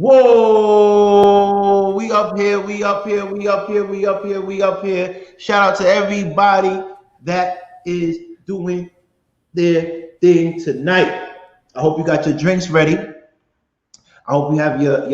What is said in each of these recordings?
Whoa, we up here, we up here, we up here, we up here, we up here. Shout out to everybody that is doing their thing tonight. I hope you got your drinks ready. I hope you have your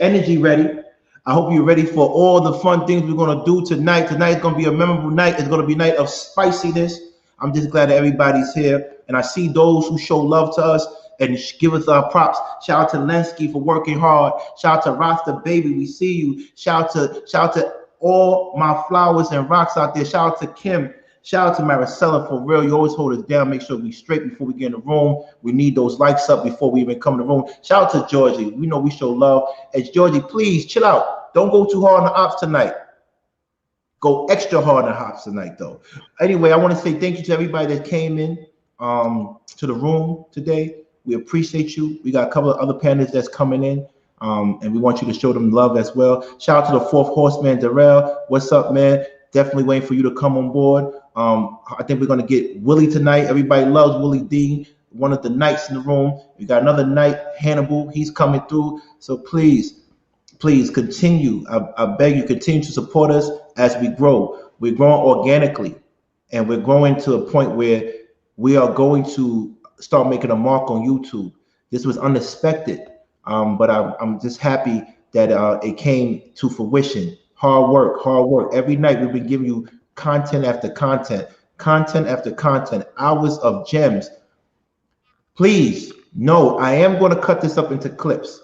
energy ready. I hope you're ready for all the fun things we're gonna do tonight. Tonight is gonna be a memorable night. It's gonna be a night of spiciness. I'm just glad that everybody's here, and I see those who show love to us and give us our props. Shout out to Lensky for working hard. Shout out to Rasta Baby, we see you. Shout out to all my flowers and rocks out there. Shout out to Kim. Shout out to Maricela for real. You always hold us down. Make sure we straight before we get in the room. We need those likes up before we even come in the room. Shout out to Georgie. We know we show love. As Georgie, please chill out. Don't go too hard on the ops tonight. Go extra hard on hops tonight, though. Anyway, I want to say thank you to everybody that came in to the room today. We appreciate you. We got a couple of other panelists that's coming in, and we want you to show them love as well. Shout out to the fourth horseman, Darrell. What's up, man? Definitely waiting for you to come on board. I think we're going to get Willie tonight. Everybody loves Willie D, one of the knights in the room. We got another knight, Hannibal. He's coming through. So please continue. I beg you, continue to support us as we grow. We're growing organically, and we're growing to a point where we are going to start making a mark on YouTube. This was unexpected, but I'm just happy that it came to fruition. Hard work. Every night we've been giving you content after content after content, hours of gems. Please, no, I am going to cut this up into clips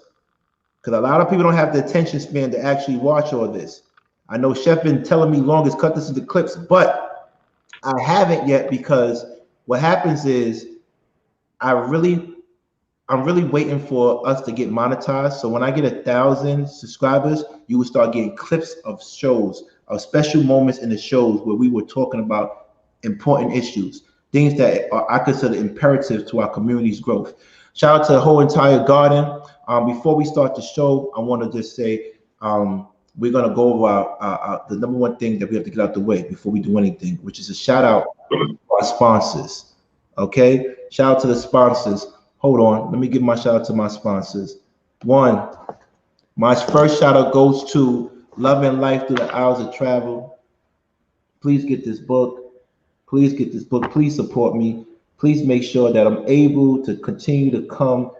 because a lot of people don't have the attention span to actually watch all this. I know Chef been telling me long as cut this into clips, but I haven't yet because what happens is I'm really waiting for us to get monetized. So when I get 1,000 subscribers, you will start getting clips of shows, of special moments in the shows where we were talking about important issues, things that are I consider imperative to our community's growth. Shout out to the whole entire garden. Before we start the show, I want to just say we're gonna go over the number one thing that we have to get out the way before we do anything, which is a shout out to our sponsors. Okay, shout out to the sponsors. Hold on, let me give my shout out to my sponsors. One, my first shout out goes to Love and Life Through the Hours of Travel. Please get this book. Please get this book. Please support me. Please make sure that I'm able to continue to come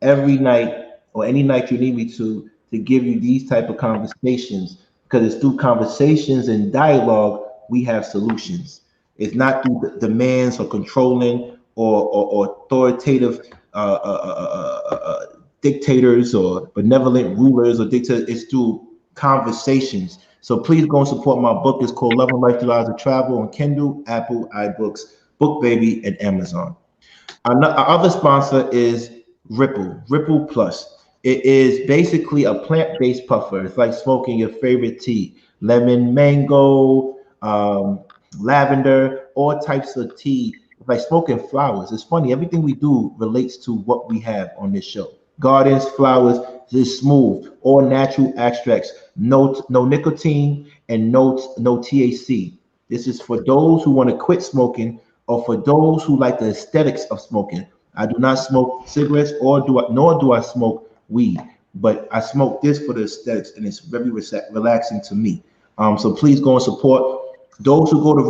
every night or any night you need me to give you these type of conversations because it's through conversations and dialogue we have solutions. It's not through demands or controlling or authoritative dictators or benevolent rulers or dictators. It's through conversations. So please go and support my book. It's called Love and Life Through Lives of Travel on Kindle, Apple, iBooks, BookBaby, and Amazon. Our other sponsor is Ripple Plus. It is basically a plant-based puffer. It's like smoking your favorite tea, lemon, mango, lavender, all types of tea. It's like smoking flowers. It's funny. Everything we do relates to what we have on this show. Gardens, flowers, is smooth, all natural extracts, no nicotine and no THC. This is for those who want to quit smoking or for those who like the aesthetics of smoking. I do not smoke cigarettes nor do I smoke weed, but I smoke this for the aesthetics and it's very relaxing to me. So please go and support those who go to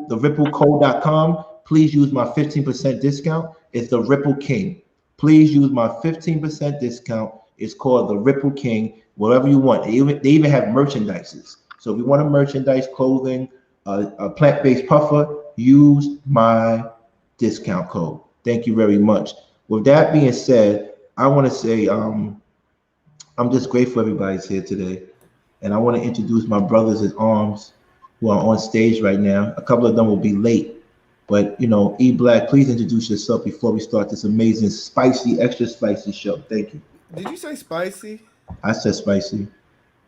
the ripplecode.com. Please use my 15% discount. It's the Ripple King. Please use my 15% discount. It's called the Ripple King, whatever you want. They even have merchandises. So if you want a merchandise, clothing, a plant-based puffer, use my discount code. Thank you very much. With that being said, I want to say I'm just grateful everybody's here today. And I want to introduce my brothers in arms who are on stage right now. A couple of them will be late. But, E Black, please introduce yourself before we start this amazing, spicy, extra spicy show. Thank you. Did you say spicy? I said spicy.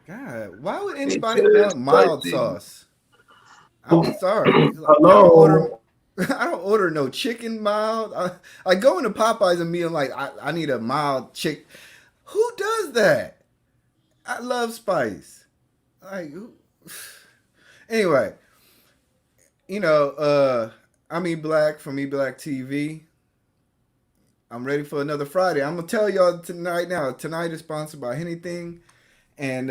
God, why would anybody want mild sauce? I'm Oh, sorry. I don't order. hello. I don't order no chicken mild. I go into Popeyes and I'm like, I need a mild chick. Who does that? I love spice. Like, anyway, I'm E Black from E Black TV. I'm ready for another Friday. I'm gonna tell y'all tonight. Now, tonight is sponsored by anything, and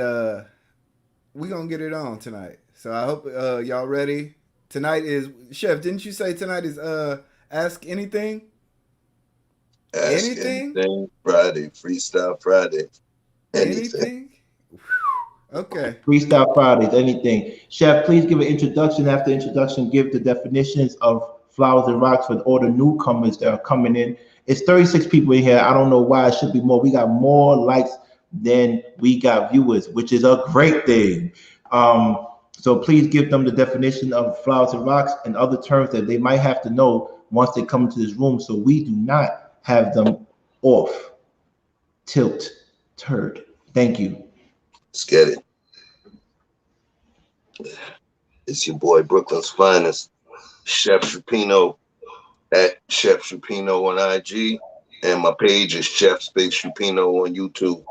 we gonna get it on tonight. So I hope y'all ready. Tonight is Chef. Didn't you say tonight is Ask Anything? Ask Anything? anything Friday, Freestyle Friday, anything. Anything? Okay. Freestyle Fridays, anything. Chef, please give an introduction. After introduction, give the definitions of flowers and rocks for all the newcomers that are coming in. It's 36 people in here. I don't know why it should be more. We got more likes than we got viewers, which is a great thing. So please give them the definition of flowers and rocks and other terms that they might have to know once they come into this room, so we do not have them off, tilt, turd. Thank you. Let's get it. It's your boy Brooklyn's finest, Chef Shupino at Chef Shupino on IG, and my page is Chef Space Shupino on YouTube.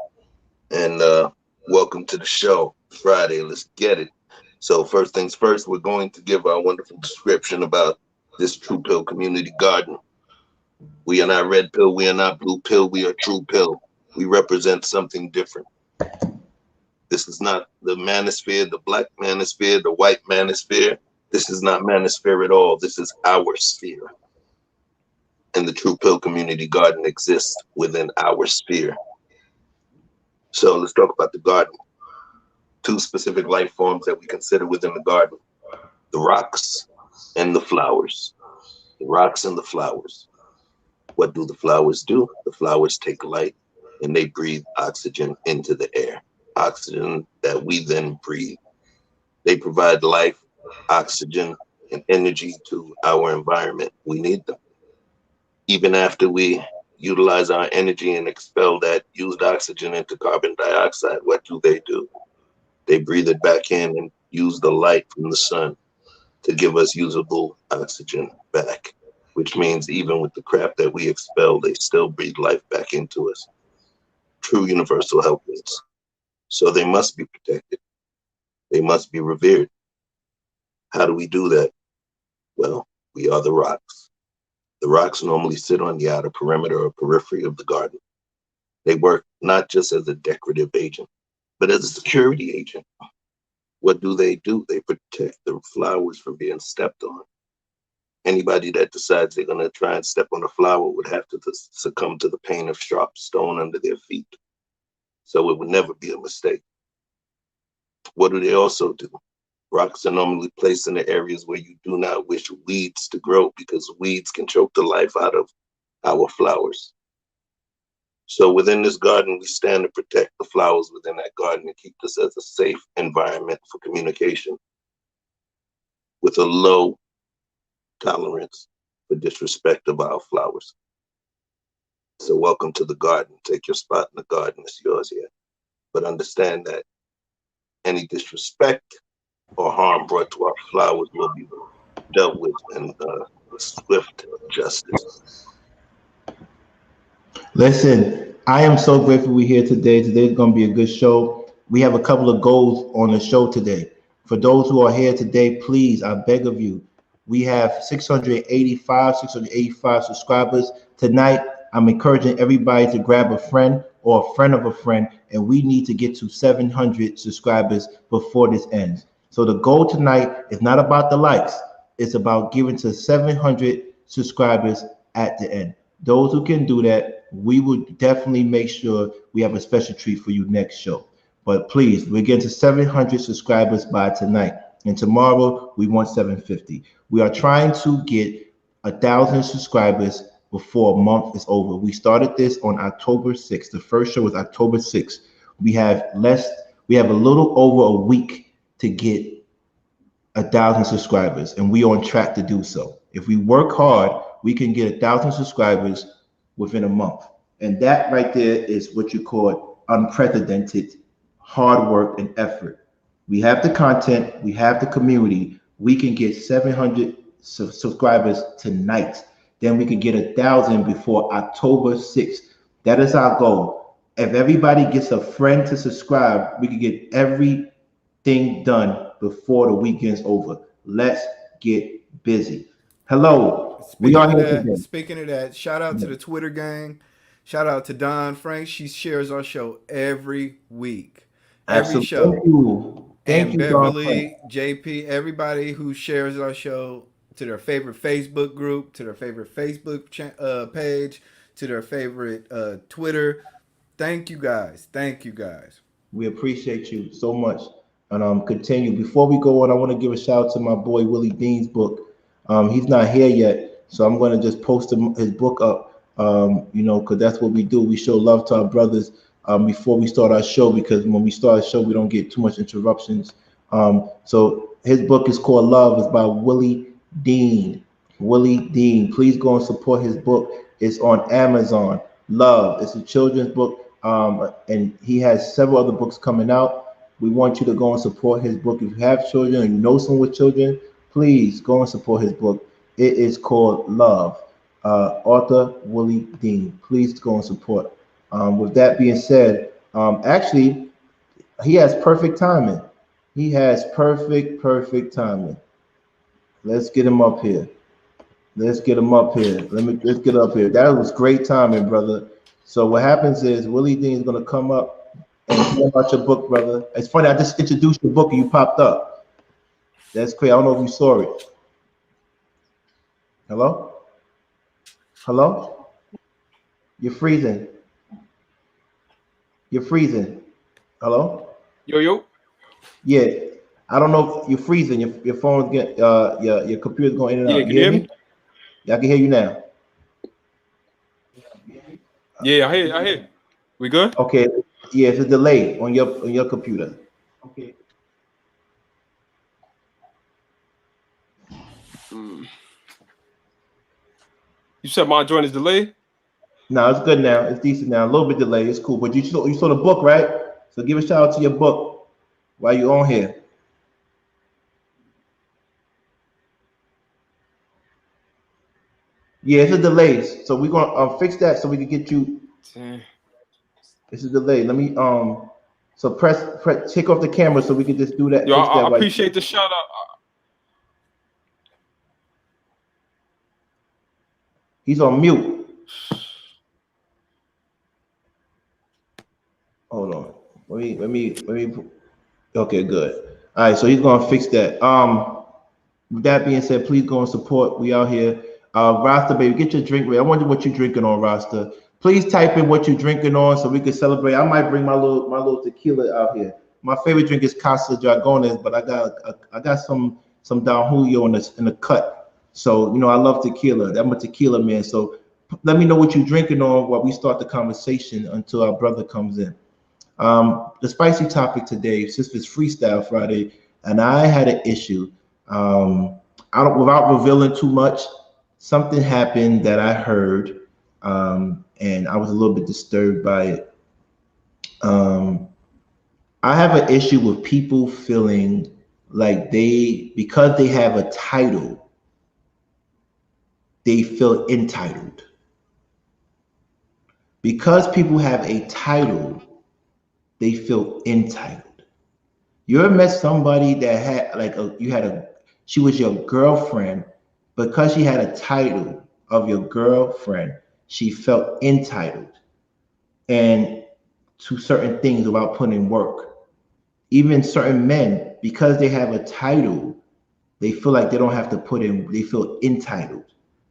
And welcome to the show, Friday. Let's get it. So first things first, we're going to give our wonderful description about this True Pill Community Garden. We are not red pill, we are not blue pill, we are true pill. We represent something different. This is not the manosphere, the black manosphere, the white manosphere. This is not manosphere at all. This is our sphere. And the True Pill Community Garden exists within our sphere. So let's talk about the garden. Two specific life forms that we consider within the garden: the rocks and the flowers. The rocks and the flowers. What do the flowers do? The flowers take light and they breathe oxygen into the air. Oxygen that we then breathe. They provide life, oxygen, and energy to our environment. We need them. Even after we utilize our energy and expel that used oxygen into carbon dioxide, what do? They breathe it back in and use the light from the sun to give us usable oxygen back, which means even with the crap that we expel, they still breathe life back into us. True universal helpmates. So they must be protected. They must be revered. How do we do that? Well, we are the rocks. The rocks normally sit on the outer perimeter or periphery of the garden. They work not just as a decorative agent, but as a security agent. What do? They protect the flowers from being stepped on. Anybody that decides they're going to try and step on a flower would have to succumb to the pain of sharp stone under their feet. So it would never be a mistake. What do they also do? Rocks are normally placed in the areas where you do not wish weeds to grow, because weeds can choke the life out of our flowers. So within this garden, we stand to protect the flowers within that garden and keep this as a safe environment for communication with a low tolerance for disrespect of our flowers. So welcome to the garden. Take your spot in the garden. It's yours here. But understand that any disrespect or harm brought to our flowers will be dealt with in swift justice. Listen, I am so grateful we're here today. Today's going to be a good show. We have a couple of goals on the show today. For those who are here today, please, I beg of you, we have 685 subscribers. Tonight, I'm encouraging everybody to grab a friend or a friend of a friend, and we need to get to 700 subscribers before this ends. So the goal tonight is not about the likes. It's about giving to 700 subscribers at the end. Those who can do that, we will definitely make sure we have a special treat for you next show. But please, we're getting to 700 subscribers by tonight. And tomorrow, we want 750. We are trying to get 1,000 subscribers before a month is over. We started this on October 6th. The first show was October 6th. We have a little over a week to get 1,000 subscribers, and we are on track to do so. If we work hard, we can get 1,000 subscribers within a month. And that right there is what you call unprecedented hard work and effort. We have the content, we have the community. We can get 700 subscribers tonight. Then we can get 1,000 before October 6th. That is our goal. If everybody gets a friend to subscribe, we can get everything done before the weekend's over. Let's get busy. Hello, We are here speaking of that, shout out to today. the Twitter gang. Shout out to Don Frank. She shares our show every week, every Absolutely. Thank show. you. Thank And you, Don Frank. Beverly, JP, everybody who shares our show to their favorite Facebook group, to their favorite page, to their favorite Twitter. Thank you guys. Thank you guys. We appreciate you so much. And continue. Before we go on, I want to give a shout out to my boy Willie Dean's book. He's not here yet, so I'm going to just post his book up. Because that's what we do. We show love to our brothers before we start our show. Because when we start a show, we don't get too much interruptions. So his book is called Love. It's by Willie Dean. Willie Dean. Please go and support his book. It's on Amazon. Love. It's a children's book. And he has several other books coming out. We want you to go and support his book. If you have children and you know someone with children, please go and support his book. It is called Love. Author Willie Dean. Please go and support. With that being said, actually, he has perfect timing. He has perfect timing. Let's get him up here. Let's get him up here. Let's get up here. That was great timing, brother. So what happens is Willie Dean is gonna come up and tell about your book, brother. It's funny, I just introduced your book and you popped up. That's crazy. I don't know if you saw it. Hello? Hello? You're freezing. You're freezing. Hello? Yo. Yeah. I don't know if you're freezing. Your phone's getting your computer's going in and Yeah, out. can you hear me? Yeah, I can hear you now. Yeah, I hear. We good? Okay. Yeah, it's a delay on your computer. Okay. You said my joint is delayed? No, it's good now. It's decent now. A little bit delayed. It's cool. But you saw the book, right? So give a shout out to your book while you're on here. Yeah, it's a delay. So we're gonna fix that so we can get you. Damn. It's a delay. Let me so press take off the camera so we can just do that. Yo, Fix that I right. appreciate the shout out. He's on mute. Hold on. Let me. Okay, good. All right, so he's gonna fix that. With that being said, please go and support. We out here. Rasta, baby, get your drink ready. I wonder what you're drinking on, Rasta. Please type in what you're drinking on so we can celebrate. I might bring my little tequila out here. My favorite drink is Casa Dragones, but I got some Don Julio in the cut. So I love tequila. I'm a tequila man. So let me know what you're drinking on while we start the conversation until our brother comes in. The spicy topic today, since it's Freestyle Friday, and I had an issue. Without revealing too much, something happened that I heard, and I was a little bit disturbed by it. I have an issue with people feeling like because they have a title, they feel entitled. Because people have a title, they feel entitled. You ever met somebody that had she was your girlfriend, because she had a title of your girlfriend, she felt entitled and to certain things without putting in work. Even certain men, because they have a title, they feel like they don't have to they feel entitled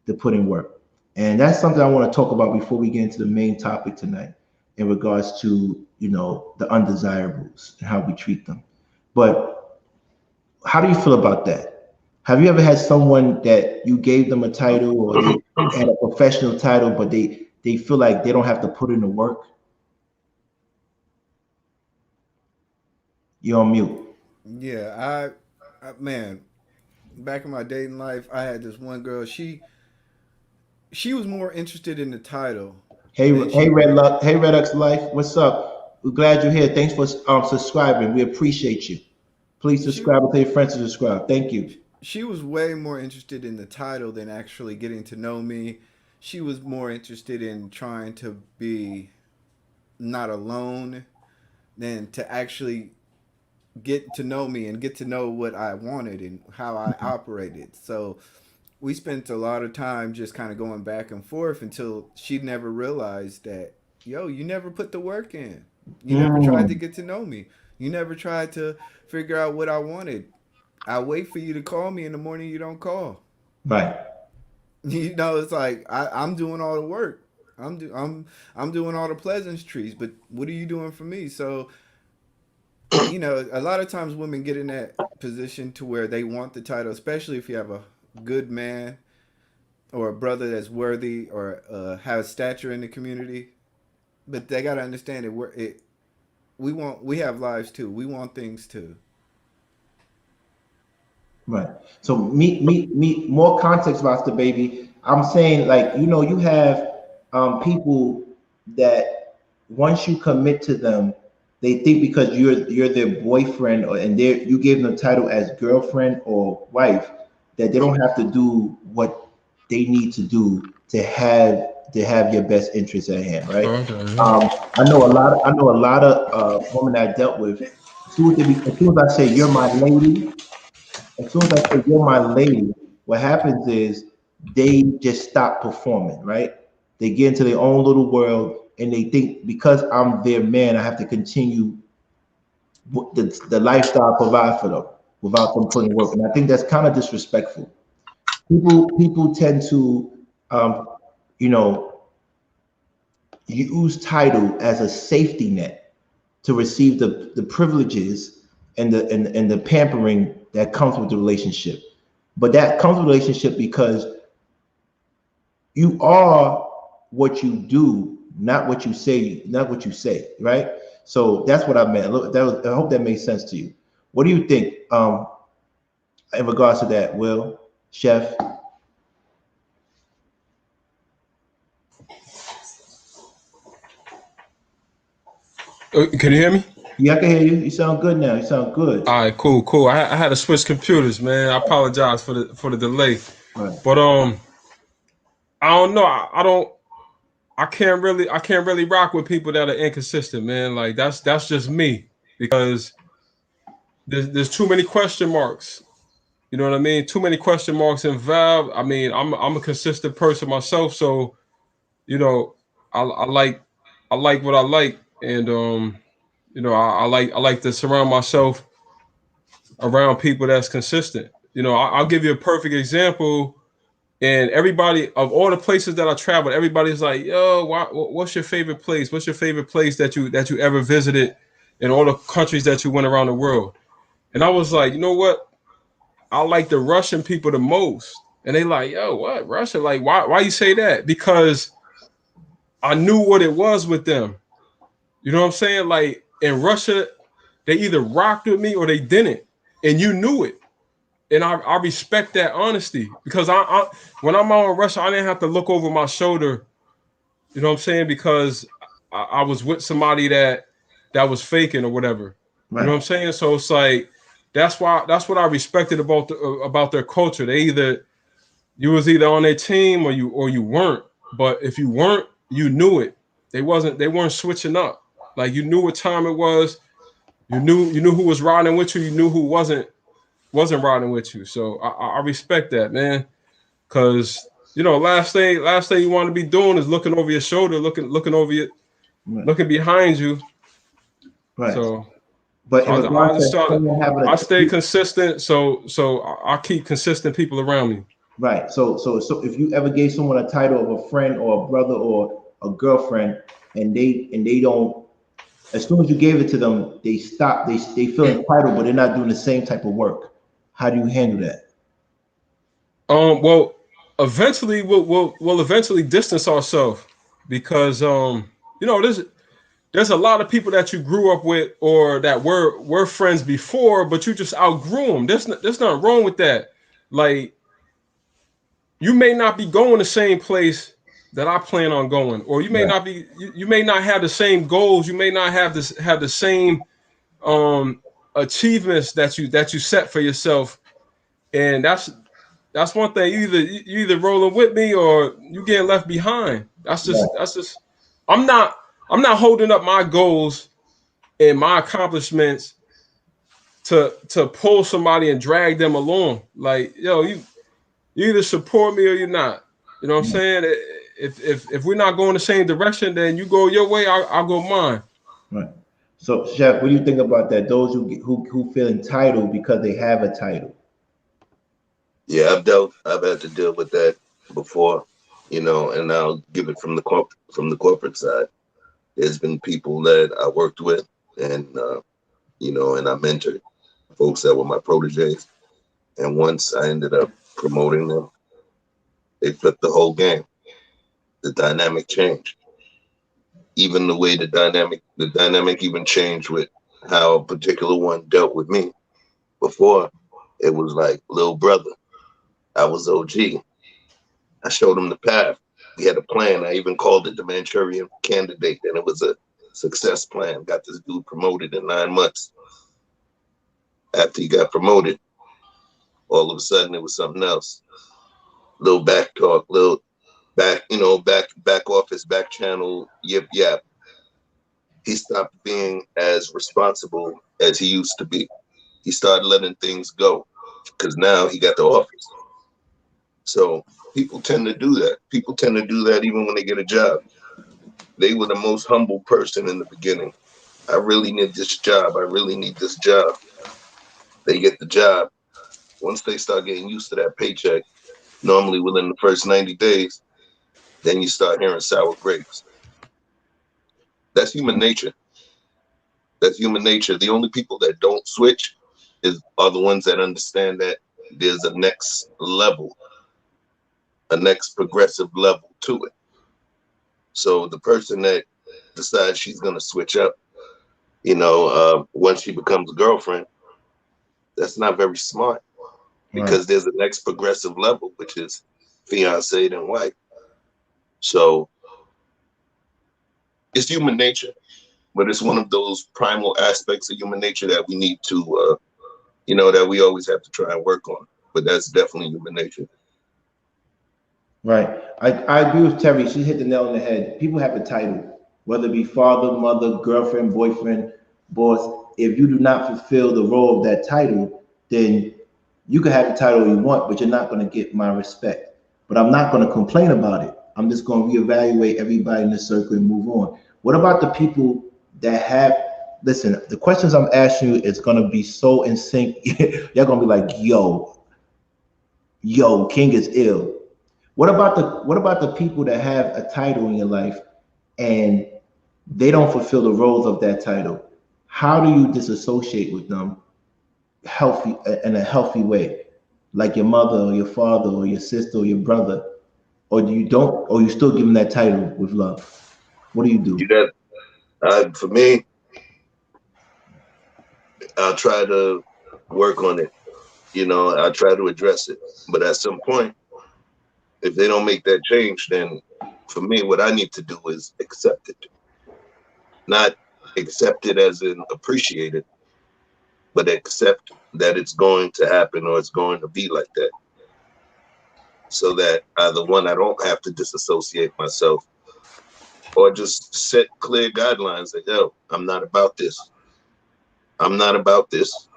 to put in work. And that's something I want to talk about before we get into the main topic tonight in regards to, the undesirables and how we treat them. But how do you feel about that? Have you ever had someone that you gave them a title or they had a professional title, but they feel like they don't have to put in the work? You're on mute. Yeah, man, back in my dating life, I had this one girl. She was more interested in the title Hey, than hey, she. Hey, Redux Life. What's up? We're glad you're here. Thanks for subscribing. We appreciate you. Please She subscribe and tell your friends to subscribe. Thank you. she was way more interested in the title than actually getting to know me. She was more interested in trying to be not alone than to actually get to know me and get to know what I wanted and how I operated. So we spent a lot of time just kind of going back and forth until she never realized that, yo, you never put the work in. You never tried to Mm, get to know me. You never tried to figure out what I wanted. I wait for you to call me in the morning. You don't call. right. You know, it's like I'm doing all the work. I'm doing all the pleasantries. But what are you doing for me? So you know, a lot of times women get in that position to where they want the title, especially if you have a good man or a brother that's worthy or has stature in the community. But they gotta understand that we have lives too. We want things too. Right. So me more context about the baby. I'm saying like you have people that once you commit to them, they think because you're their boyfriend and you gave them the title as girlfriend or wife that they don't have to do what they need to do to have your best interest at hand, right? Okay. I know a lot of women I dealt with. As soon as I say you're my lady, as soon as I say you're my lady, what happens is they just stop performing, right? They get into their own little world and they think because I'm their man, I have to continue the lifestyle I provide for them without them putting work. And I think that's kind of disrespectful. People tend to um, you know, use title as a safety net to receive the privileges and the pampering that comes with the relationship. But that comes with the relationship because you are what you do, not what you say, right? So that's what I meant. Look, I hope that makes sense to you. What do you think in regards to that, Will, Chef? Can you hear me? Yeah, I can hear you. You sound good now. You sound good. All right, cool, cool. I had to switch computers, man. I apologize for the delay, Right. but I don't know. I don't. I can't really rock with people that are inconsistent, man. Like that's just me because there's too many question marks. You know what I mean? Too many question marks involved. I mean, I'm a consistent person myself, so you know, I like what I like, and you know, I like to surround myself around people that's consistent. You know, I'll give you a perfect example. And everybody of all the places that I traveled, everybody's like, "Yo, what's your favorite place? What's your favorite place that you ever visited in all the countries that you went around the world?" And I was like, you know what? I like the Russian people the most. And they like, "Yo, what Russia? Like, why you say that?" Because I knew what it was with them. You know what I'm saying? Like in Russia, they either rocked with me or they didn't, and you knew it. And I respect that honesty because I when I'm out in Russia, I didn't have to look over my shoulder. You know what I'm saying? Because I was with somebody that was faking or whatever. You know what Right. I'm saying? So it's like that's what I respected about their culture. They either you was either on their team or you weren't. But if you weren't, you knew it. They weren't switching up. Like you knew what time it was. You knew who was riding with you. You knew who wasn't riding with you. So I respect that, man. Cause you know, last thing you want to be doing is looking over your shoulder, looking over your Right. looking behind you. Right. So But so in regards I just to try someone having I stay a consistent. So I keep consistent people around me. right. So if you ever gave someone a title of a friend or a brother or a girlfriend and they don't, as soon as you gave it to them, they stop, they feel entitled, but they're not doing the same type of work. How do you handle that? Well, eventually we'll eventually distance ourselves because you know there's a lot of people that you grew up with or that were friends before, but you just outgrew them. There's nothing wrong with that. Like you may not be going the same place that I plan on going, or Right. you may not have the same goals, you may not have the same um achievements that you set for yourself. And that's one thing. You either rolling with me or you getting left behind. Right. That's just I'm not I'm not holding up my goals and my accomplishments to pull somebody and drag them along. Like, yo, You either support me or you're not. You know what I'm saying? If we're not going the same direction, then you go your way, I'll go mine. Right. So, Chef, what do you think about that? Those who feel entitled because they have a title. Yeah, I've had to deal with that before, and I'll give it from the corporate side. There's been people that I worked with, and and I mentored folks that were my proteges. And once I ended up promoting them, they flipped the whole game. The dynamic changed. Even the way the dynamic even changed with how a particular one dealt with me. Before, it was like little brother. I was OG. I showed him the path. We had a plan. I even called it the Manchurian Candidate, and it was a success plan. Got this dude promoted in 9 months. After he got promoted, all of a sudden it was something else. Little back talk, little back office, back channel, yip yap. He stopped being as responsible as he used to be. He started letting things go because now he got the office. So people tend to do that. People tend to do that even when they get a job. They were the most humble person in the beginning. I really need this job. I really need this job. They get the job. Once they start getting used to that paycheck, normally within the first 90 days, then you start hearing sour grapes. That's human nature. That's human nature. The only people that don't switch are the ones that understand that there's a next level, a next progressive level to it. So the person that decides she's going to switch up, once she becomes a girlfriend, that's not very smart Right. because there's a next progressive level, which is fiancé and wife. So it's human nature, but it's one of those primal aspects of human nature that we need to, that we always have to try and work on. But that's definitely human nature. Right. I agree with Terry. She hit the nail on the head. People have a title, whether it be father, mother, girlfriend, boyfriend, boss. If you do not fulfill the role of that title, then you can have the title you want, but you're not going to get my respect. But I'm not going to complain about it. I'm just going to reevaluate everybody in the circle and move on. What about the people that have, listen, the questions I'm asking you is going to be so in sync. You're going to be like, yo, King is ill. What about the people that have a title in your life and they don't fulfill the roles of that title? How do you disassociate with them healthy in a healthy way? Like your mother or your father or your sister or your brother, or do you don't, or you still give them that title with love? What do you You do? got For me, I'll try to work on it. I'll try to address it. But at some point, if they don't make that change, then for me, what I need to do is accept it. Not accept it as in appreciate it, but accept that it's going to happen or it's going to be like that. So that either one, I don't have to disassociate myself or just set clear guidelines that, yo, I'm not about this. I'm not about this.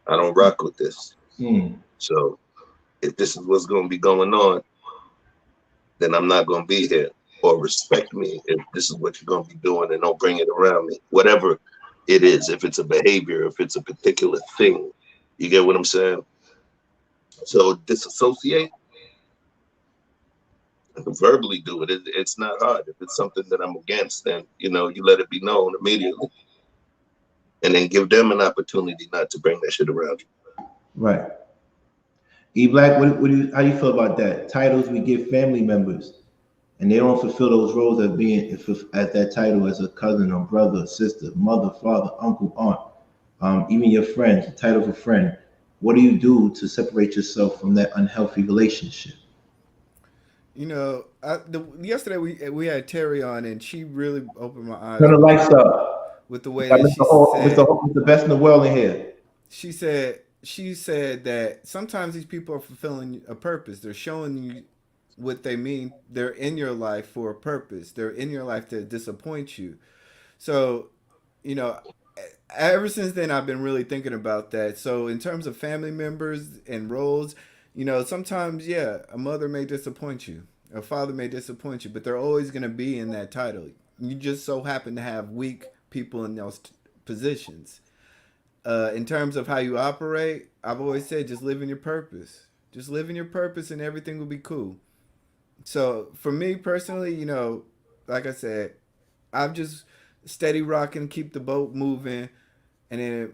I don't rock with this. Hmm. So if this is what's going to be going on, then I'm not going to be here. Or respect me if this is what you're going to be doing and don't bring it around me. Whatever it is, if it's a behavior, if it's a particular thing, you get what I'm saying? So disassociate, I can verbally do it. It's not hard. If it's something that I'm against, then, you let it be known immediately and then give them an opportunity not to bring that shit around you. Right. E Black, how do you feel about that? Titles we give family members, and they don't fulfill those roles of being at that title as a cousin or brother, sister, mother, father, uncle, aunt, even your friends, the title of a friend. What do you do to separate yourself from that unhealthy relationship? Yesterday we had Terry on, and she really opened my eyes Turn the with lights up. the We way got that Mr. Hall, Mr. Hall, Mr. Best in the world in here. she said that sometimes these people are fulfilling a purpose. They're showing you what they mean. They're in your life for a purpose. They're in your life to disappoint you. So, you know, ever since then, I've been really thinking about that. So, in terms of family members and roles, You know, sometimes, yeah, a mother may disappoint you, a father may disappoint you, but they're always going to be in that title. You just so happen to have weak people in those positions. In terms of how you operate, I've always said just live in your purpose. Just live in your purpose and everything will be cool. So for me personally, you know, like I said, I've just steady rocking, keep the boat moving, and then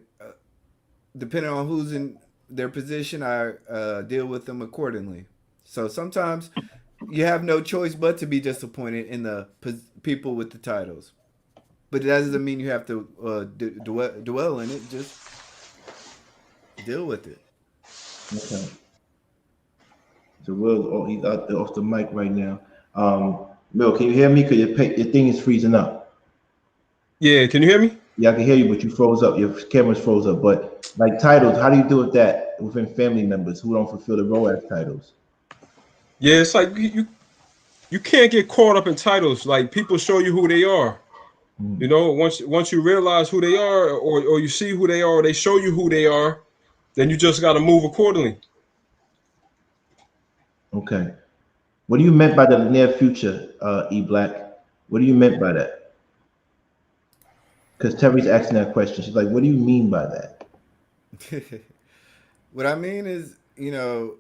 depending on who's in their position, I deal with them accordingly. So sometimes you have no choice but to be disappointed in the people with the titles, but that doesn't mean you have to dwell in it. Just deal with it. Okay. So Will, he's out there off the mic right now. Mil, can you hear me? Cause your thing is freezing up. Yeah, can you hear me? Yeah, I can hear you, but you froze up. Your camera's froze up. But like titles, how do you deal with that within family members who don't fulfill the role as titles? Yeah, it's like you can't get caught up in titles. Like people show you who they are. You know, once you realize who they are, or you see who they are, or they show you who they are, then you just got to move accordingly. Okay. What do you meant by the near future, E Black? What do you meant by that? Because Terry's asking that question. She's like, "What do you mean by that?" What I mean is, you know,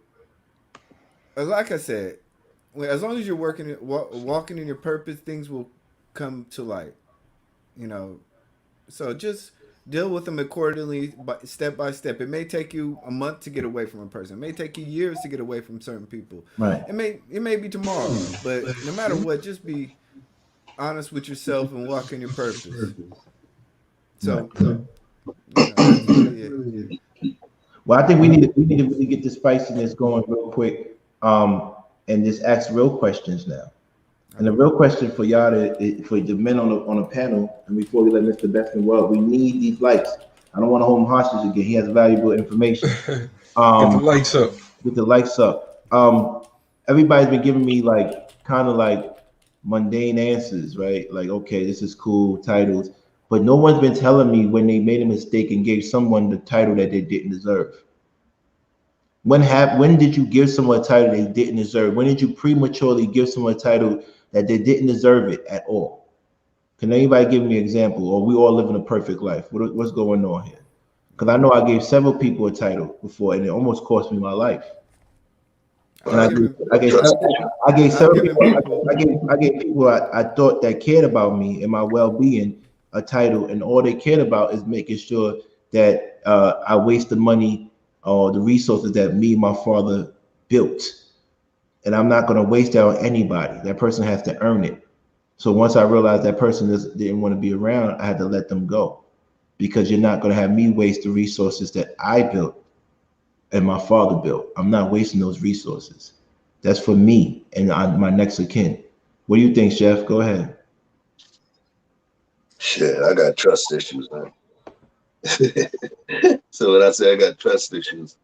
like I said, as long as you're walking in your purpose, things will come to light. You know, so just deal with them accordingly, step by step. It may take you a month to get away from a person. It may take you years to get away from certain people. Right. It may be tomorrow, but no matter what, just be honest with yourself and walk in your purpose. Right. So, you know, that's really it. Well, I think we need to really get the spiciness going real quick, and just ask real questions now. And the real question for y'all, for the men on the panel, and before we let Mr. Bestman well, we need these likes. I don't want to hold him hostage again. He has valuable information. Get the Um, lights up. Get the lights up. Everybody's been giving me like kind of like mundane answers, right? Like, okay, this is cool, titles, but no one's been telling me when they made a mistake and gave someone the title that they didn't deserve. When did you give someone a title they didn't deserve? When did you prematurely give someone a title that they didn't deserve it at all? Can anybody give me an example? Or we all living a perfect life? What's going on here? Because I know I gave several people a title before, and it almost cost me my life. And I've given I gave I've several given people, people. I gave people I thought that cared about me and my well-being a title, and all they cared about is making sure that I waste the money or the resources that me and my father built. And I'm not going to waste that on anybody. That person has to earn it. So once I realized that person didn't want to be around, I had to let them go, because you're not going to have me waste the resources that I built and my father built. I'm not wasting those resources. That's for me and my next of kin. What do you think, Chef? Go ahead. Shit, I got trust issues, man. So when I say I got trust issues,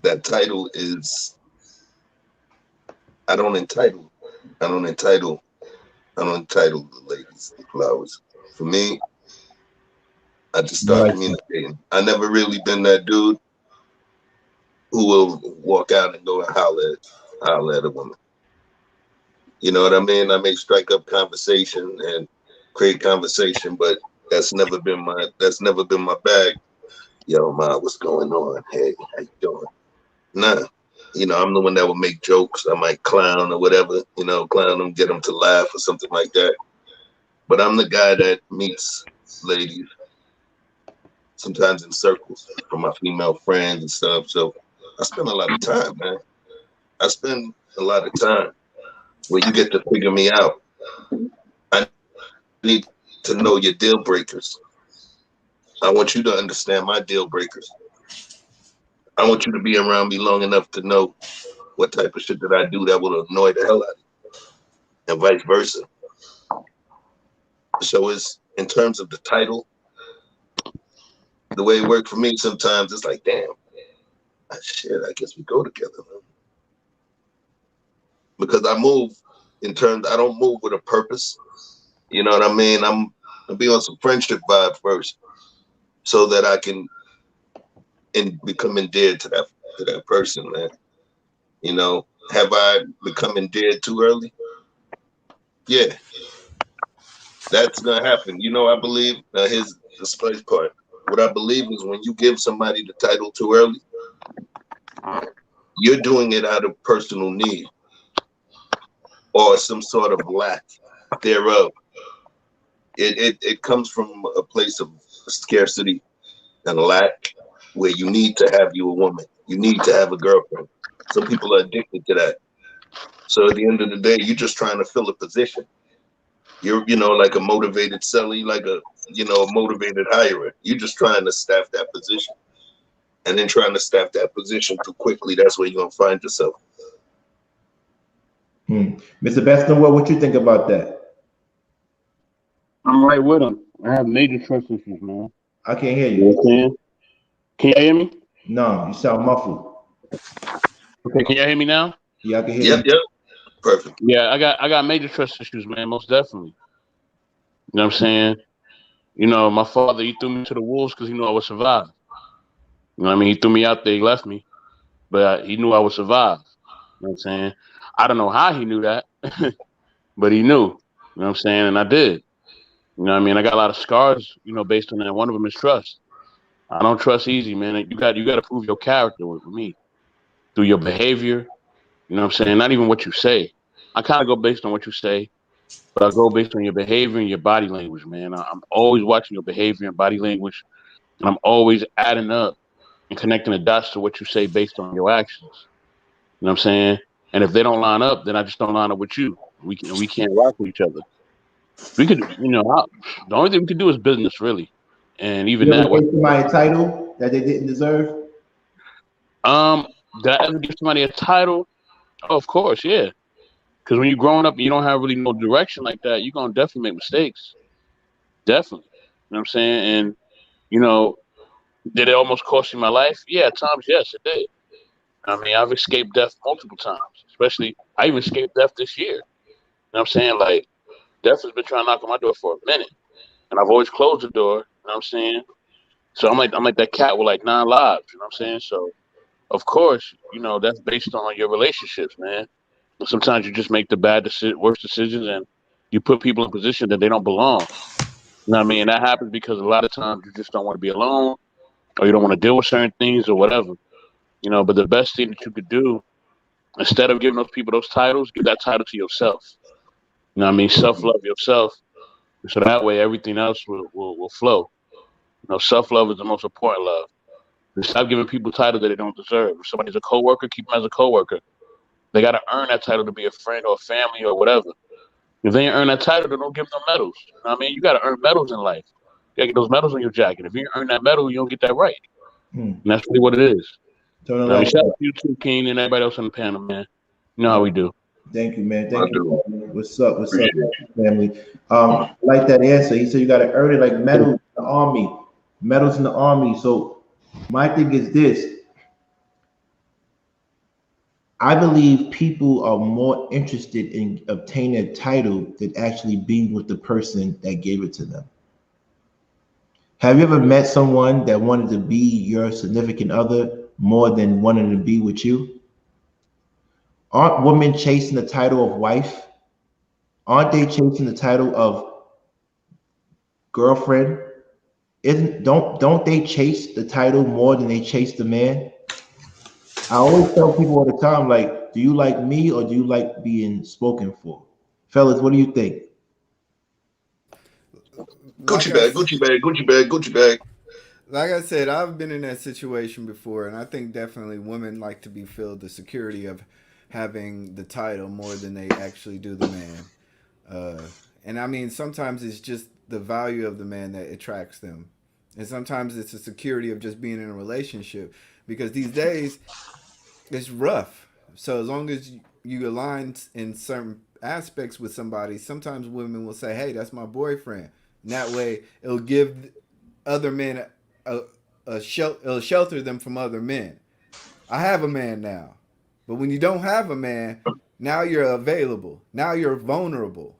that title is I don't entitle. I don't entitle. I don't entitle the ladies the flowers. For me, I just No, start like, communicating. I never really been that dude who will walk out and go and holler at a woman. You know what I mean? I may strike up conversation and create conversation, but that's never been my bag. Yo, ma, what's going on? Hey, how you doing? Nah. You know, I'm the one that will make jokes. I might clown or whatever, you know, clown them, get them to laugh or something like that. But I'm the guy that meets ladies sometimes in circles for my female friends and stuff. So I spend a lot of time, man. I spend a lot of time where you get to figure me out. I need to know your deal breakers. I want you to understand my deal breakers. I want you to be around me long enough to know what type of shit that I do that will annoy the hell out of you, and vice versa. So it's in terms of the title, the way it worked for me. Sometimes it's like, damn, shit. I guess we go together, man. Because I move in terms. I don't move with a purpose. You know what I mean? I'll be on some friendship vibe first, so that I can become endeared to to that person, man. You know, have I become endeared too early? Yeah, that's gonna happen. You know, I believe here's the spice part. What I believe is when you give somebody the title too early, you're doing it out of personal need or some sort of lack thereof. It comes from a place of scarcity and lack where you need to have you a woman. You need to have a girlfriend. Some people are addicted to that. So at the end of the day, you're just trying to fill a position. You're, you know, like a motivated seller, like a, you know, a motivated hirer. You're just trying to staff that position. And then trying to staff that position too quickly, that's where you're going to find yourself. Mr. Bestonwell, what you think about that? I'm right with him. I have major trust issues, man. I can't hear You know you. what I'm saying? Can you hear me? No, you sound muffled. Okay, can you hear me now? Yeah, I can hear you. Yep. Perfect. Yeah, I got major trust issues, man, most definitely. You know what I'm saying? You know, my father, he threw me to the wolves because he knew I would survive. You know what I mean? He threw me out there, he left me, but he knew I would survive. You know what I'm saying? I don't know how he knew that, but he knew. You know what I'm saying? And I did. You know what I mean? I got a lot of scars, you know, based on that. One of them is trust. I don't trust easy, man. You got to prove your character with me through your behavior. You know what I'm saying? Not even what you say. I kind of go based on what you say, but I go based on your behavior and your body language, man. I'm always watching your behavior and body language, and I'm always adding up and connecting the dots to what you say based on your actions. You know what I'm saying? And if they don't line up, then I just don't line up with you. We can't rock with each other. We could, you know, the only thing we could do is business, really. And even You ever that, gave somebody a title that they didn't deserve? did I ever give somebody a title? Oh, of course, yeah. Because when you're growing up and you don't have really no direction like that, you're gonna definitely make mistakes. Definitely. You know what I'm saying? And you know, did it almost cost me my life? Yeah, at times, yes, it did. I mean, I've escaped death multiple times. Especially, I even escaped death this year. You know what I'm saying? Like, death has been trying to knock on my door for a minute, and I've always closed the door. You know what I'm saying? So I'm like that cat with like 9 lives. You know what I'm saying? So of course, you know that's based on your relationships, man. Sometimes you just make the worst decisions, and you put people in positions that they don't belong. You know what I mean? And that happens because a lot of times you just don't want to be alone, or you don't want to deal with certain things, or whatever. You know, but the best thing that you could do, instead of giving those people those titles, give that title to yourself. You know what I mean? Self-love yourself, so that way everything else will flow. You know, self-love is the most important love. And stop giving people titles that they don't deserve. If somebody's a coworker, keep them as a coworker. They got to earn that title to be a friend or a family or whatever. If they ain't earn that title, then don't give them medals. You know what I mean? You got to earn medals in life. You got to get those medals on your jacket. If you ain't earn that medal, you don't get that right. And that's really what it is. Turn I mean, shout out to you too, King, and everybody else on the panel, man. You know how we do. Thank you, man. I Thank you. do. What's up? What's up, Appreciate family? I like that answer. He said you got to earn it like medals in the army. Medals in the army. So my thing is this. I believe people are more interested in obtaining a title than actually being with the person that gave it to them. Have you ever met someone that wanted to be your significant other more than wanting to be with you? Aren't women chasing the title of wife? Aren't they chasing the title of girlfriend? Don't they chase the title more than they chase the man? I always tell people all the time, like, do you like me or do you like being spoken for? Fellas, what do you think? Gucci bag, Gucci bag, Gucci bag, Gucci bag. Like I said, I've been in that situation before, and I think definitely women like to be filled the security of having the title more than they actually do the man. And I mean, sometimes it's just the value of the man that attracts them. And sometimes it's the security of just being in a relationship. Because these days, it's rough. So as long as you align in certain aspects with somebody, sometimes women will say, hey, that's my boyfriend. And that way, it'll give other men it'll shelter them from other men. I have a man now. But when you don't have a man, now you're available. Now you're vulnerable.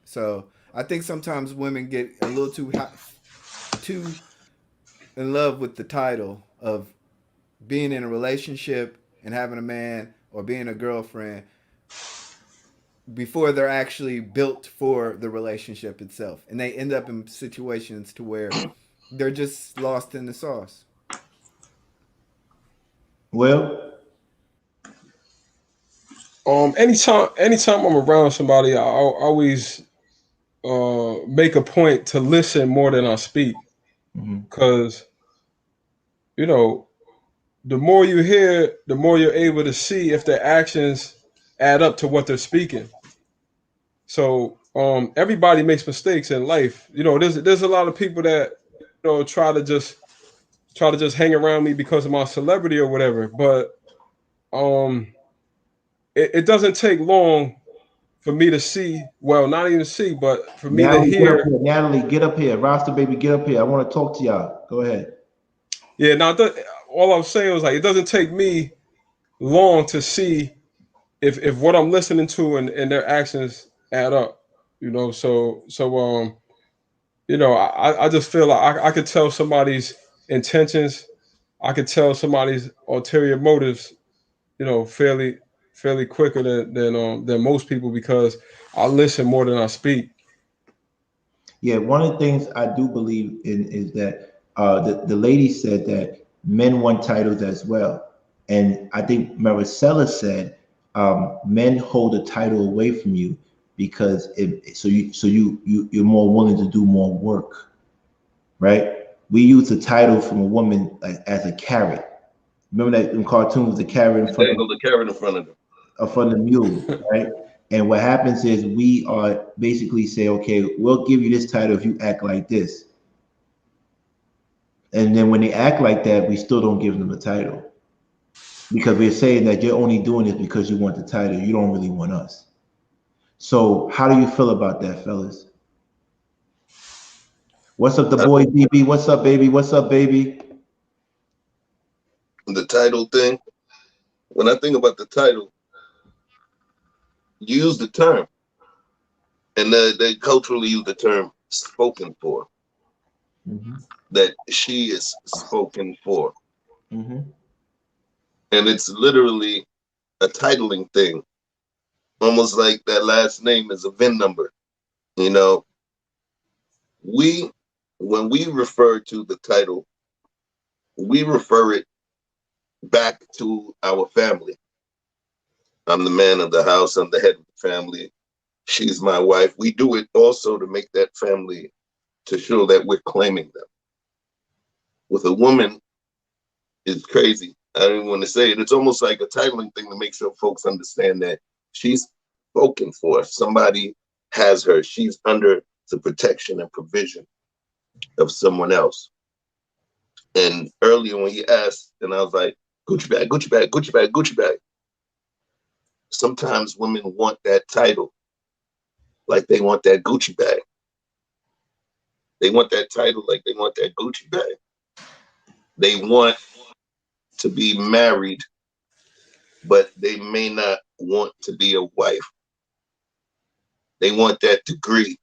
So I think sometimes women get a little too in love with the title of being in a relationship and having a man or being a girlfriend before they're actually built for the relationship itself, and they end up in situations to where they're just lost in the sauce. Well, anytime I'm around somebody, I always make a point to listen more than I speak, because you know, the more you hear, the more you're able to see if their actions add up to what they're speaking. So everybody makes mistakes in life. You know, there's a lot of people that try to just hang around me because of my celebrity or whatever. But um, it doesn't take long for me to see. Well, not even see, but for me to Natalie, get up hear. here. Natalie, get up here. Roster baby, get up here. I want to talk to y'all. Go ahead. Yeah, now all I was saying was like it doesn't take me long to see if what I'm listening to and their actions add up. You know, I just feel like I could tell somebody's intentions. I could tell somebody's ulterior motives, fairly quicker than most people, because I listen more than I speak. Yeah, one of the things I do believe in is that the lady said that men want titles as well, and I think Maricela said men hold a title away from you because you're more willing to do more work, right? We use a title from a woman like as a carrot. Remember that in cartoons, the carrot in front Dangle the carrot in front of them. of the mule, right? And what happens is we are basically say, okay, we'll give you this title if you act like this. And then when they act like that, we still don't give them the title because we're saying that you're only doing this because you want the title. You don't really want us. So how do you feel about that, fellas? What's up, the boy DB? What's up, baby? What's up, baby? The title thing. When I think about the title, you use the term, and they culturally use the term "spoken for." That she is spoken for, and it's literally a titling thing, almost like that last name is a VIN number. You know, when we refer to the title, we refer it back to our family. I'm the man of the house. I'm the head of the family. She's my wife. We do it also to make that family, to show that we're claiming them. With a woman, it's crazy. I don't even want to say it. It's almost like a titling thing to make sure folks understand that she's spoken for. Somebody has her. She's under the protection and provision of someone else. And earlier when he asked, and I was like, Gucci bag, Gucci bag, Gucci bag, Gucci bag. Sometimes women want that title like they want that Gucci bag. They want that title like they want that Gucci bag. They want to be married, but they may not want to be a wife. They want that degree.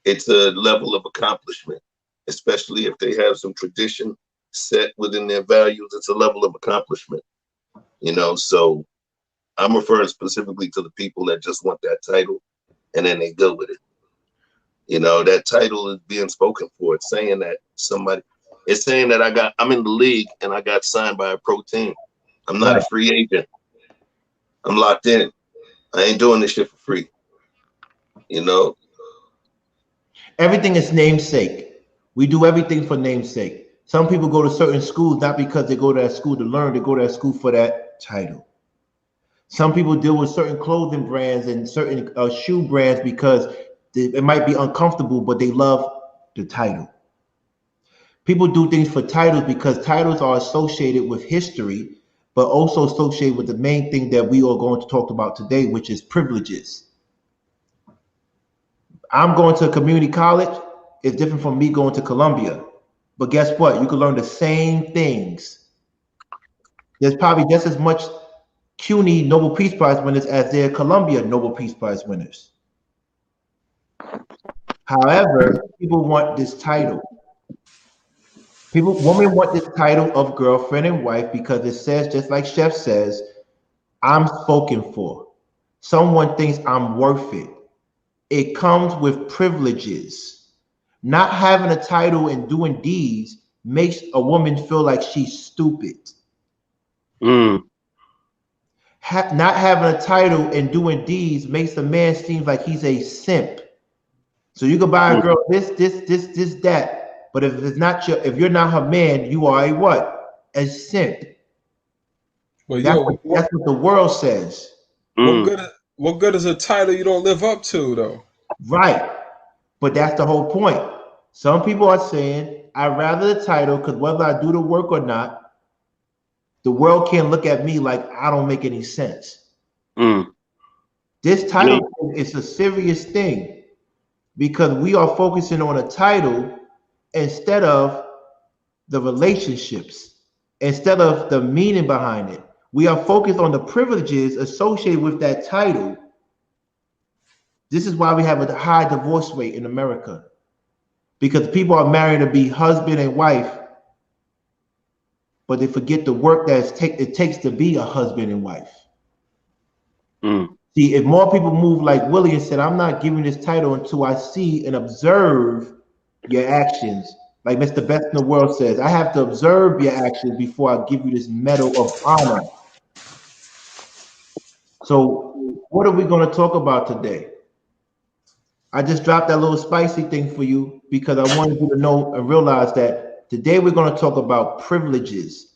It's a level of accomplishment, especially if they have some tradition set within their values. It's a level of accomplishment, so I'm referring specifically to the people that just want that title and then they go with it. That title is being spoken for. It's saying that I'm in the league and I got signed by a pro team. I'm not a free agent. I'm locked in. I ain't doing this shit for free. Everything is namesake. We do everything for namesake. Some people go to certain schools not because they go to that school to learn. They go to that school for that title. Some people deal with certain clothing brands and certain shoe brands because it might be uncomfortable, but they love the title. People do things for titles because titles are associated with history, but also associated with the main thing that we are going to talk about today, which is privileges. I'm going to a community college. It's different from me going to Columbia. But guess what? You can learn the same things. There's probably just as much CUNY Nobel Peace Prize winners as there are Columbia Nobel Peace Prize winners. However, people want this title. Women want this title of girlfriend and wife because it says, just like Chef says, I'm spoken for. Someone thinks I'm worth it. It comes with privileges. Not having a title and doing deeds makes a woman feel like she's stupid. Mm. Not having a title and doing deeds makes a man seem like he's a simp. So you can buy a girl this, that, but if you're not her man, you are a what? A simp. Well, That's yo, what the world says. what good is a title you don't live up to, though? Right. But that's the whole point. Some people are saying, I'd rather the title because whether I do the work or not, the world can't look at me like I don't make any sense. This title is a serious thing because we are focusing on a title instead of the relationships, instead of the meaning behind it. We are focused on the privileges associated with that title. This is why we have a high divorce rate in America, because people are married to be husband and wife, but they forget the work that it takes to be a husband and wife. See, if more people move like Willie and said, I'm not giving this title until I see and observe your actions. Like Mr. Best in the World says, I have to observe your actions before I give you this medal of honor. So what are we going to talk about today? I just dropped that little spicy thing for you because I wanted you to know and realize that today we're going to talk about privileges.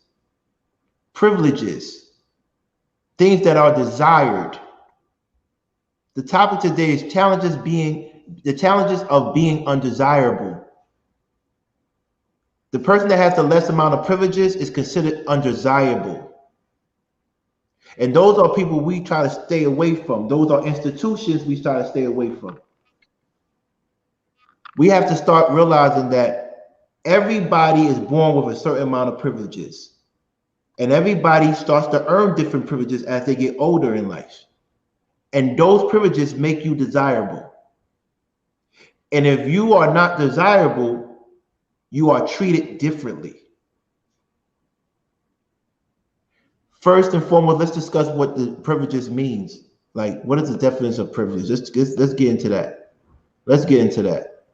Privileges. Things that are desired. The topic today is the challenges of being undesirable. The person that has the less amount of privileges is considered undesirable. And those are people we try to stay away from. Those are institutions we try to stay away from. We have to start realizing that everybody is born with a certain amount of privileges. And everybody starts to earn different privileges as they get older in life. And those privileges make you desirable. And if you are not desirable, you are treated differently. First and foremost, let's discuss what the privileges means. Like, what is the definition of privilege? Let's get into that. Let's get into that.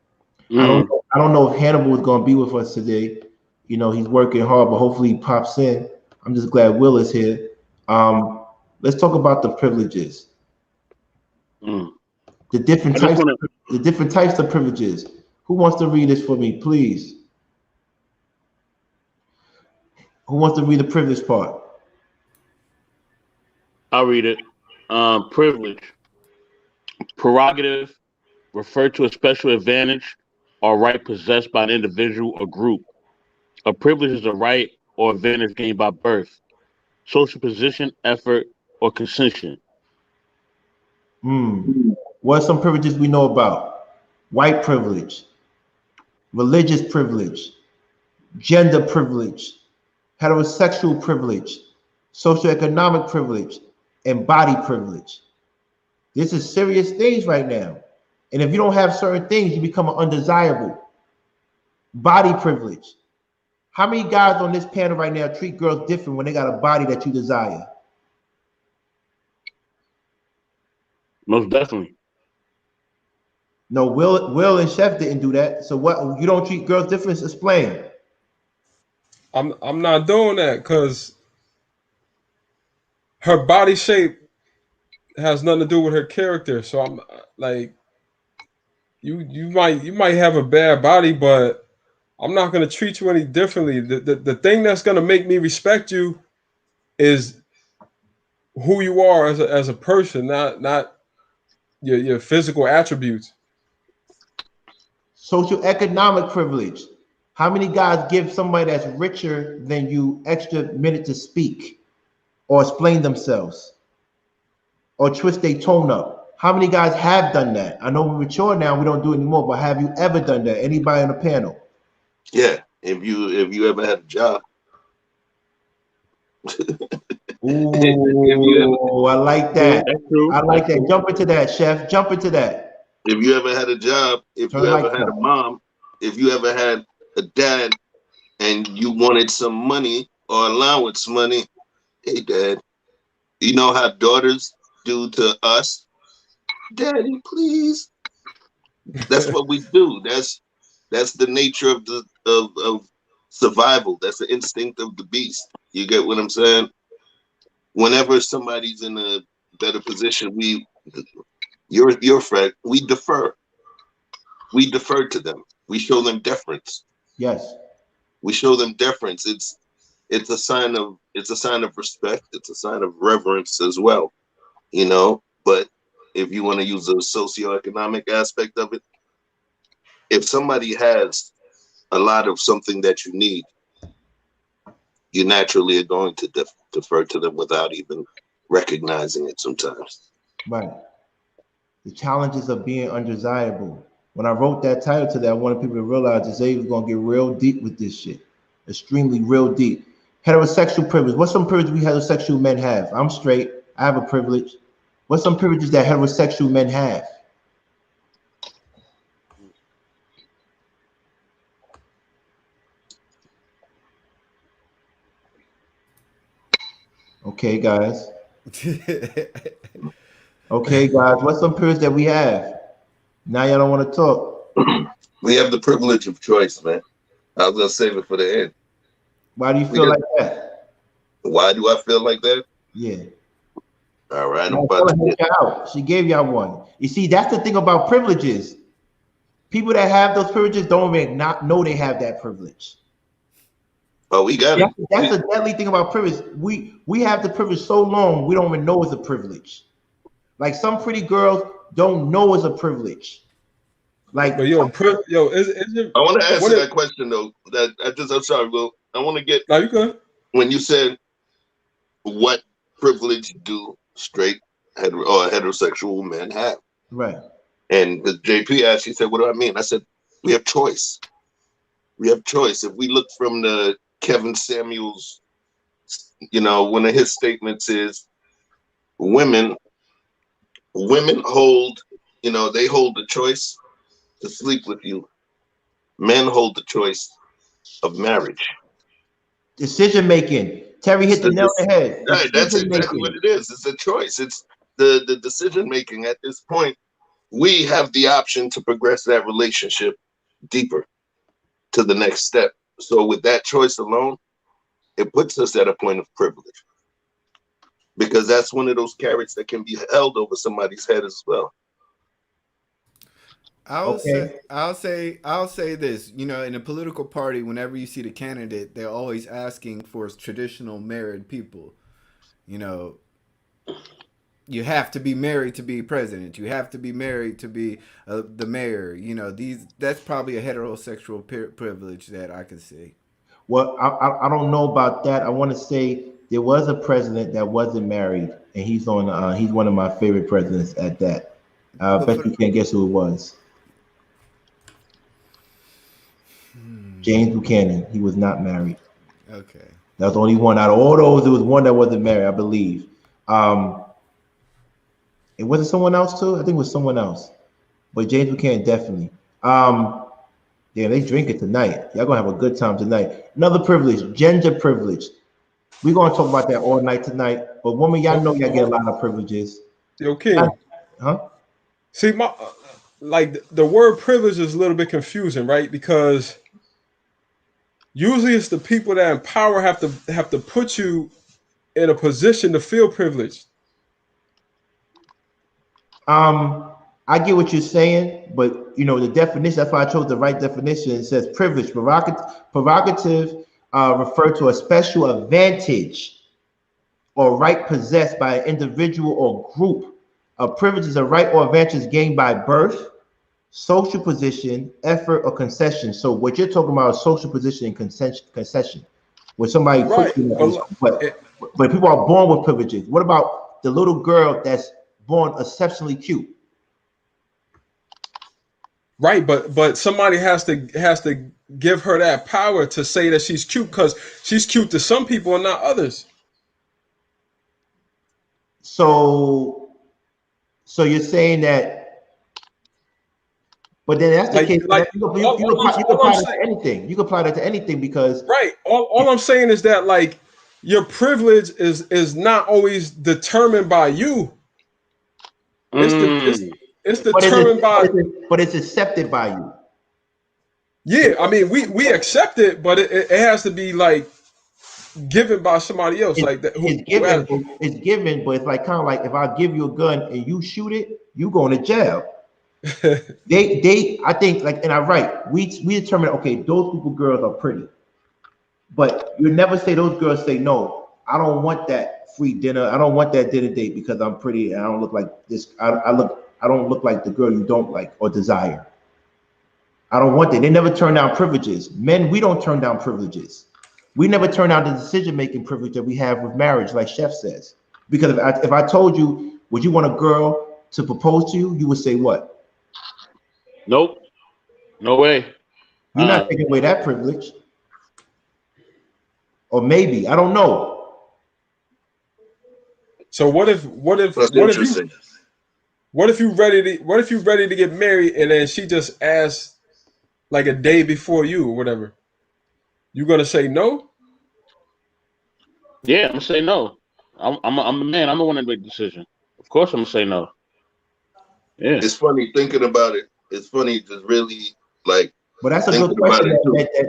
I don't know if Hannibal is going to be with us today. You know, he's working hard, but hopefully he pops in. I'm just glad Will is here. Let's talk about the privileges. The different types of privileges. Who wants to read this for me, please? Who wants to read the privilege part? I'll read it. Privilege. Prerogative. Refer to a special advantage or right possessed by an individual or group. A privilege is a right or advantage gained by birth, social position, effort, or concession. What are some privileges we know about? White privilege, religious privilege, gender privilege, heterosexual privilege, socioeconomic privilege, and body privilege. This is serious things right now. And if you don't have certain things, you become undesirable. Body privilege. How many guys on this panel right now treat girls different when they got a body that you desire? Most definitely. No, Will and Chef didn't do that. So what? You don't treat girls different? Explain. I'm not doing that because her body shape has nothing to do with her character. So I'm like, you might have a bad body, but I'm not gonna treat you any differently. The thing that's gonna make me respect you is who you are as a person, not your physical attributes. Socioeconomic privilege. How many guys give somebody that's richer than you extra minute to speak or explain themselves or twist their tone up? How many guys have done that? I know we're mature now, we don't do it anymore, but have you ever done that? Anybody on the panel? Yeah, if you ever had a job. Ooh, I like that. I like that. Jump into that, Chef. Jump into that. If you ever had a job, if you ever had a mom, if you ever had a dad and you wanted some money or allowance money, hey, Dad, you know how daughters do to us? Daddy, please. That's what we do. That's the nature of of survival. That's the instinct of the beast. You get what I'm saying? Whenever somebody's in a better position, your friend, we defer. We defer to them. We show them deference. Yes. We show them deference. It's a sign of respect. It's a sign of reverence as well. You know, but if you want to use the socioeconomic aspect of it, if somebody has a lot of something that you need, you naturally are going to defer to them without even recognizing it sometimes. Right. The challenges of being undesirable. When I wrote that title today, I wanted people to realize that they was gonna get real deep with this shit. Extremely real deep. Heterosexual privilege. What's some privilege we heterosexual men have? I'm straight. I have a privilege. What's some privileges that heterosexual men have? Okay, guys. Okay, guys. What's some privilege that we have? Now y'all don't want to talk. We have the privilege of choice, man. I was gonna save it for the end. Why do you feel like that? Why do I feel like that? Yeah. All right, I'm about to get out. She gave y'all one. You see, that's the thing about privileges. People that have those privileges don't even not know they have that privilege. Oh, we got it. That's the deadly thing about privilege. We have the privilege so long we don't even know it's a privilege. Like some pretty girls don't know it's a privilege. Like, but is it? I want to answer that question though. I'm sorry, Will. I want to get. No, you good. When you said, "What privilege do straight heterosexual men have?" Right. And the JP asked, he said, "What do I mean?" I said, "We have choice. We have choice. If we look from the Kevin Samuels, you know, one of his statements is, women hold, you know, they hold the choice to sleep with you. Men hold the choice of marriage. Decision making. Terry hit the nail on the head. Right, that's exactly what it is. It's a choice. It's the decision making. At this point, we have the option to progress that relationship deeper to the next step. So with that choice alone, it puts us at a point of privilege, because that's one of those carrots that can be held over somebody's head as well. I'll say this. You know, in a political party, whenever you see the candidate, they're always asking for traditional married people. You know, you have to be married to be president. You have to be married to be the mayor. You know, that's probably a heterosexual privilege that I can see. Well, I don't know about that. I want to say there was a president that wasn't married, and he's one of my favorite presidents at that. I bet you can't guess who it was. James Buchanan. He was not married. Okay. That was the only one out of all those. There was one that wasn't married, I believe. It wasn't someone else too. I think it was someone else, but James Buchanan definitely. Yeah, they drink it tonight. Y'all gonna have a good time tonight. Another privilege, gender privilege. We're gonna talk about that all night tonight. But women, y'all know y'all get a lot of privileges. Yo, King. Huh? See, the word privilege is a little bit confusing, right? Because usually it's the people that in power have to put you in a position to feel privileged. I get what you're saying, but you know the definition. That's why I chose the right definition. It says privilege, prerogative, refer to a special advantage or right possessed by an individual or group. A privilege is a right or advantage gained by birth, social position, effort, or concession. So what you're talking about is social position and concession. Where somebody puts you in but people are born with privileges. What about the little girl that's born exceptionally cute? Right, but somebody has to give her that power to say that she's cute, because she's cute to some people and not others. So you're saying that But then that's the case. Like You can apply that to anything. You can apply that to anything because right. All I'm saying is that like your privilege is not always determined by you. It's determined but it's accepted by you. Yeah, I mean we accept it, but it has to be like given by somebody else. Like that. It's given, but it's like kind of like if I give you a gun and you shoot it, you going to jail. I think like, and I'm right. We determine, okay, those group of girls are pretty, but you never say those girls say no. I don't want that free dinner. I don't want that dinner date because I'm pretty and I don't look like this. I don't look like the girl you don't like or desire. I don't want that. They never turn down privileges. Men, we don't turn down privileges. We never turn down the decision-making privilege that we have with marriage, like Chef says. Because if I told you, would you want a girl to propose to you? You would say what? Nope. No way. You're not taking away that privilege. Or maybe, I don't know. So what if you ready to get married and then she just asks like a day before you or whatever? You gonna say no? Yeah, I'm gonna say no. I'm the man. I'm the one that make the decision. Of course, I'm gonna say no. Yeah, it's funny thinking about it. It's funny to really like. But that's a good question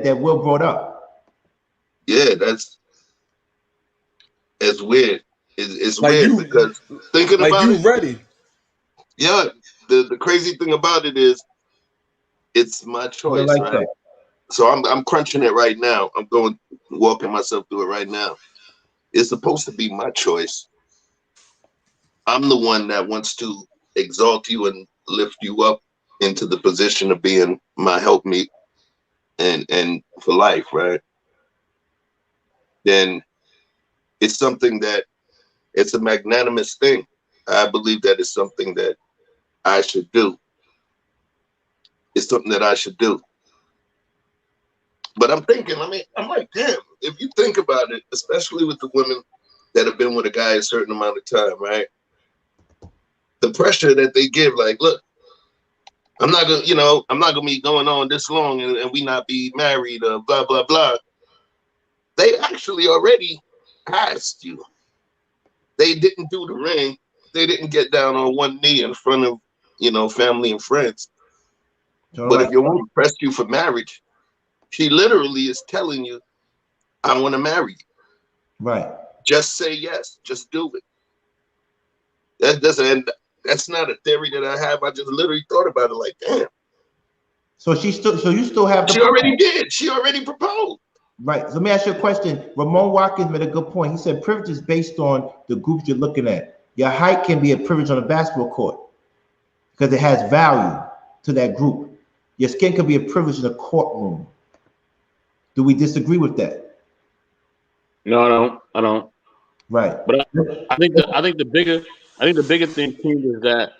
that Will brought up. Yeah, it's weird. It's like weird because thinking like about you it. Ready? Yeah, the crazy thing about it is, it's my choice, like right? That. So I'm crunching it right now. I'm walking myself through it right now. It's supposed to be my choice. I'm the one that wants to exalt you and lift you up into the position of being my helpmeet and for life, right? Then it's something that it's a magnanimous thing. I believe that it's something that I should do. It's something that I should do. But I'm thinking, I'm like, damn, if you think about it, especially with the women that have been with a guy a certain amount of time, right? The pressure that they give, like, look, I'm not gonna be going on this long and we not be married, blah, blah, blah. They actually already asked you. They didn't do the ring. They didn't get down on one knee in front of, family and friends. But if your woman pressed you for marriage, she literally is telling you, I want to marry you. Right. Just say yes. Just do it. That's not a theory that I have. I just literally thought about it like, damn. So you still have She already did. She already proposed. Right. So let me ask you a question. Ramon Watkins made a good point. He said privilege is based on the groups you're looking at. Your height can be a privilege on a basketball court because it has value to that group. Your skin can be a privilege in a courtroom. Do we disagree with that? No, I don't. Right. But I think the bigger thing too is that,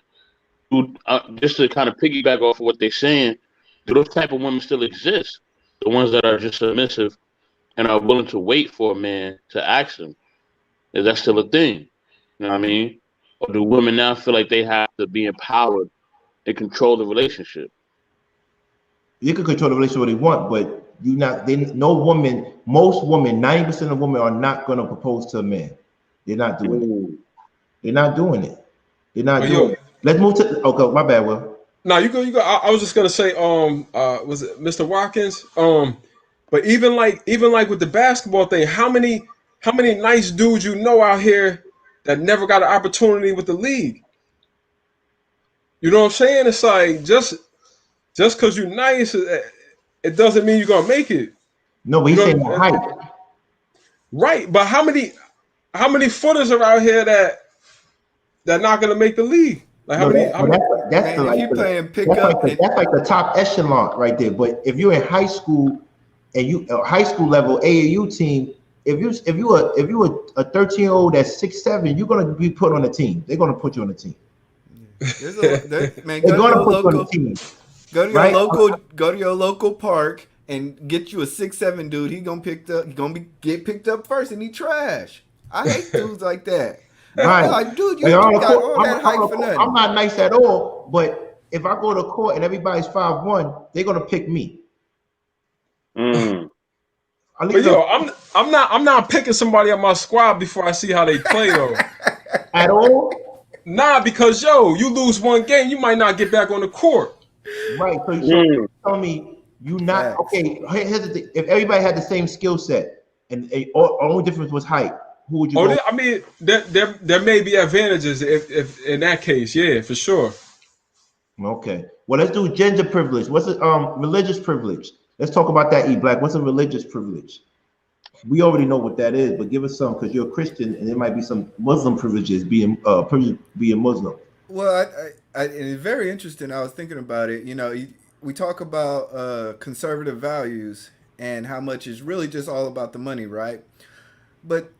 just to kind of piggyback off of what they're saying, do those type of women still exist? The ones that are just submissive and are willing to wait for a man to ask them, is that still a thing? You know what I mean? Or do women now feel like they have to be empowered and control the relationship? You can control the relationship what they want, but most women, 90% of women are not going to propose to a man. They're not doing it. They're not doing it. They're not doing it. Let's move to, okay, my bad, Will. No, you go. I was just gonna say, was it Mr. Watkins? But even like with the basketball thing, how many nice dudes you know out here that never got an opportunity with the league? You know what I'm saying? It's like just because you're nice, it doesn't mean you're gonna make it. No, but he's saying the height. Right, but how many footers are out here that not gonna make the league? Like how many? That's like the top echelon right there. But if you're in high school and you high school level AAU team, if you a 13-year-old that's 6'7", you're gonna be put on the team. They're gonna put you on the team. Go to your local park and get you a 6'7" dude. He's gonna get picked up first, and he trash. I hate dudes like that. Right. Like, dude, you got all that hype for nothing. I'm not nice at all, but if I go to court and everybody's 5-1, they're gonna pick me. But yo, I'm not picking somebody on my squad before I see how they play though. At all? Nah, because yo, you lose one game, you might not get back on the court. Right. So you tell me you not Facts. okay. Here's the thing. If everybody had the same skill set and only difference was height, who would you go? I mean, there may be advantages if in that case, yeah, for sure. Okay. Well, let's do gender privilege. What's it? Religious privilege. Let's talk about that. E Black. What's a religious privilege? We already know what that is, but give us some because you're a Christian and there might be some Muslim privileges being Muslim. Well, it's very interesting. I was thinking about it. You know, we talk about conservative values and how much is really just all about the money, right? But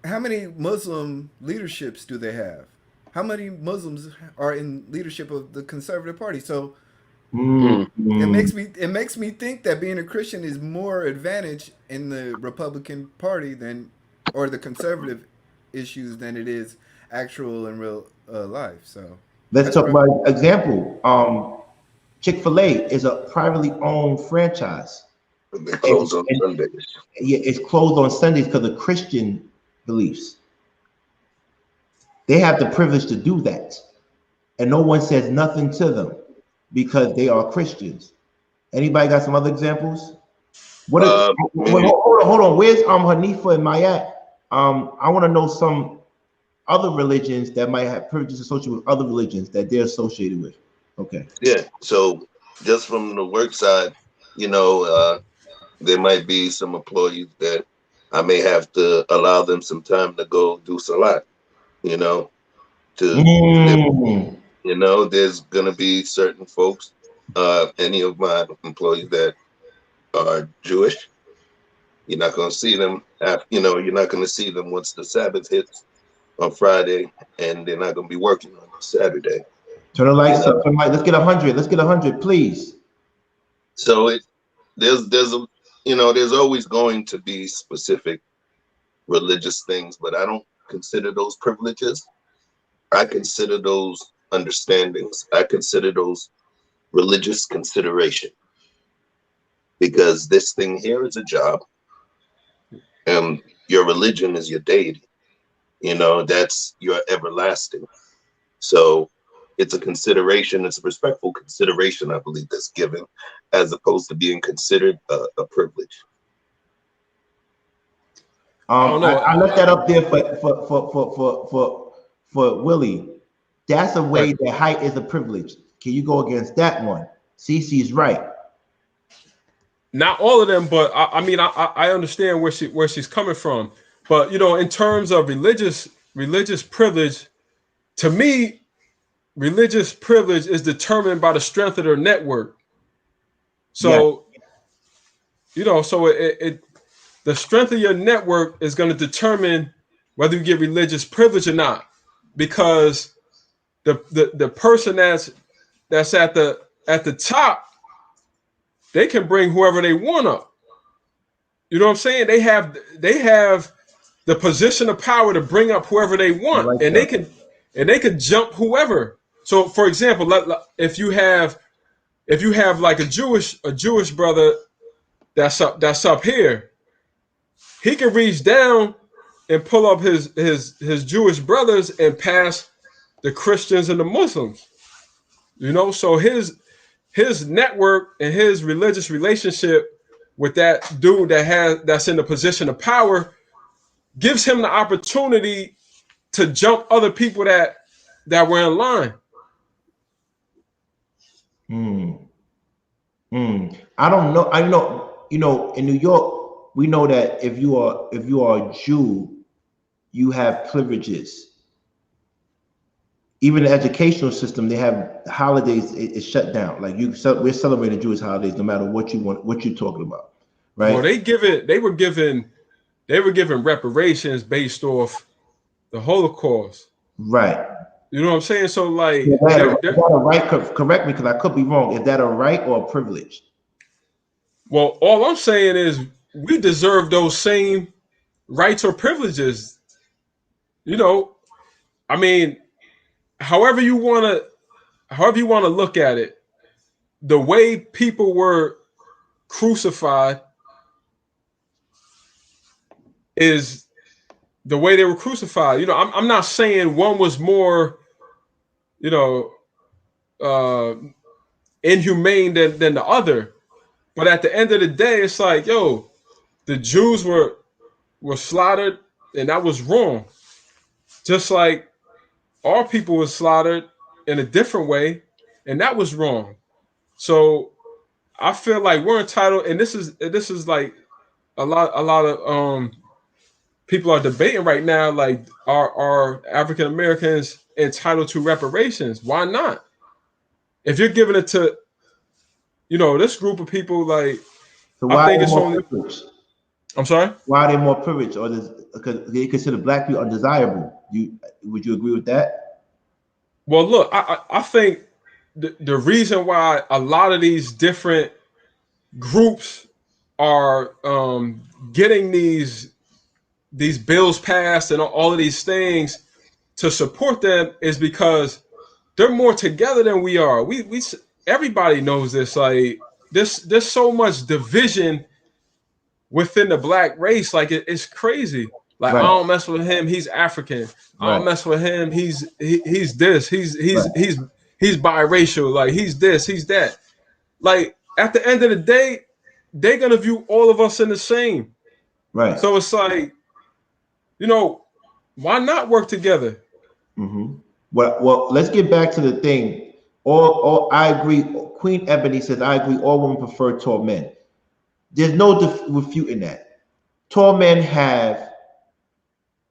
how many Muslim leaderships do they have? How many Muslims are in leadership of the Conservative Party? So it makes me think that being a Christian is more advantage in the Republican Party or the conservative issues than it is actual and real life. So let's talk about example. Chick-fil-A is a privately owned franchise. They close on Sundays. Yeah, it's closed on Sundays because of Christian beliefs. They have the privilege to do that, and no one says nothing to them because they are Christians. Anybody got some other examples? Hold on. Where's Hanifa and Mayat? I want to know some other religions that might have privileges associated with other religions that they're associated with. Okay. Yeah. So just from the work side, there might be some employees that I may have to allow them some time to go do salat. There's gonna be certain folks, any of my employees that are Jewish, you're not gonna see them. You're not gonna see them once the Sabbath hits on Friday, and they're not gonna be working on Saturday. Turn the lights up. Let's get 100. Let's get 100, please. So there's always going to be specific religious things, but I don't consider those privileges. I consider those understandings. I consider those religious consideration, because this thing here is a job, and your religion is your deity. That's your everlasting. So it's a consideration. It's a respectful consideration, I believe, that's given, as opposed to being considered a privilege. I left that up there for Willie. That's a way that height is a privilege. Can you go against that one? Cece's right. Not all of them, but I understand where she's coming from. But in terms of religious privilege, to me, religious privilege is determined by the strength of their network. So, the strength of your network is going to determine whether you get religious privilege or not, because the person that's at the top, they can bring whoever they want up. You know what I'm saying? They have the position of power to bring up whoever they want, and they can jump whoever. So, for example, if you have like a Jewish brother that's up here, he can reach down and pull up his Jewish brothers and pass the Christians and the Muslims. So his network and his religious relationship with that dude that's in the position of power gives him the opportunity to jump other people that were in line. I don't know. I know. In New York, we know that if you are a Jew, you have privileges. Even the educational system, they have holidays. It's shut down. Like we're celebrating Jewish holidays, no matter what you want, what you're talking about, right? Well, they were given reparations based off the Holocaust, right? You know what I'm saying? So, like, is that a right? Correct me, because I could be wrong. Is that a right or a privilege? Well, all I'm saying is we deserve those same rights or privileges. However you want however you want to look at it, the way people were crucified is the way they were crucified. You know, I'm not saying one was more, you know, inhumane than the other, but at the end of the day, it's like, yo, the Jews were slaughtered, and that was wrong. Just like our people were slaughtered in a different way, and that was wrong. So I feel like we're entitled, and this is like a lot of people are debating right now, like, are African Americans entitled to reparations? Why not? If you're giving it to, you know, this group of people, like, So I why are think they it's more only. privileged? I'm sorry. Why are they more privileged, or because they consider black people undesirable? Would you agree with that? Well, look, I think the reason why a lot of these different groups are getting these bills passed and all of these things to support them is because they're more together than we are. We everybody knows this. Like, there's so much division within the black race. Like, it's crazy. Like, I Right, don't mess with him, he's African. I don't right, mess with him, he's this. right, He's biracial. Like, he's this, he's that. Like, at the end of the day, they're gonna view all of us in the same. right. So it's like, you know, why not work together? Mm-hmm. Well, let's get back to the thing. All I agree. Queen Ebony says, I agree. All women prefer tall men. There's no refuting that. Tall men have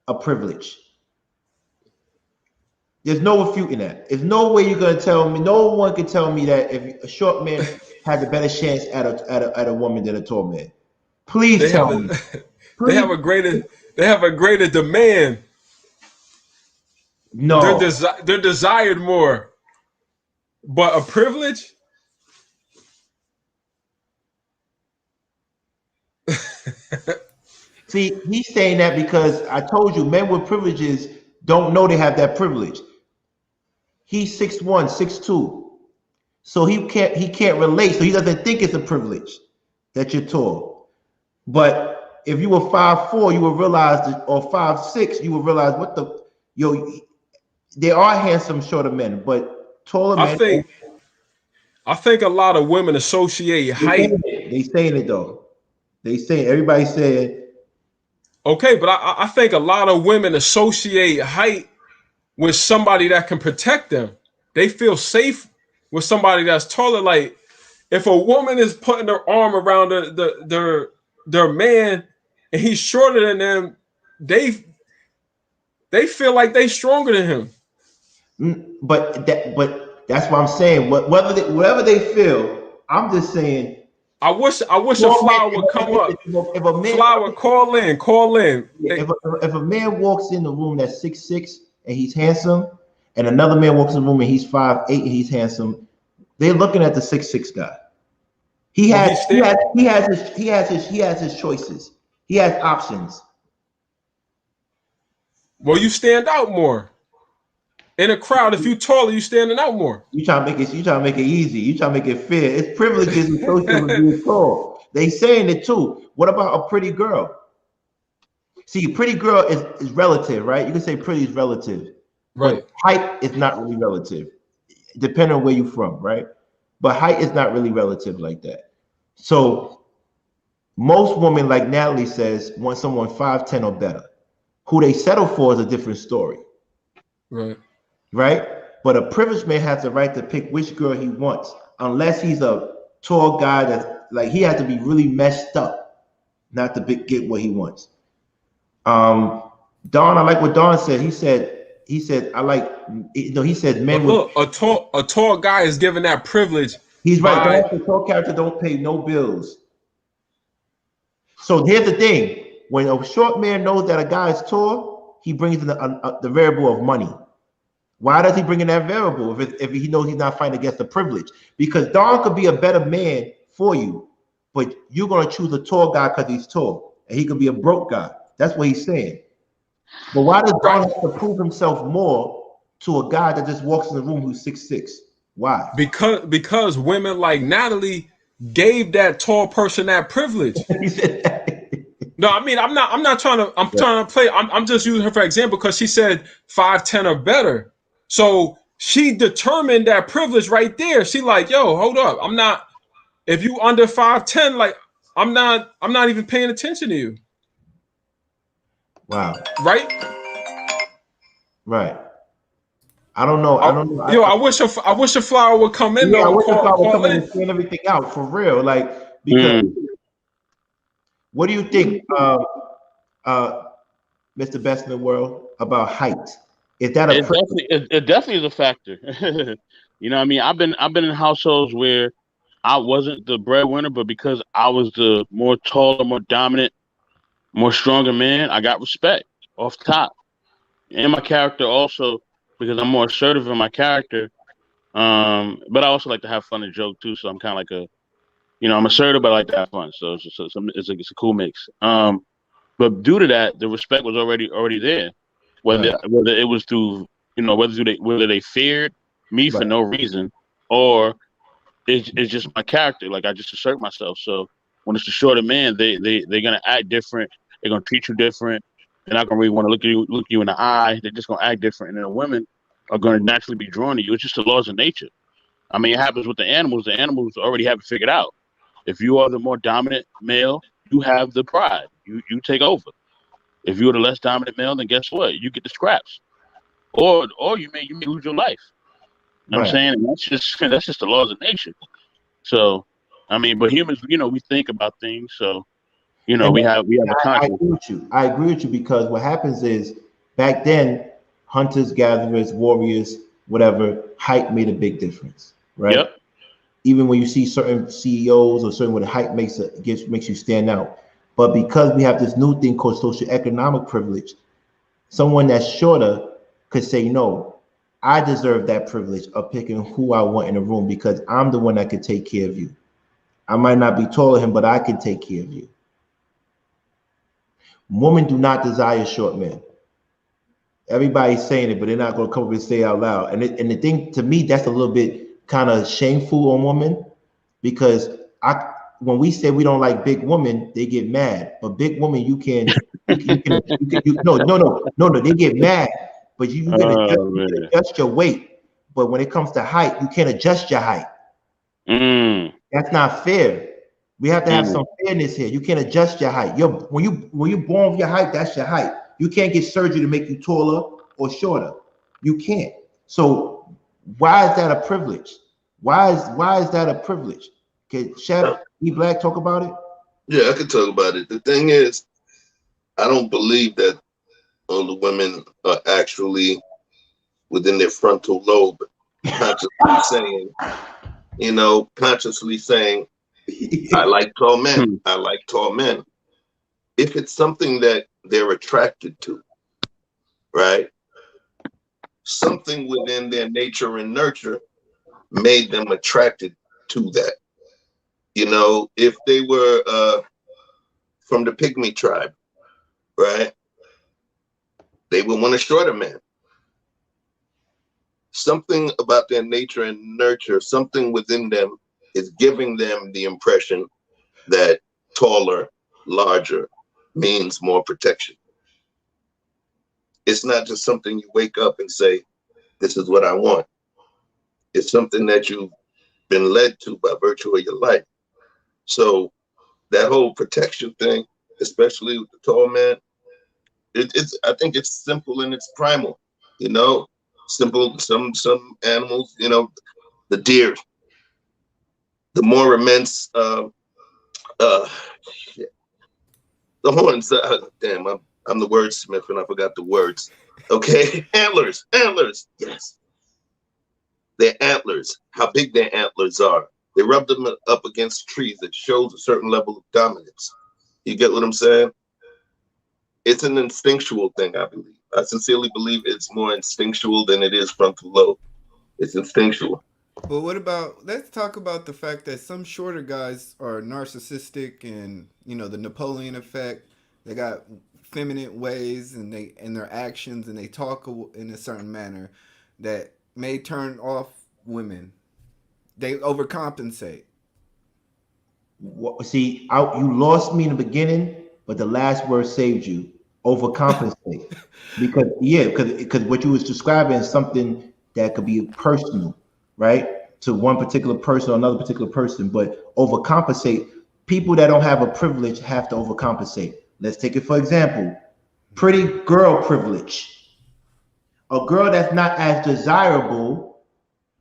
a privilege. There's no refuting that. There's no way you're gonna tell me. No one can tell me that if a short man has a better chance at a woman than a tall man. Please They have tell a me. they Please. have a greater demand. No. They're desired more. But a privilege? See, he's saying that because I told you, men with privileges don't know they have that privilege. He's 6'1", 6'2", so he can't relate. So he doesn't think it's a privilege that you're tall. But if you were 5'4", you would realize that, or 5'6", you would realize what the there are handsome shorter men, but taller I men. think a lot of women associate height. They saying it though. They saying everybody's saying. Okay, but I think a lot of women associate height with somebody that can protect them. They feel safe with somebody that's taller. Like, if a woman is putting her arm around their man and he's shorter than them, they feel like they stronger than him. But that's what I'm saying. Whatever they feel, I'm just saying. I wish a flower would come up. If a man, Flower, call in. If a man walks in the room that's 6'6" and he's handsome, and another man walks in the room and he's 5'8" and he's handsome, they're looking at the 6'6" guy. He has his choices. He has options. Well, you stand out more. In a crowd, if you taller, you standing out more. You trying to make it easy. You trying to make it fair. It's privileges associated with being tall. They saying it too. What about a pretty girl? See, pretty girl is relative, right? You can say pretty is relative, right? But height is not really relative, depending on where you're from, right? But height is not really relative like that. So most women, like Natalie says, want someone 5'10" or better. Who they settle for is a different story. Right. Right? But a privileged man has the right to pick which girl he wants, unless he's a tall guy that's like, he has to be really messed up not to get what he wants. Don, I like what Don said. He said I like, you know, he said men. But look, a tall guy is given that privilege. He's right. The tall character don't pay no bills. So here's the thing: when a short man knows that a guy is tall, he brings in the variable of money. Why does he bring in that variable if he knows he's not fighting against the privilege? Because Don could be a better man for you, but you're gonna choose a tall guy because he's tall, and he could be a broke guy. That's what he's saying. But why does Don have to prove himself more to a guy that just walks in the room who's 6'6"? Why? Because women like Natalie gave that tall person that privilege. He said that. No, I mean I'm not trying to trying to play. I'm just using her for example because she said 5'10" or better. So she determined that privilege right there. She like, yo, hold up. I'm not, if you under 5'10", like I'm not even paying attention to you. Wow. Right? Right. I don't know. I wish a flower would come in Yeah, I though and wish I would come in in. and stand everything out for real. Like, because what do you think, Mr. Best in the World, about height? Is that a it definitely is a factor. You know what I mean? I've been in households where I wasn't the breadwinner, but because I was the more taller, more dominant, more stronger man, I got respect off top. And my character also, because I'm more assertive in my character. But I also like to have fun and joke too. So I'm kind of like I'm assertive, but I like to have fun. So it's a cool mix. But due to that, the respect was already there. Whether it was through whether they feared me for no reason, or it's just my character. Like I just assert myself. So when it's a shorter man, they're gonna act different. They're gonna treat you different. They're not gonna really want to look you in the eye. They're just gonna act different. And the women are gonna naturally be drawn to you. It's just the laws of nature. I mean, it happens with the animals. The animals already have it figured out. If you are the more dominant male, you have the pride. You take over. If you're the less dominant male, then guess what? You get the scraps, or you may lose your life. You know what I'm saying? And that's just the laws of nature. So, I mean, but humans, we think about things. So, we have a I conscience. agree with you. I agree with you because what happens is back then, hunters, gatherers, warriors, whatever, height made a big difference, right? Yep. Even when you see certain CEOs or certain where the height makes you stand out. But because we have this new thing called socioeconomic privilege, someone that's shorter could say, no, I deserve that privilege of picking who I want in the room because I'm the one that can take care of you. I might not be taller than him, but I can take care of you. Women do not desire short men. Everybody's saying it, but they're not going to come up and say it out loud. And the thing to me, that's a little bit kind of shameful on women because when we say we don't like big women, they get mad. But big women, no, they get mad. But you can adjust your weight. But when it comes to height, you can't adjust your height. That's not fair. We have to have some fairness here. You can't adjust your height. When you're born with your height, that's your height. You can't get surgery to make you taller or shorter. You can't. So why is that a privilege? Why is that a privilege? Can Chef E Black talk about it? Yeah, I can talk about it. The thing is, I don't believe that all the women are actually within their frontal lobe consciously saying, I like tall men. I like tall men. If it's something that they're attracted to, right? Something within their nature and nurture made them attracted to that. If they were from the pygmy tribe, right? They would want a shorter man. Something about their nature and nurture, something within them is giving them the impression that taller, larger means more protection. It's not just something you wake up and say, this is what I want. It's something that you've been led to by virtue of your life. So that whole protection thing, especially with the tall man, I think it's simple and it's primal, simple. Some animals, the deer, the more immense, the horns. Damn, I'm the wordsmith and I forgot the words. Okay, antlers. Yes, their antlers. How big their antlers are. They rub them up against trees. It shows a certain level of dominance. You get what I'm saying? It's an instinctual thing, I believe. I sincerely believe it's more instinctual than it is frontal lobe. It's instinctual. But let's talk about the fact that some shorter guys are narcissistic and, the Napoleon effect. They got feminine ways and in their actions and they talk in a certain manner that may turn off women. They overcompensate. See, you lost me in the beginning, but the last word saved you. Overcompensate, because what you was describing is something that could be personal, right, to one particular person or another particular person. But overcompensate, people that don't have a privilege have to overcompensate. Let's take it for example, pretty girl privilege. A girl that's not as desirable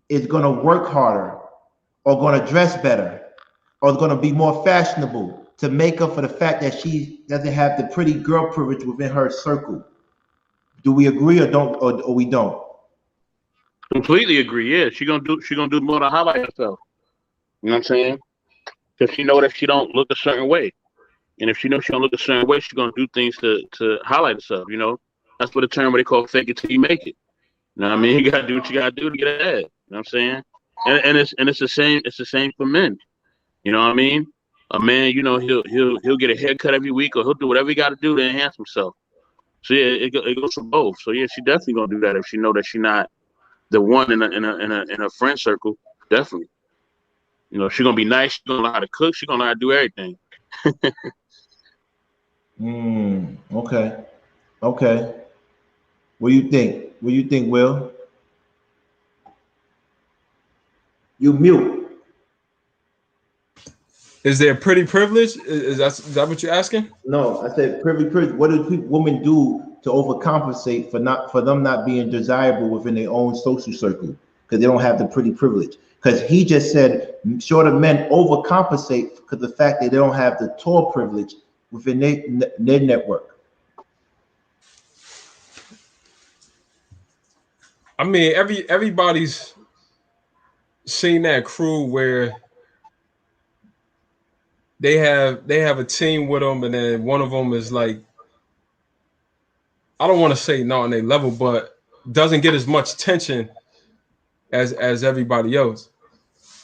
is going to work harder, or going to dress better, or going to be more fashionable to make up for the fact that she doesn't have the pretty girl privilege within her circle. Do we agree or don't, or we don't? Completely agree. Yeah, she gonna do more to highlight herself. You know what I'm saying? Because she know that she don't look a certain way, and if she knows she don't look a certain way, she's gonna do things to highlight herself. You know, that's what the term what they call fake it till you make it. You know what I mean? You gotta do what you gotta do to get ahead. You know what I'm saying? And it's the same. It's the same for men. You know what I mean? A man, you know, he'll get a haircut every week, or he'll do whatever he got to do to enhance himself. So yeah, it goes for both. So yeah, she definitely gonna do that if she know that she not the one in a friend circle. Definitely, you know, she gonna be nice. She gonna know how to cook. She gonna know how to do everything. Okay. What do you think? What do you think, Will? You mute. Is there pretty privilege? Is that what you're asking? No, I said privilege. What do women do to overcompensate for them not being desirable within their own social circle because they don't have the pretty privilege? Because he just said shorter men overcompensate because the fact that they don't have the tall privilege within their network. I mean, everybody's seen that crew where they have a team with them, and then one of them is like, I don't want to say not on their level, but doesn't get as much attention as everybody else.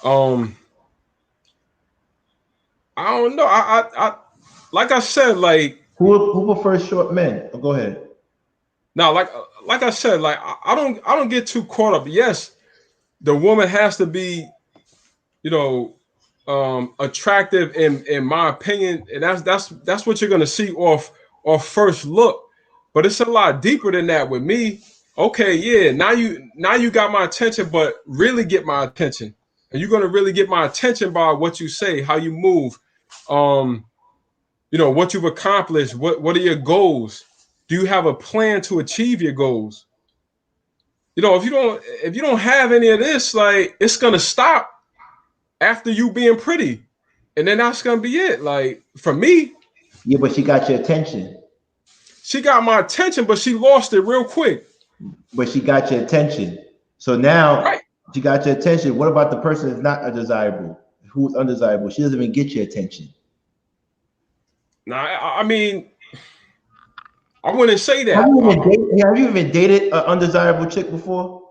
I don't know. I like I said, like who prefers short men? Oh, go ahead. Now, like I said, like I don't get too caught up. Yes, the woman has to be, you know, attractive in my opinion, and that's what you're gonna see off first look. But it's a lot deeper than that with me. Okay, yeah, now you got my attention, but really get my attention. And you're gonna really get my attention by what you say, how you move, you know, what you've accomplished, what are your goals? Do you have a plan to achieve your goals? You know, if you don't have any of this, like it's gonna stop after you being pretty. And then that's gonna be it. Like for me. Yeah, but she got your attention. She got my attention, but she lost it real quick. But she got your attention. So now right. She got your attention. What about the person that's not undesirable? Who's undesirable? She doesn't even get your attention. Nah, I mean, I wouldn't say that. Have you even dated an undesirable chick before?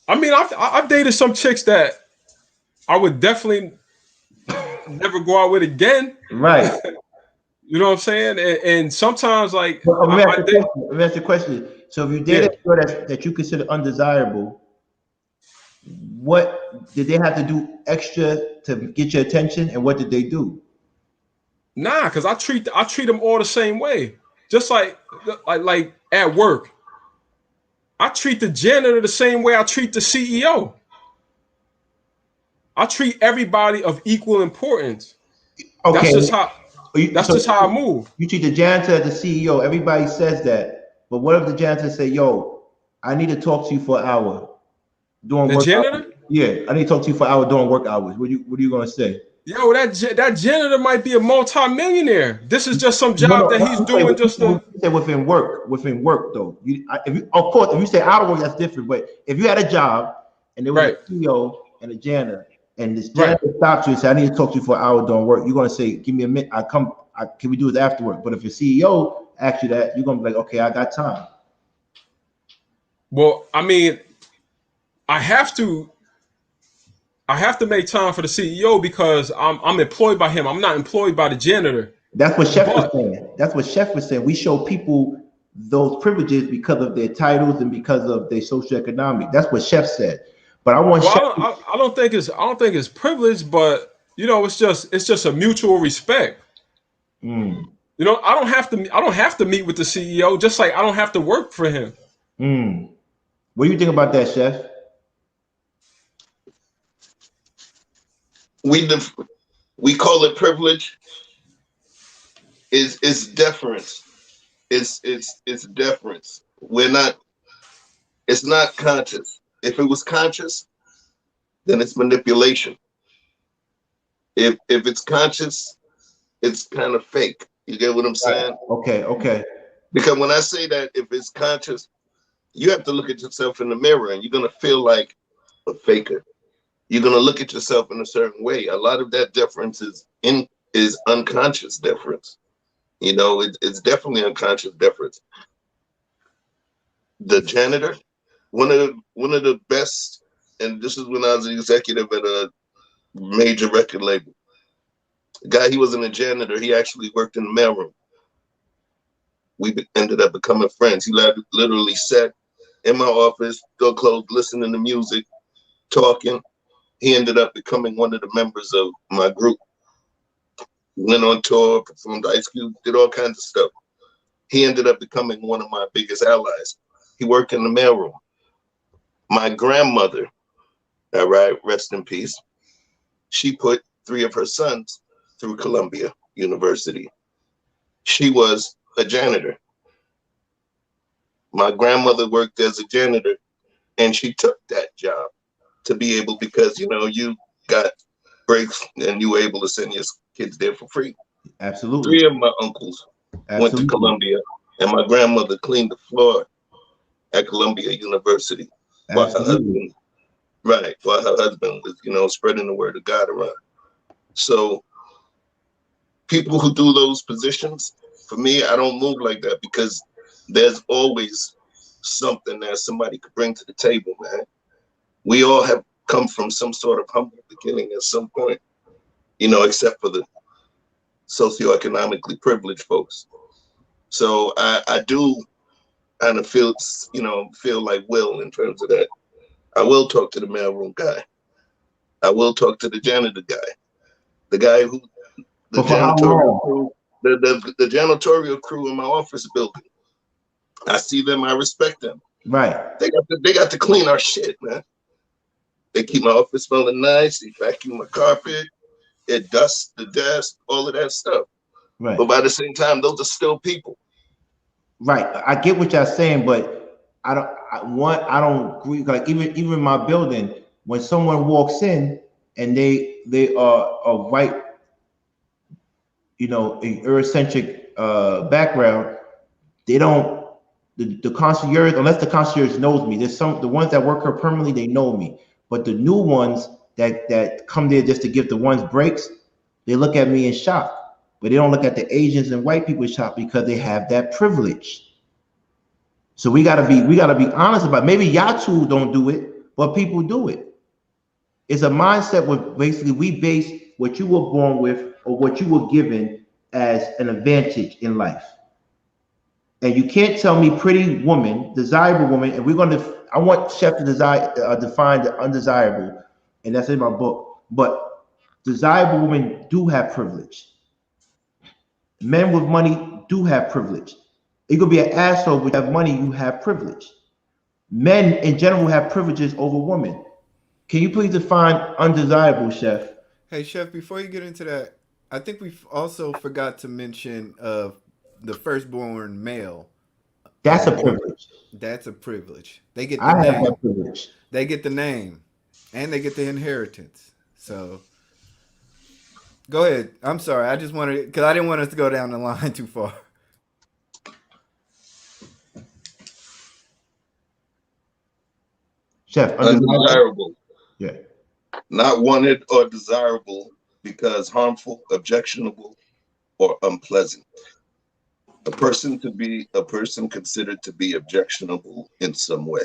I mean, I've dated some chicks that I would definitely never go out with again. Right. You know what I'm saying? And sometimes, like, let me ask you a question. So if you dated a girl that you consider undesirable, what did they have to do extra to get your attention, and what did they do? Nah, because I treat them all the same way. Just like at work, I treat the janitor the same way I treat the CEO. I treat everybody of equal importance. Okay. That's just how I move. You treat the janitor as the CEO. Everybody says that. But what if the janitor say, yo, I need to talk to you for an hour during work hours? Yeah, I need to talk to you for an hour during work hours. What are you gonna say? Yo, that janitor might be a multi-millionaire. This is just some job that he's doing just to... Within work though. Of course, if you say out of work, that's different. But if you had a job and there was a CEO and a janitor, and this janitor stops you and says, I need to talk to you for an hour during work, you're gonna say, give me a minute, can we do this after work? But if your CEO asks you that, you're gonna be like, okay, I got time. Well, I mean, I have to make time for the CEO because I'm employed by him. I'm not employed by the janitor. That's what Chef was saying. That's what Chef was saying. We show people those privileges because of their titles and because of their socioeconomic. That's what Chef said. But I want Well, I don't think it's privilege, but you know, it's just a mutual respect. Mm, You know, I don't have to meet with the CEO, just like I don't have to work for him. mm. What do you think about that, Chef? We call it privilege. Is deference. It's deference. We're not. It's not conscious. If it was conscious, then it's manipulation. If it's conscious, it's kind of fake. You get what I'm saying? Okay, okay. Because when I say that, if it's conscious, you have to look at yourself in the mirror, and you're gonna feel like a faker. You're gonna look at yourself in a certain way. A lot of that deference is unconscious deference. You know, it's definitely unconscious deference. The janitor, one of the best, and this is when I was an executive at a major record label. The guy, he wasn't a janitor. He actually worked in the mailroom. We ended up becoming friends. He literally sat in my office, door closed, listening to music, talking. He ended up becoming one of the members of my group. Went on tour, performed Ice Cube, did all kinds of stuff. He ended up becoming one of my biggest allies. He worked in the mailroom. My grandmother, all right, rest in peace, she put 3 of her sons through Columbia University. She was a janitor. My grandmother worked as a janitor, and she took that job to be able, because, you know, you got breaks and you were able to send your kids there for free. Absolutely. 3 of my uncles went to Columbia, and my grandmother cleaned the floor at Columbia University while her husband, while her husband was, you know, spreading the word of God around. So people who do those positions, for me, I don't move like that, because there's always something that somebody could bring to the table, man. We all have come from some sort of humble beginning at some point, you know, except for the socioeconomically privileged folks. So I do kind of feel like Will in terms of that. I will talk to the mailroom guy. I will talk to the janitor guy. The guy who, the janitorial crew, the janitorial crew in my office building. I see them, I respect them. Right. They got to clean our shit, man. They keep my office smelling nice. They vacuum my carpet. It dusts the desk, all of that stuff. Right. But by the same time, those are still people. Right. I get what y'all saying, but I don't agree. Like even in my building, when someone walks in and they are a white, you know, a Eurocentric background, they don't, the concierge, unless the concierge knows me. There's the ones that work here permanently, they know me. But the new ones that come there just to give the ones breaks, they look at me in shock. But they don't look at the Asians and white people in shock, because they have that privilege. So we gotta be honest about it. Maybe y'all two don't do it, but people do it. It's a mindset where basically we base what you were born with or what you were given as an advantage in life. And you can't tell me pretty woman, desirable woman, and I want Chef to define the undesirable, and that's in my book. But desirable women do have privilege. Men with money do have privilege. You could be an asshole, but you have money, you have privilege. Men in general have privileges over women. Can you please define undesirable, Chef? Hey, Chef, before you get into that, I think we also forgot to mention the firstborn male. That's a privilege. That's a privilege. They get the I name. have that privilege. They get the name, and they get the inheritance. So, go ahead. I'm sorry. I just wanted, because I didn't want us to go down the line too far. Chef, undesirable. Yeah. Not wanted or desirable because harmful, objectionable, or unpleasant. A person considered to be objectionable in some way.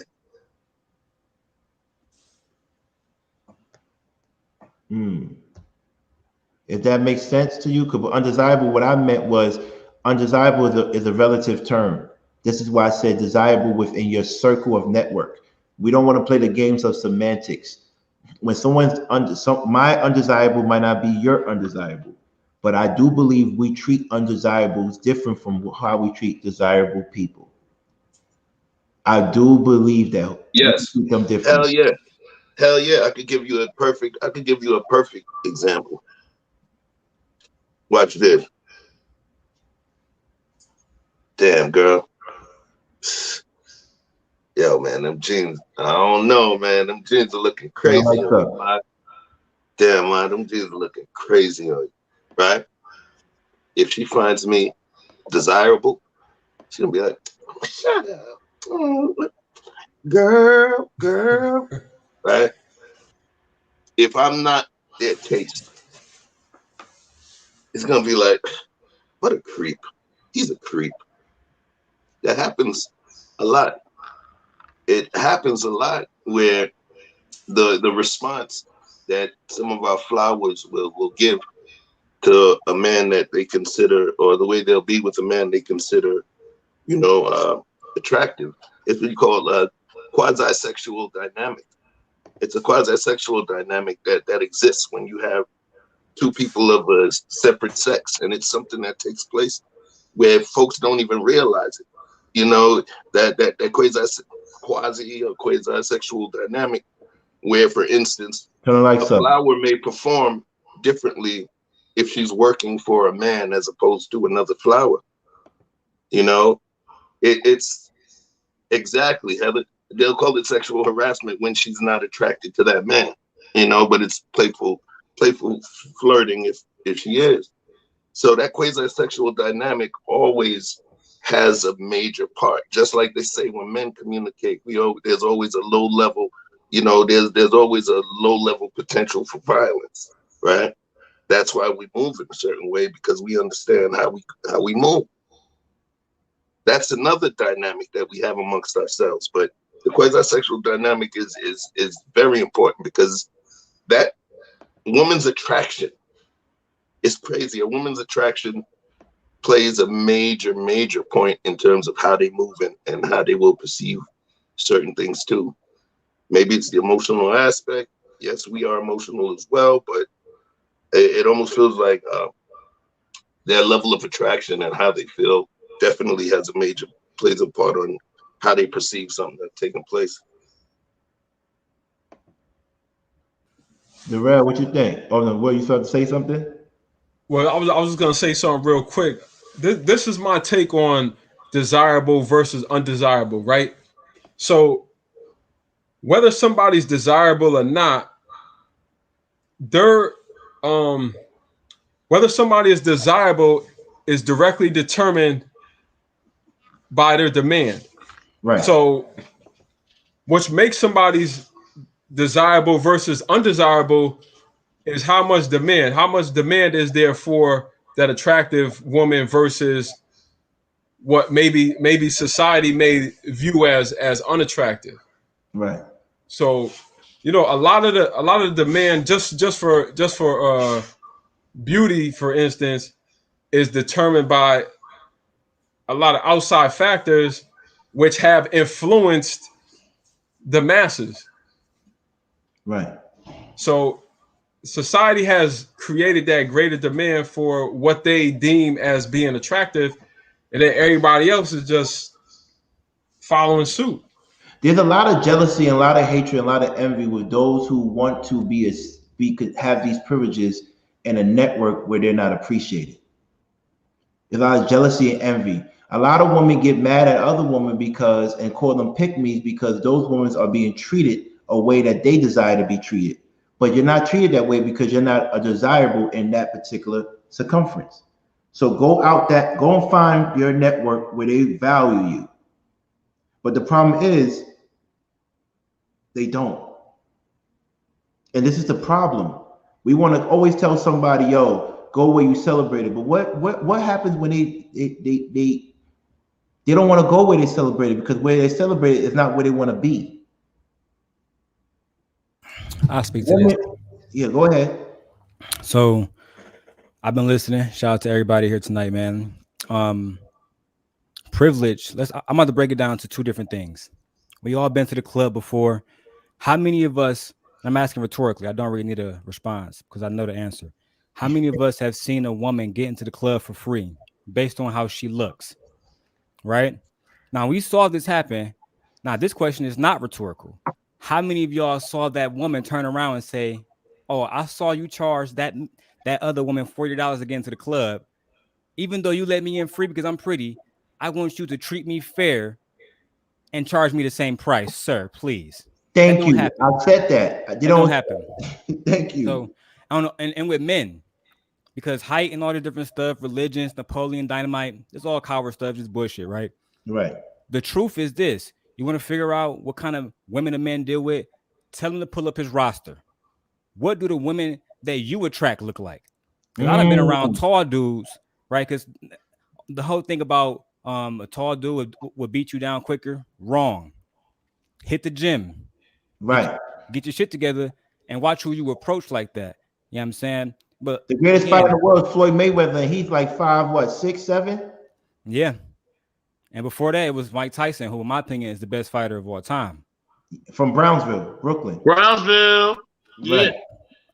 If that makes sense to you, because undesirable, what I meant was undesirable is a relative term. This is why I said desirable within your circle of network. We don't want to play the games of semantics. When someone's my undesirable might not be your undesirable, but I do believe we treat undesirables different from how we treat desirable people. I do believe that Yes. we treat them different. Hell yeah. Hell yeah. I could give you a perfect example. Watch this. Damn, girl. Yo, man, them jeans. I don't know, man. Them jeans are looking crazy on you, man. Damn, man, them jeans are looking crazy on you, right? If she finds me desirable, she's gonna be like, shut up. Oh, girl, right? If I'm not their taste, it's gonna be like, what a creep. He's a creep. That happens a lot. It happens a lot where the response that some of our flowers will give to a man that they consider, or the way they'll be with a man they consider, attractive. It's what you call a quasi-sexual dynamic. It's a quasi-sexual dynamic that exists when you have two people of a separate sex, and it's something that takes place where folks don't even realize it. That quasi or quasi-sexual dynamic, where, for instance, a flower may perform differently if she's working for a man as opposed to another flower. It's exactly, Heather. They'll call it sexual harassment when she's not attracted to that man, but it's playful flirting if she is. So that quasi-sexual dynamic always has a major part. Just like they say when men communicate, there's always a low level, there's always a low level potential for violence, right? That's why we move in a certain way, because we understand how we move. That's another dynamic that we have amongst ourselves. But the quasi-sexual dynamic is very important, because that woman's attraction is crazy. A woman's attraction plays a major point in terms of how they move and how they will perceive certain things too. Maybe it's the emotional aspect. Yes, we are emotional as well, but it almost feels like their level of attraction and how they feel definitely plays a part on how they perceive something that's taking place. Darrell, what you think? Oh no, you started to say something? Well, I was just gonna say something real quick. This is my take on desirable versus undesirable, right? So whether somebody's desirable or not, whether somebody is desirable is directly determined by their demand. Right. So what makes somebody's desirable versus undesirable is how much demand is there for that attractive woman versus what maybe society may view as unattractive. Right. So, a lot of the demand just for beauty, for instance, is determined by a lot of outside factors which have influenced the masses. Right. So society has created that greater demand for what they deem as being attractive, and then everybody else is just following suit. There's a lot of jealousy and a lot of hatred and a lot of envy with those who want to could have these privileges in a network where they're not appreciated. There's a lot of jealousy and envy. A lot of women get mad at other women and call them pick-me's because those women are being treated a way that they desire to be treated. But you're not treated that way because you're not a desirable in that particular circumference. So go and find your network where they value you. But the problem is they don't. And this is the problem. We want to always tell somebody, yo, go where you celebrate it. But what happens when they don't want to go where they celebrate it, because where they celebrate it is not where they want to be. I'll speak to this. Yeah, go ahead. So I've been listening. Shout out to everybody here tonight, man. Privilege. I'm about to break it down to two different things. We all been to the club before. How many of us, I'm asking rhetorically, I don't really need a response because I know the answer. How many of us have seen a woman get into the club for free based on how she looks? Right? Now, we saw this happen. Now, this question is not rhetorical. How many of y'all saw that woman turn around and say, "Oh, I saw you charge that other woman $40 to get into the club. Even though you let me in free because I'm pretty, I want you to treat me fair and charge me the same price, sir, please." That Thank don't you. happen. I said that. You That don't know, happen. thank you. So I don't know. And with men, because height and all the different stuff, religions, Napoleon Dynamite, it's all coward stuff, just bullshit, right? Right. The truth is this: you want to figure out what kind of women and men deal with? Tell him to pull up his roster. What do the women that you attract look like? Because I've been around tall dudes, right? Because the whole thing about a tall dude would beat you down quicker, wrong. Hit the gym, Right. get your shit together, and watch who you approach like that. You know what I'm saying? But The greatest again, fighter in the world is Floyd Mayweather, and he's like 6', 7? yeah. And before that, it was Mike Tyson, who, in my opinion, is the best fighter of all time. From Brownsville, Brooklyn. Brownsville. Yeah. Right.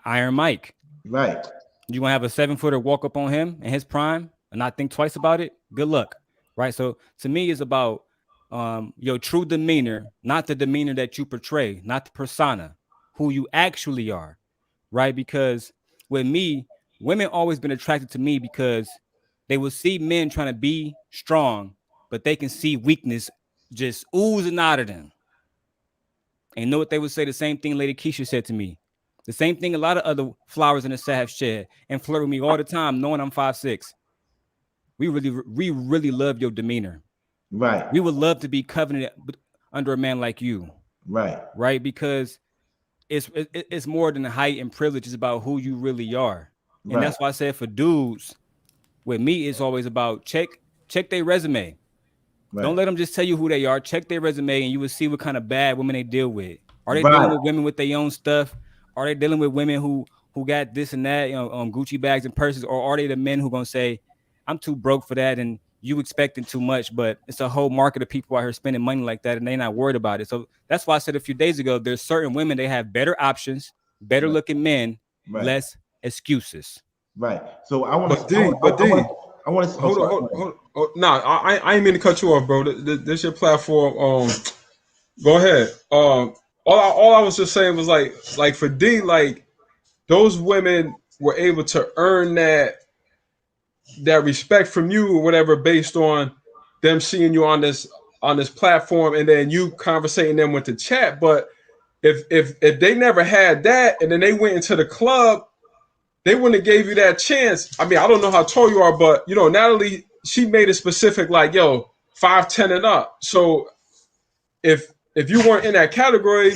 Iron Mike. Right. You want to have a 7-footer walk up on him in his prime and not think twice about it? Good luck. Right. So to me, it's about your true demeanor, not the demeanor that you portray, not the persona, who you actually are. Right. Because with me, women always been attracted to me because they will see men trying to be strong, but they can see weakness just oozing out of them. And you know what they would say? The same thing Lady Keisha said to me. The same thing a lot of other flowers in the set have shared and flirt with me all the time, knowing I'm 5'6". We really love your demeanor. Right. We would love to be covenanted under a man like you. Right. Right. Because it's more than the height and privilege. It's about who you really are. And Right. that's why I said for dudes, with me, it's always about check their resume. Right. Don't let them just tell you who they are. Check their resume and you will see what kind of bad women they deal with. Are they dealing with women with their own stuff? Are they dealing with women who got this and that, Gucci bags and purses? Or are they the men who going to say, I'm too broke for that and you expecting too much, but it's a whole market of people out here spending money like that and they're not worried about it. So that's why I said a few days ago, there's certain women, they have better options, better looking men, less excuses. Right. So I want to. I want to. Hold on. Nah, I ain't mean to cut you off, bro. This your platform. Go ahead. All I was just saying was like for D, like those women were able to earn that respect from you or whatever based on them seeing you on this platform and then you conversating them with the chat. But if they never had that and then they went into the club, they wouldn't have gave you that chance. I mean, I don't know how tall you are, but Natalie, she made it specific, like, yo, 5'10" and up. So if you weren't in that category,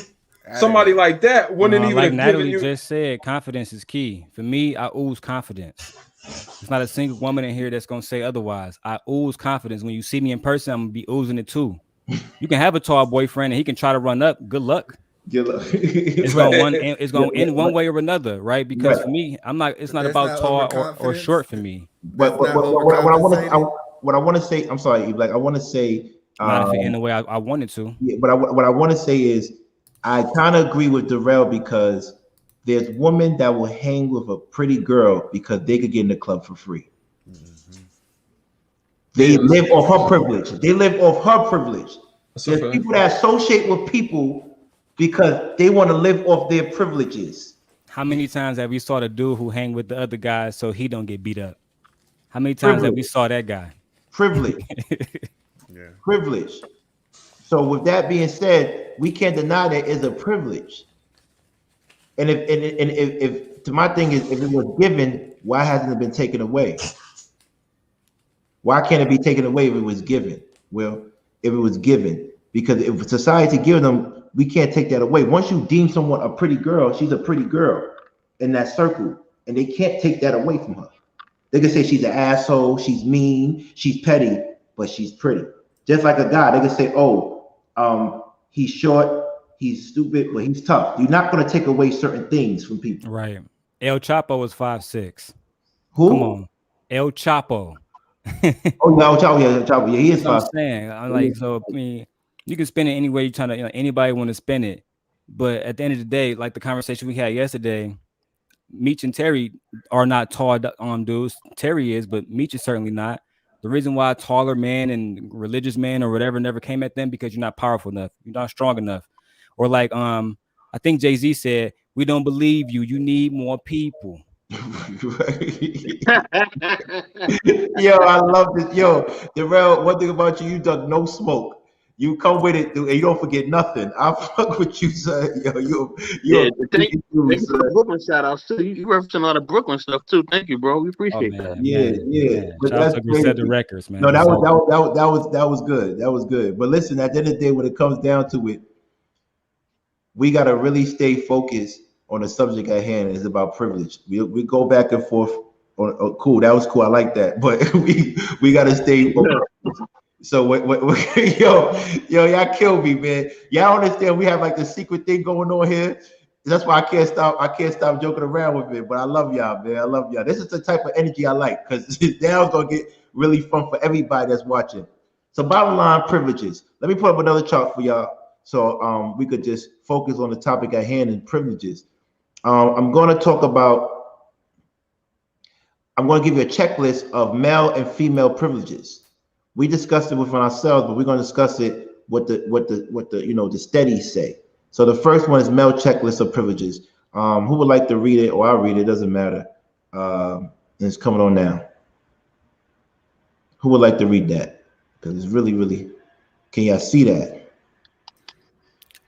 somebody like that wouldn't even like have Natalie given you. Just said, confidence is key. For me, I ooze confidence. There's not a single woman in here that's gonna say otherwise. I ooze confidence. When you see me in person, I'm gonna be oozing it too. You can have a tall boyfriend and he can try to run up. Good luck. It's gonna end one way or another, right? Because for me, I'm not. It's not about tall or short for me. But what I want to say, I'm sorry, like I want to say, not if it in the way I wanted to. Yeah, but what I want to say is, I kind of agree with Darrell because there's women that will hang with a pretty girl because they could get in the club for free. Mm-hmm. They live off her privilege. There's people that associate with people because they want to live off their privileges. How many times have we saw the dude who hang with the other guys so he don't get beat up? How many times have we saw that guy? Privilege. Yeah. Privilege. So with that being said, we can't deny that it's a privilege. And if to my thing is, if it was given, why hasn't it been taken away? Why can't it be taken away if it was given? Well, if it was given, because if society gives them, we can't take that away. Once you deem someone a pretty girl, she's a pretty girl in that circle, and they can't take that away from her. They can say she's an asshole, she's mean, she's petty, but she's pretty. Just like a guy, they can say, he's short, he's stupid, but he's tough. You're not going to take away certain things from people. Right. El Chapo was 5'6". Who? Come on. El Chapo. El Chapo. Yeah, he is 5'6". I'm saying. I'm like, so I mean, You can spend it any way you're trying to. Anybody want to spend it, but at the end of the day, like the conversation we had yesterday, Meech and Terry are not tall dudes. Terry is, but Meech is certainly not. The reason why taller men and religious men or whatever never came at them because you're not powerful enough. You're not strong enough. Or like I think Jay-Z said, we don't believe you. You need more people. Yo, I love this. Yo, Darrell, one thing about you, you dug no smoke. You come with it, dude, and you don't forget nothing. I fuck with you, son. Yo, Yeah, thank you, you for the son. Brooklyn shout outs too. You referencing a lot of Brooklyn stuff too. Thank you, bro. We appreciate that. Yeah. But Shout out that's to crazy. Griselda Records, man. No, that was good. That was good. But listen, at the end of the day, when it comes down to it, we gotta really stay focused on the subject at hand. It's about privilege. We go back and forth. On, cool, that was cool. I like that. But we gotta stay focused. So yo, y'all kill me, man. Y'all understand we have like the secret thing going on here. That's why I can't stop joking around with it. But I love y'all, man. I love y'all. This is the type of energy I like because now it's gonna get really fun for everybody that's watching. So bottom line, privileges. Let me put up another chart for y'all so we could just focus on the topic at hand and privileges. I'm going to give you a checklist of male and female privileges. We discussed it within ourselves, but we're going to discuss it what the the studies say. So the first one is male checklist of privileges. Who would like to read it, or I'll read it? It doesn't matter. It's coming on now. Who would like to read that? Because it's really, really. Can y'all see that?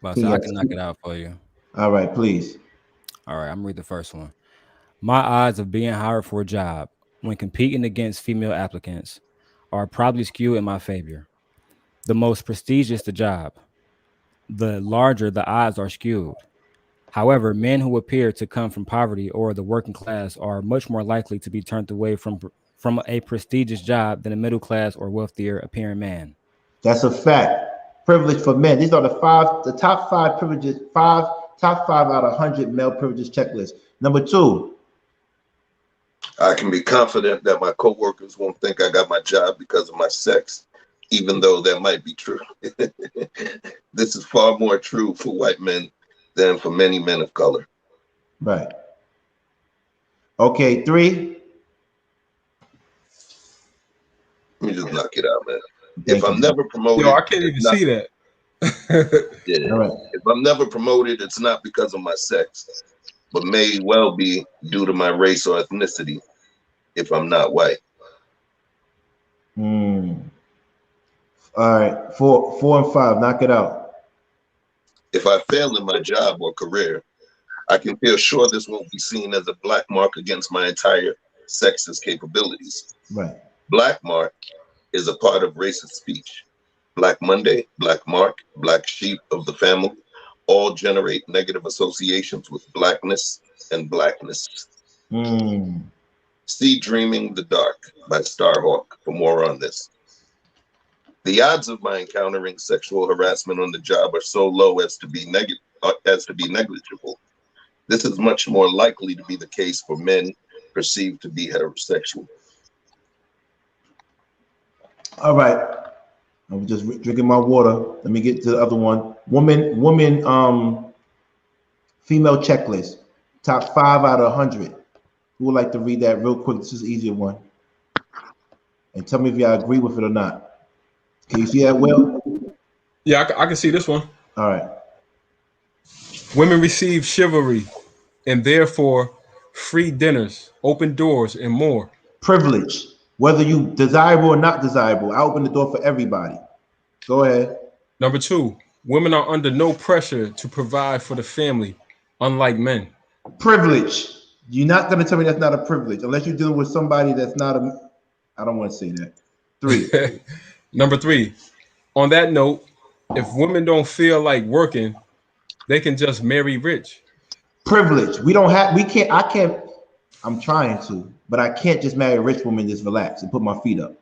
Well, so I can knock it out for you. All right, please. All right, I'm gonna read the first one. My odds of being hired for a job when competing against female applicants are probably skewed in my favor. The most prestigious the job, the larger the odds are skewed. However, men who appear to come from poverty or the working class are much more likely to be turned away from a prestigious job than a middle class or wealthier appearing man. That's a fact. Privilege for men. These are the top five privileges, top five out of 100 male privileges checklist. Number 2. I can be confident that my coworkers won't think I got my job because of my sex, even though that might be true. This is far more true for white men than for many men of color. Right. Okay, 3. Let me just knock it out, man. Thank if you. I'm never promoted, Yo, I can't even see that. Yeah. All right. If I'm never promoted, it's not because of my sex, but may well be due to my race or ethnicity if I'm not white. All right, 4 and 5, knock it out. If I fail in my job or career, I can feel sure this won't be seen as a black mark against my entire sexist capabilities. Right. Black mark is a part of racist speech. Black Monday, Black Mark, Black sheep of the family all generate negative associations with blackness and blackness. See Dreaming the Dark by Starhawk for more on this. The odds of my encountering sexual harassment on the job are so low as to be negligible. This is much more likely to be the case for men perceived to be heterosexual. All right. I'm just drinking my water. Let me get to the other one. Woman, female checklist. Top 5 out of 100. Who would like to read that real quick? This is an easier one. And tell me if y'all agree with it or not. Can you see that, Will? Yeah, I can see this one. All right. Women receive chivalry and therefore free dinners, open doors, and more. Privilege. Whether you desirable or not desirable, I open the door for everybody. Go ahead. Number 2, women are under no pressure to provide for the family, unlike men. Privilege. You're not going to tell me that's not a privilege unless you're dealing with somebody that's not a. I don't want to say that. 3. Number 3, on that note, if women don't feel like working, they can just marry rich. Privilege. I can't. I'm trying to, but I can't just marry a rich woman and just relax and put my feet up.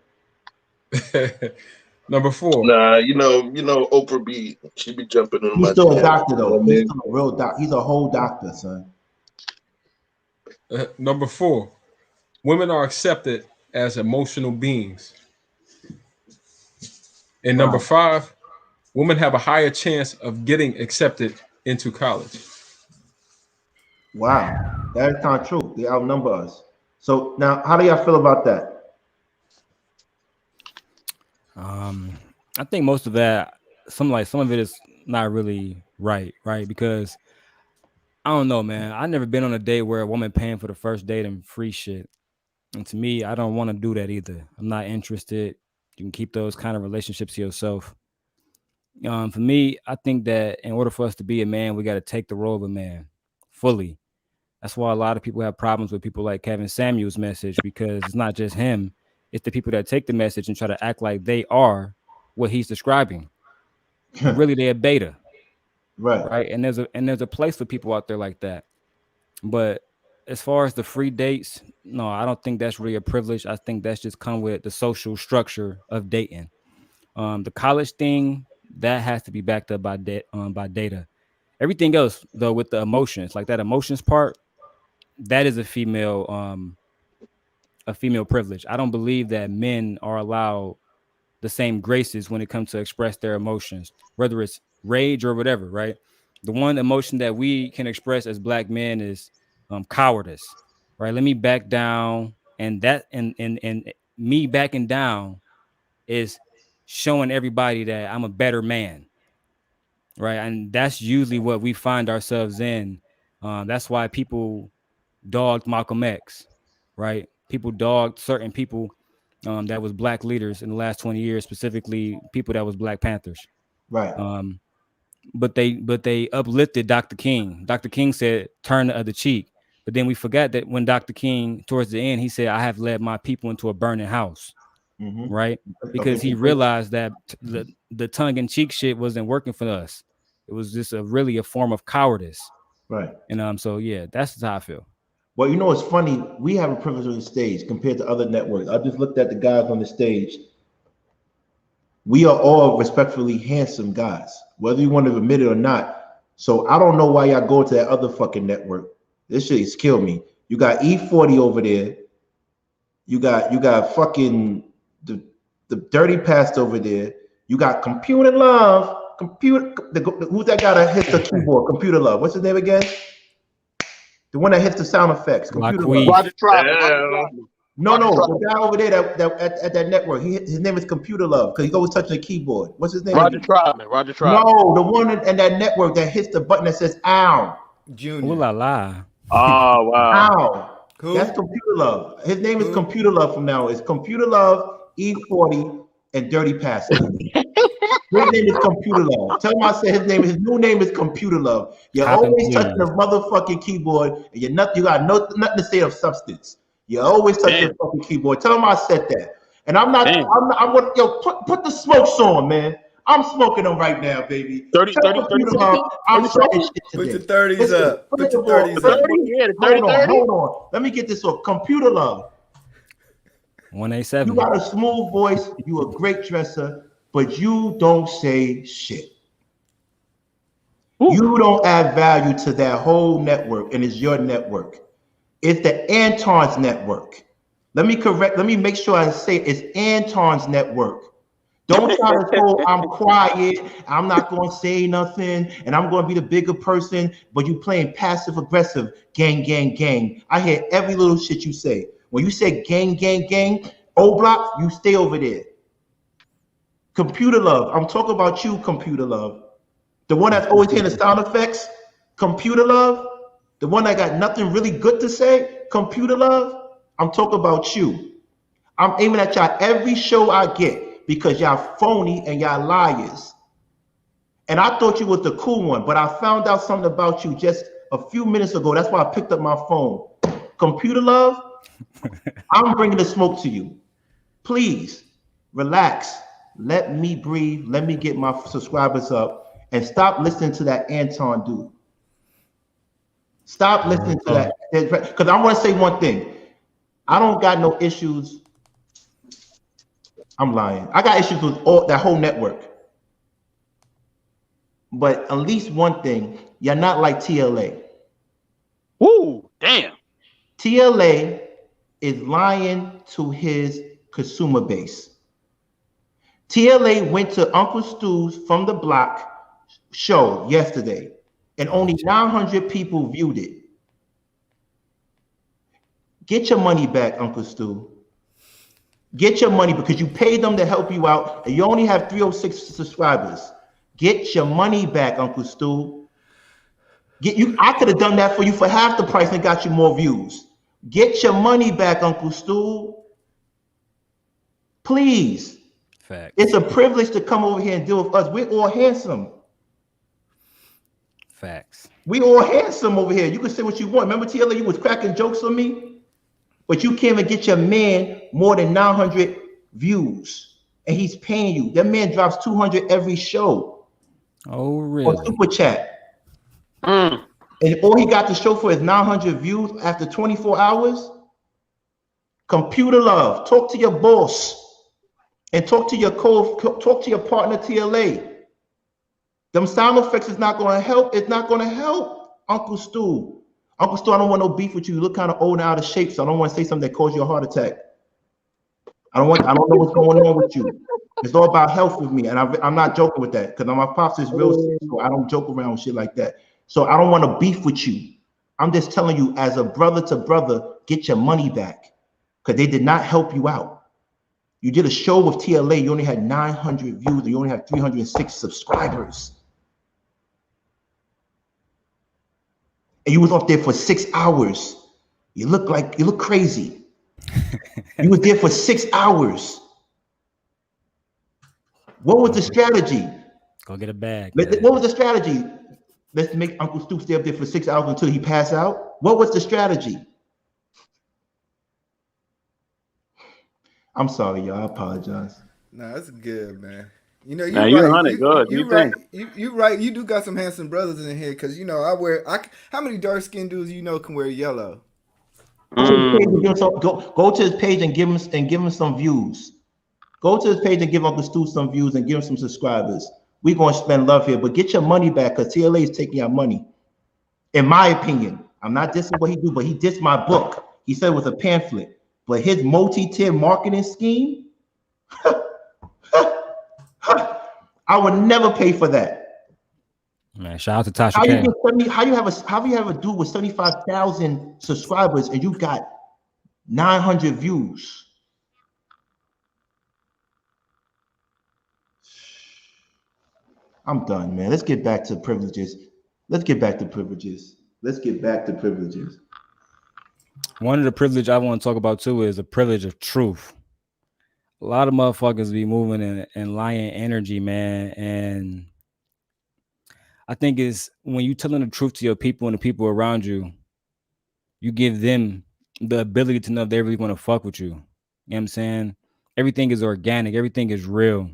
Number 4. Nah, you know, Oprah she be jumping in my. He's still a doctor though. He's still a real doctor. He's a whole doctor, son. Number 4, women are accepted as emotional beings. And number 5, women have a higher chance of getting accepted into college. Wow, that's not true. They outnumber us. So now, how do y'all feel about that? I think most of that, some of it is not really right, because I don't know, man. I never been on a date where a woman paying for the first date and free shit. And to me, I don't want to do that either. I'm not interested. You can keep those kind of relationships to yourself. For me, I think that in order for us to be a man, we got to take the role of a man fully. That's why a lot of people have problems with people like Kevin Samuel's message, because it's not just him. It's the people that take the message and try to act like they are what he's describing. But really they're beta. Right. And there's a place for people out there like that. But as far as the free dates, no, I don't think that's really a privilege. I think that's just come with the social structure of dating. The college thing, that has to be backed up by data. Everything else, though, with the emotions, like that emotions part, that is a female privilege. I don't believe that men are allowed the same graces when it comes to express their emotions, whether it's rage or whatever, right? The one emotion that we can express as Black men is cowardice, right? Let me back down, and that and me backing down is showing everybody that I'm a better man, right? And that's usually what we find ourselves in. That's why people dogged Malcolm X, right? People dogged certain people that was Black leaders in the last 20 years, specifically people that was Black Panthers. Right. But they uplifted Dr. King. Dr. King said, turn the other cheek. But then we forgot that when Dr. King, towards the end, he said, I have led my people into a burning house. Mm-hmm. Right? Because he realized that the tongue-in-cheek shit wasn't working for us. It was just really a form of cowardice. Right. And so yeah, that's how I feel. Well, you know, it's funny. We have a privilege on the stage compared to other networks. I just looked at the guys on the stage. We are all respectfully handsome guys, whether you want to admit it or not. So I don't know why y'all go to that other fucking network. This shit is kill me. You got E40 over there. You got fucking the dirty past over there. You got Computer Love. Who's that guy that hits the keyboard? Computer Love. What's his name again? The one that hits the sound effects. Computer Love. Roger Troutman. No, the guy over there that at that network. His name is Computer Love because he's always touching the keyboard. What's his name? Roger Troutman. No, the one in that network that hits the button that says "ow." Junior. Ooh la la. Oh wow. Ow. Cool. That's Computer Love. His name is Computer Love from now. It's Computer Love, E40, and Dirty Pastor. His name is Computer Love. Tell him I said his new name is Computer Love. You're always touching the motherfucking keyboard, and you got nothing to say of substance. You always touch the fucking keyboard. Tell him I said that. And I'm not. Put the smokes on, man. I'm smoking them right now, baby. 30. I'm smoking shit today. Put your 30s up. Put your 30s up. 30? Yeah, the 30. Hold on. Let me get this off. Computer Love. 187. You got a smooth voice. You a great dresser, but you don't say shit. Ooh. You don't add value to that whole network, and it's your network. It's the Anton's network. Let me make sure I say it's Anton's network. Don't try to say I'm quiet, I'm not going to say nothing, and I'm going to be the bigger person, but you playing passive aggressive, gang, gang, gang. I hear every little shit you say. When you say gang, gang, gang, O-Block, you stay over there. Computer Love, I'm talking about you, Computer Love. The one that's always hearing the sound effects, Computer Love. The one that got nothing really good to say, Computer Love. I'm talking about you. I'm aiming at y'all every show I get. Because y'all phony and y'all liars. And I thought you was the cool one, but I found out something about you just a few minutes ago. That's why I picked up my phone. Computer Love, I'm bringing the smoke to you. Please, relax. Let me breathe. Let me get my subscribers up. And stop listening to that Anton dude. Stop listening to that. Because I want to say one thing. I don't got no issues. I'm lying. I got issues with that whole network. But at least one thing, you're not like TLA. Woo, damn. TLA is lying to his consumer base. TLA went to Uncle Stu's From the Block show yesterday, and only 900 people viewed it. Get your money back, Uncle Stu. Get your money because you paid them to help you out, and you only have 306 subscribers. Get your money back, Uncle Stu. I could have done that for you for half the price and got you more views. Get your money back, Uncle Stu. Please. Facts. It's a privilege to come over here and deal with us. We're all handsome. Facts. We all handsome over here. You can say what you want. Remember, TLA, you was cracking jokes on me? But you can't even get your man more than 900 views. And he's paying you. That man drops 200 every show. Oh, really? On Super Chat. And all he got to show for is 900 views after 24 hours. Computer love. Talk to your boss. And talk to your partner TLA. Them sound effects is not going to help. It's not going to help, Uncle Stu. Uncle Stu, I don't want no beef with you. You look kind of old and out of shape, so I don't want to say something that caused you a heart attack. I don't know what's going on with you. It's all about health with me, and I'm not joking with that because my pops is real sick, so I don't joke around with shit like that. So I don't want to beef with you. I'm just telling you, as a brother to brother, get your money back because they did not help you out. You did a show with TLA. You only had 900 views. And you only had 306 subscribers. And you was up there for 6 hours. You look crazy. You was there for 6 hours. What was the strategy? Go get a bag. What was the strategy? Let's make Uncle Stu stay up there for 6 hours until he pass out. What was the strategy? I'm sorry, y'all. I apologize. Nah, that's good, man. You know, you're right. You're right. You right. You do got some handsome brothers in here, because you know how many dark skinned dudes you know can wear yellow? Go to his page and give him some views. Go to his page and give Uncle Stu some views and give him some subscribers. We're gonna spend love here, but get your money back because TLA is taking your money. In my opinion, I'm not dissing what he do, but he dissed my book. He said it was a pamphlet, but his multi-tier marketing scheme. I would never pay for that. Man, shout out to Tasha K. How you have a dude with 75,000 subscribers and you got 900 views? I'm done, man. Let's get back to privileges. One of the privilege I want to talk about too is the privilege of truth. A lot of motherfuckers be moving in lying energy, man. And I think it's when you telling the truth to your people and the people around you, you give them the ability to know if they really want to fuck with you. You know what I'm saying? Everything is organic. Everything is real.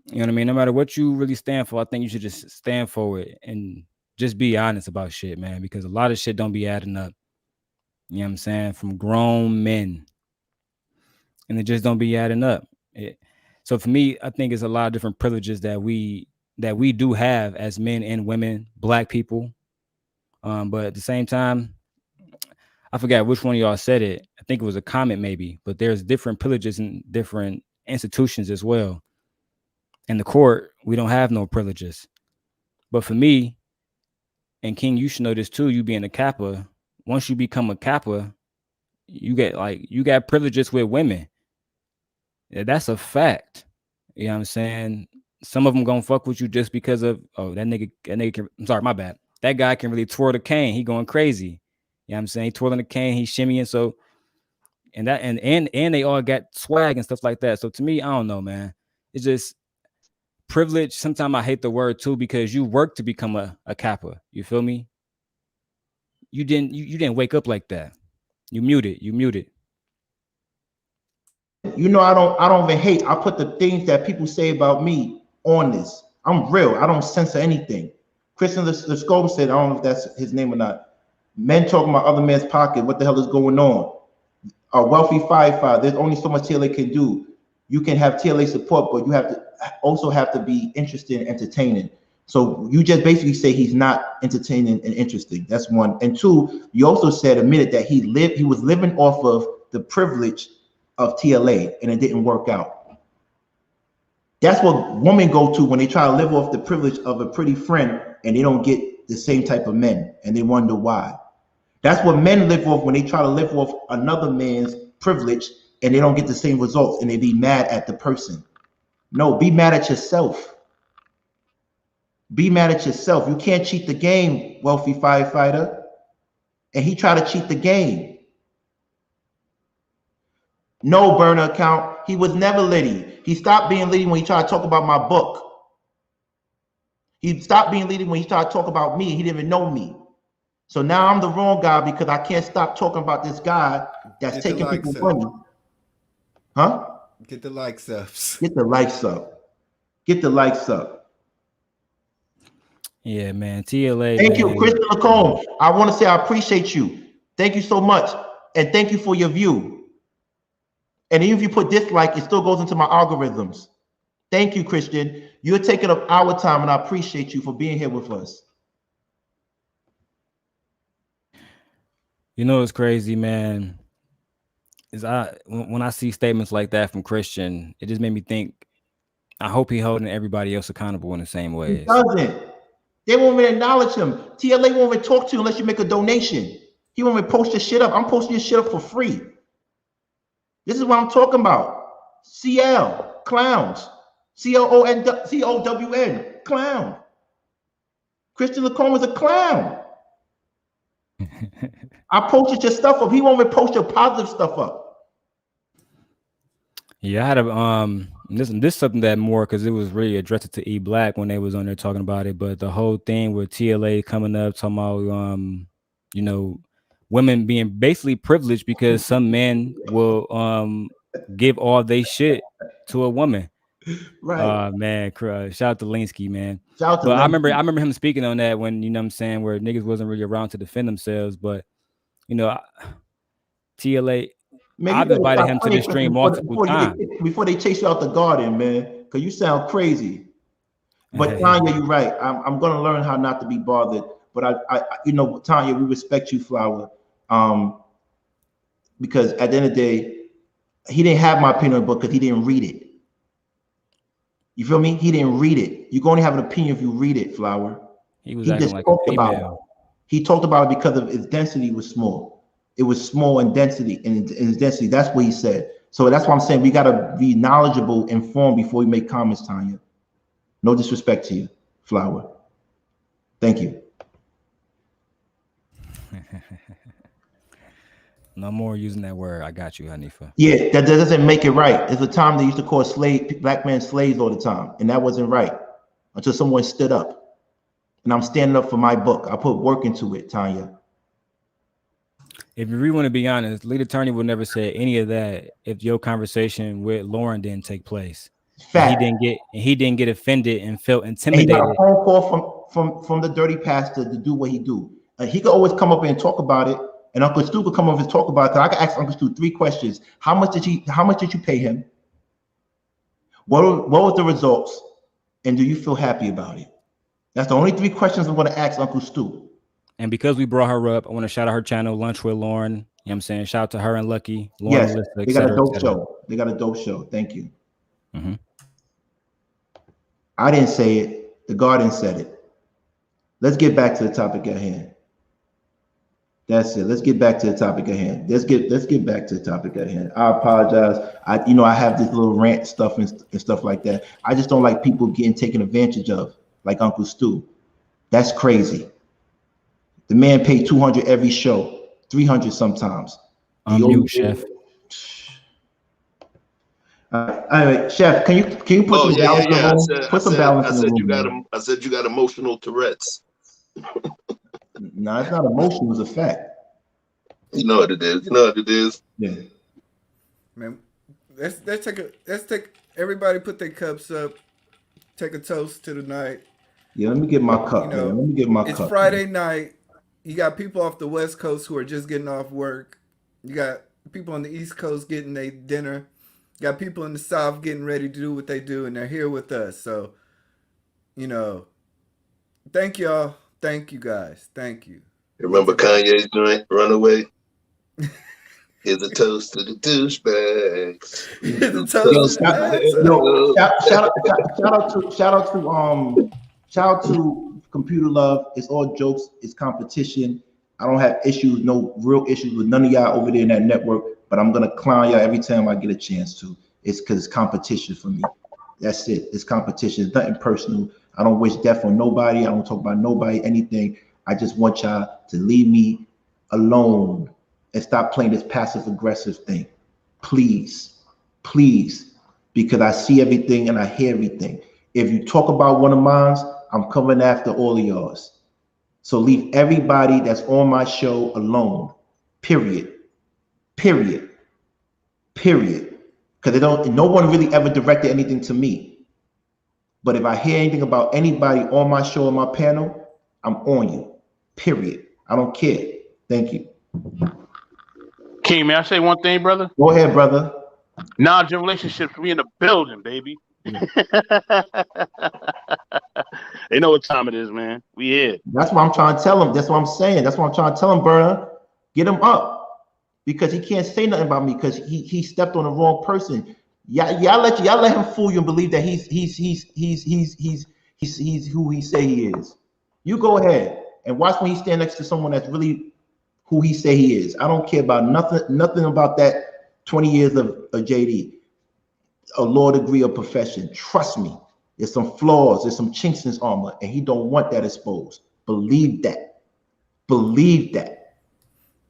You know what I mean? No matter what you really stand for, I think you should just stand for it and just be honest about shit, man, because a lot of shit don't be adding up. You know what I'm saying? From grown men. And it just don't be adding up. So for me, I think it's a lot of different privileges that we do have as men and women, black people. But at the same time, I forgot which one of y'all said it. I think it was a comment maybe, but there's different privileges in different institutions as well. In the court, we don't have no privileges. But for me, and King, you should know this too, you being a Kappa, once you become a Kappa, you got privileges with women. That's a fact. You know what I'm saying? Some of them gonna fuck with you just because of, that nigga can, I'm sorry, my bad. That guy can really twirl the cane. He going crazy. You know what I'm saying? He twirling the cane, he's shimmying. So, and they all got swag and stuff like that. So to me, I don't know, man. It's just privilege. Sometimes I hate the word too, because you work to become a Kappa. You feel me? You didn't wake up like that. You muted. You know, I don't even hate. I put the things that people say about me on this. I'm real. I don't censor anything. Christian the Scope said, I don't know if that's his name or not. Men talking about other men's pocket. What the hell is going on? A wealthy firefighter. There's only so much TLA can do. You can have TLA support, but you also have to be interested and entertaining. So you just basically say he's not entertaining and interesting. That's one. And two, you also admitted that he was living off of the privilege of TLA and it didn't work out. That's what women go to when they try to live off the privilege of a pretty friend and they don't get the same type of men and they wonder why. That's what men live off when they try to live off another man's privilege and they don't get the same results and they be mad at the person. No, be mad at yourself. Be mad at yourself. You can't cheat the game, wealthy firefighter. And he tried to cheat the game. No burner account. He was never litty. He stopped being litty when he tried to talk about my book. He stopped being litty when he started to talk about me. He didn't even know me. So now I'm the wrong guy because I can't stop talking about this guy that's taking people's money. Huh? Get the likes up. Get the likes up. Get the likes up. Yeah, man. TLA. Thank man. you, Christian Lacombe. I want to say I appreciate you. Thank you so much. And thank you for your view. And even if you put dislike, it still goes into my algorithms. Thank you, Christian. You're taking up our time, and I appreciate you for being here with us. You know what's crazy, man? Is when I see statements like that from Christian, it just made me think, I hope he holding everybody else accountable in the same way. He doesn't. They won't even acknowledge him. TLA won't even talk to you unless you make a donation. He won't even post your shit up. I'm posting your shit up for free. This is what I'm talking about. CL, clowns. CLOWN, clown. Christian Lacombe is a clown. I posted your stuff up. He won't even post your positive stuff up. Yeah, I had a this something that more because it was really addressed to E Black when they was on there talking about it. But the whole thing with TLA coming up talking about you know, women being basically privileged because some men will give all they shit to a woman. Right. Man, shout out to Linsky, man. Shout out to But I Linsky. remember him speaking on that when, you know what I'm saying, where niggas wasn't really around to defend themselves. But you know, TLA, Man, I've invited him to this stream multiple times. Before they chase you out the garden, man, because you sound crazy. But Tanya, you're right. I'm going to learn how not to be bothered. But I you know, Tanya, we respect you, Flower. Because at the end of the day, he didn't have my opinion on the book because he didn't read it. You feel me? He didn't read it. You can only have an opinion if you read it, Flower. He was acting like a female. He talked about it because of its density was small. It was small in density, and its density. That's what he said. So that's why I'm saying we gotta be knowledgeable, informed before we make comments, Tanya. No disrespect to you, Flower. Thank you. No more using that word. I got you, Hanifa. Yeah, that doesn't make it right. It's a time they used to call black men slaves all the time, and that wasn't right until someone stood up. And I'm standing up for my book. I put work into it, Tanya. If you really want to be honest, lead attorney would never say any of that if your conversation with Lauren didn't take place. Fact. He didn't get offended and felt intimidated. And he got a phone call from the dirty pastor to do what he do. He could always come up and talk about it, and Uncle Stu could come up and talk about it. I could ask Uncle Stu 3 questions. How much did you pay him? What was the results? And do you feel happy about it? That's the only 3 questions I'm going to ask Uncle Stu. And because we brought her up, I want to shout out her channel, Lunch with Lauren. You know what I'm saying? Shout out to her and Lucky. Lauren, yes, Alyssa, they got a dope show. They got a dope show. Thank you. Mm-hmm. I didn't say it. The Guardian said it. Let's get back to the topic at hand. That's it. Let's get back to the topic at hand. Let's get back to the topic at hand. I apologize. I have this little rant stuff and stuff like that. I just don't like people getting taken advantage of, like Uncle Stu. That's crazy. The man paid $200 every show, $300 sometimes. Mute, Chef. All right, Chef, can you put some balance in the room? Put some balance in the room. I said you got emotional Tourette's. No, it's not emotional, it's a fact. You know what it is. You know what it is. Yeah. Man, let's take everybody put their cups up, take a toast to the night. Yeah, let me get my cup. Let me get my cup. It's Friday night. You got people off the West Coast who are just getting off work. You got people on the East Coast getting their dinner. You got people in the South getting ready to do what they do, and they're here with us. So, thank y'all. Thank you guys. Thank you. Remember Kanye's joint, Runaway? Here's a toast to the douchebags. Here's a Yo, toast. shout out to Computer Love. It's all jokes. It's competition. I don't have issues, no real issues with none of y'all over there in that network. But I'm gonna clown y'all every time I get a chance to. It's because it's competition for me. That's it. It's competition. It's nothing personal. I don't wish death on nobody. I don't talk about nobody, anything. I just want y'all to leave me alone and stop playing this passive aggressive thing. Please, please, because I see everything and I hear everything. If you talk about one of mine, I'm coming after all of yours. So leave everybody that's on my show alone. Period. Period. Period. Because no one really ever directed anything to me. But if I hear anything about anybody on my show or my panel, I'm on you. Period. I don't care. Thank you. King, may I say one thing, brother? Go ahead, brother. Non-gen relationships, we in the building, baby. They know what time it is, man. We here. That's what I'm trying to tell him. That's what I'm saying. That's what I'm trying to tell him, Burner. Get him up. Because he can't say nothing about me because he stepped on the wrong person. Y'all let him fool you and believe that he's who he say he is. You go ahead and watch when he stand next to someone that's really who he say he is. I don't care about nothing about that 20 years of JD, a law degree or profession. Trust me, there's some flaws, there's some chinks in his armor, and he don't want that exposed. Believe that. Believe that.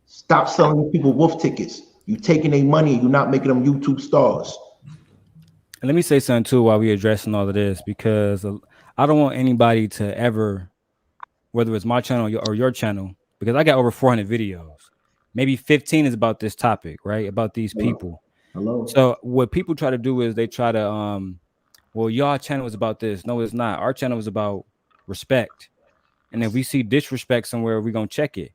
Stop selling people wolf tickets. You taking their money, you're not making them YouTube stars. And let me say something too while we're addressing all of this, because I don't want anybody to ever, whether it's my channel or your channel, because I got over 400 videos. Maybe 15 is about this topic, right? About these people. Hello. So what people try to do is they try to, well, y'all channel is about this. No, it's not. Our channel is about respect. And if we see disrespect somewhere, we're going to check it.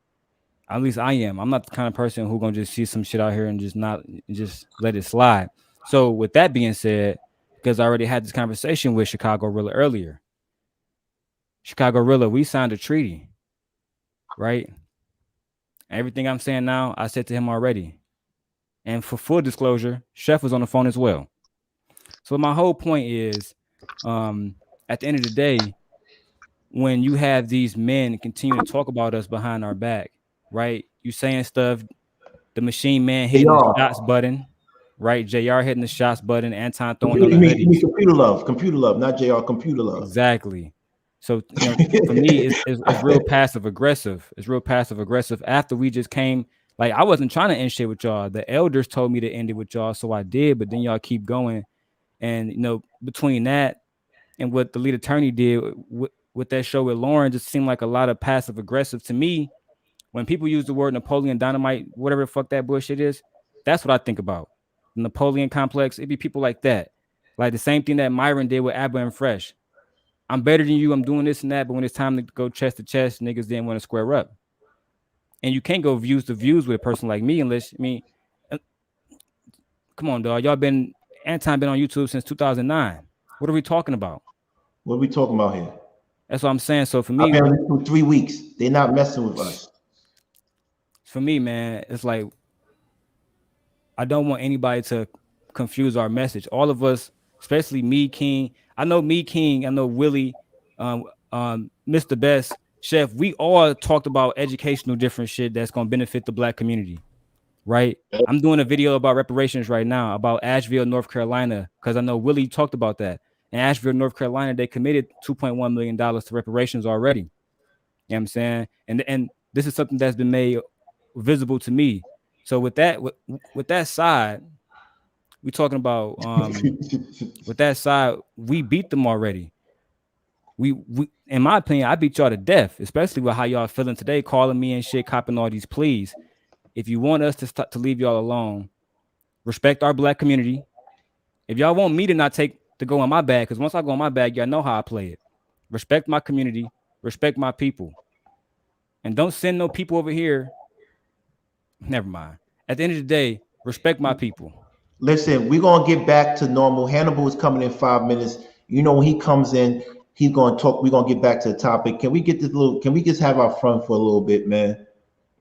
At least I am. I'm not the kind of person who's going to just see some shit out here and just let it slide. So with that being said, because I already had this conversation with Chicago Rilla earlier. Chicago Rilla, we signed a treaty, right? Everything I'm saying now, I said to him already. And for full disclosure, Chef was on the phone as well. So my whole point is, at the end of the day, when you have these men continue to talk about us behind our back, right? You saying stuff, the machine man hitting the shots button, right? JR hitting the shots button, Anton throwing on the hoodies. Computer love, not JR, computer love. Exactly. So for me, it's real passive aggressive. It's real passive aggressive. After we just came, like I wasn't trying to end shit with y'all. The elders told me to end it with y'all, so I did. But then y'all keep going, and between that and what the lead attorney did with that show with Lauren, just seemed like a lot of passive aggressive to me. When people use the word Napoleon Dynamite, whatever the fuck that bullshit is, that's what I think about. The Napoleon complex. It'd be people like that, like the same thing that Myron did with Abba and Fresh. I'm better than you. I'm doing this and that. But when it's time to go chest to chest, niggas didn't want to square up. And you can't go views to views with a person like me unless, come on, dog. Y'all been on YouTube since 2009. What are we talking about? What are we talking about here? That's what I'm saying. So for me, I've been on for 3 weeks. They're not messing with us. For me, man, it's like I don't want anybody to confuse our message. All of us, especially me, King. I know me, King. I know Willie, Mr. Best, Chef. We all talked about educational different shit that's gonna benefit the Black community, right? I'm doing a video about reparations right now about Asheville, North Carolina, because I know Willie talked about that. In Asheville, North Carolina, they committed $2.1 million to reparations already. You know what I'm saying? And this is something that's been made visible to me. So with that side, we're talking about with that side, we beat them already. We in my opinion, I beat y'all to death, especially with how y'all feeling today, calling me and shit, copping all these pleas. If you want us to leave y'all alone, respect our Black community. If y'all want me to go on my bag, because once I go on my bag, y'all know how I play it. Respect my community, respect my people. And don't send no people over here. Never mind. At the end of the day, respect my people. Listen, we're going to get back to normal. Hannibal is coming in 5 minutes. When he comes in, he's going to talk. We're going to get back to the topic. Can we just have our fun for a little bit, man?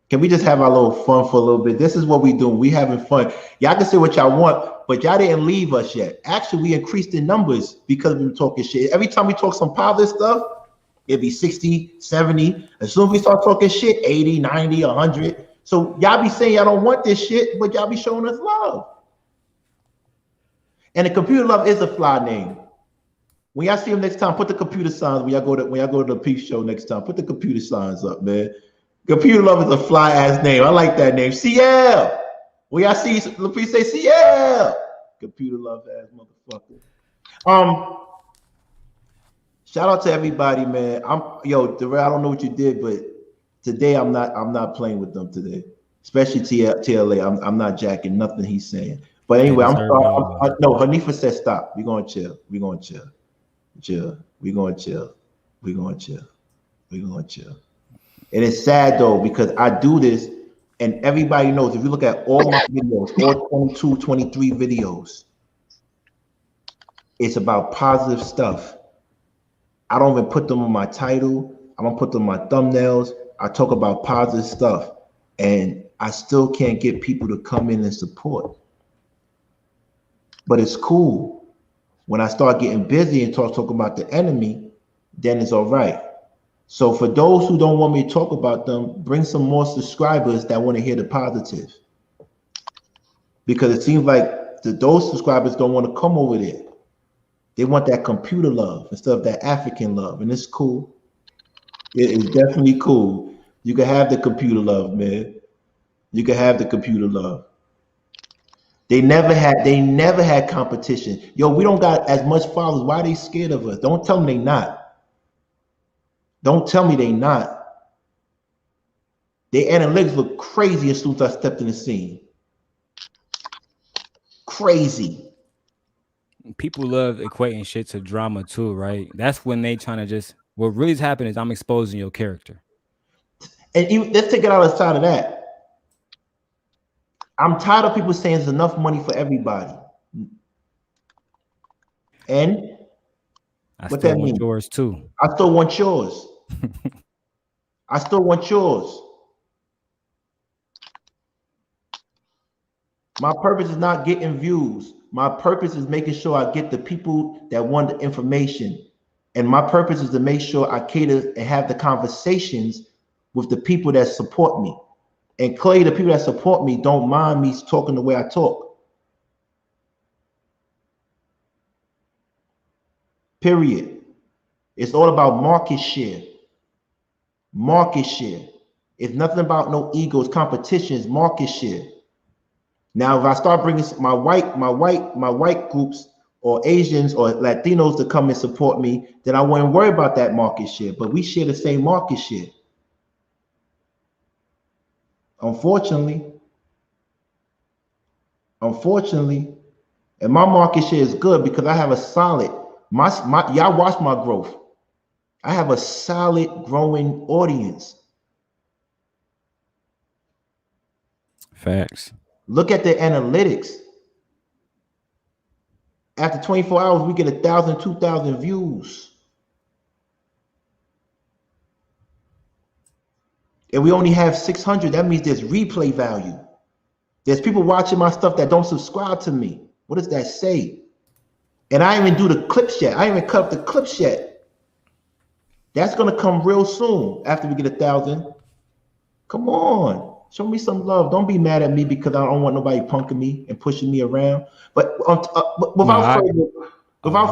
Can we just have our little fun for a little bit? This is what we doing. We having fun. Y'all can say what y'all want, but y'all didn't leave us yet. Actually, we increased in numbers because we were talking shit. Every time we talk some positive stuff, it'd be 60, 70. As soon as we start talking shit, 80, 90, 100. So y'all be saying y'all don't want this shit, but y'all be showing us love. And the computer love is a fly name. When y'all see him next time, put the computer signs when y'all go to the peep show next time. Put the computer signs up, man. Computer love is a fly ass name. I like that name. CL. When y'all see Lapis say CL. Computer love ass motherfucker. Shout out to everybody, man. Darrell, I don't know what you did, but today I'm not playing with them today. Especially TLA. I'm not jacking nothing he's saying. But anyway, no, Hanifa said stop. We're gonna chill. We're gonna chill. We're gonna chill. And it's sad though, because I do this and everybody knows, if you look at all my videos, all 22, 23 videos, it's about positive stuff. I don't even put them on my title. I don't put them on my thumbnails. I talk about positive stuff and I still can't get people to come in and support. But it's cool. When I start getting busy and talking about the enemy, then it's all right. So for those who don't want me to talk about them, bring some more subscribers that want to hear the positive. Because it seems like those subscribers don't want to come over there. They want that computer love instead of that African love. And it's cool. It is definitely cool. You can have the computer love, man. You can have the computer love. They never had competition. Yo, we don't got as much followers. Why are they scared of us? Don't tell me they not. Don't tell me they not. Their analytics look crazy as soon as I stepped in the scene. Crazy. People love equating shit to drama too, right? That's when they trying to just, what really is happening is I'm exposing your character. And let's take it outside of that. I'm tired of people saying there's enough money for everybody. And what that means? Yours too. I still want yours. I still want yours. My purpose is not getting views. My purpose is making sure I get the people that want the information. And my purpose is to make sure I cater and have the conversations with the people that support me. And Clay, the people that support me don't mind me talking the way I talk. Period. It's all about market share. Market share. It's nothing about no egos, competition, it's market share. Now, if I start bringing my white groups or Asians or Latinos to come and support me, then I wouldn't worry about that market share. But we share the same market share. Unfortunately, and my market share is good because I have a solid, y'all watch my growth. I have a solid growing audience. Facts. Look at the analytics. After 24 hours, we get 1,000, 2,000 views. And we only have 600. That means there's replay value. There's people watching my stuff that don't subscribe to me. What does that say? And I didn't even do the clips yet. I didn't even cut up the clips yet. That's going to come real soon after we get 1,000. Come on. Show me some love. Don't be mad at me because I don't want nobody punking me and pushing me around. But without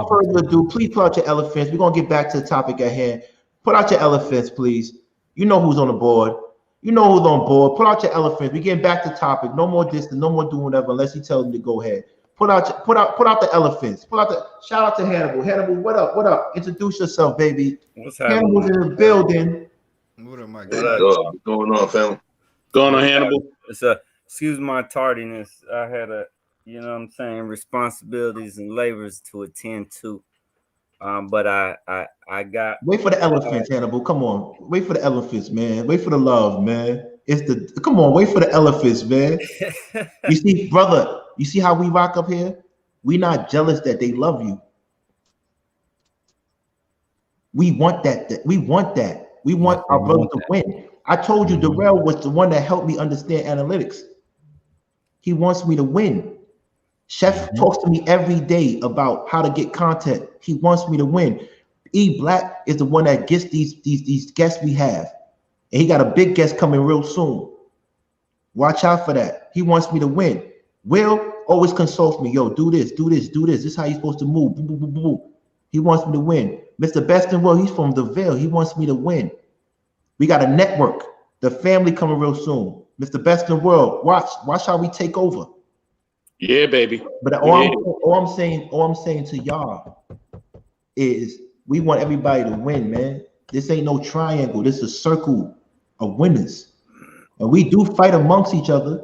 further ado, please put out your elephants. We're going to get back to the topic at hand. Put out your elephants, please. You know who's on the board. You know who's on board. Put out your elephants. We're getting back to topic. No more distance. No more doing whatever unless he tells me to go ahead. Put out the elephants. Shout out to Hannibal. Hannibal, what up? What up? Introduce yourself, baby. What's happening? Hannibal's in the building. What am I What's going on, family? Going on, Hannibal. It's excuse my tardiness. I had responsibilities and labors to attend to. But I got. Wait for the elephants, Hannibal. Come on. Wait for the elephants, man. Wait for the love, man. Come on. Wait for the elephants, man. You see, brother. You see how we rock up here? We not jealous that they love you. We want that. We want that. We want our brother to win. I told you Darrell was the one that helped me understand analytics. He wants me to win. Chef talks to me every day about how to get content. He wants me to win. E Black is the one that gets these guests we have. And he got a big guest coming real soon. Watch out for that. He wants me to win. Will always consults me. Yo, do this, do this, do this. This is how you're supposed to move. Boom, boom, boom, boom. He wants me to win. Mr. Best in World, he's from the Ville. He wants me to win. We got a network. The family coming real soon. Mr. Best in World, watch how we take over. Yeah, baby. But all I'm saying to y'all is we want everybody to win, man. This ain't no triangle. This is a circle of winners. And we do fight amongst each other.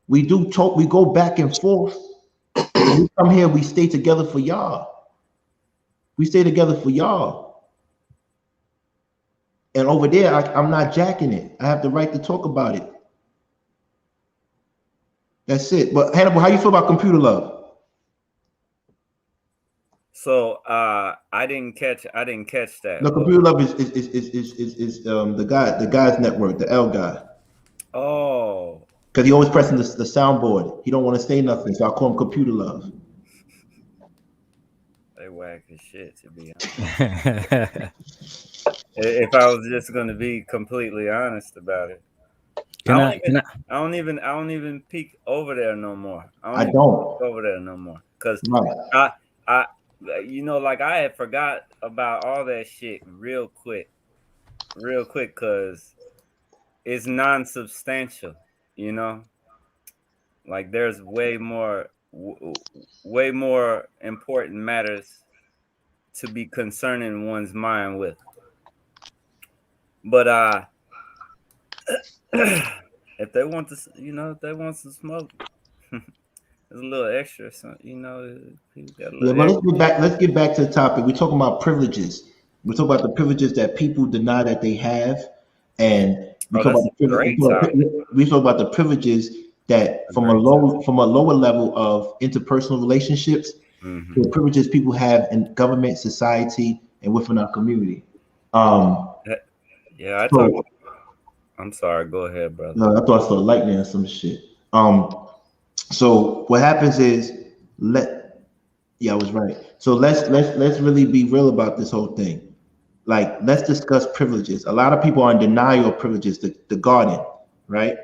We do talk, we go back and forth. When we come here, we stay together for y'all. We stay together for y'all. And over there, I'm not jacking it. I have the right to talk about it. That's it. But Hannibal, how you feel about Computer Love? So I didn't catch that. No, Computer Love is the guy's network, the L guy. Oh. Because he always pressing the soundboard. He don't want to say nothing, so I call him Computer Love. They whack as shit, to be honest. If I was just gonna be completely honest about it. I don't even peek over there no more. I don't peek over there no more. Cause I you know, like I had forgot about all that shit real quick, cause it's non-substantial, you know. Like there's way more important matters to be concerning one's mind with. But if they want to, you know, if they want some smoke, there's a little extra, so, you know. Got a little let's get back to the topic. We're talking about privileges. We're talking about the privileges that people deny that they have, and we talk about the privileges that from a lower level of interpersonal relationships, the privileges people have in government, society, and within our community. Yeah, I'm sorry. Go ahead, brother. No, I thought I saw lightning or some shit. So what happens is I was right. So let's really be real about this whole thing. Like, let's discuss privileges. A lot of people are in denial of privileges. The garden, right?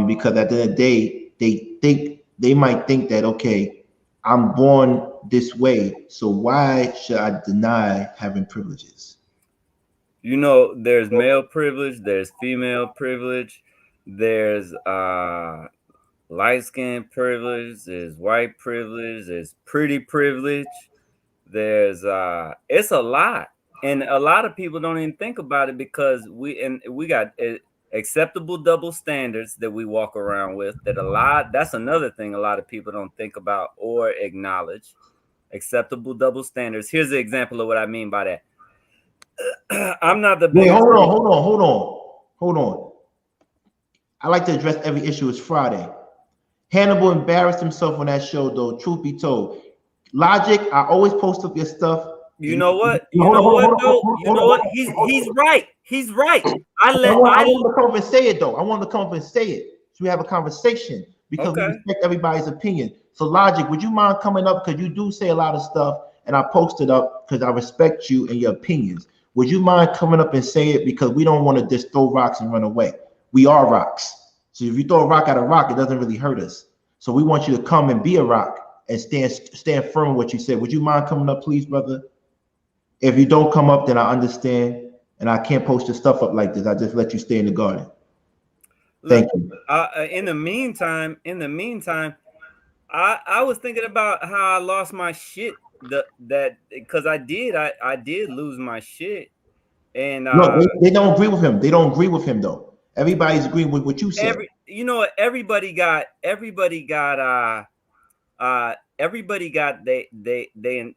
Because at the end of the day, they might think that, okay, I'm born this way, so why should I deny having privileges? You know, there's male privilege, there's female privilege, there's light skin privilege, there's white privilege, there's pretty privilege, there's it's a lot, and a lot of people don't even think about it because we got acceptable double standards that we walk around with. That's another thing a lot of people don't think about or acknowledge. Acceptable double standards. Here's an example of what I mean by that. I'm not the biggest. Wait, hold on. I like to address every issue. It's Friday. Hannibal embarrassed himself on that show, though. Truth be told, Logic, I always post up your stuff. You know what? You know what? He's right. He's right. I want to come up and say it, though. I want to come up and say it so we have a conversation because we respect everybody's opinion. So, Logic, would you mind coming up because you do say a lot of stuff, and I posted up because I respect you and your opinions. Would you mind coming up and say it because we don't want to just throw rocks and run away. We are rocks. So if you throw a rock at a rock, it doesn't really hurt us. So we want you to come and be a rock and stand firm with what you said. Would you mind coming up, please, brother? If you don't come up, then I understand, and I can't post your stuff up like this. I just let you stay in the garden. Thank you. In the meantime, I was thinking about how I lost my shit. Because I did lose my shit, and no, they don't agree with him. They don't agree with him though. Everybody's agreeing with what you said. Everybody got they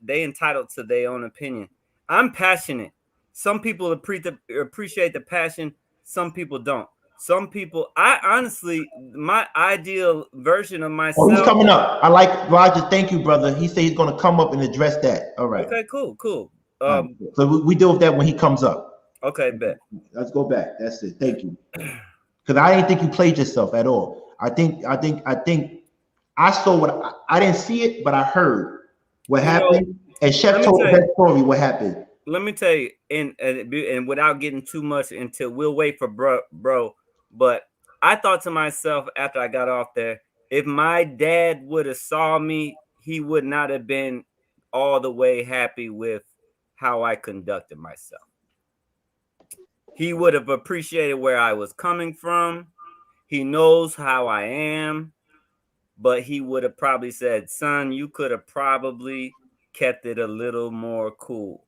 entitled to their own opinion. I'm passionate. Some people appreciate the passion. Some people don't. Some people, I honestly, my ideal version of myself. Oh, he's coming up. I like Roger. Thank you, brother. He said he's going to come up and address that. All right. Okay, cool. So we deal with that when he comes up. Okay, bet. Let's go back. That's it. Thank you. Because I didn't think you played yourself at all. I think I saw what I didn't see it, but I heard what happened. And Chef told that story. What happened? Let me tell you, and without getting too much into, we'll wait for bro. But I thought to myself after I got off there, if my dad would have saw me, he would not have been all the way happy with how I conducted myself. He would have appreciated where I was coming from. He knows how I am, but he would have probably said, son, you could have probably kept it a little more cool.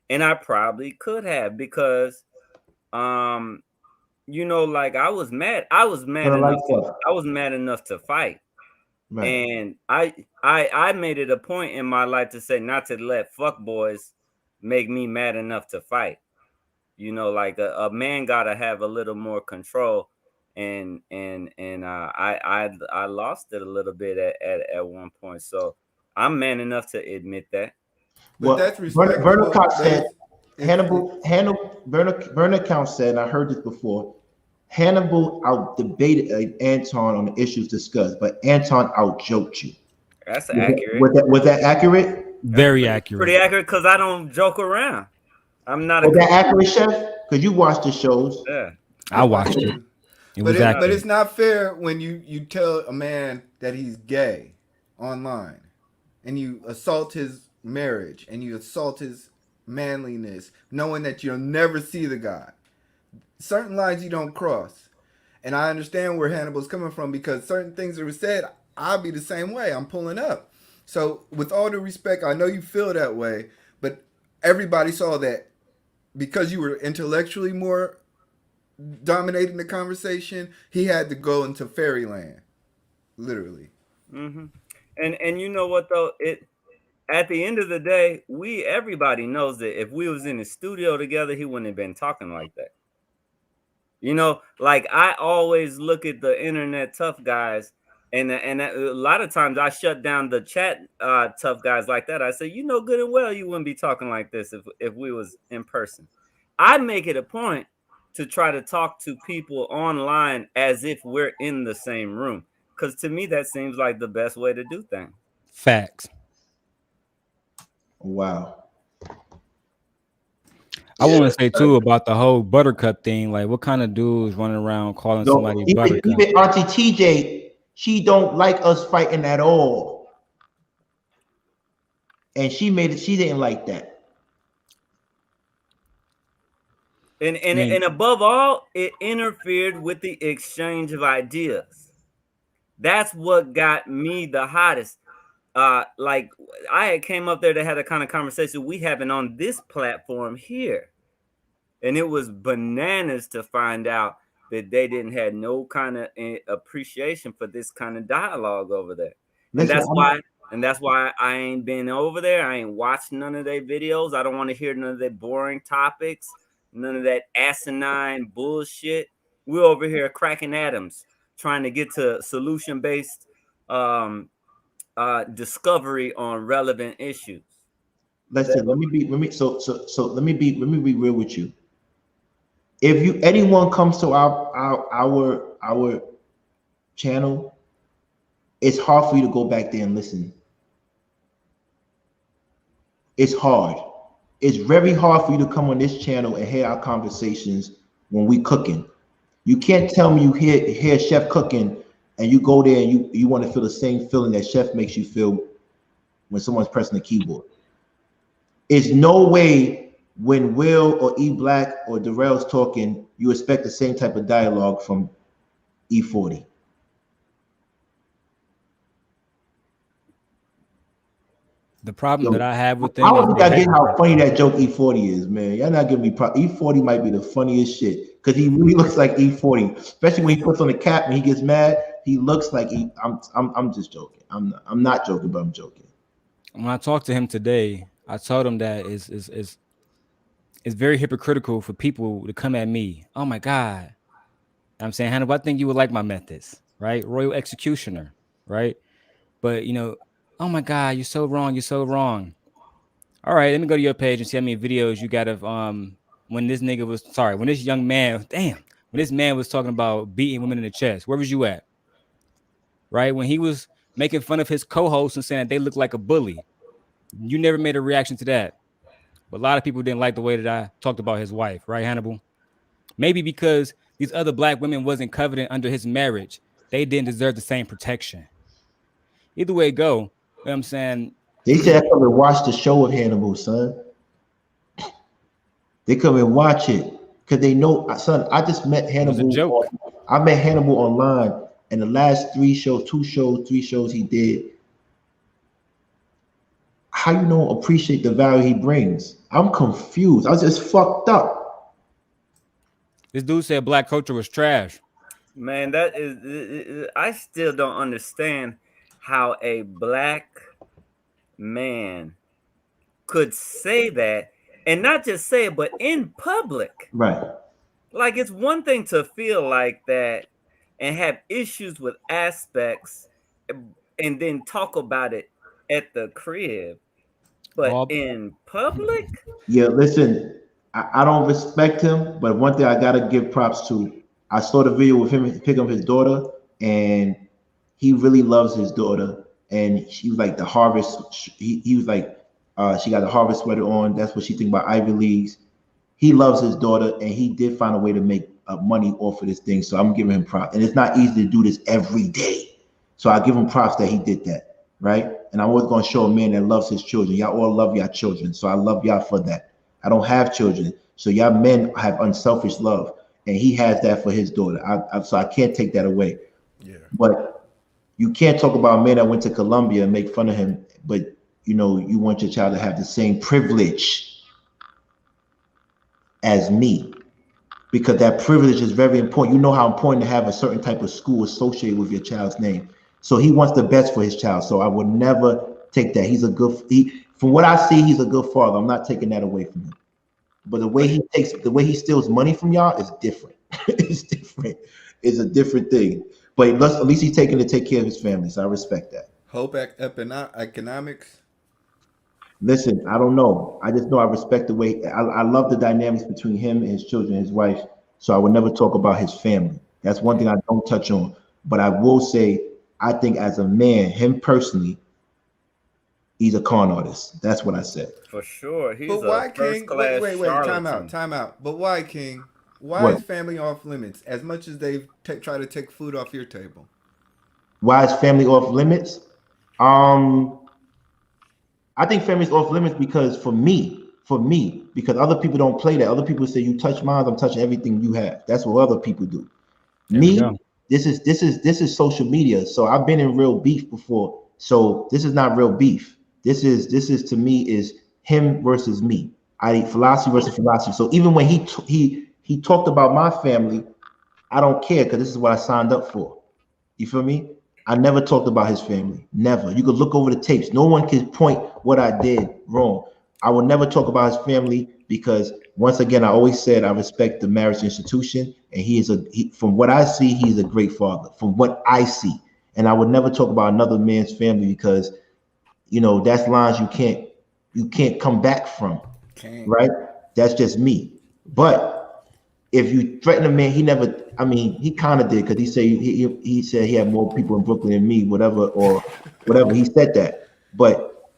And I probably could have, because you know, like I was mad enough to fight. Right. And I made it a point in my life to say not to let fuckboys make me mad enough to fight. You know, like a man gotta have a little more control, and I lost it a little bit at one point. So I'm man enough to admit that. But that's respectable. Werner Count said Werner Count said, and I heard this before, Hannibal out debated Anton on the issues discussed, but Anton out joked you. That's accurate. Was that accurate? Very accurate. Pretty accurate, because I don't joke around. I'm not. Was that accurate, Chef? Because you watched the shows. Yeah, I watched it. But it's not fair when you tell a man that he's gay online, and you assault his marriage, and you assault his manliness, knowing that you'll never see the guy. Certain lines you don't cross. And I understand where Hannibal's coming from, because certain things that were said, I'll be the same way. I'm pulling up. So with all due respect, I know you feel that way, but everybody saw that because you were intellectually more dominating the conversation, he had to go into fairyland, literally. Mm-hmm. And you know what though, at the end of the day, everybody knows that if we was in the studio together, he wouldn't have been talking like that. You know, like I always look at the internet tough guys, and a lot of times I shut down the chat tough guys like that. I say, you know good and well you wouldn't be talking like this if we was in person. I make it a point to try to talk to people online as if we're in the same room, because to me that seems like the best way to do things. Facts. Wow. I want to say too about the whole buttercup thing. Like, what kind of dudes running around calling somebody buttercup? Even Auntie TJ, she don't like us fighting at all, and she didn't like that. And above all, it interfered with the exchange of ideas. That's what got me the hottest. Like I had came up there to have the kind of conversation we having on this platform here. And it was bananas to find out that they didn't have no kind of appreciation for this kind of dialogue over there. And that's why I ain't been over there. I ain't watched none of their videos. I don't want to hear none of their boring topics, none of that asinine bullshit. We're over here cracking atoms, trying to get to solution-based discovery on relevant issues. Listen, let me be real with you. If anyone comes to our channel, it's hard for you to go back there and listen. It's hard. It's very hard for you to come on this channel and hear our conversations when we cooking. You can't tell me you hear Chef cooking and you go there and you want to feel the same feeling that Chef makes you feel when someone's pressing the keyboard. It's no way when Will or E Black or Darrell's talking, you expect the same type of dialogue from E40. The problem that I have with them, I don't think I get how funny that joke E40 is, man. Y'all not giving me E40 might be the funniest shit, because he really looks like E40, especially when he puts on the cap and he gets mad. He looks like I'm just joking. I'm not joking, but I'm joking. When I talked to him today, I told him that it's very hypocritical for people to come at me. Oh my God. I'm saying, Hannibal, I think you would like my methods, right? Royal executioner, right? But oh my God, you're so wrong. You're so wrong. All right, let me go to your page and see how many videos you got of when this young man, when this man was talking about beating women in the chest? Where was you at? Right? When he was making fun of his co-hosts and saying that they look like a bully. You never made a reaction to that. But a lot of people didn't like the way that I talked about his wife, right, Hannibal? Maybe because these other black women wasn't coveted under his marriage. They didn't deserve the same protection. Either way it go, you know what I'm saying? They said I come and watch the show with Hannibal, son. They come and watch it because they know, son. I just met Hannibal. It was a joke. I met Hannibal online, and the last 3 shows, 3 shows he did. How you don't appreciate the value he brings? I'm confused. I was just fucked up. This dude said black culture was trash. Man, that is, I still don't understand how a black man could say that, and not just say it, but in public. Right. Like, it's one thing to feel like that and have issues with aspects and then talk about it at the crib, but in public? Yeah, listen, I don't respect him, but one thing I gotta give props to, I saw the video with him picking up his daughter, and he really loves his daughter. And she was like the Harvest. He was like, she got the Harvest sweater on. That's what she think about Ivy Leagues. He loves his daughter, and he did find a way to make money off of this thing. So I'm giving him props. And it's not easy to do this every day. So I give him props that he did that, right? And I'm always gonna show a man that loves his children. Y'all all love y'all children, so I love y'all for that. I don't have children, so y'all men have unselfish love, and he has that for his daughter. So I can't take that away. Yeah. But you can't talk about a man that went to Columbia and make fun of him, but you know you want your child to have the same privilege as me, because that privilege is very important. You know how important to have a certain type of school associated with your child's name. So he wants the best for his child. So I would never take that. He's a good. From what I see, he's a good father. I'm not taking that away from him. But the way he steals money from y'all is different. It's different. It's a different thing. But at least he's taking to take care of his family. So I respect that. Hope economics. Listen, I don't know. I just know I respect the way. I love the dynamics between him and his children, his wife. So I would never talk about his family. That's one thing I don't touch on. But I will say, I think as a man, him personally, he's a con artist. That's what I said. For sure. He's But why, a King? first-class Wait, charlatan. time out. But why, King? Why What? is family off limits as much as they try to take food off your table? Why is family off limits? I think family's off limits because for me, because other people don't play that. Other people say you touch mine, I'm touching everything you have. That's what other people do. This is social media. So I've been in real beef before. So this is not real beef. This is to me is him versus me. Philosophy versus philosophy. So even when he talked about my family, I don't care because this is what I signed up for. You feel me? I never talked about his family. Never. You could look over the tapes. No one can point what I did wrong. I will never talk about his family because once again, I always said I respect the marriage institution, and from what I see, he's a great father. From what I see, and I would never talk about another man's family because, you know, that's lines you can't come back from. Right? That's just me. But if you threaten a man, he kind of did because he said he had more people in Brooklyn than me, whatever. He said that, but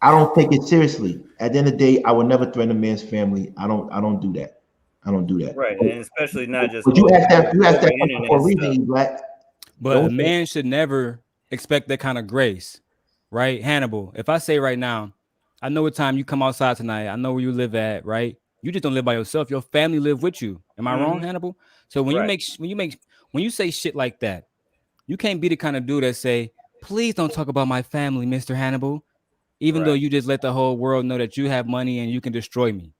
I don't take it seriously. At the end of the day, I would never threaten a man's family. I don't do that. I don't do that. Right, and especially not just. But you asked that internet for a reason, stuff. you black. But a man should never expect that kind of grace, right? Hannibal, if I say right now, I know what time you come outside tonight. I know where you live at, right? You just don't live by yourself. Your family live with you. Am I wrong, Hannibal? So when you say shit like that, you can't be the kind of dude that say, please don't talk about my family, Mr. Hannibal, even though you just let the whole world know that you have money and you can destroy me.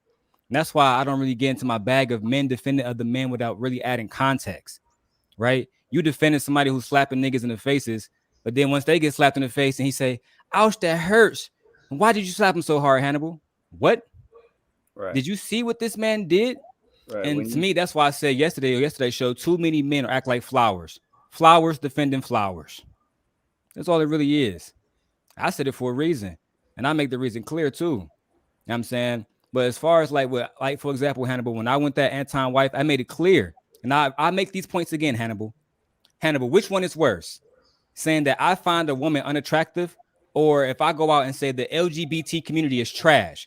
And that's why I don't really get into my bag of men defending other men without really adding context, right? You defending somebody who's slapping niggas in the faces, but then once they get slapped in the face and he say, ouch, that hurts. Why did you slap him so hard, Hannibal? What? Right. Did you see what this man did? Right. And to me, that's why I said yesterday's show, too many men act like flowers. Flowers defending flowers. That's all it really is. I said it for a reason. And I make the reason clear too. You know what I'm saying? But as far as like for example, Hannibal, when I went that anti-wife, I made it clear. And I make these points again, Hannibal. Hannibal, which one is worse? Saying that I find a woman unattractive, or if I go out and say the LGBT community is trash?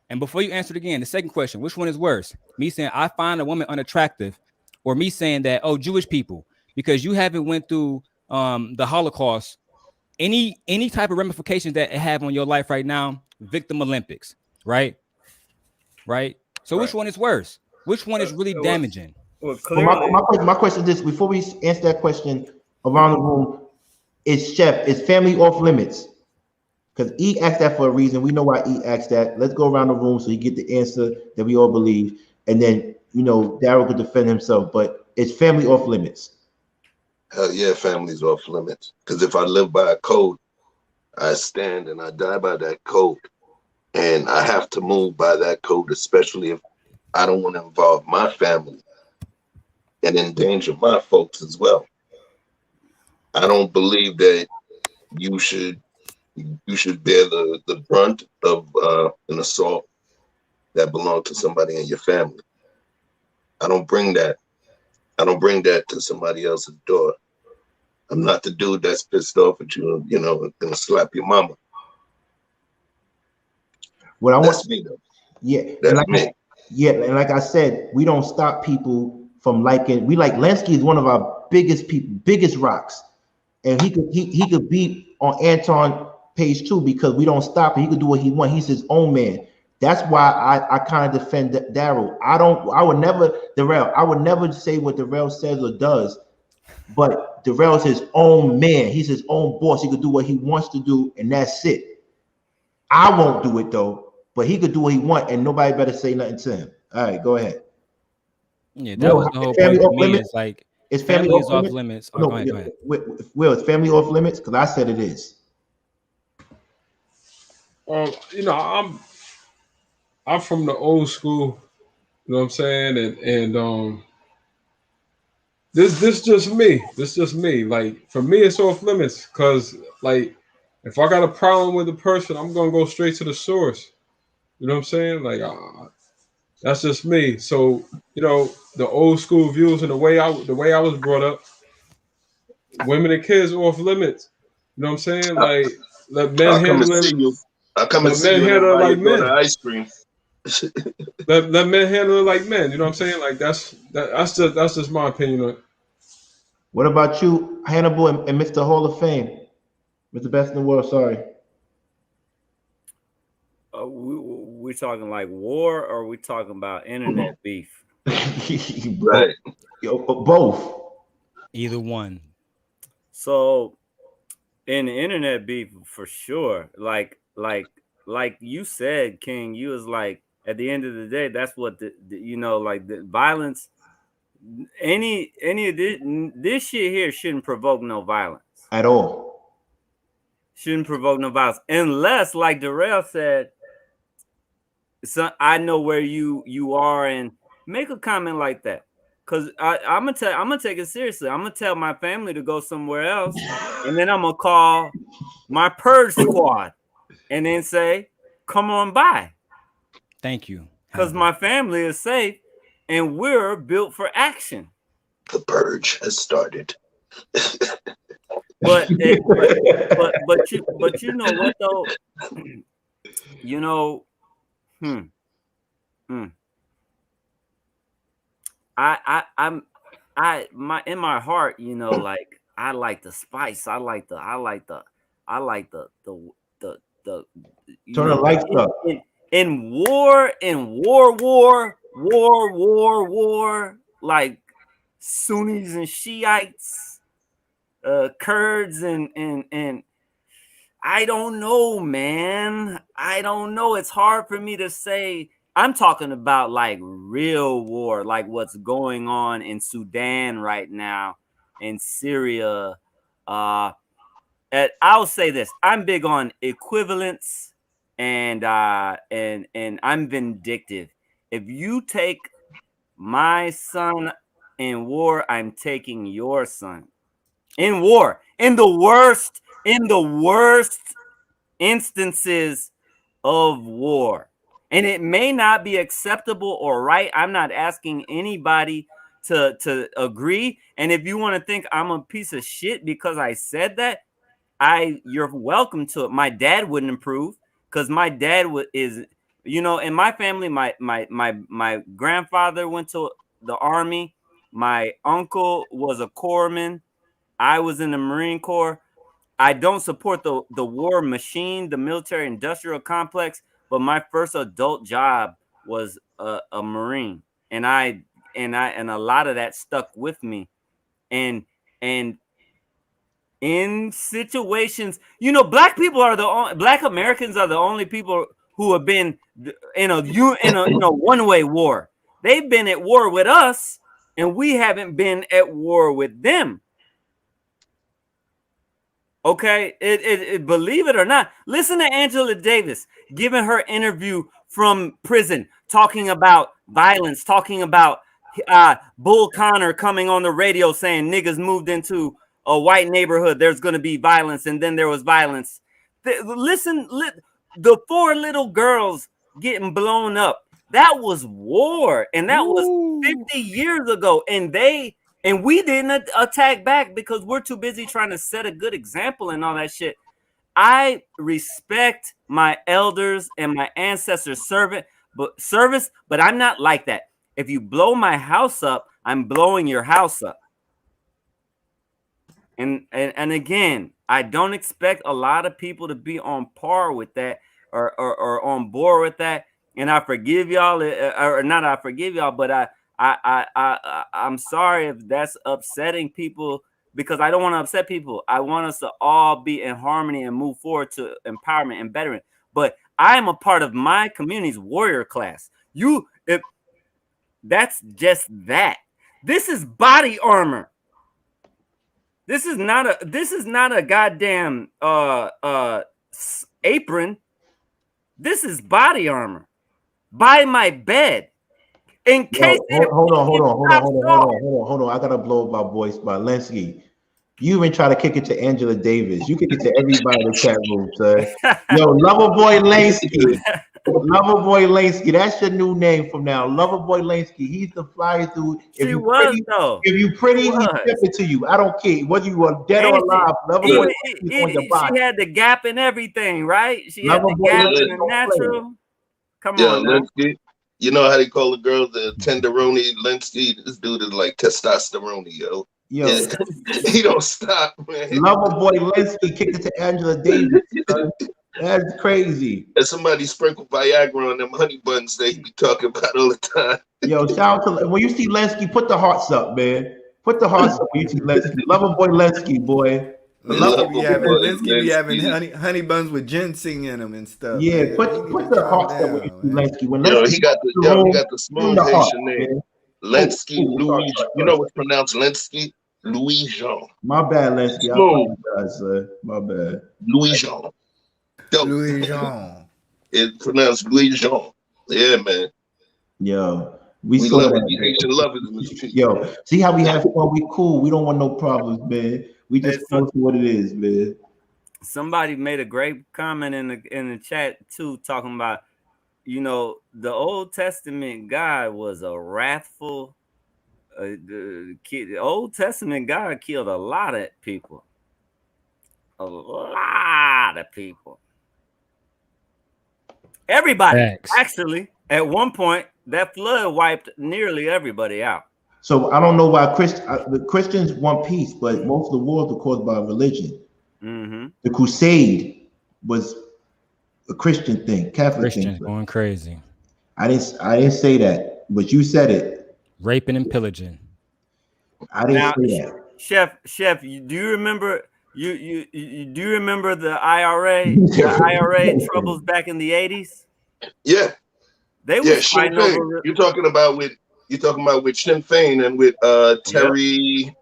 And before you answer it again, the second question, which one is worse? Me saying I find a woman unattractive, or me saying that, oh, Jewish people, because you haven't went through the Holocaust, any type of ramifications that it have on your life right now, victim Olympics, right? Right. So which one is worse? Which one is really damaging? Well, clearly, my question is this: before we answer that question around the room, is family off limits? Because E asked that for a reason. We know why E asked that. Let's go around the room so you get the answer that we all believe, and then Daryl could defend himself. But is family off limits? Hell yeah, family's off limits. Because if I live by a code, I stand and I die by that code. And I have to move by that code, especially if I don't want to involve my family and endanger my folks as well. I don't believe that you should bear the brunt of an assault that belongs to somebody in your family. I don't bring that to somebody else's door. I'm not the dude that's pissed off at you, gonna slap your mama. That's me though. Yeah, that's me. Yeah, and like I said, we don't stop people from liking. We like Lansky is one of our biggest rocks, and he could be on Anton page 2 because we don't stop him. He could do what he wants. He's his own man. That's why I kind of defend Daryl. I would never say what Darrell says or does, but Darrell's his own man. He's his own boss. He could do what he wants to do, and that's it. I won't do it though, but he could do what he wants, and nobody better say nothing to him. All right, go ahead. Yeah, that was the whole point to me. It's like is family off limits. No, go ahead. Will, is family off limits? Because I said it is. I'm from the old school, you know what I'm saying? And this just me. This just me. Like for me, it's off limits because like if I got a problem with a person, I'm gonna go straight to the source. You know what I'm saying? Like that's just me. So the old school views and the way I was brought up, women and kids are off limits. You know what I'm saying? Like let men handle it. I'll come and see you and buy your ice cream. let men handle it like men. You know what I'm saying? Like that's just my opinion on it. What about you, Hannibal and Mr. Hall of Fame, Mr. Best in the World? Sorry. We talking like war, or are we talking about internet beef? Right. Both. Either one. So, in the internet beef, for sure. Like you said, King, you was like, at the end of the day, that's what the violence. Any of this shit here shouldn't provoke no violence at all. Shouldn't provoke no violence unless, like Darrell said, I know where you are, and make a comment like that. Cause I'm gonna take it seriously. I'm gonna tell my family to go somewhere else, and then I'm gonna call my purge squad, and then say, "Come on by." Thank you. Because my family is safe, and we're built for action. The purge has started. but you know what though? I'm in my heart, like I like the spice. I like the turn the lights up. In war, like Sunnis and Shiites, Kurds and I don't know, man. I don't know. It's hard for me to say. I'm talking about like real war, like what's going on in Sudan right now, in Syria. I'll say this: I'm big on equivalence, and I'm vindictive. If you take my son in war, I'm taking your son in war. In the worst instances of war. And it may not be acceptable or right. I'm not asking anybody to agree. And if you want to think I'm a piece of shit because I said that, you're welcome to it. My dad wouldn't approve because my dad is, you know, in my family, my grandfather went to the army. My uncle was a corpsman. I was in the Marine Corps. I don't support the war machine, the military industrial complex, but my first adult job was a Marine, and a lot of that stuck with me, and in situations, you know, black Americans are the only people who have been in a one-way war. They've been at war with us, and we haven't been at war with them. Okay, believe it or not, listen to Angela Davis giving her interview from prison, talking about violence, talking about Bull Connor coming on the radio saying niggas moved into a white neighborhood, there's going to be violence, and then there was violence. The 4 little girls getting blown up, that was war, and that was 50 years ago, and we didn't attack back because we're too busy trying to set a good example and all that shit. I respect my elders and my ancestors' service, but I'm not like that. If you blow my house up, I'm blowing your house up. And again, I don't expect a lot of people to be on par with that or on board with that. And I forgive y'all, or not. I forgive y'all, but I'm sorry if that's upsetting people, because I don't want to upset people. I want us to all be in harmony and move forward to empowerment and betterment. But I am a part of my community's warrior class. That's just that. This is body armor. This is not a goddamn apron. This is body armor by my bed. In case hold on. I gotta blow my voice by Lensky. You even try to kick it to Angela Davis. You kick it to everybody in the chat room, sir. Yo, Loverboy Lansky. Loverboy Lansky. That's your new name from now. Loverboy Lansky. He's the flyest dude. If you pretty, he step it to you. I don't care whether you are dead or alive. Loverboy Lansky on your body. She had the gap and everything, right? She had the gap and the natural. Come on, Lansky. You know how they call the girl the tenderoni Linsky? This dude is like testosterone, yo. Yo, he don't stop, man. Loverboy Linsky kicked it to Angela Davis. That's crazy. And somebody sprinkled Viagra on them honey buns they be talking about all the time. Yo, shout out to when you see Linsky, put the hearts up, man. Put the hearts up when you see Linsky. Loverboy Linsky, boy. Linsky be having honey buns with ginseng in them and stuff. Yeah, man. put the hearts up when you see Linsky. When he got the smooth Haitian name. Linsky Louis. You know what's pronounced Linsky? Louis Jean. My bad, Linsky. I apologize, sir. My bad. Louis Jean. Louis Jean. It's pronounced Louis Jean. Yeah, man. Yo, we love it. Haitian lovers in this street. Yo, see how we have fun? We cool. We don't want no problems, man. We just know what it is, man. Somebody made a great comment in the chat too, talking about, you know, the Old Testament God was a wrathful. The Old Testament God killed a lot of people. A lot of people. Everybody. Thanks. Actually, at one point, that flood wiped nearly everybody out. So I don't know why the Christians want peace, but most of the wars are caused by religion. Mm-hmm. The crusade was a Christian thing, Catholic Christians thing. Going crazy. I didn't say that, but you said it. Raping and pillaging. I didn't say that. Chef, do you remember? You do you remember the IRA? The IRA troubles back in the 80s? Yeah. They were fighting over. You're talking about with Sinn Féin and with Terry.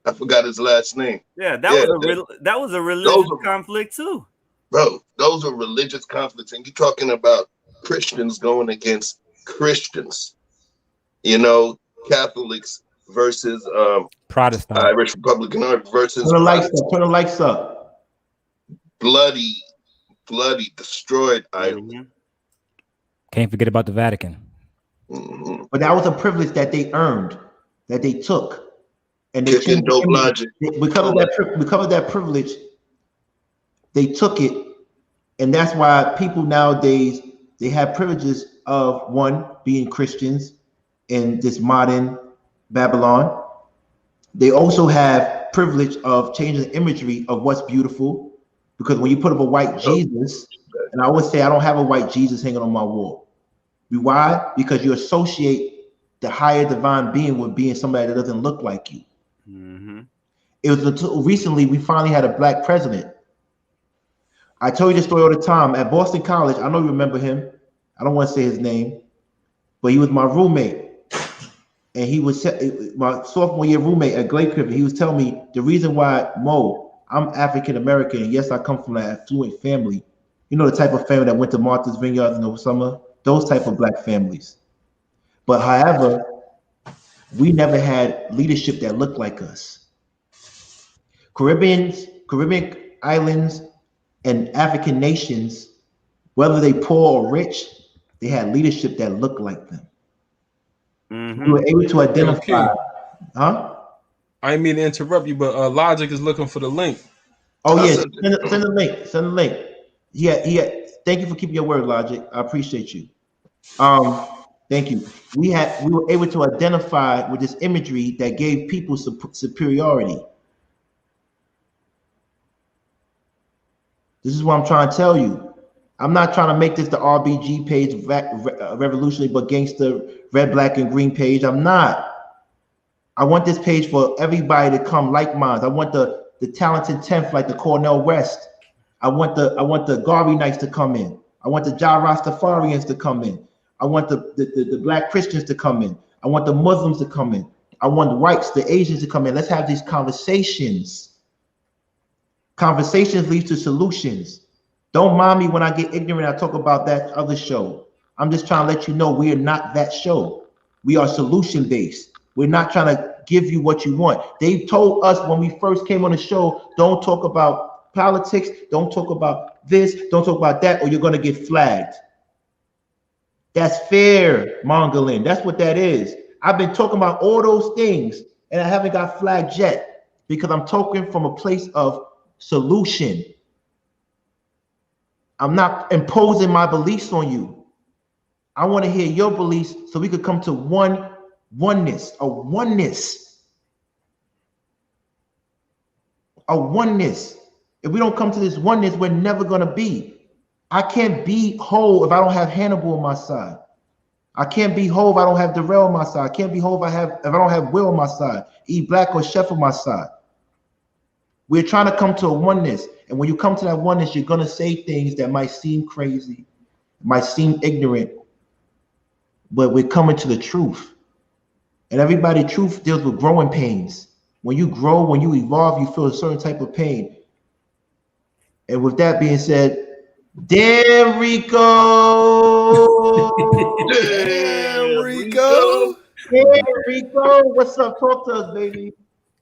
I forgot his last name. Yeah, that was a religious conflict too. Bro, those are religious conflicts, and you're talking about Christians going against Christians. You know, Catholics versus Protestant, Irish Republican versus. Turn the lights up. Bloody, destroyed island. Mm-hmm. Can't forget about the Vatican. Mm-hmm. But that was a privilege that they earned, that they took, and they Kicking dope logic. because of that privilege, they took it, and that's why people nowadays they have privileges of one being Christians in this modern Babylon. They also have privilege of changing the imagery of what's beautiful, because when you put up a white Jesus, and I always say I don't have a white Jesus hanging on my wall. Why? Because you associate the higher divine being with being somebody that doesn't look like you. Mm-hmm. It was until recently we finally had a black president. I tell you this story all the time. At Boston College, I know you remember him. I don't want to say his name, but he was my roommate. And he was my sophomore year roommate at Glaycliff. He was telling me the reason why, Mo, I'm African American. And yes, I come from an affluent family. You know, the type of family that went to Martha's Vineyard in the summer, those type of black families. But however, we never had leadership that looked like us. Caribbean islands, and African nations, whether they poor or rich, they had leadership that looked like them. Mm-hmm. We were able to identify. Huh? I didn't mean to interrupt you, but Logic is looking for the link. Oh yeah, send the link. Send the link. Yeah. Thank you for keeping your word, Logic. I appreciate you. Thank you. We were able to identify with this imagery that gave people superiority. This is what I'm trying to tell you. I'm not trying to make this the RBG page, revolutionary but gangster, red, black, and green page. I'm not. I want this page for everybody to come like minds. I want the talented 10th like the Cornell West. I want the Garvey Knights to come in. I want the Ja Rastafarians to come in. I want the black Christians to come in. I want the Muslims to come in. I want the whites, the Asians to come in. Let's have these conversations. Conversations leads to solutions. Don't mind me when I get ignorant. I talk about that other show. I'm just trying to let you know we are not that show. We are solution based. We're not trying to give you what you want. They told us when we first came on the show, don't talk about politics, don't talk about this, don't talk about that, or you're going to get flagged. That's fair mongering. That's what that is. I've been talking about all those things and I haven't got flagged yet because I'm talking from a place of solution. I'm not imposing my beliefs on you. I want to hear your beliefs so we could come to oneness. If we don't come to this oneness, we're never going to be. I can't be whole if I don't have Hannibal on my side. I can't be whole if I don't have Darrell on my side. I can't be whole if I don't have Will on my side, E Black or Chef on my side. We're trying to come to a oneness. And when you come to that oneness, you're going to say things that might seem crazy, might seem ignorant, but we're coming to the truth. And everybody, truth deals with growing pains. When you grow, when you evolve, you feel a certain type of pain. And with that being said, there we go. There we go. What's up? Talk to us, baby.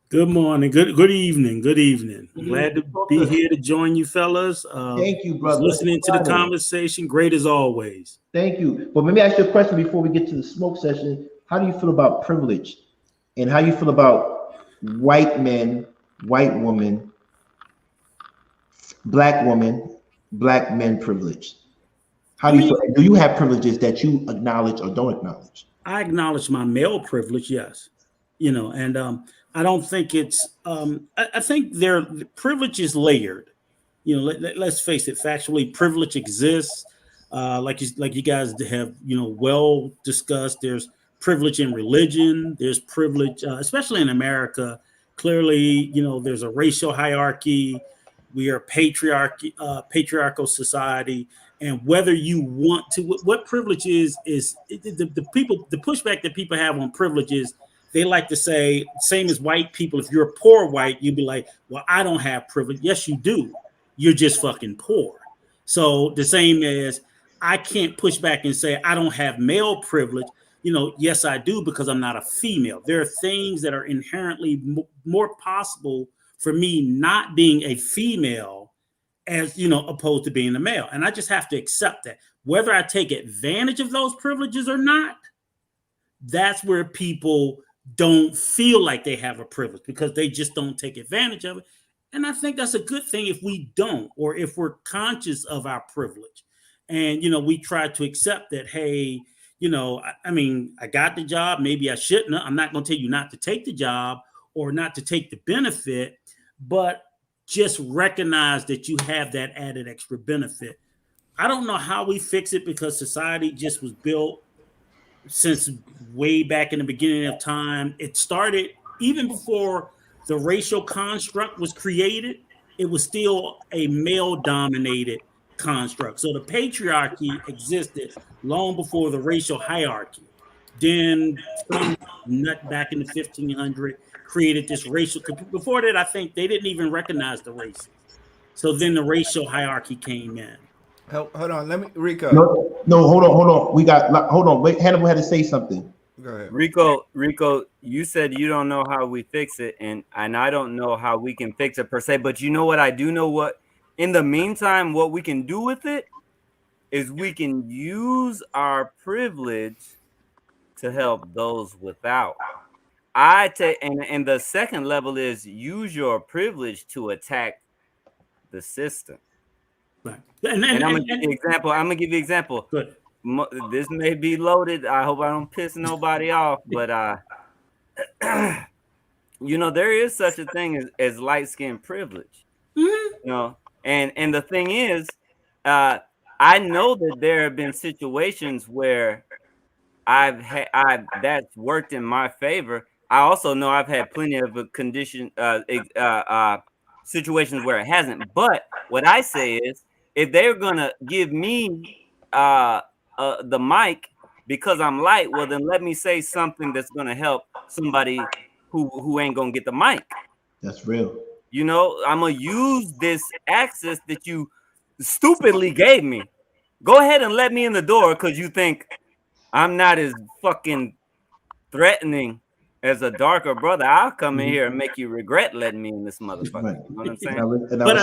Good morning. Good evening. Good evening. Glad to be here to join you fellas. Thank you, brother. Listening to the conversation. Great as always. Thank you. But let me ask you a question before we get to the smoke session. How do you feel about privilege? And how do you feel about white men, white women, black women, black men privilege? How do you feel? Do you have privileges that you acknowledge or don't acknowledge? I acknowledge my male privilege, yes. You know, and I don't think it's I think their privilege is layered. You know, let's face it, factually, privilege exists. Like you guys have, well discussed. There's privilege in religion. There's privilege, especially in America. Clearly, there's a racial hierarchy. We are patriarchal society. And whether you want to, what privilege is the pushback that people have on privilege is they like to say, same as white people, if you're a poor white, you'd be like, well, I don't have privilege. Yes, you do. You're just fucking poor. So the same as I can't push back and say I don't have male privilege. Yes, I do, because I'm not a female. There are things that are inherently more possible for me not being a female as opposed to being a male. And I just have to accept that. Whether I take advantage of those privileges or not, that's where people don't feel like they have a privilege because they just don't take advantage of it. And I think that's a good thing if we don't, or if we're conscious of our privilege. And, we try to accept that, hey, I got the job. Maybe I shouldn't. I'm not going to tell you not to take the job or not to take the benefit, but just recognize that you have that added extra benefit. I don't know how we fix it because society just was built since way back in the beginning of time. It started even before the racial construct was created. It was still a male-dominated construct. So the patriarchy existed long before the racial hierarchy. Then some nut back in the 1500s created this racial. Before that, I think they didn't even recognize the races. So then the racial hierarchy came in. Hold on, let me Rico. No, hold on. Wait, Hannibal had to say something. Go ahead. Rico, you said you don't know how we fix it, and I don't know how we can fix it per se, but you know what? I do know what. In the meantime, what we can do with it is we can use our privilege to help those without. And the second level is use your privilege to attack the system. Right. And I'm gonna give you an example. Good. This may be loaded. I hope I don't piss nobody off, but there is such a thing as light skin privilege. Mm-hmm. And the thing is, I know that there have been situations where that's worked in my favor. I also know I've had plenty of situations where it hasn't. But what I say is, if they're gonna give me the mic because I'm light, well then let me say something that's gonna help somebody who ain't gonna get the mic. That's real. I'm gonna use this access that you stupidly gave me. Go ahead and let me in the door because you think I'm not as fucking threatening as a darker brother. I'll come in here and make you regret letting me in this motherfucker. Right. You know what I'm saying? But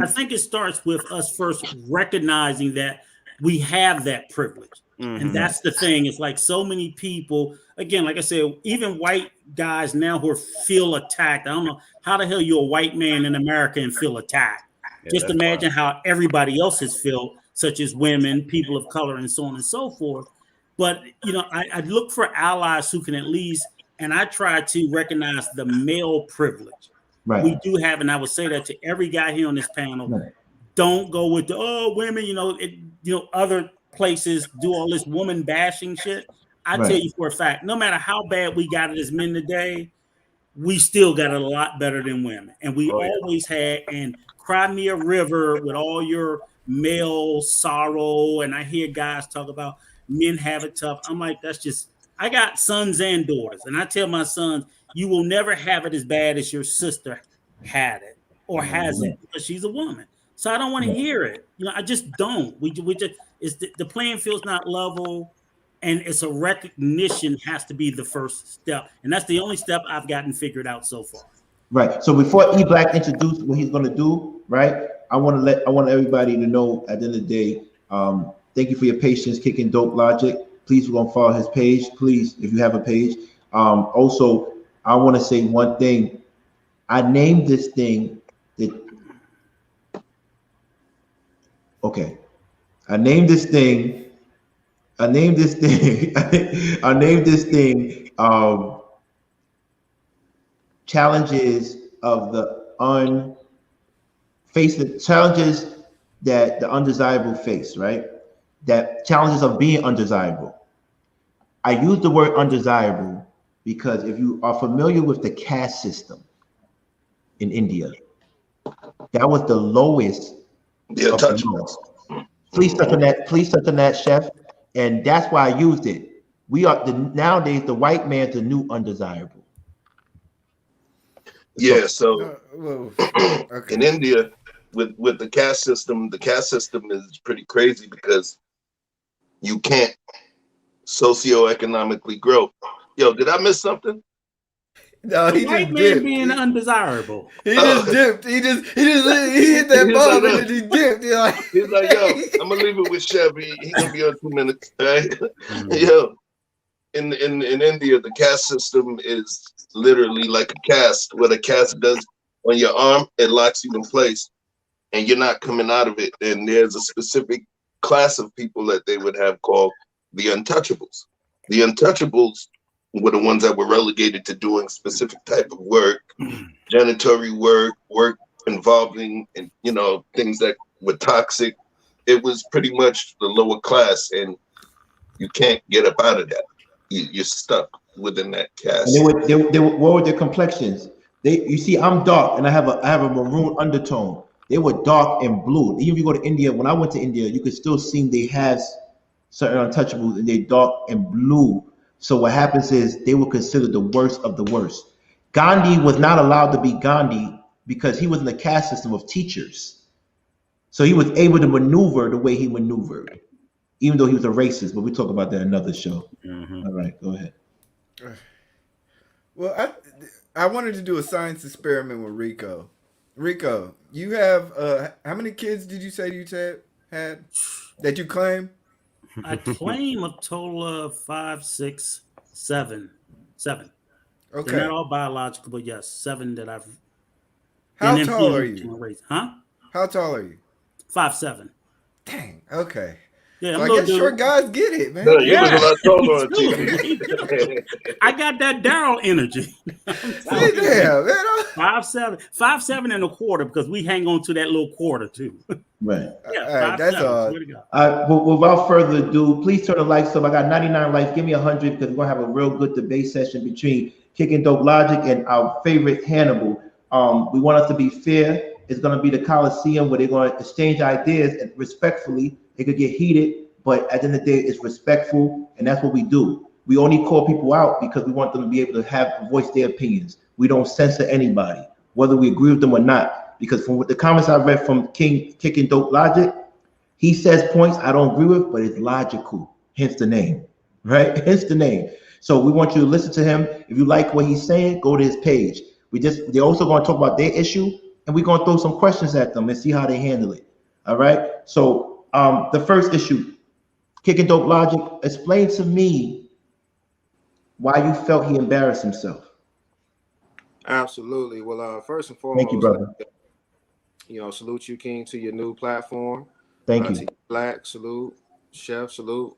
I think it starts with us first recognizing that we have that privilege. And that's the thing. It's like so many people, again, like I said, even white guys now who feel attacked. I don't know how the hell you're a white man in America and feel attacked. Yeah, just imagine how everybody else has felt, such as women, people of color, and so on and so forth. But, I look for allies who can at least, and I try to recognize the male privilege. Right. We do have, and I would say that to every guy here on this panel, right. Don't go with women, other places do all this woman bashing shit. I tell you for a fact, no matter how bad we got it as men today, we still got it a lot better than women. And we always had, and cry me a river with all your male sorrow. And I hear guys talk about men have it tough. I'm like, I got sons and daughters. And I tell my sons, you will never have it as bad as your sister had it or has it because she's a woman. So I don't want to hear it. I just don't. We just, the playing field's not level, and it's a recognition has to be the first step. And that's the only step I've gotten figured out so far. Right. So before E Black introduces what he's going to do, right? I want everybody to know at the end of the day, thank you for your patience, Kicking Dope Logic. Please, we're going to follow his page. Please, if you have a page. Also, I want to say one thing. I named this thing I named this thing challenges of the challenges that the undesirable face, right? That challenges of being undesirable. I use the word undesirable because if you are familiar with the caste system in India, that was the lowest. Yeah, touch Please touch on that, Chef. And that's why I used it. Nowadays the white man's the new undesirable. Yeah, so in India, with the caste system is pretty crazy because you can't socioeconomically grow. Yo, did I miss something? No, The he white just man dipped. being undesirable. He just dipped. He hit that He's bomb like, and then he dipped. You're like, He's like, yo, I'm gonna leave it with Chevy. He gonna be on 2 minutes, right? Mhm. Yo, in India, the caste system is literally like a cast. What a cast does on your arm, it locks you in place, and you're not coming out of it. And there's a specific class of people that they would have called the untouchables. The untouchables were the ones that were relegated to doing specific type of work, janitory work, work involving, and things that were toxic. It was pretty much the lower class, and you can't get up out of that. You're stuck within that caste. And they were what were their complexions? You see, I'm dark and I have a maroon undertone. They were dark and blue. Even if you go to India, when I went to India, you could still see they have certain untouchables and they're dark and blue. So what happens is they were considered the worst of the worst. Gandhi was not allowed to be Gandhi because he was in the caste system of teachers. So he was able to maneuver the way he maneuvered, even though he was a racist. But we talk about that in another show. All right, go ahead. well, I wanted to do a science experiment with Rico. Rico, you have how many kids did you say you had that you claim? I claim a total of 5, 6, 7. Okay. They're not all biological, but yes, 7 that I've. How tall are you? Huh? How tall are you? 5'7". Dang. Okay. Yeah, So I'm I a guess little short dude. guys get it, man. No, you look a lot taller on Me TV. I got that Daryl energy. See there, man. 5'7" and a quarter, because we hang on to that little quarter too. Right. Yeah, All right, 5'7". that's all. Swear to God. But without further ado, please turn the likes up. I got 99 likes. Give me 100 because we're gonna have a real good debate session between Kicking Dope Logic and our favorite Hannibal. We want us to be fair. It's gonna be the Coliseum where they're gonna exchange ideas and respectfully. It could get heated, but at the end of the day, it's respectful, and that's what we do. We only call people out because we want them to be able to voice their opinions. We don't censor anybody, whether we agree with them or not. Because from what the comments I read from Kicking Dope Logic, he says points I don't agree with, but it's logical. Hence the name, right? Hence the name. So we want you to listen to him. If you like what he's saying, go to his page. They're also going to talk about their issue, and we're going to throw some questions at them and see how they handle it. All right. So the first issue, Kicking Dope Logic, explain to me why you felt he embarrassed himself. Absolutely. Well, first and foremost, Thank you, brother. Salute you, King, to your new platform. Thank you. To Black, salute. Chef, salute.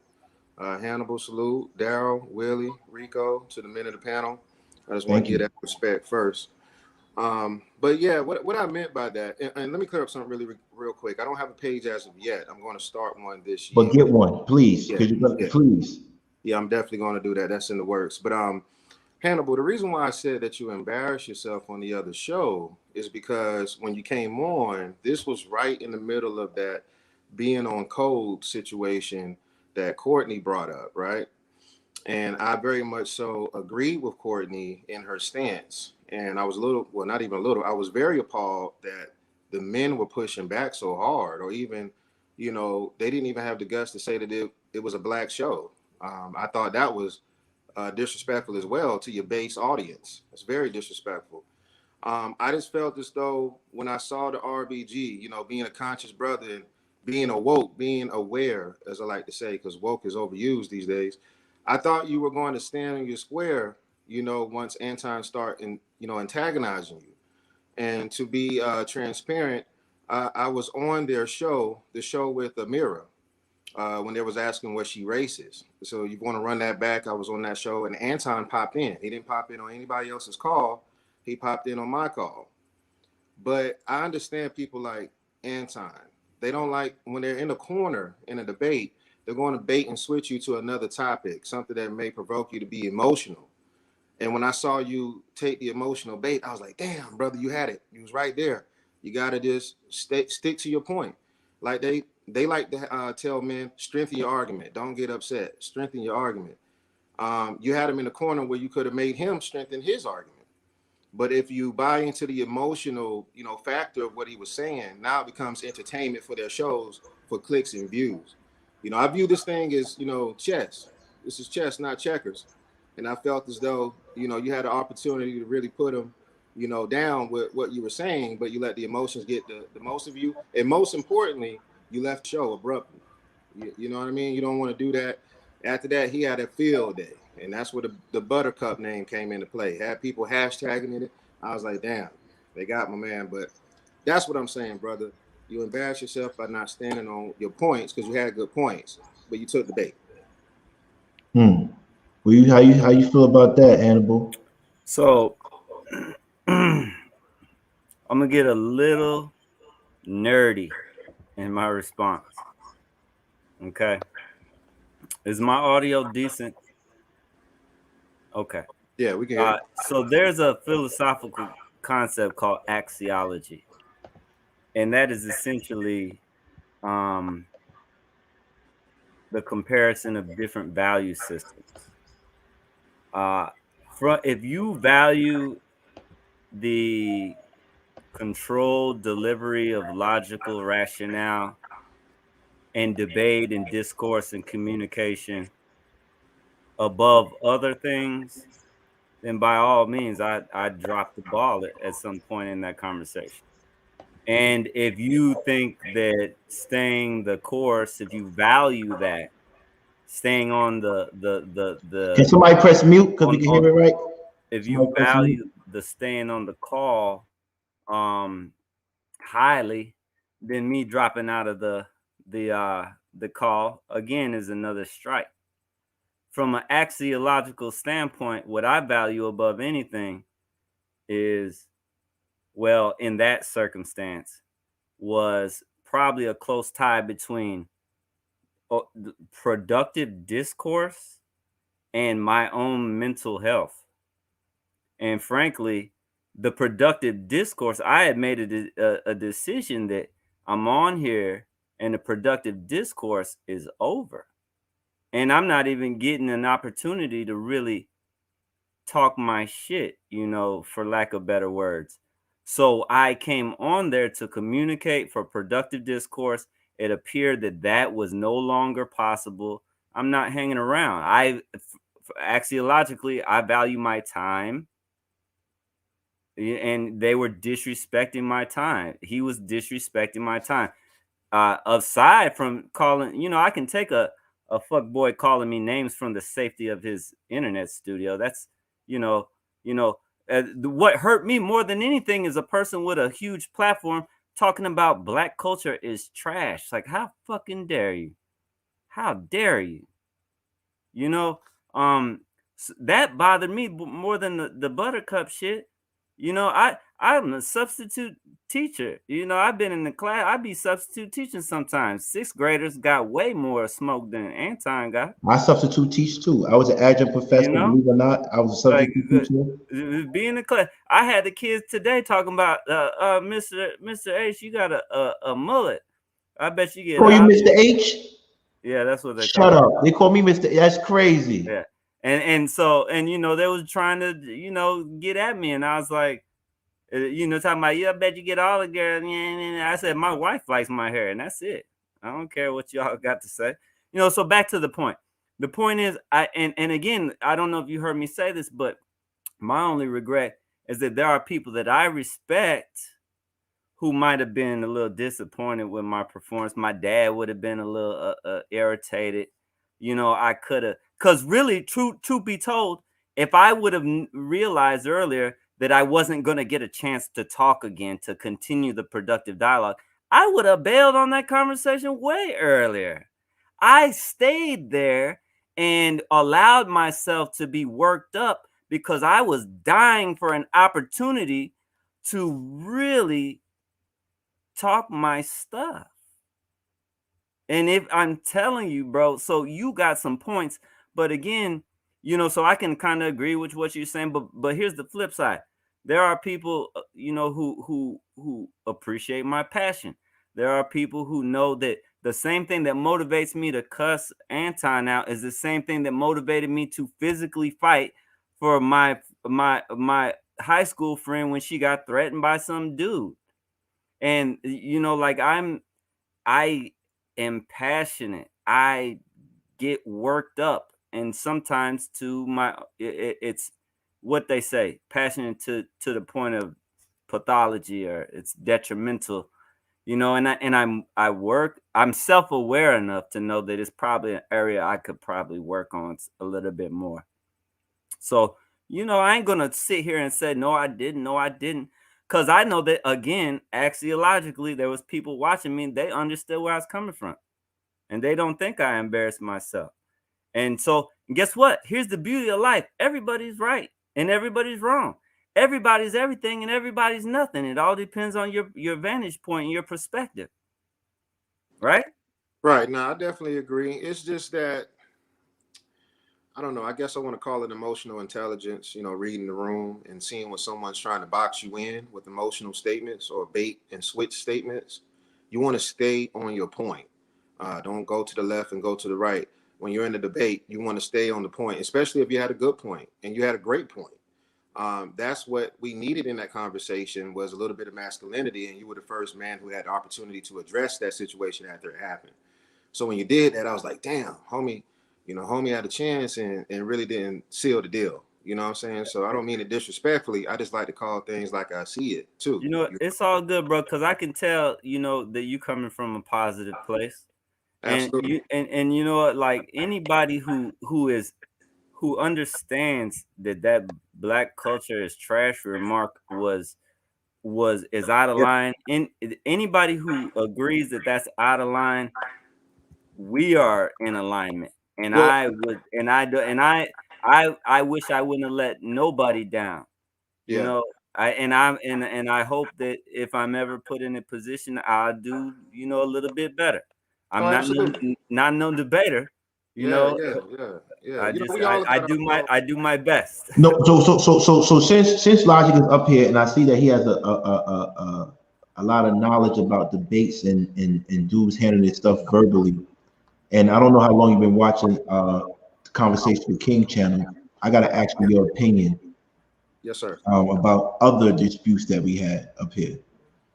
Hannibal, salute. Daryl, Willie, Rico, to the men of the panel. I just want to give that respect first. But yeah, what I meant by that, and let me clear up something really real quick. I don't have a page as of yet. I'm going to start one this year. But get one, please. Please. Yeah, I'm definitely going to do that. That's in the works. But Hannibal, the reason why I said that you embarrassed yourself on the other show is because when you came on, this was right in the middle of that being on code situation that Courtney brought up, right? And I very much so agreed with Courtney in her stance. And I was not even a little, I was very appalled that the men were pushing back so hard, or even, they didn't even have the guts to say that it was a black show. I thought that was disrespectful as well to your base audience. It's very disrespectful. I just felt as though when I saw the RBG, being a conscious brother and being awoke, being aware, as I like to say, because woke is overused these days, I thought you were going to stand in your square, once Anton start antagonizing you. And to be transparent, I was on their show, the show with Amira, when they was asking was she racist. So you want to run that back? I was on that show, and Anton popped in. He didn't pop in on anybody else's call. He popped in on my call. But I understand people like Anton. They don't like when they're in a corner in a debate, they're going to bait and switch you to another topic, something that may provoke you to be emotional. And when I saw you take the emotional bait, I was like, damn, brother, you had it. You was right there. You got to just stick to your point. Like they like to tell men, strengthen your argument. Don't get upset. Strengthen your argument. You had him in the corner where you could have made him strengthen his argument. But if you buy into the emotional, factor of what he was saying, now it becomes entertainment for their shows for clicks and views. I view this thing as, chess. This is chess, not checkers. And I felt as though, you had the opportunity to really put them, down with what you were saying, but you let the emotions get the most of you. And most importantly, you left the show abruptly. You know what I mean? You don't want to do that. After that, he had a field day. And that's where the Buttercup name came into play. Had people hashtagging it. I was like, damn, they got my man. But that's what I'm saying, brother. You embarrass yourself by not standing on your points because you had good points, but you took the bait. Well, how you feel about that, Hannibal? So I'm gonna get a little nerdy in my response. Okay. Is my audio decent? Okay. Yeah, we can hear it. So there's a philosophical concept called axiology, and that is essentially the comparison of different value systems. If you value the controlled delivery of logical rationale and debate and discourse and communication above other things, then by all means, I dropped the ball at some point in that conversation. And if you think that staying the course, if you value that, staying on the Can somebody press mute because we can hear it right? if you value the staying on the call highly, then me dropping out of the call again is another strike. From an axiological standpoint, what I value above anything is, well, in that circumstance, was probably a close tie between productive discourse and my own mental health. And frankly, the productive discourse, I had made a decision that I'm on here and the productive discourse is over. And I'm not even getting an opportunity to really talk my shit, for lack of better words. So I came on there to communicate for productive discourse. It appeared that was no longer possible. I'm not hanging around. Axiologically, I value my time. And they were disrespecting my time. He was disrespecting my time. Aside from calling, I can take a fuck boy calling me names from the safety of his internet studio. That's, what hurt me more than anything is a person with a huge platform talking about black culture is trash. Like, how fucking dare you? How dare you? That bothered me more than the Buttercup shit. I'm a substitute teacher. I've been in the class. I be substitute teaching sometimes. Sixth graders got way more smoke than Anton got. I substitute teach too. I was an adjunct professor. Believe it or not, I was a substitute teacher. Be in the class. I had the kids today talking about Mr. H. You got a mullet. I bet you get. Call you Mr. H? Yeah, that's what they Shut up. They call me Mr. That's crazy. Yeah. And so they was trying to, get at me. And I was like, talking about, I bet you get all the girls. I said, my wife likes my hair and that's it. I don't care what y'all got to say. So back to the point. The point is, and again, I don't know if you heard me say this, but my only regret is that there are people that I respect who might have been a little disappointed with my performance. My dad would have been a little irritated. I could have, because really, truth be told, if I would have realized earlier that I wasn't going to get a chance to talk again, to continue the productive dialogue, I would have bailed on that conversation way earlier. I stayed there and allowed myself to be worked up because I was dying for an opportunity to really talk my stuff. And if I'm telling you, bro, so you got some points, but again, so I can kind of agree with what you're saying, but here's the flip side. There are people, who appreciate my passion. There are people who know that the same thing that motivates me to cuss Anton out is the same thing that motivated me to physically fight for my high school friend when she got threatened by some dude. And I am passionate. I get worked up and sometimes to it's what they say, passionate to the point of pathology, or it's detrimental, you know. And I'm self-aware enough to know that it's probably an area I could probably work on a little bit more. So, you know, I ain't gonna sit here and say no, I didn't, because I know that, again, axiologically, there was people watching me. They understood where I was coming from, and they don't think I embarrassed myself. And so, guess what? Here's the beauty of life: everybody's right and everybody's wrong. Everybody's everything and everybody's nothing. It all depends on your vantage point and your perspective, right? Right. Now, I definitely agree. It's just that, I don't know. I guess I want to call it emotional intelligence, you know, reading the room and seeing when someone's trying to box you in with emotional statements or bait and switch statements. You want to stay on your point. Don't go to the left and go to the right. When you're in the debate, you want to stay on the point, especially if you had a good point and you had a great point. That's what we needed in that conversation, was a little bit of masculinity, and you were the first man who had the opportunity to address that situation after it happened. So when you did that, I was like, damn, homie, you know, homie had a chance and really didn't seal the deal. You know what I'm saying? So I don't mean it disrespectfully. I just like to call things like I see it too. You know, it's all good, bro, because I can tell, you know, that you coming from a positive place. Absolutely. And you know what, like anybody who understands that Black culture is trash remark is out of line. And anybody who agrees that that's out of line, we are in alignment. And Well, I wish I wouldn't have let nobody down. You yeah. know, I hope that if I'm ever put in a position, I'll do, you know, a little bit better. Oh, I'm absolutely. not no debater, you Yeah, know. yeah. I You know, just we all got I do my best. No, so since Logic is up here, and I see that he has a lot of knowledge about debates and dudes handling this stuff verbally, and I don't know how long you've been watching Conversation with King channel. I gotta ask you your opinion Yes, sir. about other disputes that we had up here.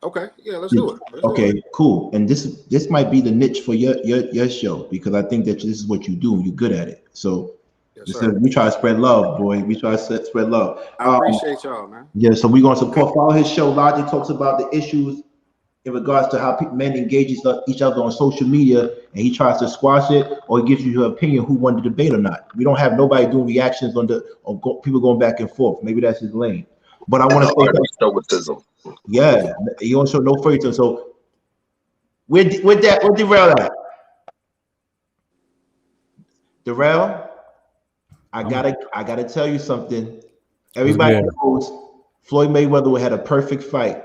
Okay, yeah, let's do it. Okay, cool. And this might be the niche for your show, because I think that this is what you do. You're good at it. So Yes, this sir. is, we try to spread love, boy. We try to spread love. I appreciate y'all, man. Yeah, so we're gonna support. Follow his show. Logic talks about the issues in regards to how men engage each other on social media, and he tries to squash it, or he gives you your opinion who won the debate or not. We don't have nobody doing reactions on people going back and forth. Maybe that's his lane. But I want to say something. Stoicism. Yeah, you don't show no favoritism. So where Darrell at? Darrell, I gotta tell you something. Everybody knows Floyd Mayweather had a perfect fight.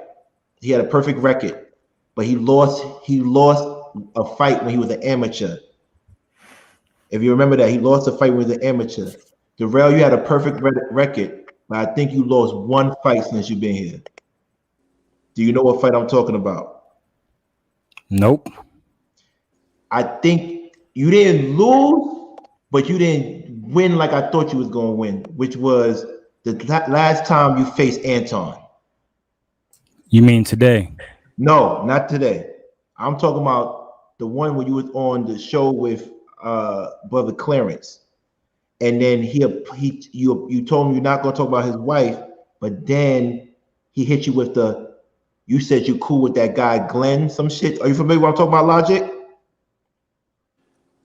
He had a perfect record, but he lost a fight when he was an amateur. If you remember that, he lost a fight when he was an amateur. Darrell, you had a perfect record, but I think you lost one fight since you've been here. Do you know what fight I'm talking about? Nope. I think you didn't lose, but you didn't win like I thought you was going to win, which was the last time you faced Anton. You mean today? No, not today. I'm talking about the one when you was on the show with brother Clarence, and then you told him you're not going to talk about his wife, but then he hit you with you said you cool with that guy Glenn, some shit. Are you familiar with what I'm talking about, Logic?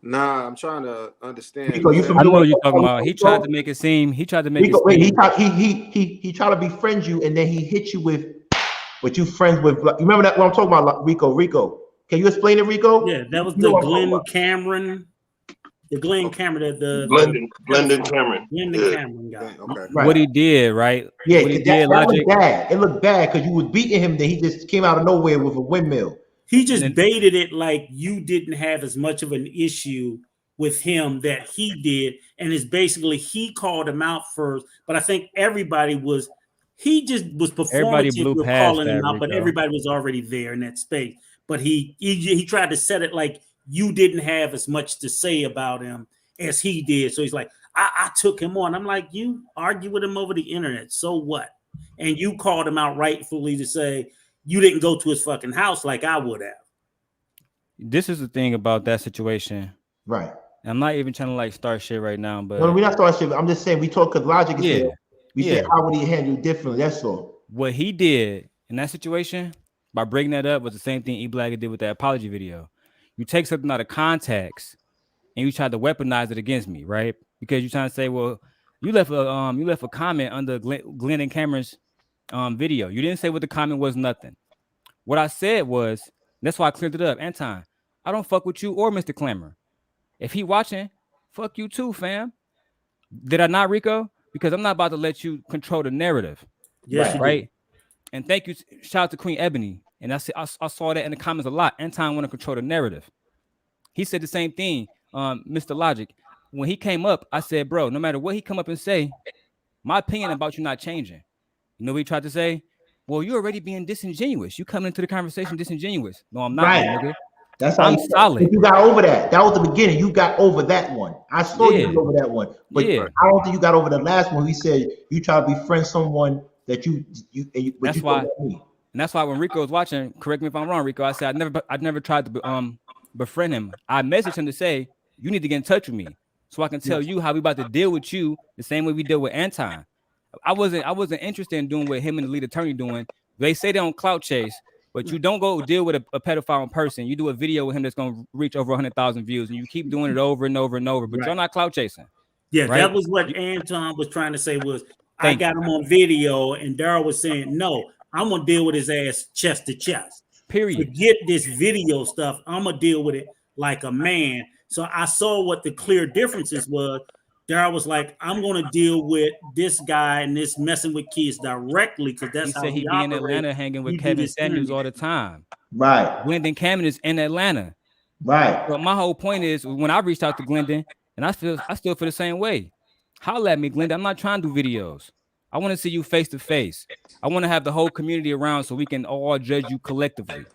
Nah, I'm trying to understand. Rico, you I familiar know with you're talking about. He tried to make it seem. He tried to make Rico, it seem. he tried to befriend you, and then he hit you with what you friends with. You remember that? What I'm talking about, Rico. Can you explain it, Rico? Yeah, that was the Glenn Cameron. The Glenn Cameron, Glendon Cameron. Glendon Cameron guy. Okay. Right. What he did, right? Yeah, what he that did, Logic. looked bad. It looked bad because you was beating him, then he just came out of nowhere with a windmill. He just baited it like you didn't have as much of an issue with him that he did, and it's basically he called him out first. But I think he just was performative with calling him out, but everybody was already there in that space. But he tried to set it like you didn't have as much to say about him as he did. So he's like, I took him on. I'm like, you argue with him over the internet, so what? And you called him out rightfully to say you didn't go to his fucking house like I would have. This is the thing about that situation. Right. And I'm not even trying to like start shit right now, but No, we're not starting shit. I'm just saying we talk because Logic is here. We Yeah. said how would he handle differently. That's all. What he did in that situation by bringing that up was the same thing E Black did with that apology video. You take something out of context and you try to weaponize it against me, right? Because you're trying to say, well, you left a comment under Glenn and Cameron's video. You didn't say what the comment was. Nothing. What I said was, that's why I cleared it up. Anton, I don't fuck with you or Mr. Clamor. If he watching, fuck you too, fam. Did I not, Rico? Because I'm not about to let you control the narrative. Yes, right. And thank you. Shout out to Queen Ebony. And I saw that in the comments a lot. Anton want to control the narrative. He said the same thing, Mr. Logic. When he came up, I said, bro, no matter what he come up and say, my opinion about you not changing. You know what he tried to say? Well, you're already being disingenuous. You coming into the conversation disingenuous. No, I'm not, my nigga. That's how I'm solid. You got over that. That was the beginning. You got over that one. I saw you get over that one. But I don't think you got over the last one. He said you try to befriend someone that you that's why. And that's why when Rico was watching, correct me if I'm wrong, Rico, I said I never tried to befriend him. I messaged him to say you need to get in touch with me so I can tell you how we about to deal with you the same way we deal with Anton. I wasn't interested in doing what him and the lead attorney doing. They say they don't clout chase, but you don't go deal with a pedophile in person. You do a video with him that's going to reach over 100,000 views, and you keep doing it over and over and over. But you're not clout chasing. Yeah, right? That was what Anton was trying to say. Was I got him on video, and Daryl was saying, "No, I'm gonna deal with his ass chest to chest. Period. Forget this video stuff. I'm gonna deal with it like a man." So I saw what the clear differences was. Daryl was like, I'm going to deal with this guy and this messing with kids directly because that's he how said he be in Atlanta hanging with Kevin Samuels all the time. Right. Glendon Cameron is in Atlanta. Right. But my whole point is when I reached out to Glendon, and I still feel the same way. Holla at me, Glendon. I'm not trying to do videos. I want to see you face to face. I want to have the whole community around so we can all judge you collectively.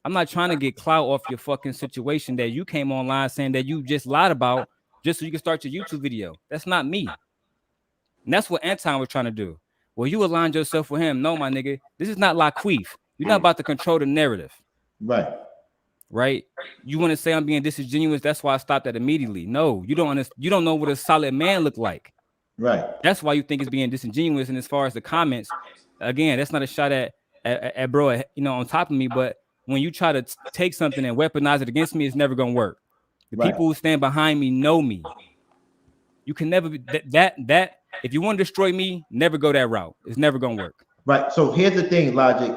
I'm not trying to get clout off your fucking situation that you came online saying that you just lied about just so you can start your YouTube video. That's not me. And that's what Anton was trying to do. Well, you aligned yourself with him. No, my nigga. This is not Laqueef. You're not about to control the narrative. Right. Right? You want to say I'm being disingenuous. That's why I stopped that immediately. No, you don't understand. You don't know what a solid man look like. Right. That's why you think it's being disingenuous. And as far as the comments, again, that's not a shot at bro, on top of me. But when you try to take something and weaponize it against me, it's never going to work. The people who stand behind me know me. You can never be that. If you want to destroy me, never go that route. It's never gonna work. Right. So here's the thing, Logic.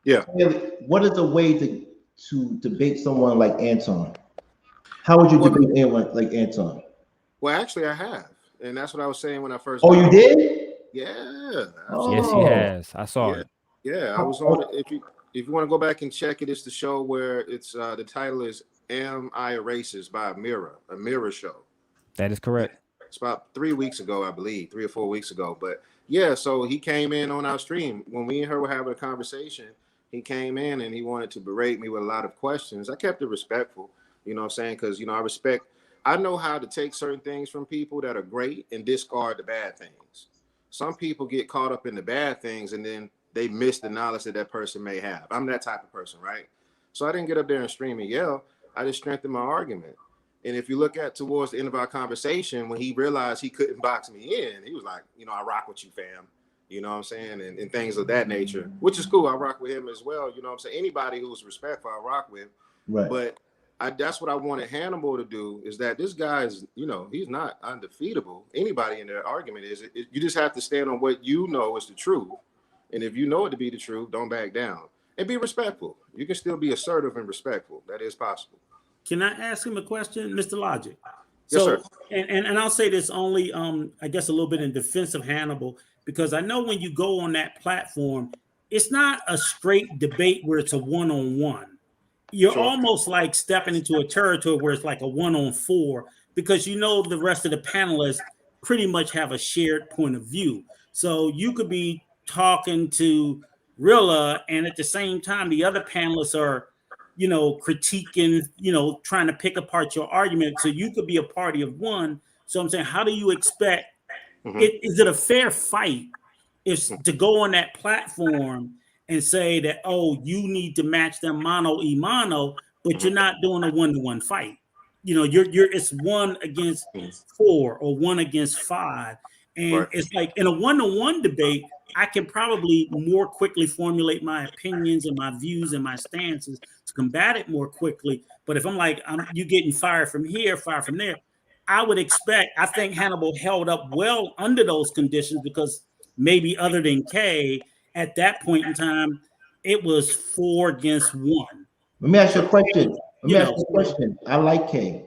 Yeah. What is the way to debate someone like Anton? How would you debate anyone like Anton? Well, actually, I have, and that's what I was saying when I first. Oh, you did? Yeah. Absolutely. Yes, he has. I saw it. Yeah, I was on it. If you want to go back and check it, it's the show where it's the title is Am I a Racist by a mirror show. That is correct. It's about 3 weeks ago, I believe, 3 or 4 weeks ago. But yeah, so he came in on our stream when we and her were having a conversation. He came in and he wanted to berate me with a lot of questions. I kept it respectful, you know what I'm saying? Because, I know how to take certain things from people that are great and discard the bad things. Some people get caught up in the bad things and then they miss the knowledge that person may have. I'm that type of person, right? So I didn't get up there and stream and yell. I just strengthened my argument. And if you look at towards the end of our conversation, when he realized he couldn't box me in, he was like, I rock with you, fam. You know what I'm saying? And things of that nature, which is cool. I rock with him as well. You know what I'm saying? Anybody who's respectful, I rock with. Right. But that's what I wanted Hannibal to do, is that this guy is, he's not undefeatable. Anybody in their argument is. You just have to stand on what you know is the truth. And if you know it to be the truth, don't back down. And be respectful. You can still be assertive and respectful. That is possible. Can I ask him a question, Mr. Logic? Yes, sir. And I'll say this only, I guess, a little bit in defense of Hannibal, because I know when you go on that platform, it's not a straight debate where it's a one-on-one. You're almost like stepping into a territory where it's like a 1-on-4, because the rest of the panelists pretty much have a shared point of view. So you could be talking to Rilla, and at the same time, the other panelists are, critiquing, trying to pick apart your argument. So you could be a party of one. So I'm saying, how do you expect is it a fair fight is to go on that platform and say that, you need to match them mano a mano, but you're not doing a 1-to-1 fight? it's 1 against 4 or 1 against 5. And Right. it's like in a 1-to-1 debate, I can probably more quickly formulate my opinions and my views and my stances to combat it more quickly. But if I'm like, you getting fired from here, fired from there, I think Hannibal held up well under those conditions because maybe other than Kay, at that point in time, it was 4 against 1. Let me ask you a question. I like Kay.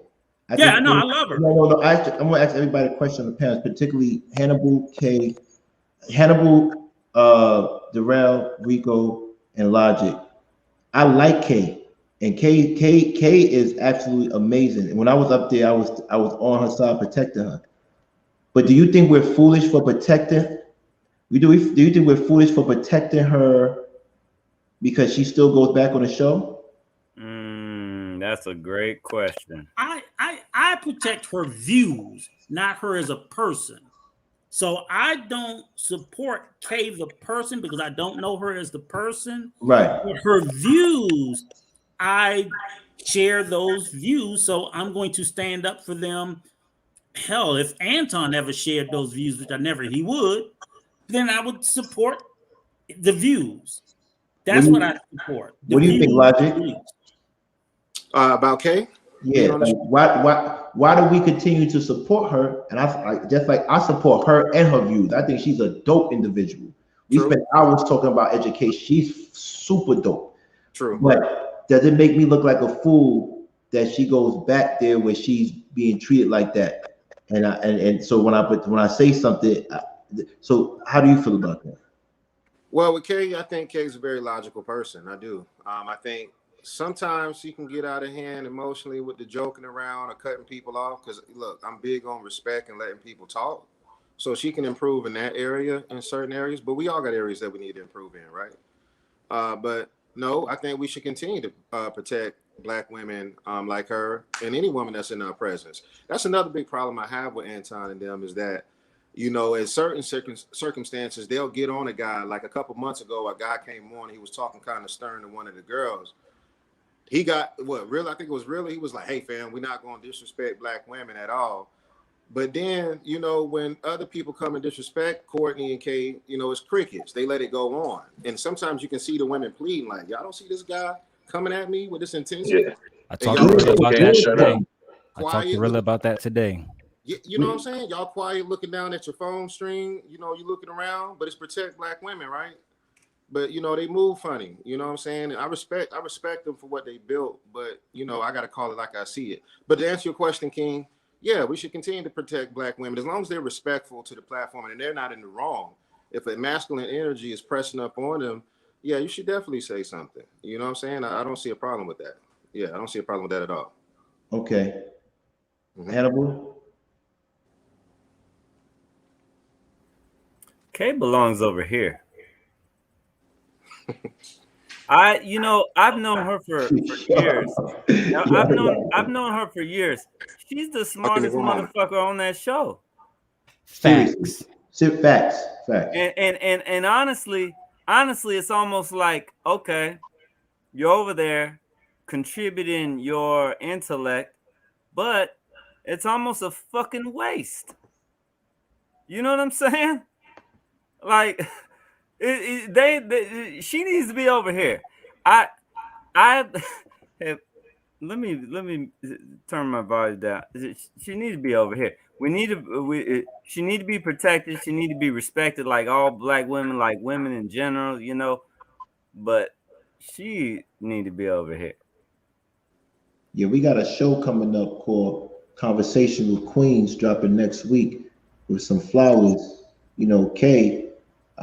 I love her. No. I'm going to ask everybody a question on the panel, particularly Hannibal, Kay, Hannibal, Darrell, Rico, and Logic. I like Kay, and Kay is absolutely amazing. And when I was up there, I was on her side protecting her. But do you think we're foolish for protecting? Do you think we're foolish for protecting her because she still goes back on the show? That's a great question. I protect her views, not her as a person. So I don't support Kay the person because I don't know her as the person. Right. But her views, I share those views, so I'm going to stand up for them. Hell, if Anton ever shared those views, which he would, then I would support the views. That's what I support. What do you think, Logic? About Kay? Yeah. Why do we continue to support her? And I support her and her views. I think she's a dope individual. We spent hours talking about education. She's super dope. True. But does it make me look like a fool that she goes back there where she's being treated like that? And so when I say something, so how do you feel about that? Well, with Kay, I think Kay's a very logical person. I do. I think sometimes she can get out of hand emotionally with the joking around or cutting people off. Because look, I'm big on respect and letting people talk. So she can improve in that area, in certain areas. But we all got areas that we need to improve in, right? But no, I think we should continue to protect Black women like her and any woman that's in our presence. That's another big problem I have with Anton and them is that, in certain circumstances, they'll get on a guy. Like a couple months ago, a guy came on, he was talking kind of stern to one of the girls. He got, I think it was really, he was like, hey, fam, we're not going to disrespect Black women at all. But then, when other people come and disrespect Courtney and Kay, it's crickets. They let it go on. And sometimes you can see the women pleading like, y'all don't see this guy coming at me with this intensity? Yeah. I talked to Rilla about that today. I talked to Rilla about that today. You know what I'm saying? Y'all quiet looking down at your phone screen. You looking around, but it's protect Black women, right? But, they move funny. You know what I'm saying? And I respect them for what they built. But, I got to call it like I see it. But to answer your question, King, yeah, we should continue to protect Black women as long as they're respectful to the platform and they're not in the wrong. If a masculine energy is pressing up on them, yeah, you should definitely say something. You know what I'm saying? I don't see a problem with that. Yeah, I don't see a problem with that at all. Okay. Hannibal? Kay belongs over here. I've known her for years. I've known her for years. She's the smartest motherfucker on that show. Facts. Facts. And honestly, it's almost like, okay, you're over there contributing your intellect, but it's almost a fucking waste. You know what I'm saying? Like, she needs to be over here. Let me turn my volume down. She needs to be over here. She need to be protected. She need to be respected like all Black women, like women in general, but she need to be over here. Yeah, we got a show coming up called Conversation with Queens dropping next week with some flowers. Kay,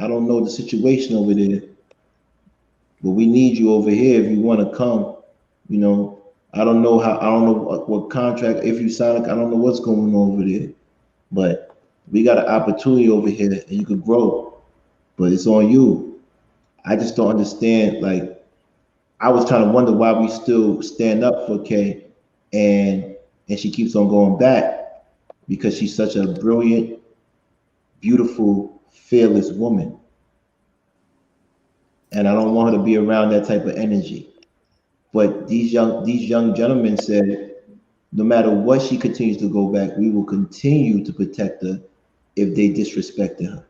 I don't know the situation over there, but we need you over here if you want to come. I don't know what contract, if you sign, I don't know what's going on over there, but we got an opportunity over here and you could grow, but it's on you. I just don't understand. Like, I was trying to wonder why we still stand up for Kay and she keeps on going back because she's such a brilliant, beautiful, fearless woman. And I don't want her to be around that type of energy. But these young gentlemen said, No matter what she continues to go back, we will continue to protect her if they disrespected her.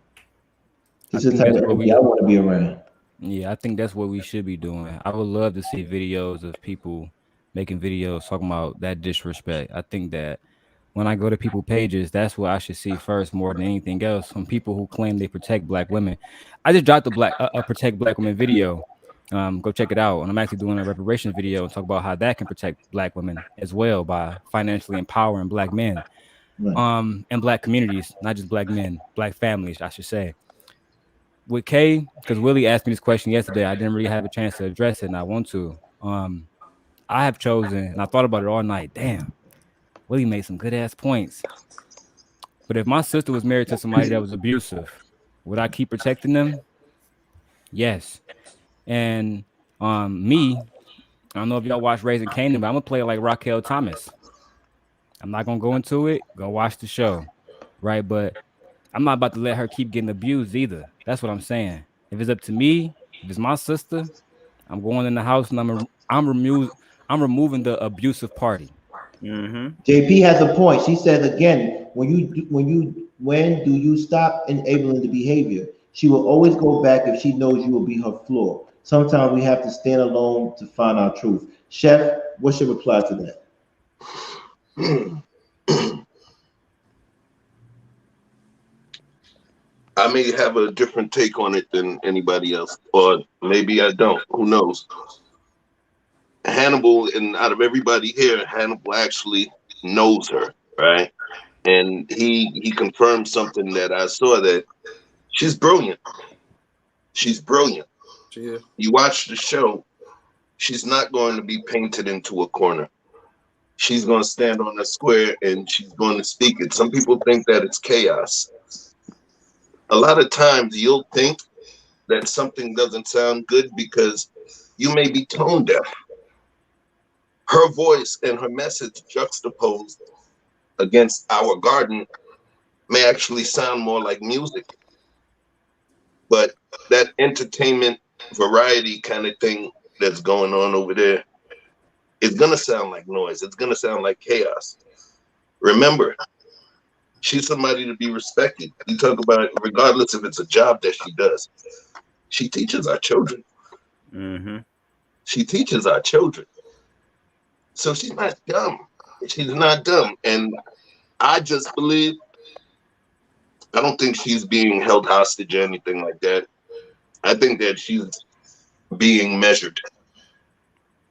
This is the type of energy I want to be around. Yeah, I think that's what we should be doing. I would love to see videos of people making videos talking about that disrespect. I think that when I go to people pages, that's what I should see first more than anything else. From people who claim they protect black women. I just dropped a protect black women video. Go check it out. And I'm actually doing a reparations video and talk about how that can protect black women as well by financially empowering black men. Right. And black communities, not just black men, black families, I should say. With Kay, because Willie asked me this question yesterday, I didn't really have a chance to address it, and I want to. I have chosen, and I thought about it all night. Damn, Willie made some good ass points. But if my sister was married to somebody that was abusive, would I keep protecting them? Yes. And me, I don't know if y'all watch Raising Canaan, but I'm gonna play it like Raquel Thomas. I'm not gonna go into it. Go watch the show, right? But I'm not about to let her keep getting abused either. That's what I'm saying. If it's up to me, if it's my sister, I'm going in the house and I'm removing the abusive party. Mm-hmm. JP has a point. She says again, when do you stop enabling the behavior? She will always go back if she knows you will be her floor. Sometimes we have to stand alone to find our truth. Chef, what's your reply to that? I may have a different take on it than anybody else, or maybe I don't. Who knows? Hannibal, and out of everybody here, Hannibal actually knows her, right? And he confirmed something that I saw, that she's brilliant. She's brilliant. Yeah. You watch the show, she's not going to be painted into a corner. She's going to stand on a square and she's going to speak it. Some people think that it's chaos. A lot of times you'll think that something doesn't sound good because you may be tone deaf. Her voice and her message juxtaposed against our garden may actually sound more like music. But that entertainment variety kind of thing that's going on over there is going to sound like noise. It's going to sound like chaos. Remember, she's somebody to be respected. You talk about, regardless if it's a job that she does, she teaches our children. Mm-hmm. She teaches our children. So she's not dumb. She's not dumb. And I just believe, I don't think she's being held hostage or anything like that. I think that she's being measured.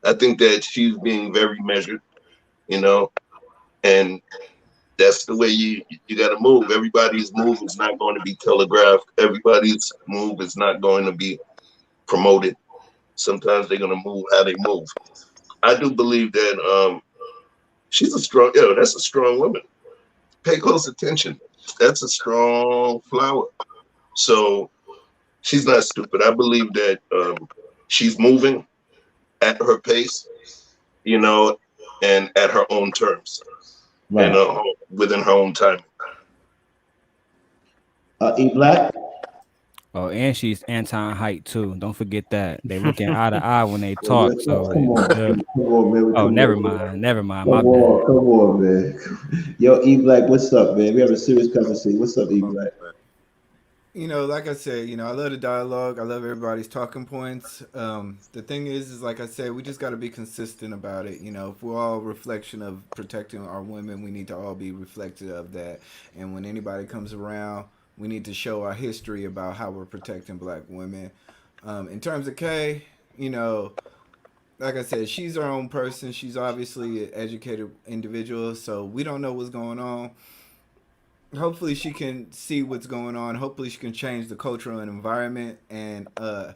I think that she's being very measured, you know, and that's the way you got to move. Everybody's move is not going to be telegraphed. Everybody's move is not going to be promoted. Sometimes they're going to move how they move. I do believe that she's a strong, that's a strong woman. Pay close attention. That's a strong flower. So she's not stupid. I believe that she's moving at her pace, you know, and at her own terms, Right. and within her own time. E Black. Oh, and she's anti-height too. Don't forget that. They looking eye to eye when they talk. So, Come on, man. oh, never mind. My bad. Come on, man. Yo, E Black, what's up, man? We have a serious conversation. What's up, E Black? You know, like I said, I love the dialogue. I love everybody's talking points. The thing is like I said, we just got to be consistent about it. If we're all a reflection of protecting our women, we need to all be reflective of that. And when anybody comes around, we need to show our history about how we're protecting black women. In terms of Kay, like I said, she's her own person. She's obviously an educated individual, so we don't know what's going on. Hopefully she can see what's going on. Hopefully she can change the cultural environment. And the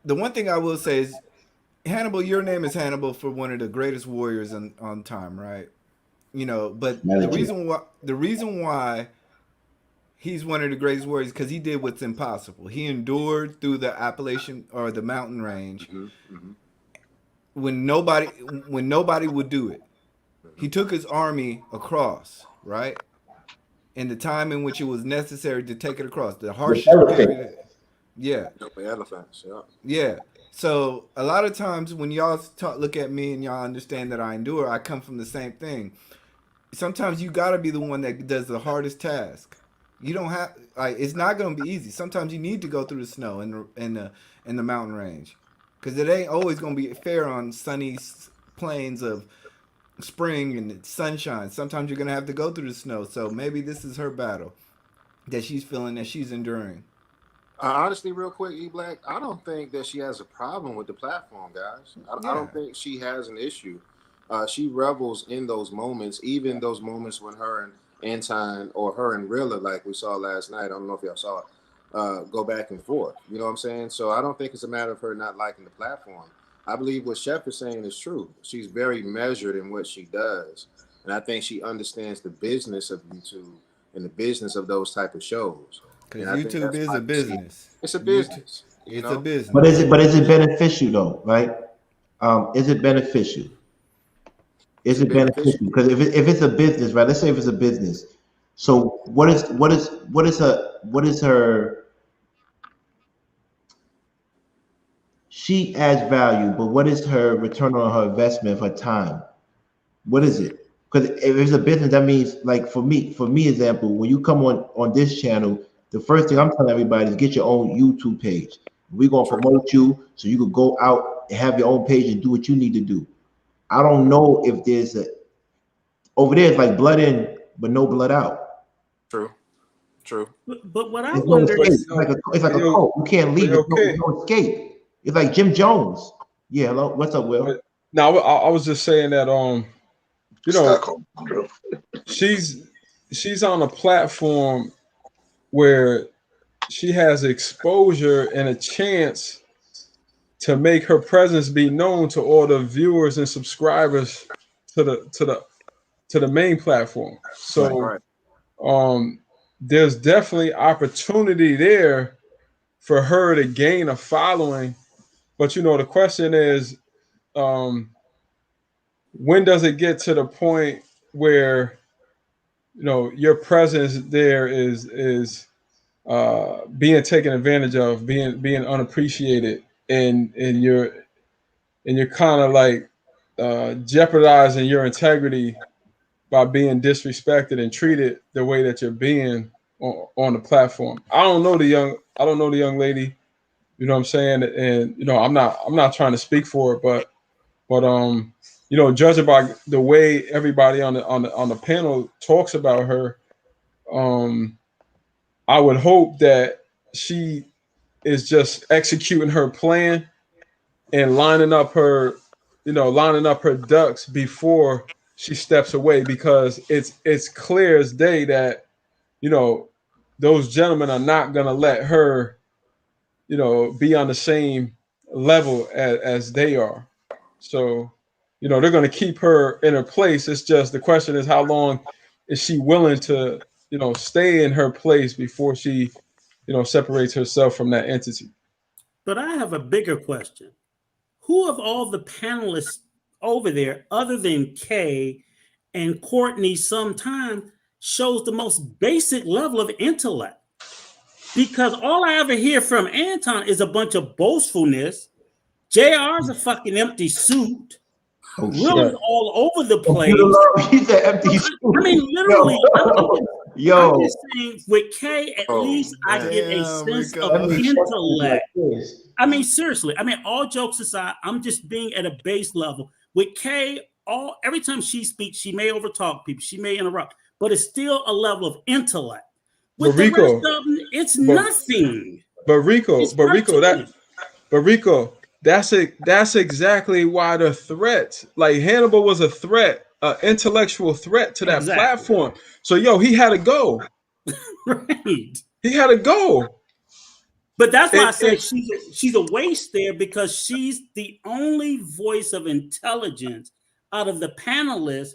one thing I will say is, Hannibal, your name is Hannibal for one of the greatest warriors on time, right? But the reason why he's one of the greatest warriors, because he did what's impossible. He endured through the Appalachian or the mountain range when nobody would do it. He took his army across, right? In the time in which it was necessary to take it across, the harshest period. Yeah. The elephants, yeah. Yeah. So a lot of times when y'all look at me and y'all understand that I endure, I come from the same thing. Sometimes you got to be the one that does the hardest task. You don't have like it's not going to be easy. Sometimes you need to go through the snow in the mountain range, because it ain't always going to be fair on sunny plains of spring and sunshine. Sometimes you're going to have to go through the snow. So maybe this is her battle that she's feeling, that she's enduring. Honestly, real quick, E Black, I don't think that she has a problem with the platform, guys. I don't think she has an issue. She revels in those moments, even those moments when her and Anton or her and Rilla, like we saw last night, I don't know if y'all saw it, go back and forth. You know what I'm saying? So I don't think it's a matter of her not liking the platform. I believe what Chef is saying is true. She's very measured in what she does. And I think she understands the business of YouTube and the business of those type of shows. Because YouTube is a business. It's a business. It's a business. But is it beneficial though, right? Is it beneficial? Is it beneficial? Because if it's a business, right? Let's say if it's a business. So what is her? She adds value, but what is her return on her investment of her time? What is it? Because if it's a business, that means like for me, example, when you come on this channel, the first thing I'm telling everybody is get your own YouTube page. We're gonna promote you so you can go out and have your own page and do what you need to do. I don't know if there's over there it's like blood in but no blood out. True. But what I It's wonder is it's like a cult. You can't leave. There's no escape. It's like Jim Jones. Yeah, hello. What's up, Will? Now I was just saying that she's on a platform where she has exposure and a chance to make her presence be known to all the viewers and subscribers to the main platform. So there's definitely opportunity there for her to gain a following. But the question is, when does it get to the point where your presence there is being taken advantage of, being unappreciated, and you're kind of like jeopardizing your integrity by being disrespected and treated the way that you're being on the platform. I don't know the young lady, you know what I'm saying, and I'm not trying to speak for her, but judging by the way everybody on the panel talks about her, I would hope that she is just executing her plan and lining up her ducks before she steps away, because it's clear as day that those gentlemen are not going to let her be on the same level as they are. So they're going to keep her in her place. It's just the question is, how long is she willing to stay in her place before she separates herself from that entity? But I have a bigger question. Who of all the panelists over there, other than Kay and Courtney, sometimes shows the most basic level of intellect? Because all I ever hear from Anton is a bunch of boastfulness. JR's a fucking empty suit. Will's all over the place. He's an empty suit. I mean, literally. Yo. I'm just saying, with Kay, at least I get a sense of intellect. I mean, seriously. I mean, all jokes aside, I'm just being at a base level. With Kay, every time she speaks, she may overtalk people, she may interrupt, but it's still a level of intellect. With the rest of them, it's nothing. But Rico, that's exactly why the threat, like Hannibal was a threat, an intellectual threat to that platform. So he had to go. Right. He had to go. But that's why I say she's a waste there, because she's the only voice of intelligence out of the panelists.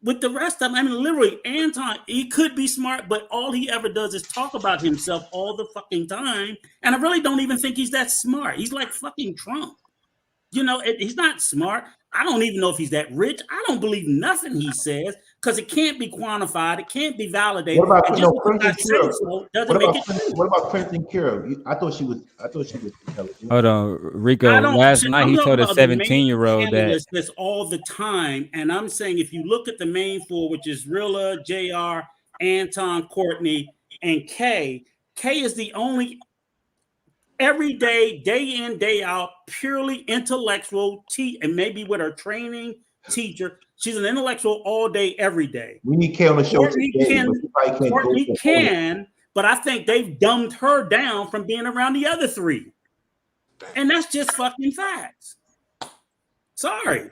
With the rest of them, I mean, literally, Anton, he could be smart, but all he ever does is talk about himself all the fucking time. And I really don't even think he's that smart. He's like fucking Trump. He's not smart. I don't even know if he's that rich. I don't believe nothing he says because it can't be quantified. It can't be validated. What about and just because I say so doesn't make it true. What about Prince and Kira? I thought she was intelligent. Hold on, Rico. Last night he told a 17-year-old that this all the time, and I'm saying if you look at the main four, which is Rilla, JR, Anton, Courtney, and Kay is the only every day in, day out, purely intellectual, and maybe with her training teacher. She's an intellectual all day, every day. We need Kay on the show. Courtney can, but I think they've dumbed her down from being around the other three. And that's just fucking facts. Sorry.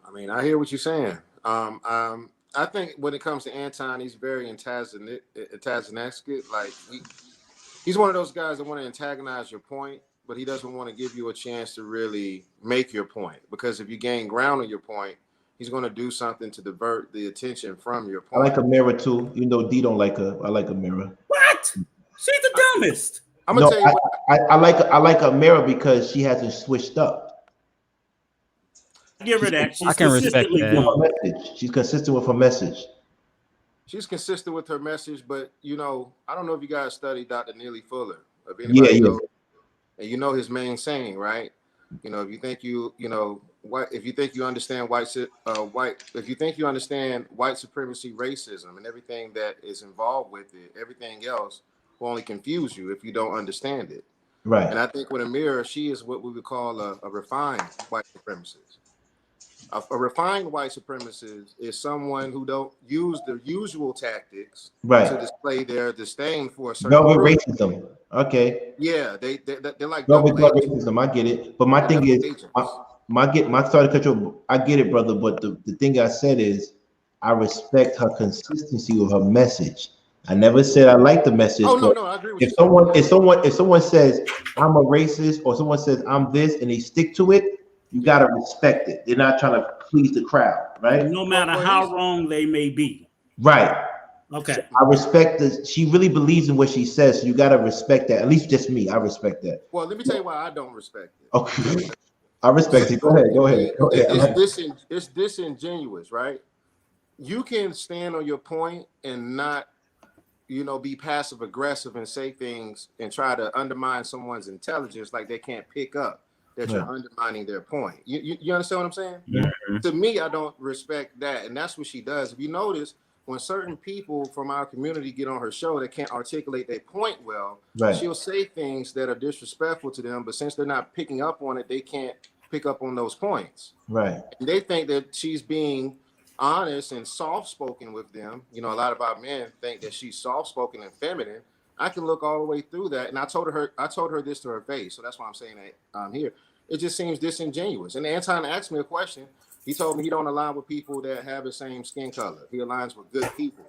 I mean, I hear what you're saying. I think when it comes to Anton, he's very antagonistic. Like he's one of those guys that want to antagonize your point, but he doesn't want to give you a chance to really make your point. Because if you gain ground on your point, he's going to do something to divert the attention from your point. I like Amira too. You know, D don't like her. I like Amira. What? She's the dumbest. I'm gonna tell you what. I like Amira because she hasn't switched up. Give her that. I can respect that. She's consistent with her message. She's consistent with her message, but I don't know if you guys studied Dr. Neely Fuller. Yeah. And you know his main saying, right? If you think if you think you understand if you think you understand white supremacy, racism, and everything that is involved with it, everything else will only confuse you if you don't understand it. Right. And I think with Amira, she is what we would call a refined white supremacist. A refined white supremacist is someone who don't use the usual tactics to display their disdain for a certain group. Racism. Okay. Yeah, they're like racism. I get it, but my thing is, sorry to cut you. I get it, brother. But the thing I said is, I respect her consistency with her message. I never said I like the message. Oh no, I agree with you. If someone says I'm a racist or someone says I'm this and they stick to it, you gotta respect it. They're not trying to please the crowd, right? No matter how wrong they may be. Right. Okay. So I respect that. She really believes in what she says. So you gotta respect that. At least just me. I respect that. Well, let me tell you why I don't respect it. Okay. I respect it. Go ahead. It's disingenuous, right? You can stand on your point and not, be passive aggressive and say things and try to undermine someone's intelligence like they can't pick up that you're undermining their point. You understand what I'm saying? Mm-hmm. To me, I don't respect that. And that's what she does. If you notice, when certain people from our community get on her show that can't articulate their point well, she'll say things that are disrespectful to them, but since they're not picking up on it, they can't pick up on those points. Right. And they think that she's being honest and soft-spoken with them. A lot of our men think that she's soft-spoken and feminine. I can look all the way through that, and I told her this to her face, so that's why I'm saying that here. It just seems disingenuous. And Anton asked me a question. He told me he don't align with people that have the same skin color. He aligns with good people.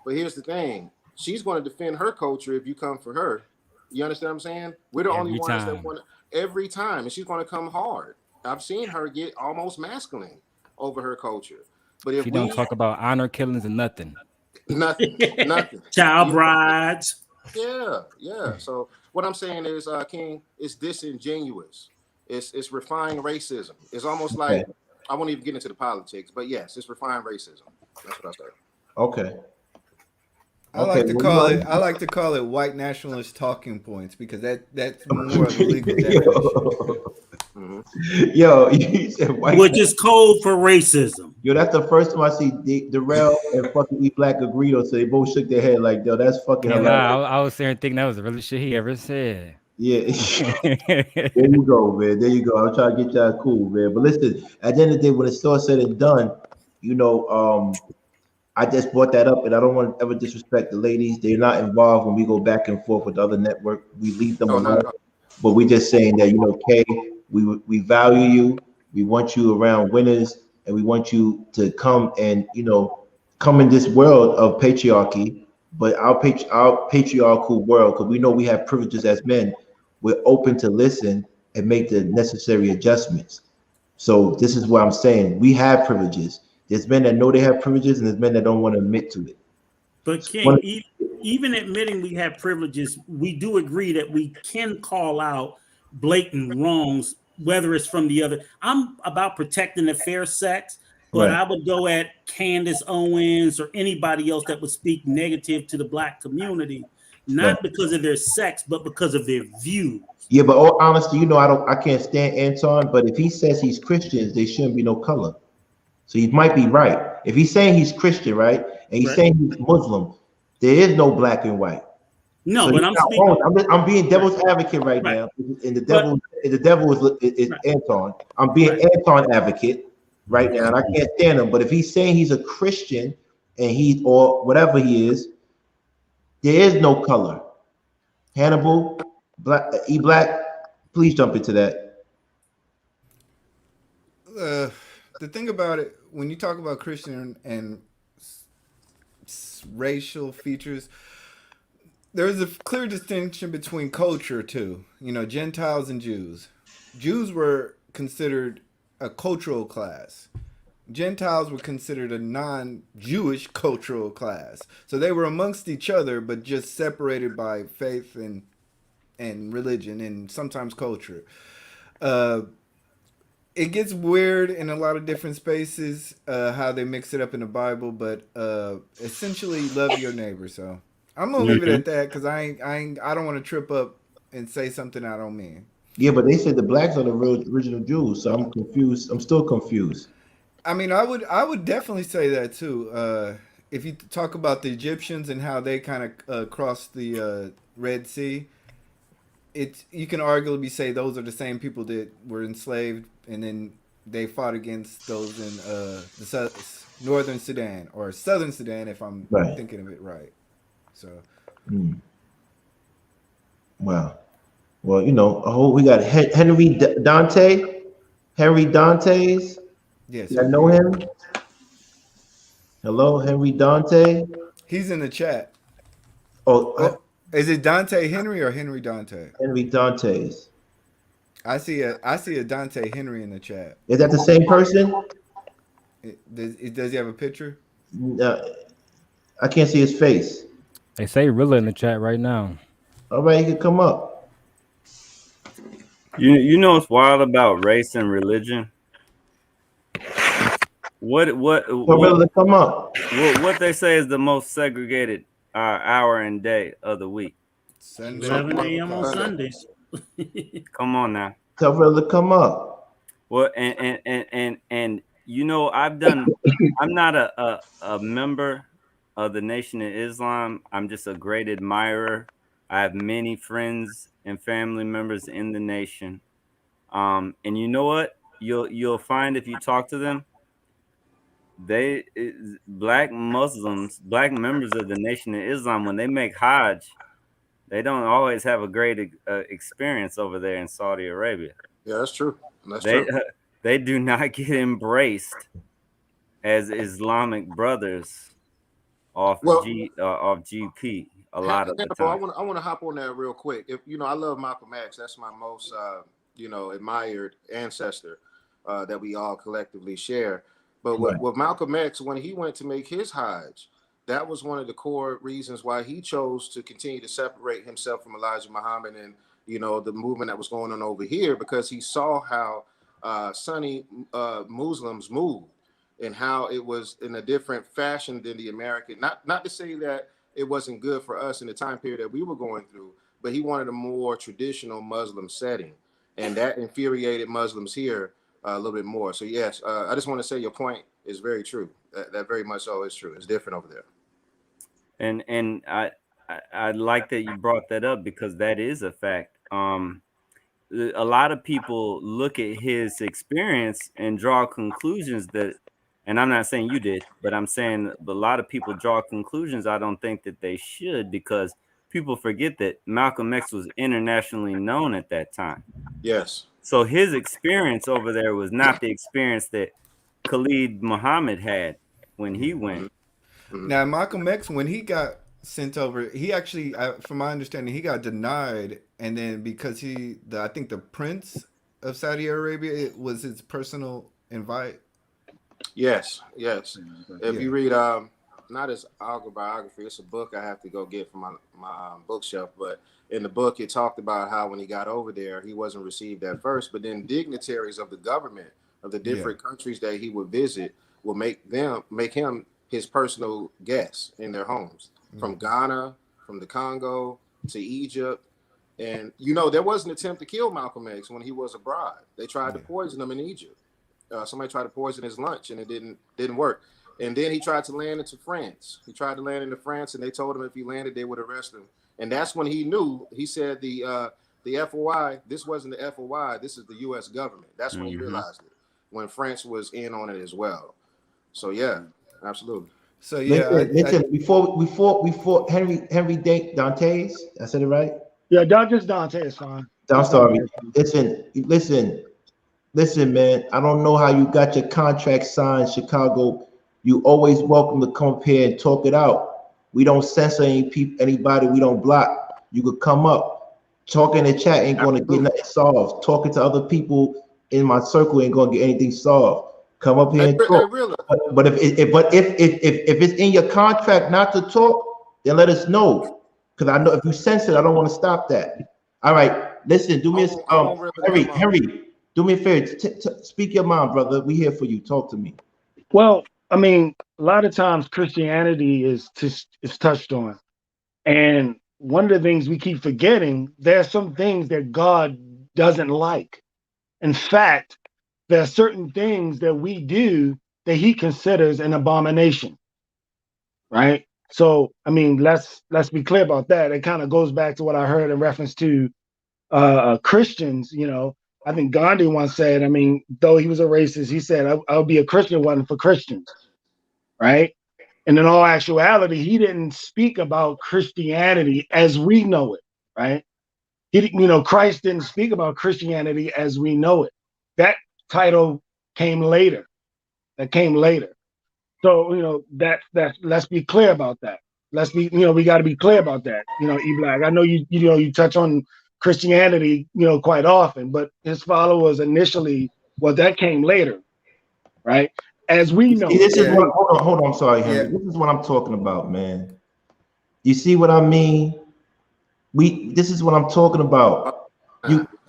But here's the thing: she's going to defend her culture if you come for her. You understand what I'm saying? We're the only ones that want to, every time, and she's going to come hard. I've seen her get almost masculine over her culture. But if she don't talk about honor killings and nothing. Nothing. Child brides. Yeah. So what I'm saying is, King, it's disingenuous. It's refined racism. It's almost like, I won't even get into the politics, but yes, it's refined racism. That's what I say. Okay. I like to call it white nationalist talking points because that's more of a legal definition. Yo, you said white, which is code for racism. Yo, that's the first time I see Darrell and fucking E Black agreed on, so they both shook their head like, yo, that's fucking hilarious. I was there and thinking that was the realest shit he ever said. Yeah. There you go, man. There you go. I'm trying to get y'all cool, man. But listen, at the end of the day, when it's all said and done, I just brought that up, and I don't want to ever disrespect the ladies. They're not involved when we go back and forth with the other network. We leave them alone. But we're just saying that, Kay, we value you. We want you around winners, and we want you to come and, come in this world of patriarchy, but our patriarchal world, because we know we have privileges as men. We're open to listen and make the necessary adjustments. So this is what I'm saying. We have privileges. There's men that know they have privileges, and there's men that don't want to admit to it. But King, even admitting we have privileges, we do agree that we can call out blatant wrongs, whether it's from the other. I'm about protecting the fair sex, but Right. I would go at Candace Owens or anybody else that would speak negative to the black community, not Right. because of their sex, but because of their views. Yeah, but all honesty, I can't stand Anton. But if he says he's Christians, there shouldn't be no color. So he might be right. If he's saying he's Christian, right, and he's Right. saying he's Muslim, there is no black and white. No, So but he's I'm not speaking. wrong. I'm being devil's advocate right Right. now, and the devil is Right. Anton. I'm being Right. Anton advocate right now, and I can't stand him. But if he's saying he's a Christian and he or whatever he is, there is no color. Hannibal, Black, please jump into that. The thing about it, when you talk about Christian and racial features, there's a clear distinction between culture too. Gentiles and Jews. Jews were considered a cultural class. Gentiles were considered a non-Jewish cultural class. So they were amongst each other, but just separated by faith and religion and sometimes culture. It gets weird in a lot of different spaces, how they mix it up in the Bible, but essentially love your neighbor. So I'm gonna leave it at that because I don't want to trip up and say something I don't mean. Yeah, but they said the blacks are the real original Jews, so I'm confused. I'm still confused. I mean, I would definitely say that too. If you talk about the Egyptians and how they kind of crossed the Red Sea, you can arguably say those are the same people that were enslaved, and then they fought against those in the northern Sudan or southern Sudan, if I'm Right. thinking of it right. So, Wow. Well, we got Henry Dante, Henry Dantes. yes, I know him. Hello, Henry Dante. he's in the chat. Oh, Is it Dante Henry or Henry Dante? Henry Dantes. I see a Dante Henry in the chat. Is that the same person? Does he have a picture? I can't see his face. They say Rilla in the chat right now. All right, he can come up. You know what's wild about race and religion? What Come up. what they say is the most segregated hour and day of the week. Sunday, 11 12 a.m. on o'clock. Sundays. Come on now. Tell Rilla to come up. Well, and I'm not a member of the Nation of Islam. I'm just a great admirer. I have many friends and family members in the nation. And you know what? You'll find if you talk to them, black Muslims, black members of the Nation of Islam, when they make Hajj, they don't always have a great experience over there in Saudi Arabia. Yeah, that's true. True. They do not get embraced as Islamic brothers off GP a lot of the time. I want to hop on that real quick. If I love Malcolm X. That's my most admired ancestor that we all collectively share. But with Malcolm X, when he went to make his Hajj, that was one of the core reasons why he chose to continue to separate himself from Elijah Muhammad and the movement that was going on over here, because he saw how Sunni Muslims moved and how it was in a different fashion than the American. Not to say that it wasn't good for us in the time period that we were going through, but he wanted a more traditional Muslim setting, and that infuriated Muslims here a little bit more. So yes, I just want to say your point is very true. That very much so is true. It's different over there. And I like that you brought that up, because that is a fact. A lot of people look at his experience and draw conclusions that, and I'm not saying you did, but I'm saying a lot of people draw conclusions I don't think that they should, because people forget that Malcolm X was internationally known at that time. Yes. So his experience over there was not the experience that Khalid Muhammad had when he went. Now, Malcolm X, when he got sent over, he actually, from my understanding, he got denied, and then because I think the Prince of Saudi Arabia, it was his personal invite. Yes. If you read not his autobiography. It's a book I have to go get from my bookshelf. But in the book, it talked about how when he got over there, he wasn't received at first, but then dignitaries of the government of the different countries that he would visit will make him his personal guest in their homes, from Ghana, from the Congo to Egypt. And there was an attempt to kill Malcolm X when he was abroad. They tried to poison him in Egypt. Somebody tried to poison his lunch, and it didn't work. And then he tried to land into France. He tried to land into France, and they told him if he landed, they would arrest him. And that's when he knew. He said the FOI, this wasn't the FOI, this is the U.S. government. That's when he realized it, when France was in on it as well. So yeah, absolutely. So yeah, listen, before Henry Dantes, I said it right? Yeah, just Dante is fine. I'm sorry. Listen, man. I don't know how you got your contract signed, Chicago. You always welcome to come up here and talk it out. We don't censor anybody. We don't block. You could come up, talk in the chat. Ain't going to get nothing solved. Talking to other people in my circle ain't going to get anything solved. Come up here and talk. But if it's in your contract not to talk, then let us know. Because I know if you censor it, I don't want to stop that. All right, listen. Do me Henry. Do me a favor. Speak your mind, brother. We here for you. Talk to me. Well, I mean, a lot of times Christianity is touched on, and one of the things we keep forgetting, there are some things that God doesn't like. In fact, there are certain things that we do that He considers an abomination, right? So, I mean, let's be clear about that. It kind of goes back to what I heard in reference to Christians. I think Gandhi once said, I mean, though he was a racist, he said, I'll be a Christian one for Christians, right? And in all actuality, he didn't speak about Christianity as we know it, right? Christ didn't speak about Christianity as we know it. That title came later. So, that let's be clear about that. We got to be clear about that. E-Black, I know you touch on Christianity, quite often, but his followers initially, that came later, right? As we know. This is what, hold on, I'm sorry, Henry. This is what I'm talking about, man. You see what I mean? This is what I'm talking about.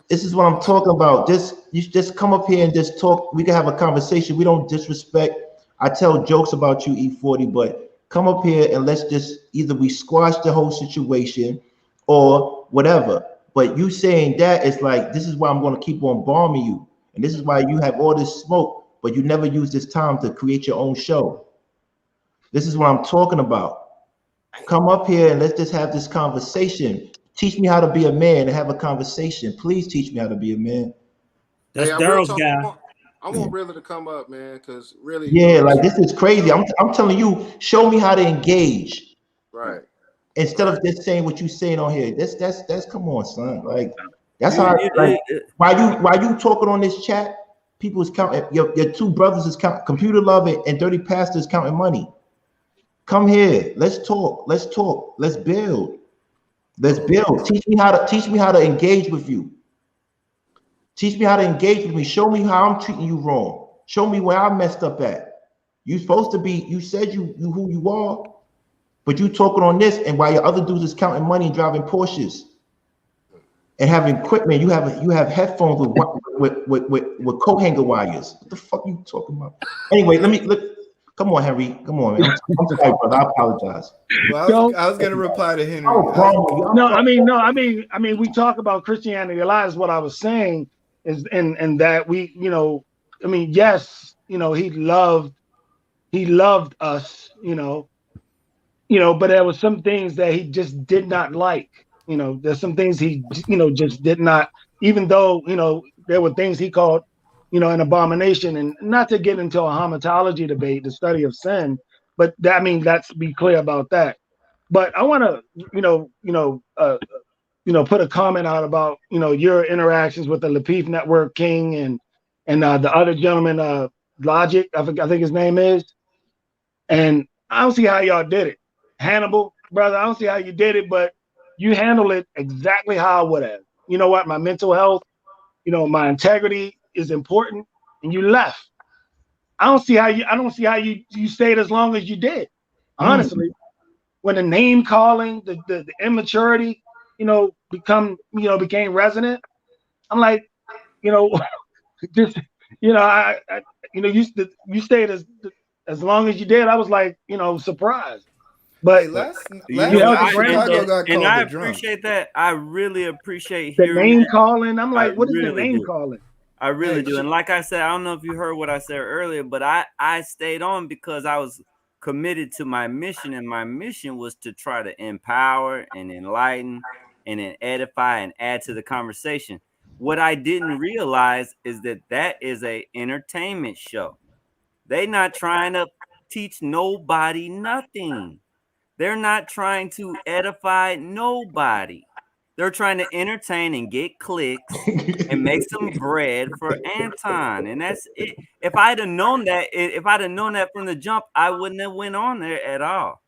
This is what I'm talking about. You just come up here and just talk. We can have a conversation. We don't disrespect. I tell jokes about you, E40, but come up here and let's just either we squash the whole situation or whatever. But you saying that is like, this is why I'm going to keep on bombing you. And this is why you have all this smoke, but you never use this time to create your own show. This is what I'm talking about. Come up here and let's just have this conversation. Teach me how to be a man and have a conversation. Please teach me how to be a man. That's Daryl's guy. I want Rilla to come up, man, because really. Yeah, like this is crazy. I'm telling you, show me how to engage. Right. Instead of just saying what you saying on here. That's come on, son. Like that's how. Like, why you talking on this chat? People is counting. Your two brothers is counting. Computer Love and Dirty Pastors counting money. Come here. Let's talk. Let's build. Teach me how to engage with you. Teach me how to engage with me. Show me how I'm treating you wrong. Show me where I messed up at. You supposed to be. You said you who you are, but you talking on this, and while your other dudes is counting money and driving Porsches and having equipment, you have headphones with coat hanger wires. What the fuck you talking about? Anyway, look. Come on, Henry. Come on, man. I'm sorry, brother. I apologize. Well, I was gonna reply to Henry. I mean, we talk about Christianity a lot. Is what I was saying is, and that we, yes, he loved us, but there were some things that he just did not like. There's some things he, just did not. Even though there were things he called, an abomination, and not to get into a hamartology debate, the study of sin, but let's be clear about that. But I want to, put a comment out about, your interactions with the Lapeef Network King and the other gentleman, Logic, I think his name is. And I don't see how y'all did it. Hannibal, brother, I don't see how you did it, but you handled it exactly how I would have. You know what? My mental health, my integrity is important, and you left. I don't see how you stayed as long as you did. Honestly, when the name calling, the immaturity, became resonant. I'm like, just, I you stayed as long as you did. I was like, surprised. But Hey, last know, night the Chicago got and called I a drunk. appreciate that. I really appreciate the hearing name that. calling, I'm like, I what is the really name do. calling? I really Hey, do. And like I said, I don't know if you heard what I said earlier, but I stayed on because I was committed to my mission, and my mission was to try to empower and enlighten and then edify and add to the conversation. What I didn't realize is that is a entertainment show. They not trying to teach nobody nothing. They're not trying to edify nobody. They're trying to entertain and get clicks and make some bread for Anton. And that's it. If I'd have known that from the jump, I wouldn't have went on there at all.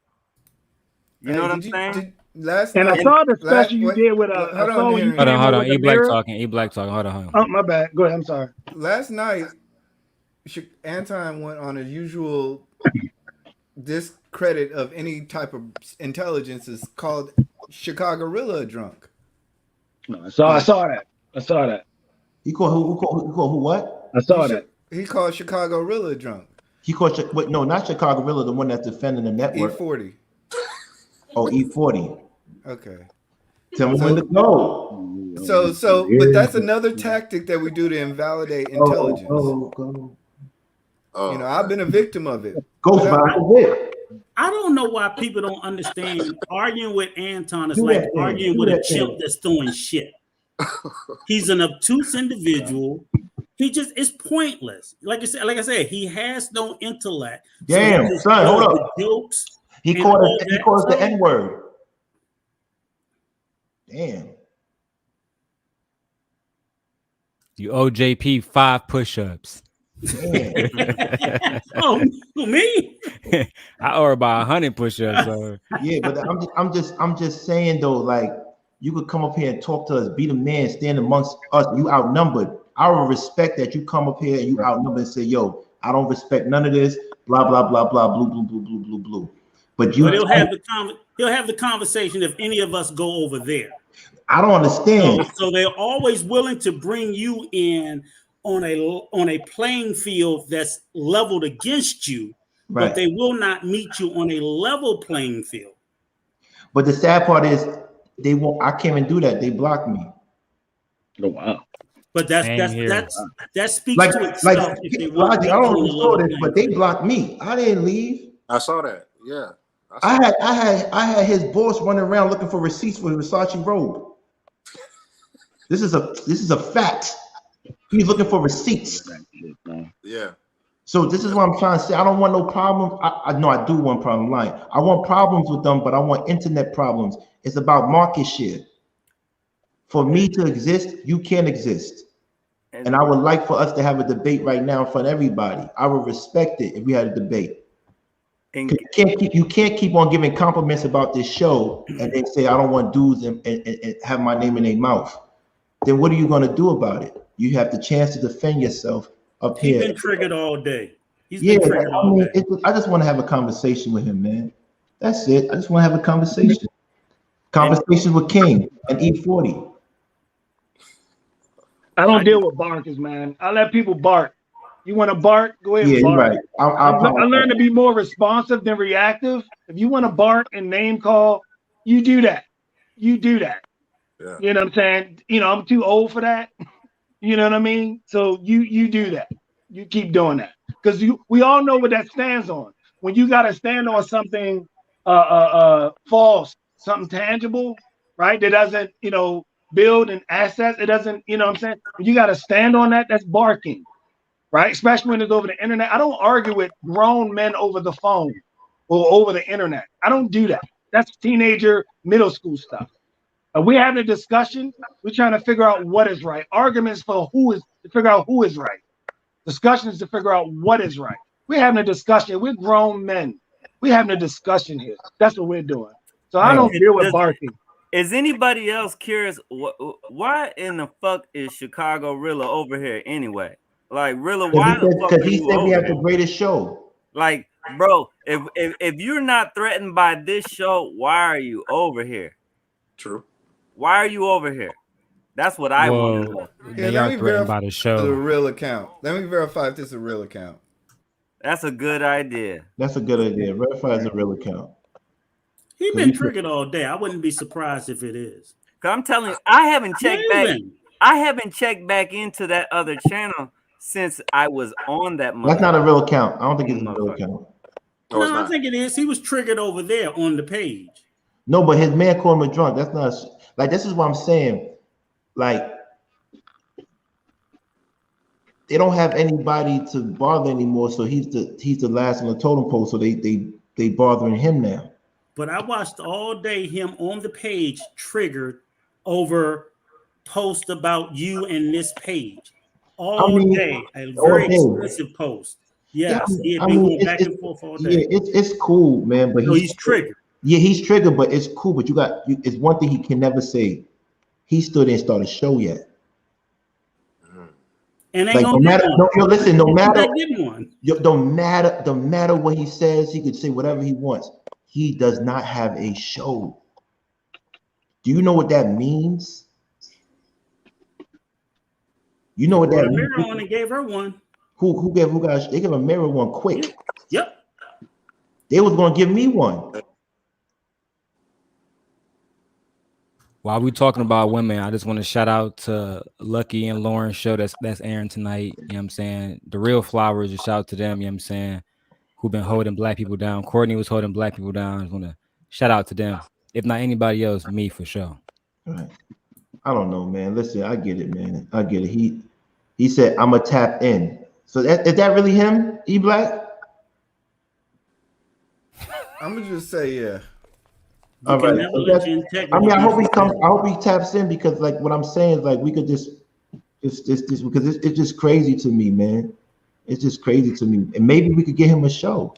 You know what I'm saying? Last And I night, saw the special you wait, did with hold I on, saw when you Henry. came Hold up on. with E the Black mirror. talking. E Black talking. Hold on. Oh, my bad. Go ahead. I'm sorry. Last night, Anton went on his usual discredit of any type of intelligence is called Chicago-rilla drunk. No, I saw that. I saw that. He called who what? I saw that. He called Chicago-rilla drunk. He called no, not Chicago Rilla, the one that's defending the network. E40. Oh, E40. Okay. Tell me when to go. But that's another tactic that we do to invalidate intelligence. I've been a victim of it. I don't know why people don't understand. Arguing with Anton is like arguing with a chimp that's throwing shit. He's an obtuse individual. It's pointless. Like I said, he has no intellect. Damn, so son, hold up. Jokes. He calls the N-word. Damn. You owe JP 5 push-ups. Oh, me? I owe her about 100 push-ups. So. Yeah, but I'm just saying though, like you could come up here and talk to us, be the man, stand amongst us. You outnumbered. I will respect that you come up here and you outnumbered and say, "Yo, I don't respect none of this." Blah blah blah blah blue blue blue blue blue blue. But he'll have the conversation if any of us go over there. I don't understand. So they're always willing to bring you in on a playing field that's leveled against you, right. But they will not meet you on a level playing field. But the sad part is they won't. I can't even do that. They block me. Oh wow! But that speaks like, to itself. Like, I don't know if you saw this, but they blocked me. I didn't leave. I saw that. Yeah. I had his boss running around looking for receipts for his Versace robe. This is a fact. He's looking for receipts. Yeah. So this is what I'm trying to say. I don't want no problems. I know I do want problem line. I want problems with them, but I want internet problems. It's about market share. For me to exist, you can't exist. And I would like for us to have a debate right now in front of everybody. I would respect it if we had a debate. You can't keep on giving compliments about this show and then say I don't want dudes and have my name in their mouth. Then what are you going to do about it? You have the chance to defend yourself up here. He's been triggered all day. I just want to have a conversation with him, man. That's it. I just want to have a conversation. Conversation with King and E40. I don't deal with barkers, man. I let people bark. You want to bark? Go ahead and bark. Right. I learned to be more responsive than reactive. If you want to bark and name call, you do that. You do that. Yeah. You know what I'm saying? I'm too old for that. You know what I mean? So you do that. You keep doing that. Because we all know what that stands on. When you got to stand on something false, something tangible, right? That doesn't, build an asset. It doesn't, what I'm saying? When you got to stand on that, that's barking. Right? Especially when it's over the internet. I don't argue with grown men over the phone or over the internet. I don't do that. That's teenager, middle school stuff. We're having a discussion. We're trying to figure out what is right. Arguments to figure out who is right. Discussions to figure out what is right. We're having a discussion. We're grown men. We're having a discussion here. That's what we're doing. So I don't deal with barking. Is anybody else curious? Why in the fuck is Chicago Rilla over here anyway? Like, Rilla, why? Because he said we have the greatest show. Like, bro, if you're not threatened by this show, why are you over here? True. Why are you over here? That's what I want to know. Yeah, They let are me threatened verify by the the show. real account. Let me verify if this is a real account. That's a good idea. That's a good idea. Verify is a real account. He 'Cause been we- triggered all day. I wouldn't be surprised if it is. 'Cause I'm telling you, I haven't checked back. Amazing. I haven't checked back into that other channel since I was on that That's not a real account. I don't think it's a real motherfucker. account. No, it's No, I not. think it is. He was triggered over there on the page. No, but his man called him a drunk. That's not like this is what I'm saying. Like they don't have anybody to bother anymore, so he's the last on the totem pole. So they bothering him now. But I watched all day him on the page triggered over post about you and this page. All day. A very expensive post. Yes, he had been going back and forth all day. Yeah, it's cool, man. But So he's triggered. Yeah, he's triggered, but it's cool. But it's one thing he can never say. He still didn't start a show yet. And ain't Like gonna no matter, get one. no matter what he says, he could say whatever he wants. He does not have a show. Do you know what that means? You know what that means? Mirror on and gave her one. Who got? They gave a mirror one quick. Yep. They was gonna give me one. While we talking about women, I just want to shout out to Lucky and Lauren's show that's airing tonight. You know what I'm saying? The Real Flowers, a shout out to them, you know what I'm saying, who've been holding black people down. Courtney was holding black people down. I just want to shout out to them. If not anybody else, me for sure. Right. I don't know, man. Listen, I get it, man. I get it. He said, I'm going to tap in. So is that really him, E-Black? I'm going to just say, yeah. All right. I mean, I hope he taps in because, like, what I'm saying is, like, we could just, it's because it's just crazy to me, man. It's just crazy to me. And maybe we could get him a show.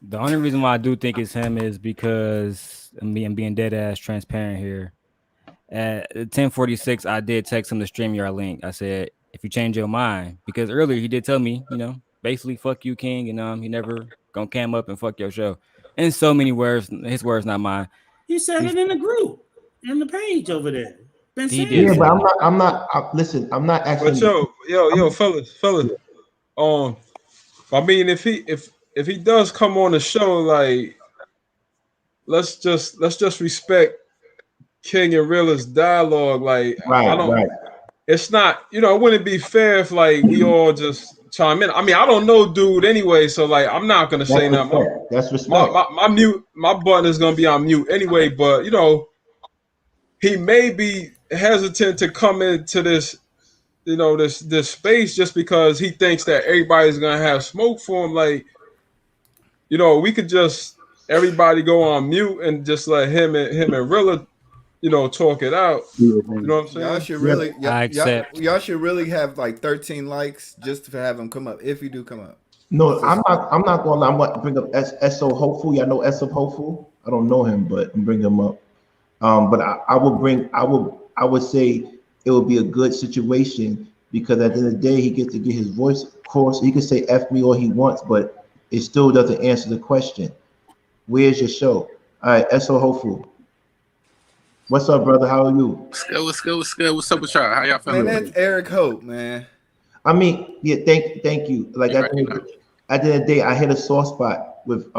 The only reason why I do think it's him is because I'm being dead ass transparent here. At 10:46, I did text him the StreamYard link. I said, if you change your mind, because earlier he did tell me, basically, fuck you, King, and he never gonna cam up and fuck your show. In so many words, his words, not mine. He said it in the group, in the page over there. He did. Yeah, but I'm not. Listen, I'm not actually. But yo, fellas. I mean, if he does come on the show, like, let's just respect King and Rilla's dialogue. Like, Right. It's not, it wouldn't be fair if like we all just chime in. I mean, I don't know dude anyway, so like I'm not gonna say nothing. That's respect. My button is gonna be on mute anyway, but he may be hesitant to come into this, this space just because he thinks that everybody's gonna have smoke for him. Like, we could just everybody go on mute and just let him and Rilla, talk it out. You know what I'm saying? Y'all should really, I accept. Y'all should really have like 13 likes just to have him come up if you do come up. No, I'm not gonna lie. I'm gonna bring up SO Hopeful. Y'all know SO Hopeful? I don't know him, but I'm bringing him up. But I would say it would be a good situation because at the end of the day, he gets to get his voice across. He can say F me all he wants, but it still doesn't answer the question. Where's your show? All right, SO Hopeful. What's up, brother? How are you? What's good? What's up with y'all? How y'all feeling? Man, that's Eric Hope, man. I mean, yeah, thank you. Like at the end of the day, I hit a sore spot with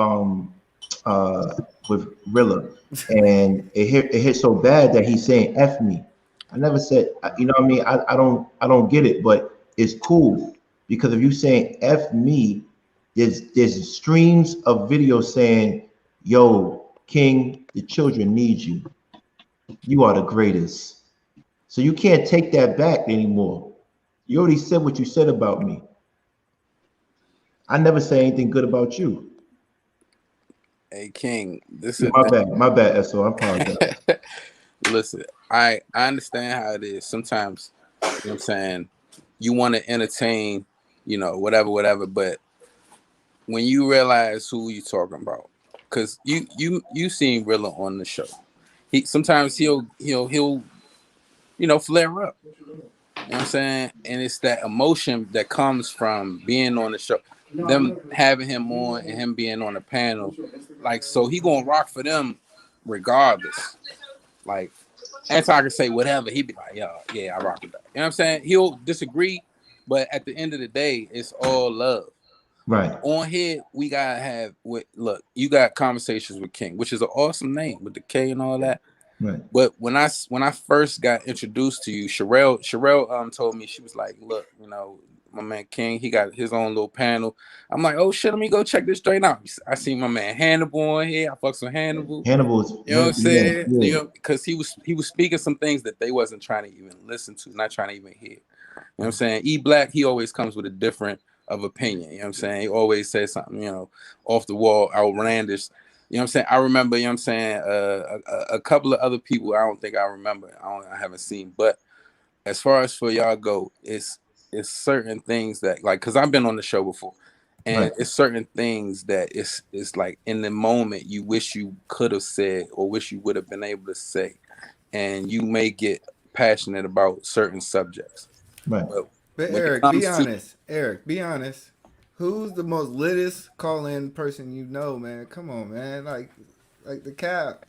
Rilla, and it hit so bad that he's saying F me. I never said, you know what I mean? I don't get it, but it's cool because if you saying F me, there's streams of videos saying, yo, King, the children need you. You are the greatest. So you can't take that back anymore. You already said what you said about me. I never say anything good about you. Hey, King, this is my bad, SO. I apologize. Listen, I understand how it is. Sometimes, you know what I'm saying, you want to entertain, whatever, but when you realize who you're talking about, because you seen Rilla on the show. Sometimes he'll flare up. You know what I'm saying? And it's that emotion that comes from being on the show. them having him on and him being on the panel, like, so he gonna rock for them regardless. Like, Anton can say whatever, he'd be like, yeah, I rock with that. You know what I'm saying? He'll disagree, but at the end of the day, it's all love. Right. On here, we gotta have look, you got Conversations with King, which is an awesome name with the K and all that. Right. But when I first got introduced to you, Sherelle told me, she was like, look, you know, my man King, he got his own little panel. I'm like, oh shit, let me go check this joint out. I see my man Hannibal on here. I fucks with Hannibal. Hannibal is, you know what I'm saying? Yeah. You know, because he was speaking some things that they wasn't trying to even listen to, not trying to even hear. You know what I'm saying? E Black, he always comes with a different of opinion. You know what I'm saying? He always says something, you know, off the wall, outlandish. You know what I'm saying? I remember, you know what I'm saying, a couple of other people I don't think I remember. I haven't seen. But as far as for y'all go, it's certain things that, like, because I've been on the show before, and Right. it's certain things that it's like in the moment you wish you could have said or wish you would have been able to say, and you may get passionate about certain subjects. Right. But Eric, be honest. Who's the most litest call-in person you know, man? Come on, man. Like the Cap.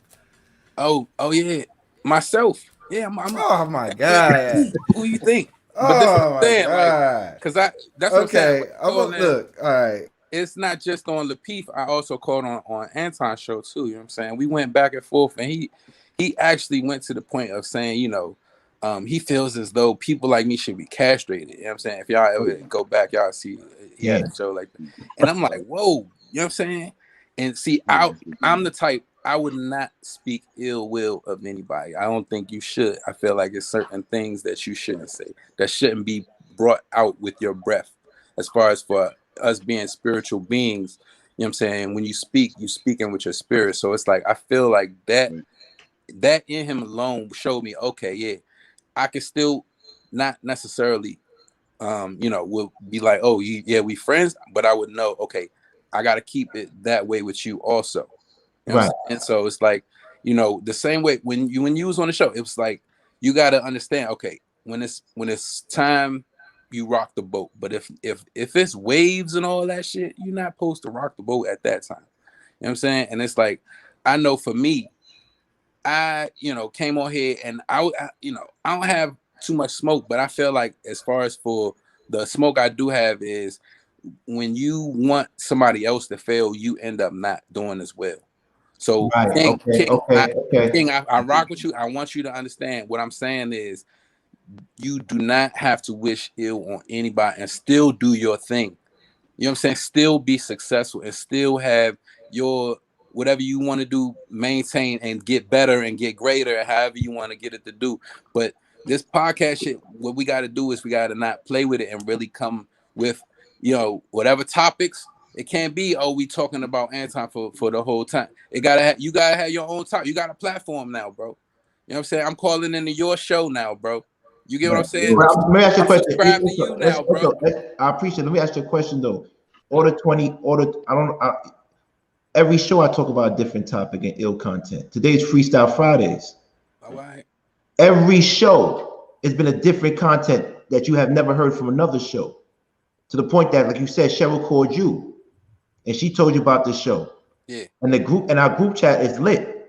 Oh yeah, myself. Yeah, oh my God. Who you think? But this is what my I'm saying, God. like, because that's what I'm saying. Look, all right. It's not just on Lapeef. I also called on Anton's show too. You know what I'm saying? We went back and forth, and he actually went to the point of saying, you know, he feels as though people like me should be castrated. You know what I'm saying? If y'all ever go back, y'all see he had a show like that. And I'm like, whoa, you know what I'm saying? And see, I'm the type, I would not speak ill will of anybody. I don't think you should. I feel like it's certain things that you shouldn't say, that shouldn't be brought out with your breath. As far as for us being spiritual beings, you know what I'm saying? When you speak, you speaking with your spirit. So it's like, I feel like that in him alone showed me, okay, yeah, I can still not necessarily, you know, will be like, oh, we friends, but I would know, okay, I got to keep it that way with you also. You know right. And so it's like, you know, the same way when you was on the show, it was like, you got to understand, okay, when it's time, you rock the boat. But if it's waves and all that shit, you're not supposed to rock the boat at that time. You know what I'm saying? And it's like, I know for me, I, you know, came on here and I you know, I don't have too much smoke, but I feel like as far as for the smoke I do have is when you want somebody else to fail, you end up not doing as well. So right. King, I rock with you. I want you to understand what I'm saying is you do not have to wish ill on anybody and still do your thing. You know what I'm saying? Still be successful and still have your whatever you want to do, maintain and get better and get greater, however you want to get it to do. But this podcast shit, what we got to do is we got to not play with it and really come with, you know, whatever topics. It can't be, oh, we talking about Anton for the whole time. You gotta have your own time. You got a platform now, bro. You know what I'm saying? I'm calling into your show now, bro. You get what I'm saying? Well, let me ask you a question. Subscribe to you now, bro. I appreciate it. Let me ask you a question though. Every show I talk about a different topic and ill content. Today's Freestyle Fridays. All right. Every show has been a different content that you have never heard from another show. To the point that, like you said, Cheryl called you and she told you about this show. Yeah. And our group chat is lit.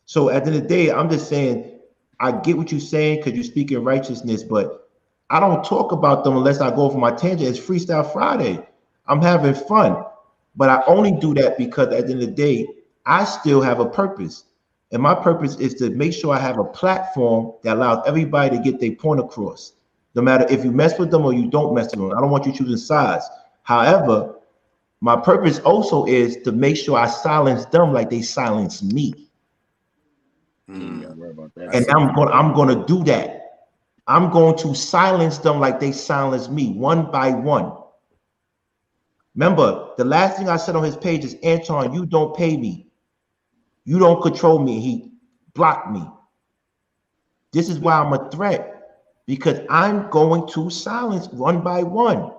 So at the end of the day, I'm just saying, I get what you're saying because you're speaking righteousness, but I don't talk about them unless I go for my tangent. It's Freestyle Friday. I'm having fun, but I only do that because at the end of the day, I still have a purpose. And my purpose is to make sure I have a platform that allows everybody to get their point across. No matter if you mess with them or you don't mess with them. I don't want you choosing sides. However, my purpose also is to make sure I silence them like they silence me. And I'm gonna do that. I'm going to silence them like they silence me, one by one. Remember, the last thing I said on his page is, Anton, you don't pay me. You don't control me. He blocked me. This is why I'm a threat, because I'm going to silence one by one.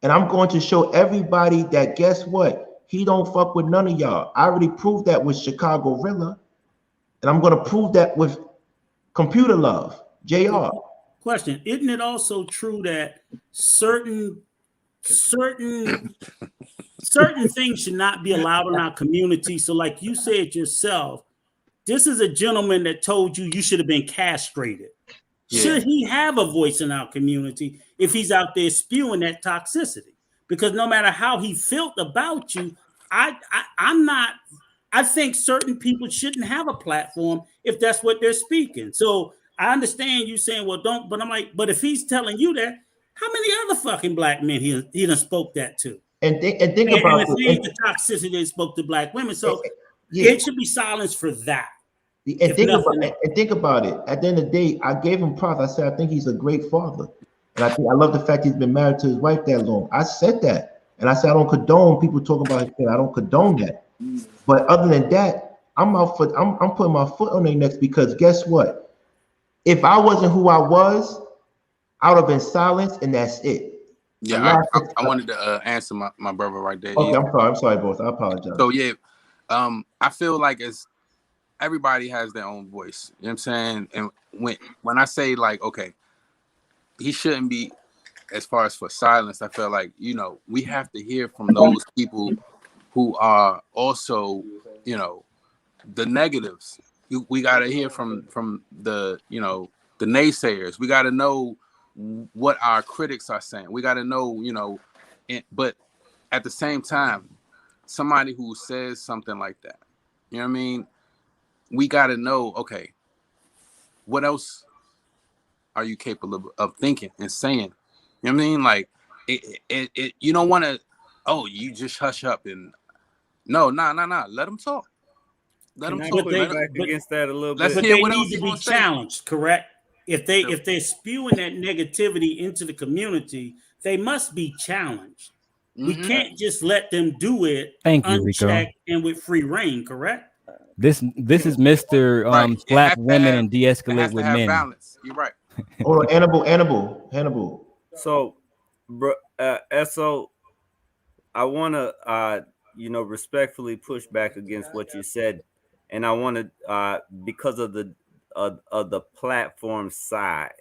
And I'm going to show everybody that, guess what? He don't fuck with none of y'all. I already proved that with Chicago Rilla. And I'm going to prove that with Computer Love, JR. Question, isn't it also true that certain certain things should not be allowed in our community. So, like you said yourself, this is a gentleman that told you should have been castrated. Yeah. Should he have a voice in our community if he's out there spewing that toxicity? Because no matter how he felt about you, I'm not. I think certain people shouldn't have a platform if that's what they're speaking. So I understand you saying, well, don't. But I'm like, but if he's telling you that, how many other fucking black men he done spoke that to? And think about and it. it's the toxicity they spoke to black women. So Yeah. it should be silenced for that. And think about it. At the end of the day, I gave him props. I said I think he's a great father, and I love the fact he's been married to his wife that long. I said that, and I said I don't condone people talking about his kid. I don't condone that. But other than that, I'm putting my foot on their necks, because guess what? If I wasn't who I was, I would have been silenced, and that's it. Yeah, I wanted to answer my brother right there. Okay, Yeah. I'm sorry, boss. I apologize. So yeah, I feel like everybody has their own voice. You know what I'm saying? And when I say like, okay, he shouldn't be, as far as for silence, I feel like, we have to hear from those people who are also, the negatives. We got to hear from the, the naysayers. We got to know what our critics are saying. We got to know, but at the same time, somebody who says something like that, you know what I mean? We got to know, okay, what else are you capable of thinking and saying? You know what I mean? Like, you don't want to, you just hush up and no. Let them talk. Let them talk. Back against that a little Let's bit. hear They what need else to you be gonna say. challenged, correct? If they're spewing that negativity into the community, they must be challenged. We can't just let them do it Thank you, Rico. unchecked and with free reign, correct? This is Mr. Right. Slap women and It de-escalate has to with have men. balance. You're right. Hold on, Hannibal. So, So I want to, respectfully push back against what you said, and I want to, because of the platform size.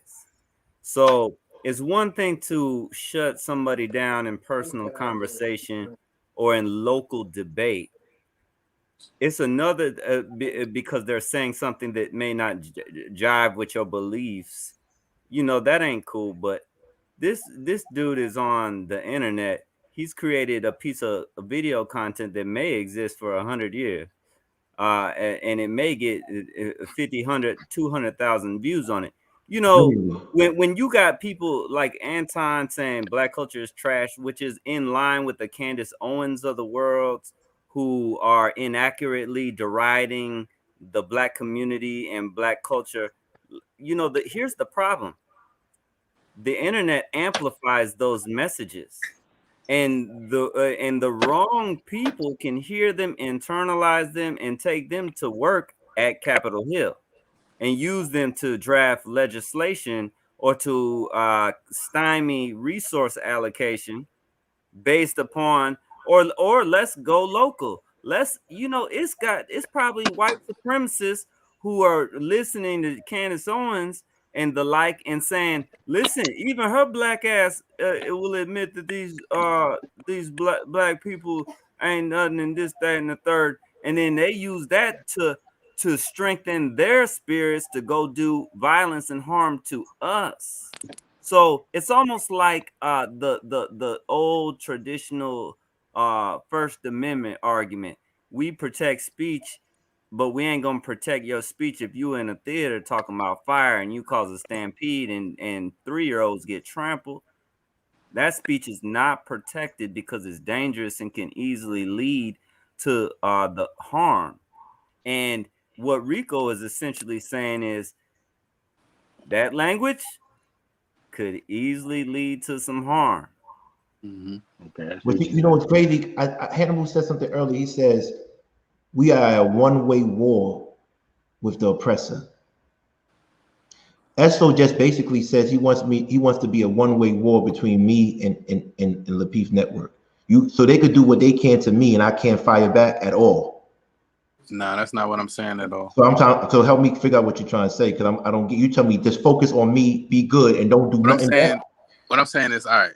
So it's one thing to shut somebody down in personal conversation or in local debate. It's another because they're saying something that may not jive with your beliefs. That ain't cool. But this dude is on the internet. He's created a piece of video content that may exist for 100 years. And it may get 50, 100, 200,000 views on it. When you got people like Anton saying black culture is trash, which is in line with the Candace Owens of the world, who are inaccurately deriding the black community and black culture. Here's the problem. The internet amplifies those messages. And the wrong people can hear them, internalize them, and take them to work at Capitol Hill and use them to draft legislation or to stymie resource allocation based upon or let's go local. It's probably white supremacists who are listening to Candace Owens and the like and saying, listen, even her black ass it will admit that these black people ain't nothing and this, that, and the third. And then they use that to strengthen their spirits to go do violence and harm to us. So it's almost like the old traditional First Amendment argument. We protect speech, but we ain't gonna protect your speech if you in a theater talking about fire and you cause a stampede and 3-year-olds get trampled. That speech is not protected because it's dangerous and can easily lead to the harm. And what Rico is essentially saying is that language could easily lead to some harm. Okay, but what's crazy? Hannibal said something earlier. He says we are a one-way war with the oppressor. Esso just basically says he wants to be a one-way war between me and Lapeef Network. So they could do what they can to me and I can't fire back at all. No, that's not what I'm saying at all. So help me figure out what you're trying to say, because I don't get you. Tell me, just focus on me, be good, and don't do nothing bad. What I'm saying is, all right,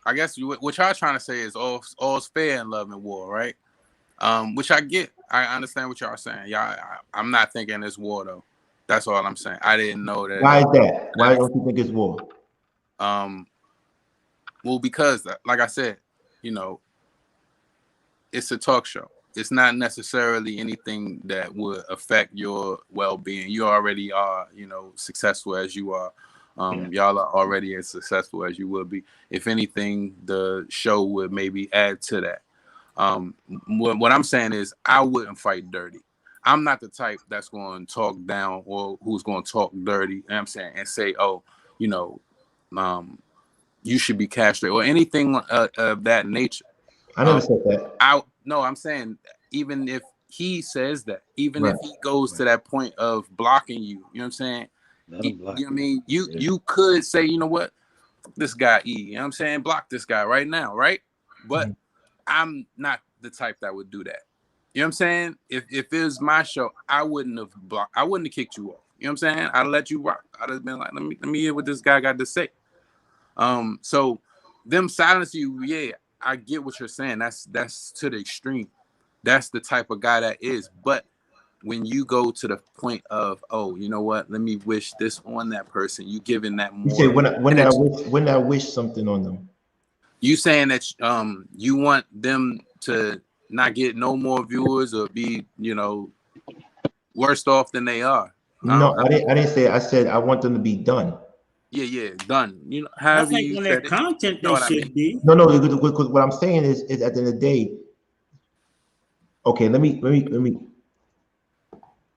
I guess what y'all trying to say is all's fair in love and war, right? Which I get. I understand what y'all are saying. Y'all, I'm not thinking it's war though. That's all I'm saying. I didn't know that. Why is that? Why don't you think it's war? Well, because like I said, you know, it's a talk show. It's not necessarily anything that would affect your well-being. You already are, you know, successful as you are. Y'all are already as successful as you will be. If anything, the show would maybe add to that. What I'm saying is I wouldn't fight dirty. I'm not the type that's going to talk down or who's going to talk dirty, you know what I'm saying, and say, oh, you know, you should be castrated or anything of that nature. I never said that. No, I'm saying even if he says that, even if he goes to that point of blocking you, you know what I'm saying? You know what I mean? You could say, you know what, this guy E, you know what I'm saying? Block this guy right now, right? But I'm not the type that would do that. You know what I'm saying? If it was my show, I wouldn't have blocked, I wouldn't have kicked you off. You know what I'm saying? I'd let you rock. I'd have been like, let me hear what this guy got to say. So them silence you, yeah, I get what you're saying. That's to the extreme. That's the type of guy that is. But when you go to the point of, oh, you know what? Let me wish this on that person. You giving that more. You say when I wish something on them. You saying that you want them to not get no more viewers or be, you know, worse off than they are. No, I didn't say it. I said I want them to be done. Yeah, done. You know, I think when their content they should be. No, because what I'm saying is at the end of the day. Okay, let me.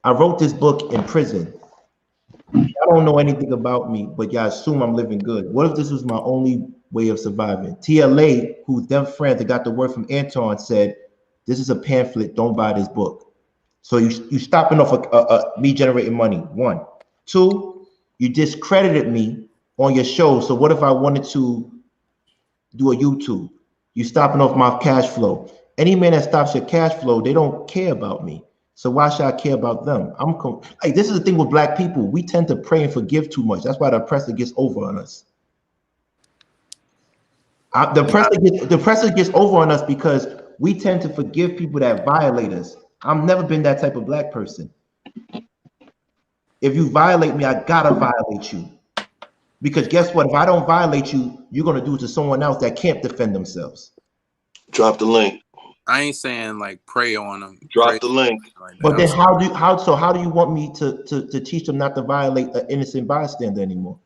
I wrote this book in prison. I don't know anything about me, but y'all assume I'm living good. What if this was my only way of surviving? TLA, who's them friend that got the word from Anton, said, "This is a pamphlet. Don't buy this book." So you stopping off me generating money. 1, 2, you discredited me on your show. So what if I wanted to do a YouTube? You stopping off my cash flow. Any man that stops your cash flow, they don't care about me. So why should I care about them? Like, this is the thing with black people. We tend to pray and forgive too much. That's why the oppressor gets over on us. The oppressor gets over on us because we tend to forgive people that violate us. I've never been that type of black person. If you violate me, I gotta violate you. Because guess what? If I don't violate you, you're gonna do it to someone else that can't defend themselves. Drop the link. I ain't saying like pray on them. Drop the link. Like but then how do you want me to teach them not to violate an innocent bystander anymore?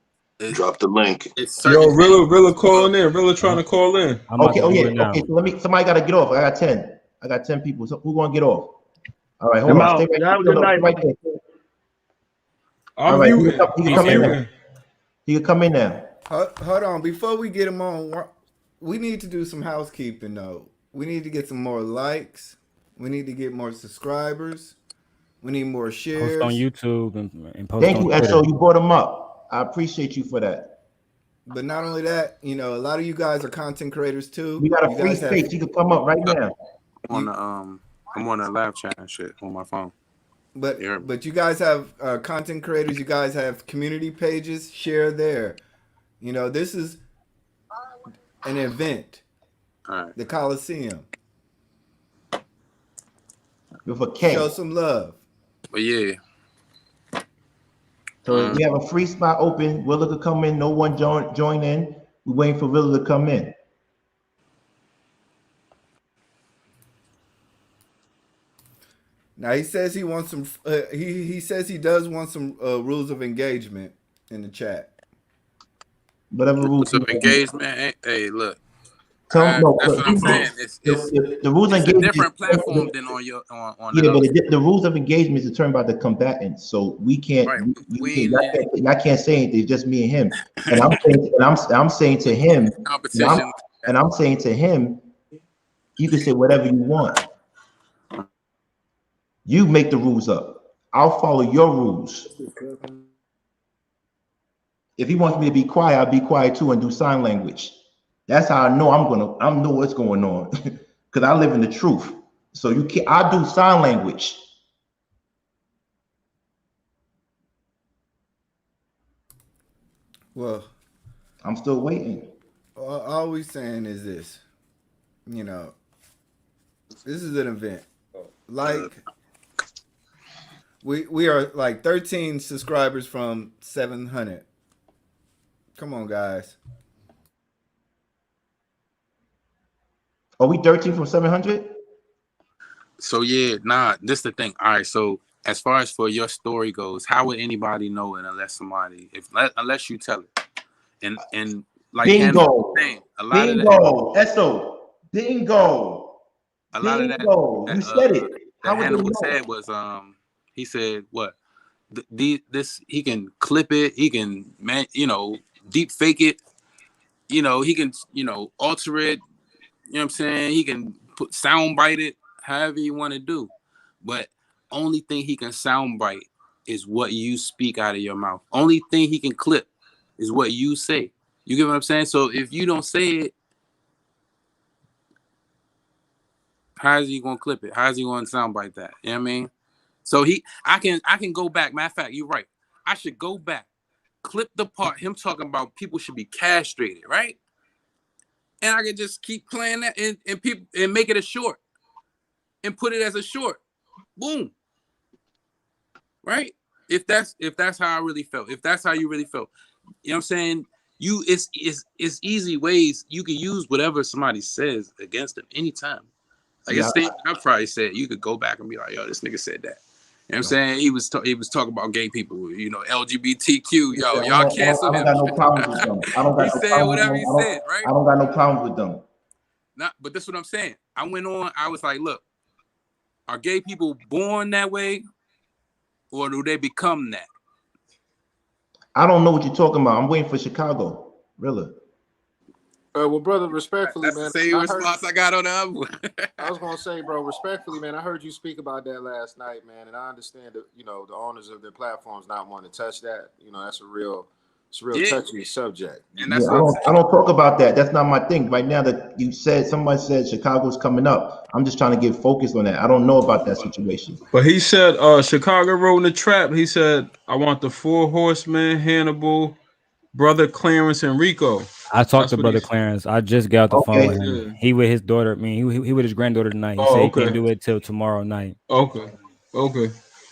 Drop the link. Yo, Rilla calling in. Rilla trying to call in. Okay, okay. So somebody got to get off. I got 10. I got 10 people. So who's gonna get off? All right, hold on. Stay right there. All right, he can come in now. He can come in now. Hold on. Before we get him on, we need to do some housekeeping though. We need to get some more likes. We need to get more subscribers. We need more shares. Post on YouTube and post Thank on you, Twitter. SO. You brought him up. I appreciate you for that. But not only that, you know, a lot of you guys are content creators too. We got a free space. You can come up right now. I'm on a live chat and shit on my phone. But you guys have content creators. You guys have community pages. Share there. You know, this is an event. All right. The Coliseum. With a K. Show some love. But yeah. So we have a free spot open. Willa could come in. No one join in. We're waiting for Willa to come in. Now he says he wants some. He says he does want some rules of engagement in the chat. Whatever rules of engagement. Hey, look. That's what I'm saying. The rules of engagement a different platform than on your on. Yeah, but the rules of engagement is determined by the combatants, so we can't. Right. Y'all can't say anything. It's just me and him. And I'm saying to him. Competition. And I'm saying to him, you can say whatever you want. You make the rules up. I'll follow your rules. If he wants me to be quiet, I'll be quiet too and do sign language. That's how I know I know what's going on because I live in the truth. So you can't. I do sign language. Well, I'm still waiting. All we saying is this, this is an event. Like we are like 13 subscribers from 700. Come on, guys. Are we 13 from 700? So yeah, this the thing. All right, so as far as for your story goes, how would anybody know it unless you tell it? And like Bingo. Saying, a lot Bingo. of that, Eso. Bingo. a lot of that, You said it. How would Hannibal they know? said was he said what this he can clip it, he can deep fake it, he can alter it, what I'm saying, he can put sound bite it however you want to do, but only thing he can sound bite is what you speak out of your mouth. Only thing he can clip is what you say. You get what I'm saying? So if you don't say it, how is he gonna clip it? How is he gonna soundbite that? You know what I mean? So I can go back. Matter of fact, you're right. I should go back, clip the part him talking about people should be castrated, right? And I can just keep playing that and people and make it a short and put it as a short. Boom. Right? If that's how I really felt, if that's how you really felt, you know what I'm saying? It's easy ways you can use whatever somebody says against them anytime. Like I probably said, you could go back and be like, yo, this nigga said that. You know what I'm saying? He was talking about gay people, LGBTQ. Yo, y'all cancel him. I don't got no problems with them. He said whatever he said, right? I don't got no problems with them. But this is what I'm saying. I went on, I was like, look, are gay people born that way or do they become that? I don't know what you're talking about. I'm waiting for Chicago. Really? Well, brother, respectfully, man. That's the same response I got on the other one. I was gonna say, bro, respectfully, man. I heard you speak about that last night, man, and I understand that the owners of their platforms not wanting to touch that. That's a real touchy subject. And that's I don't talk about that. That's not my thing. Right now that somebody said Chicago's coming up. I'm just trying to get focused on that. I don't know about that situation. But he said Chicago wrote in the trap. He said, I want the 4 horsemen, Hannibal, Brother Clarence, and Rico. I talked to Brother Clarence. I just got off the phone with him. Yeah. He with his daughter. I mean, he with his granddaughter tonight. He said he can't do it till tomorrow night. Okay.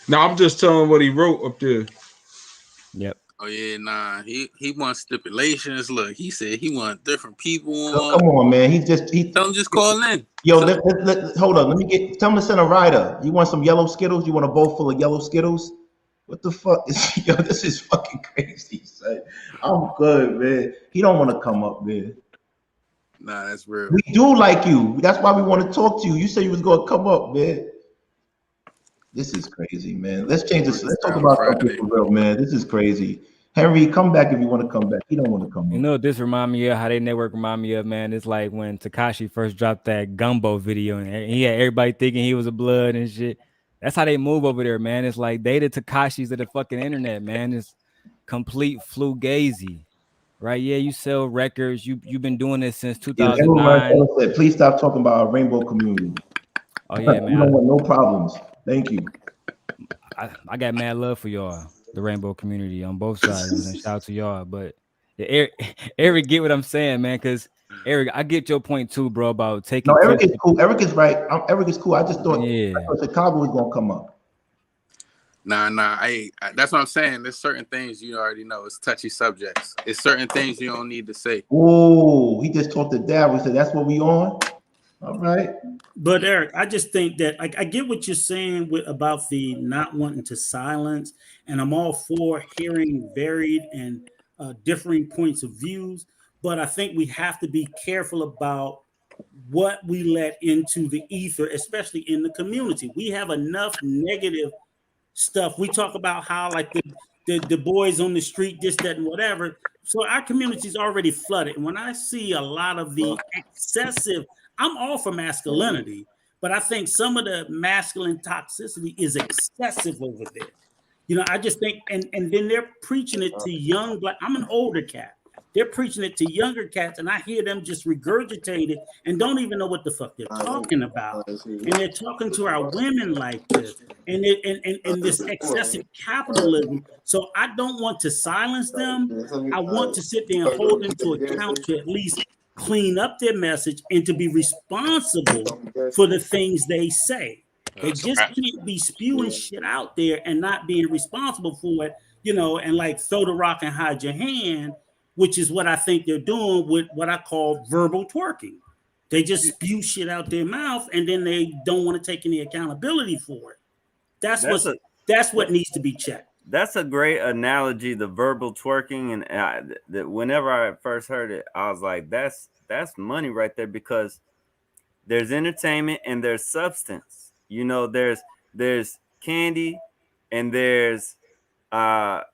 Now I'm just telling what he wrote up there. Yep. Oh yeah, he wants stipulations. Look, he said he wants different people. Come on, man. Tell him just call in. Yo, hold on. Tell him to send a rider. You want some yellow Skittles? You want a bowl full of yellow Skittles? What the fuck yo, this is fucking crazy, son. I'm good, man. He don't want to come up, man. Nah, that's real. We do like you. That's why we want to talk to you. You said you was going to come up, man. This is crazy, man. Let's change this. Let's talk about something for real, man. This is crazy. Henry, come back if you want to come back. He don't want to come up. You know what this remind me of? How they network remind me of, man. It's like when Tekashi first dropped that Gumbo video and he had everybody thinking he was a blood and shit. That's how they move over there, man. It's like they the Tekashis of the fucking internet, man. It's complete flugazi, right? Yeah, you sell records. You've been doing this since 2009. Said, please stop talking about our rainbow community. Oh yeah, man. You don't want no problems. Thank you. I got mad love for y'all, the rainbow community on both sides, and shout out to y'all. But Eric, get what I'm saying, man? Because Eric, I get your point too, bro, about taking. No, Eric is cool. Eric is right. Eric is cool. I just thought, Chicago was gonna come up. Nah. That's what I'm saying. There's certain things you already know. It's touchy subjects. It's certain things you don't need to say. Oh, he just talked to Dad. We said that's what we on. All right. But Eric, I just think that I get what you're saying about the not wanting to silence, and I'm all for hearing varied and differing points of views. But I think we have to be careful about what we let into the ether, especially in the community. We have enough negative stuff. We talk about how like the boys on the street, this, that, and whatever. So our community is already flooded. And when I see a lot of the excessive, I'm all for masculinity, but I think some of the masculine toxicity is excessive over there. I just think, and then they're preaching it to young black. I'm an older cat. They're preaching it to younger cats, and I hear them just regurgitate it and don't even know what the fuck they're talking about. And they're talking to our women like this, and this excessive capitalism. So I don't want to silence them. I want to sit there and hold them to account to at least clean up their message and to be responsible for the things they say. They just can't be spewing shit out there and not being responsible for it, you know, and like throw the rock and hide your hand, which is what I think they're doing with what I call verbal twerking. They just spew shit out their mouth and then they don't want to take any accountability for it. That's what needs to be checked. That's a great analogy, the verbal twerking. And whenever I first heard it, I was like, that's money right there, because there's entertainment and there's substance. You know, there's candy and there's okra,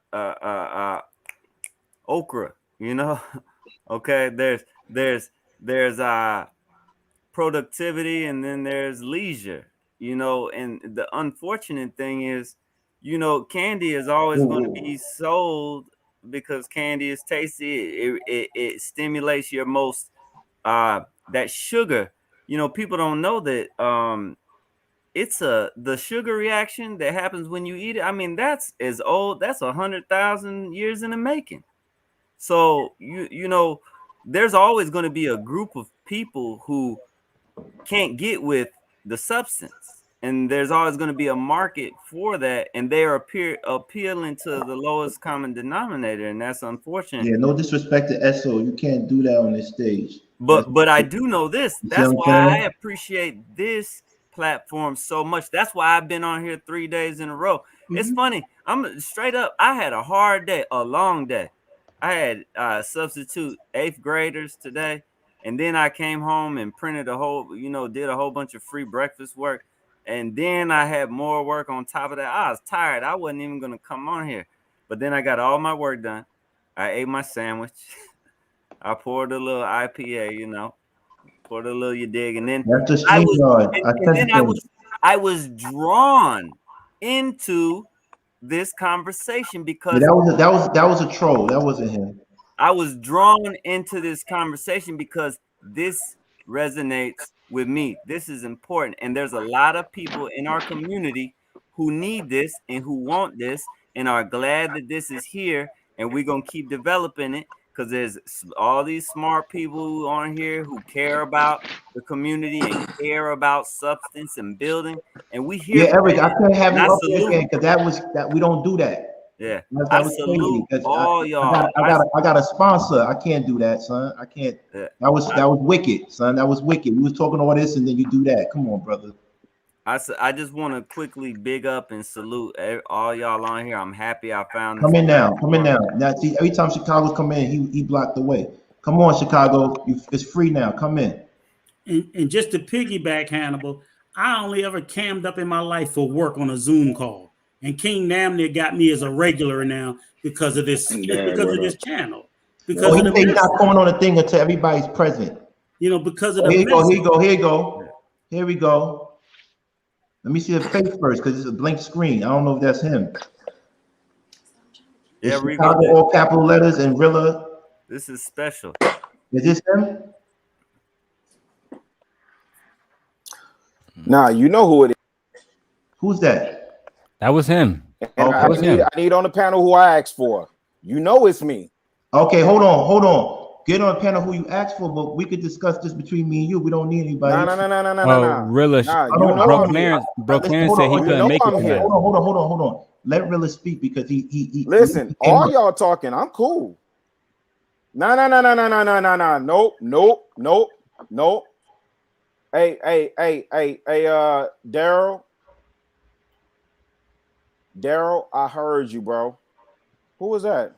you know. Okay, there's productivity and then there's leisure, you know. And the unfortunate thing is, you know, candy is always going to be sold because candy is tasty. It stimulates your most that sugar. You know, people don't know that it's the sugar reaction that happens when you eat it. I mean, that's as old. That's 100,000 years in the making. So you know, there's always going to be a group of people who can't get with the substance, and there's always going to be a market for that, and they are appealing to the lowest common denominator, and that's unfortunate. Yeah, no disrespect to Esso, you can't do that on this stage. But I do know this. That's why I appreciate this platform so much. That's why I've been on here 3 days in a row. Mm-hmm. It's funny. I'm straight up. I had a hard day, a long day. I had substitute 8th graders today, and then I came home and printed a whole, you know, did a whole bunch of free breakfast work, and then I had more work on top of that. I was tired. I wasn't even gonna come on here, but then I got all my work done. I ate my sandwich. I poured a little IPA, you know, poured a little, you dig, and then I was drawn into this conversation because that was a troll. That wasn't him. I was drawn into this conversation because this resonates with me. This is important, and there's a lot of people in our community who need this and who want this and are glad that this is here, and we're gonna keep developing it. Because there's all these smart people on here who care about the community and care about substance and building. And we hear. Yeah, Eric, I couldn't have you up here again because that we don't do that. Yeah, that was crazy. All y'all. I got a sponsor. I can't do that, son. I can't. Yeah. That was wicked, son. That was wicked. We was talking all this and then you do that. Come on, brother. I just want to quickly big up and salute all y'all on here. I'm happy I found. Come in now. Now, see, every time Chicago's come in, he blocked the way. Come on, Chicago, it's free now. Come in. And just to piggyback, Hannibal, I only ever cammed up in my life for work on a Zoom call, and King Namnir got me as a regular now because of this this channel. Because he's not going on a thing until everybody's present. You know, because of here you go. Here we go. Let me see the face first, because it's a blank screen. I don't know if that's him. Yeah, Chicago, all capital letters and Rilla. This is special. Is this him? Nah, you know who it is. Who's that? That was him. And I need on the panel who I asked for. You know it's me. Okay, hold on. Get on the panel who you asked for, but we could discuss this between me and you. We don't need anybody. No. Rilla, Bro Clarence said he couldn't make it tonight. Hold on. Let Rilla speak because he listen, all y'all talking, I'm cool. No. Nope. Hey, Daryl, I heard you, bro. Who was that?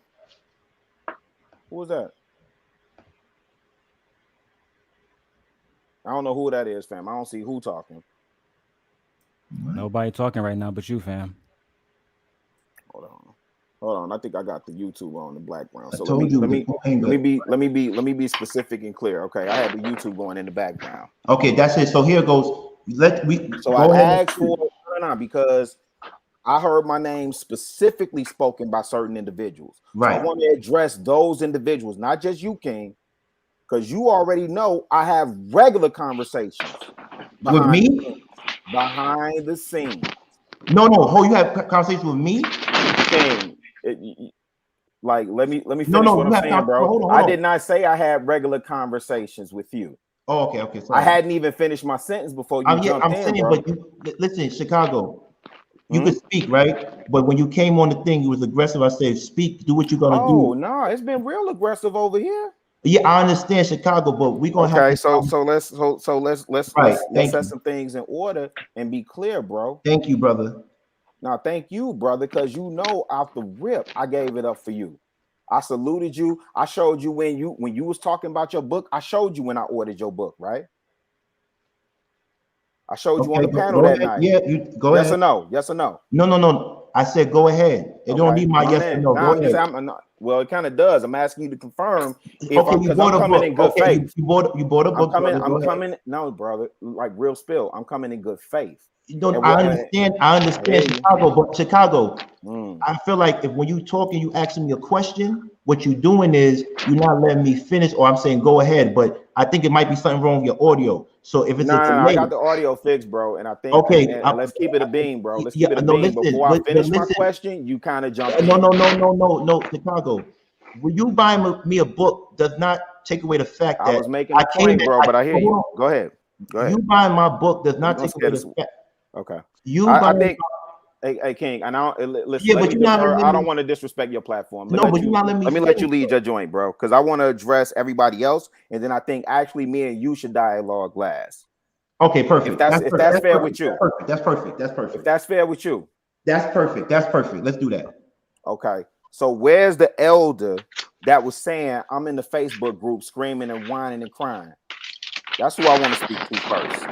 I don't know who that is, fam. I don't see who talking. Nobody talking right now but you, fam. Hold on. I think I got the YouTube on the background. So let me be specific and clear. Okay, I have the YouTube going in the background. Okay, that's it. So here goes. I asked for because I heard my name specifically spoken by certain individuals. Right. So I want to address those individuals, not just you, King, because you already know I have regular conversations with me behind the scenes. No. You have conversations with me. King, Like, let me finish No, what I'm saying, bro. hold on. I did not say I had regular conversations with you. Oh, okay. Sorry. I hadn't even finished my sentence before you jumped in, saying, bro. but listen, Chicago, you could speak, right? But when you came on the thing, you was aggressive. I said, speak, do what you're gonna do. Oh no, it's been real aggressive over here. Yeah, I understand Chicago, but we're gonna have to. So let's set some things in order and be clear, bro. Thank you, brother. Now, thank you, brother, because you know off the rip, I gave it up for you. I saluted you. I showed you when you was talking about your book. I showed you when I ordered your book, right? I showed you on the panel that night. Yeah, you go ahead. Yes or no? Yes or no? No. I said go ahead. It don't need my yes or no. Go ahead. Well, it kind of does. I'm asking you to confirm if I'm coming in good faith. You bought a book. I'm coming. No, brother. Like real spill. I'm coming in good faith. I understand Chicago, but Chicago, I feel like if when you talking, you asking me a question, what you're doing is you're not letting me finish, or I'm saying go ahead, but I think it might be something wrong with your audio. So if it's I got the audio fixed, bro, and I think and let's keep it a beam, bro. Let's keep it a beam. Before I finish my question, you kind of jump in. No, Chicago. When you buy me a book does not take away the fact that I was making a point, bro, but I hear you. Go ahead. You buying my book does not take away the fact. Okay. I think, hey King, and listen. Yeah, but you're not. I don't want to disrespect your platform. But you're not letting me. Let me let you lead your joint, bro, because I want to address everybody else, and then I think actually me and you should dialogue last. Okay, perfect. If that's fair with you. That's perfect. If that's fair with you. That's perfect. Let's do that. Okay. So where's the elder that was saying I'm in the Facebook group screaming and whining and crying? That's who I want to speak to first.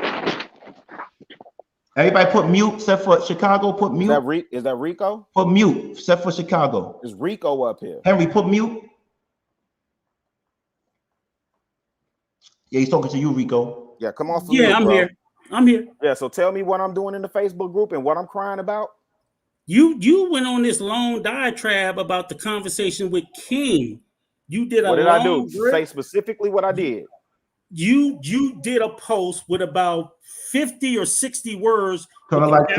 Everybody put mute, except for Chicago. Put mute. Is that Rico? Put mute, except for Chicago. Is Rico up here? Henry, put mute. Yeah, he's talking to you, Rico. Yeah, come on. Yeah, I'm here. I'm here. Yeah, so tell me what I'm doing in the Facebook group and what I'm crying about. You went on this long diatribe about the conversation with King. You did a what did long I do? rip. Say specifically what I did. You did a post with about 50 or 60 words. Are you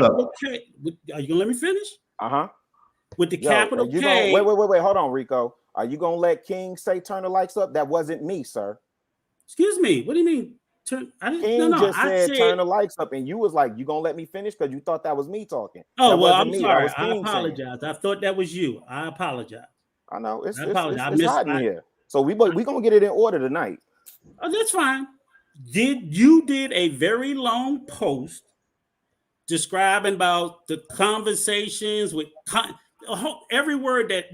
gonna let me finish? With the capital K. Wait. Hold on, Rico. Are you gonna let King say turn the lights up? That wasn't me, sir. Excuse me. What do you mean? King just said turn the lights up, and you was like, "You gonna let me finish?" Because you thought that was me talking. Oh well, I'm sorry. I apologize. I thought that was you. I apologize. I know it's hot in here. So we gonna get it in order tonight. Oh, that's fine. You did a very long post describing about the conversations with every word that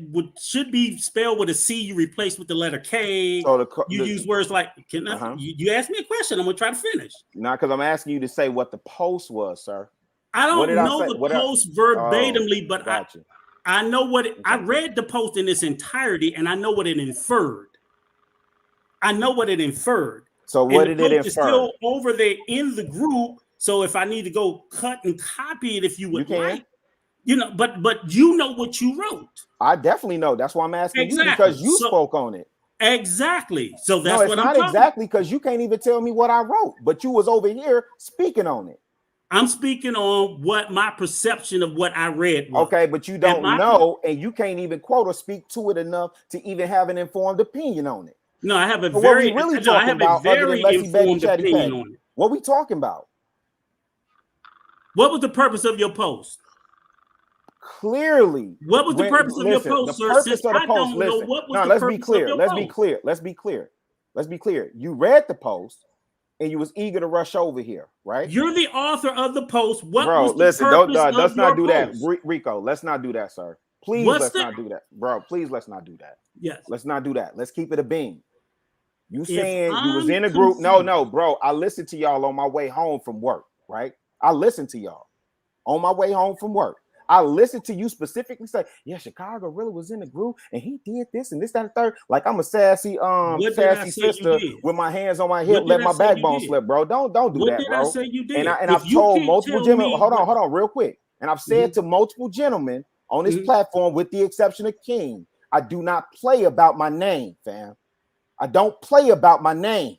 should be spelled with a C, you replace with the letter K. So you use words like you asked me a question. I'm gonna try to finish. Not because I'm asking you to say what the post was, sir. I don't know the post verbatimly, but I know what I read the post in its entirety, and I know what it inferred. So what did it infer? It's still over there in the group. So if I need to go cut and copy it, if you would like, but you know what you wrote. I definitely know. That's why I'm asking you because you spoke on it. Exactly. So that's what I'm not exactly because you can't even tell me what I wrote, but you was over here speaking on it. I'm speaking on what my perception of what I read was. Okay, but you don't know, and you can't even quote or speak to it enough to even have an informed opinion on it. No, I have a very informed opinion on it. What we talking about? What was the purpose of your post? Clearly. What was the purpose of your post, sir? Since I don't know what was the purpose of your post. Let's be clear. You read the post and you was eager to rush over here, right? You're the author of the post. What was the purpose of let's not do that, Rico. Let's not do that, sir. Please let's not do that, bro. Please let's not do that. Yes. Let's not do that. Let's keep it a beam. You saying you was in a group? No, bro. I listened to y'all on my way home from work, right? I listened to y'all on my way home from work. I listened to you specifically say, "Yeah, Chicago really was in the group, and he did this and this, that, and third." Like I'm a sassy sister with my hands on my hip, let my backbone slip, bro. Don't do that, bro. I say you did? And I've told multiple gentlemen. Hold on, real quick. And I've said to multiple gentlemen on this platform, with the exception of King, I do not play about my name, fam. I don't play about my name.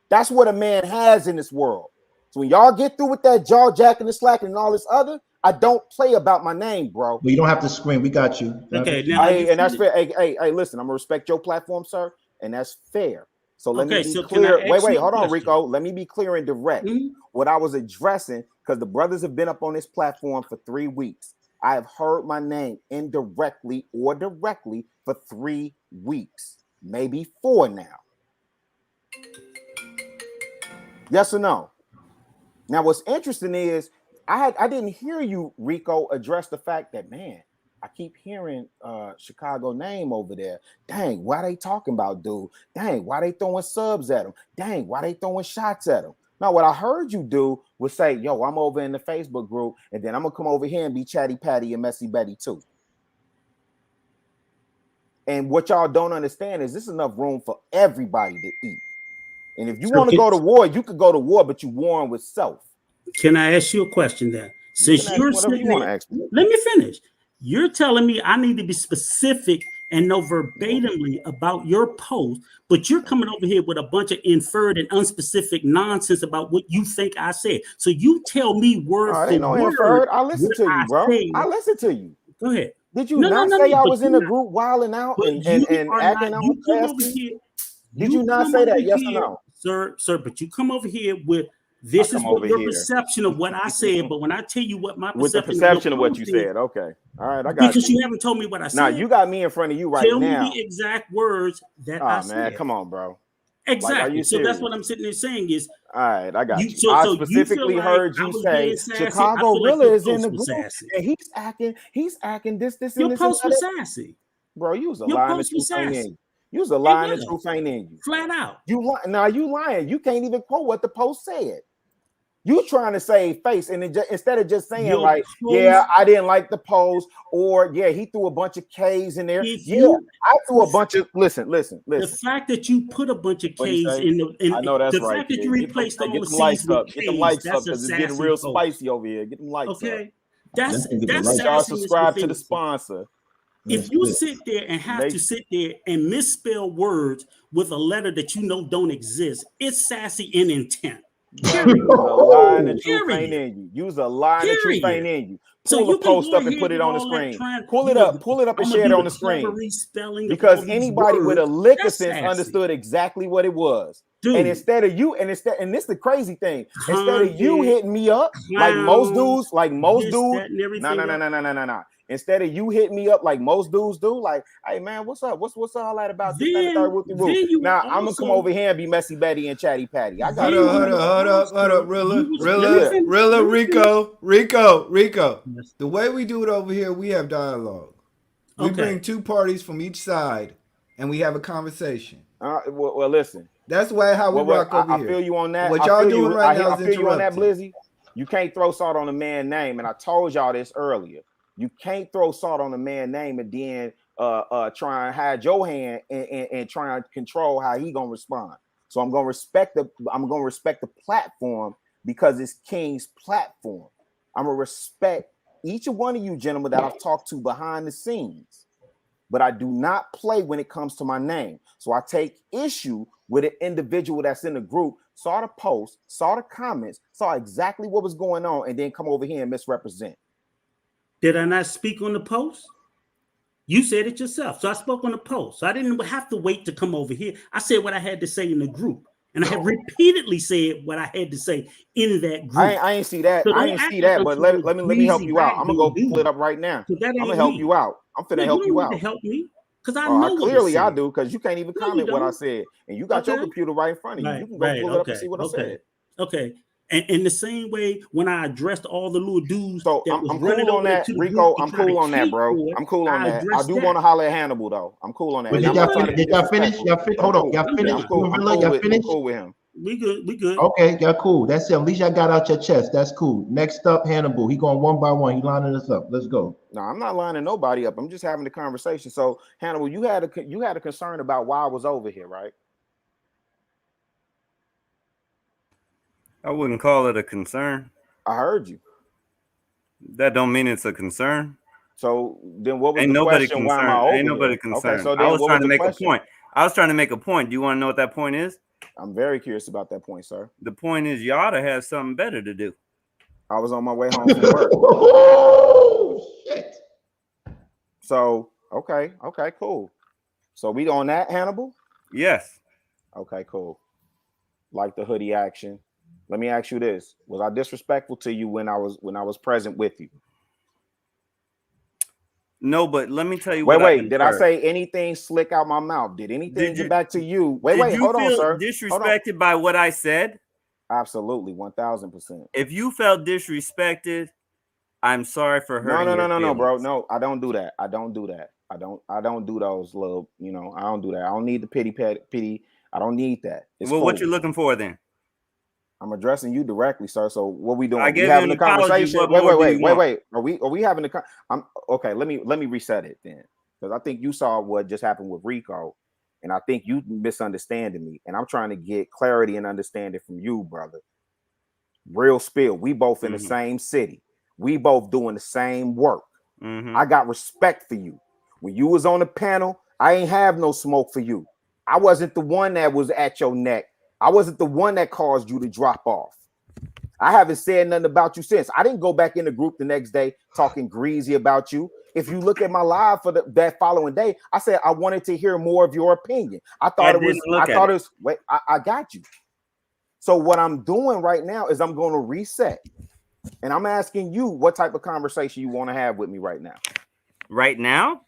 That's what a man has in this world. So when y'all get through with that jaw jacking and slacking and all this other, I don't play about my name, bro. Well, you don't have to scream. We got you. Okay, now and that's fair. Hey, listen, I'm gonna respect your platform, sir, and that's fair. So let me be clear. Wait, hold on, Rico. Let me be clear and direct. What I was addressing, because the brothers have been up on this platform for 3 weeks. I have heard my name indirectly or directly for 3 weeks, maybe 4 now. Yes or no? Now, what's interesting is I didn't hear you, Rico, address the fact that, man, I keep hearing Chicago name over there. Dang, why they talking about dude? Dang, why they throwing subs at him? Dang, why they throwing shots at him? Now, what I heard you do was say, yo, I'm over in the Facebook group, and then I'm going to come over here and be Chatty Patty and Messy Betty too. And what y'all don't understand is this is enough room for everybody to eat. And if you want to go to war, you could go to war, but you warring with self. Can I ask you a question then? Since you're sitting there, let me finish. You're telling me I need to be specific and know verbatimly about your post, but you're coming over here with a bunch of inferred and unspecific nonsense about what you think I said. So you tell me word for word. Inferred. I listen to you, bro. I listen to you. Go ahead. Did you not say I was in a group wilding out and acting out? Did you not say that? Yes or no? Sir, but you come over here with this is what your perception of what I said, but when I tell you what my perception of what you said, okay, all right, I got because you haven't told me what I said. Now you got me in front of you right now. Tell me the exact words that I said. Man, come on, bro. Exactly. So that's what I'm sitting there saying is. All right, I got you. I specifically heard you say Chicago Rilla is in the group, and he's acting this. Your post was sassy, bro. You was a lying. You was a lying. The truth ain't in you. Flat out. You lying. You can't even quote what the post said. You trying to save face, and instead of just saying I didn't like the post, or he threw a bunch of K's in there. I threw a bunch of listen. The fact that you put a bunch of K's in I know that's the right. fact that you replaced all the C's with K's, get them lights up because it's getting real spicy over here. Get them lights up. Okay, that's y'all subscribe to the sponsor. If you sit there and have to sit there and misspell words with a letter that you know don't exist, it's sassy in intent. Use a lie and the truth ain't in you. Use a lie and the truth ain't in you. Pull the post up and put it on the screen. Pull it up and share it on the screen. Because anybody with a lick of sense understood exactly what it was. And instead of you, and this is the crazy thing, instead of you hitting me up like most dudes, no. Instead of you hitting me up like most dudes do, like, hey man, what's up? What's all that about? Now I'm gonna come over here and be Messy Betty and Chatty Patty. I got hold up, Rilla, Rico. The way we do it over here, we have dialogue. We bring two parties from each side, and we have a conversation. Well, listen. That's how we rock over here. I feel you on that. What y'all doing right now is I feel you on that, Blizzy. You can't throw salt on a man's name, and I told y'all this earlier. You can't throw salt on a man's name and then try and hide your hand and try and control how he gonna respond. So I'm gonna respect the platform because it's King's platform. I'm gonna respect each one of you gentlemen that I've talked to behind the scenes, but I do not play when it comes to my name. So I take issue with an individual that's in the group, saw the post, saw the comments, saw exactly what was going on, and then come over here and misrepresent. Did I not speak on the post? You said it yourself. So I spoke on the post. So I didn't have to wait to come over here. I said what I had to say in the group. And I have repeatedly said what I had to say in that group. I ain't see that. So I ain't see that, but let me help you out. I'm gonna go pull it up right now. I'm gonna help you out. I'm finna help you out. Help me. Because I know clearly I do, because you can't even comment what I said. And you got your computer right in front of you. You can go pull it up and see what I said. Okay. And in the same way, when I addressed all the little dudes, so I'm cool on that, Rico. I'm cool on that, bro. I'm cool on that. I do want to holler at Hannibal though. I'm cool on that. Did y'all finish? Hold on. Y'all finished? I'm cool with him. We good. Okay, y'all cool. That's it. At least y'all got out your chest. That's cool. Next up, Hannibal. He going one by one. He lining us up. Let's go. No, I'm not lining nobody up. I'm just having the conversation. So Hannibal, you had a concern about why I was over here, right? I wouldn't call it a concern. I heard you. That don't mean it's a concern. So then what was the question? Why am I over here? Ain't nobody concerned. Okay, so I was trying to make a point. I was trying to make a point. Do you want to know what that point is? I'm very curious about that point, sir. The point is you ought to have something better to do. I was on my way home from work. Oh shit. So okay, cool. So we on that, Hannibal? Yes. Okay, cool. Like the hoodie action. Let me ask you this: was I disrespectful to you when I was present with you? No, but let me tell you. Wait. Did I say anything slick out my mouth? Did anything get back to you? Wait. Hold on, sir. Disrespected by what I said? Absolutely, 1000%. If you felt disrespected, I'm sorry for hurting. No, bro. No, I don't do that. I don't do those little. I don't do that. I don't need the pity. I don't need that. It's well, cool. what you looking for then? I'm addressing you directly, sir. So what we doing? I We having a conversation. Wait. Are we having a? I'm okay. Let me reset it then, because I think you saw what just happened with Rico, and I think you misunderstanding me, and I'm trying to get clarity and understanding from you, brother. Real spill. We both in the same city. We both doing the same work. I got respect for you. When you was on the panel, I ain't have no smoke for you. I wasn't the one that was at your neck. I wasn't the one that caused you to drop off. I haven't said nothing about you since. I didn't go back in the group the next day talking greasy about you. If you look at my live for that following day, I said I wanted to hear more of your opinion. I got you. So what I'm doing right now is I'm going to reset. And I'm asking you what type of conversation you want to have with me right now. Right now?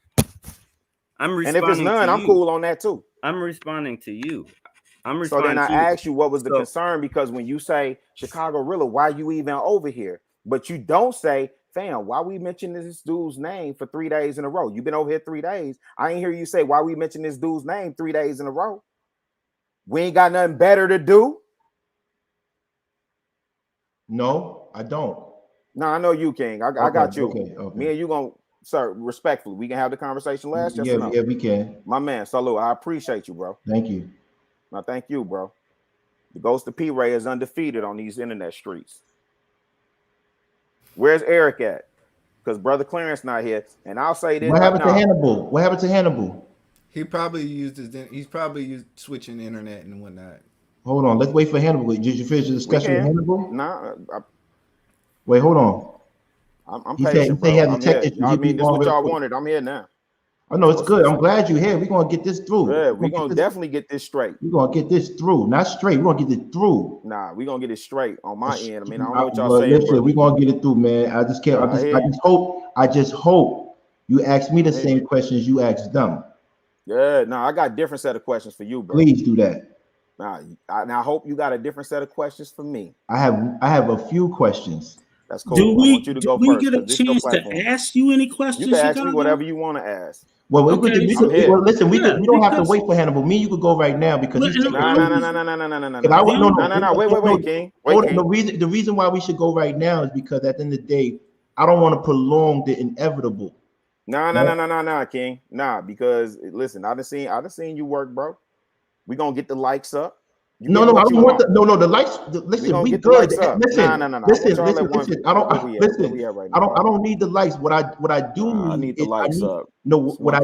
I'm responding. And if it's none, I'm cool on that too. I'm responding to you. So then I asked you what was the concern, because when you say Chicago Rilla, why you even over here? But you don't say, fam, why we mention this dude's name for 3 days in a row? You've been over here 3 days. I ain't hear you say why we mention this dude's name 3 days in a row. We ain't got nothing better to do. No, I don't. No, I know you, King. I got you. Okay. Me and you gonna, sir, respectfully, we can have the conversation last. Yeah, we can. My man, salute. I appreciate you, bro. Thank you. No, thank you, bro. The Ghost of P-Ray is undefeated on these internet streets. Where's Eric at? Because Brother Clarence not here. And I'll say this. What happened to Hannibal? He probably he's probably switching the internet and whatnot. Hold on, let's wait for Hannibal. Did you finish the discussion with Hannibal? Nah. Wait, hold on. I'm patient, bro. I'm here. This is what y'all wanted. I'm here now. Oh no, it's good. I'm glad you're here. We're gonna get this through. Yeah, we're gonna definitely get this straight. We're gonna get this through. Not straight. We're gonna get it through. Nah, we're gonna get it straight on my end. I mean, I don't know what y'all saying. Listen, we're gonna get it through, man. I just can't. I just hope you ask me the same questions you asked them. Yeah, no, I got a different set of questions for you, bro. Please do that. Nah, I hope you got a different set of questions for me. I have a few questions. That's cool. Do we get a chance to ask you any questions? You can ask me whatever you want to ask. Well, listen. We don't have to wait for Hannibal. Me, you could go right now because no. Wait, King. The reason why we should go right now is because at the end of the day, I don't want to prolong the inevitable. No, King. Nah, because listen, I done seen you work, bro. We gonna get the likes up. No, I don't want the likes. Listen, we good. Listen. I don't need the likes. What I do need the likes up. No, what I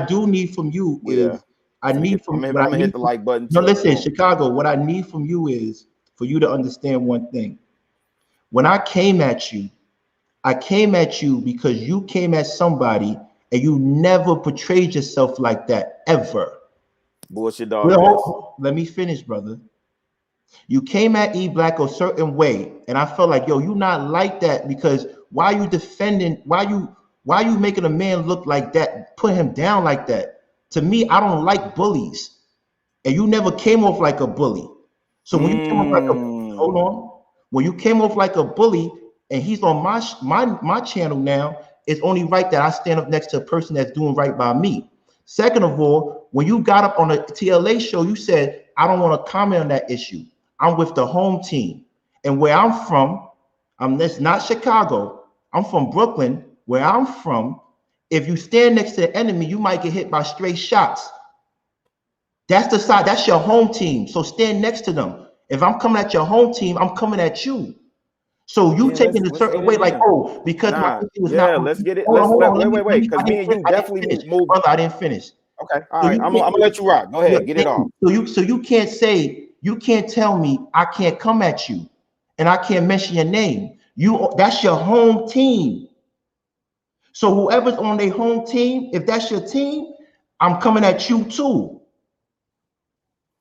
do need from you is I'm gonna hit the like button. No, listen, Chicago. What I need from you is for you to understand one thing. When I came at you because you came at somebody and you never portrayed yourself like that ever. Bullshit dog. Let me finish, brother. You came at E Black a certain way, and I felt like, yo, you not like that because why you defending? Why you making a man look like that? Put him down like that. To me, I don't like bullies, and you never came off like a bully. So when you came off like when you came off like a bully, and he's on my channel now, it's only right that I stand up next to a person that's doing right by me. Second of all, when you got up on a TLA show, you said, I don't want to comment on that issue. I'm with the home team. And where I'm from, that's not Chicago. I'm from Brooklyn. Where I'm from, if you stand next to the enemy, you might get hit by stray shots. That's the side. That's your home team. So stand next to them. If I'm coming at your home team, I'm coming at you. So you taking a certain way, like, oh, because my issue was not. Let's get it. Wait. Because me and you definitely moved. Brother, I didn't finish. Okay, all right. I'm gonna let you rock. Go ahead, get it off. So you can't tell me I can't come at you, and I can't mention your name. That's your home team. So whoever's on their home team, if that's your team, I'm coming at you too.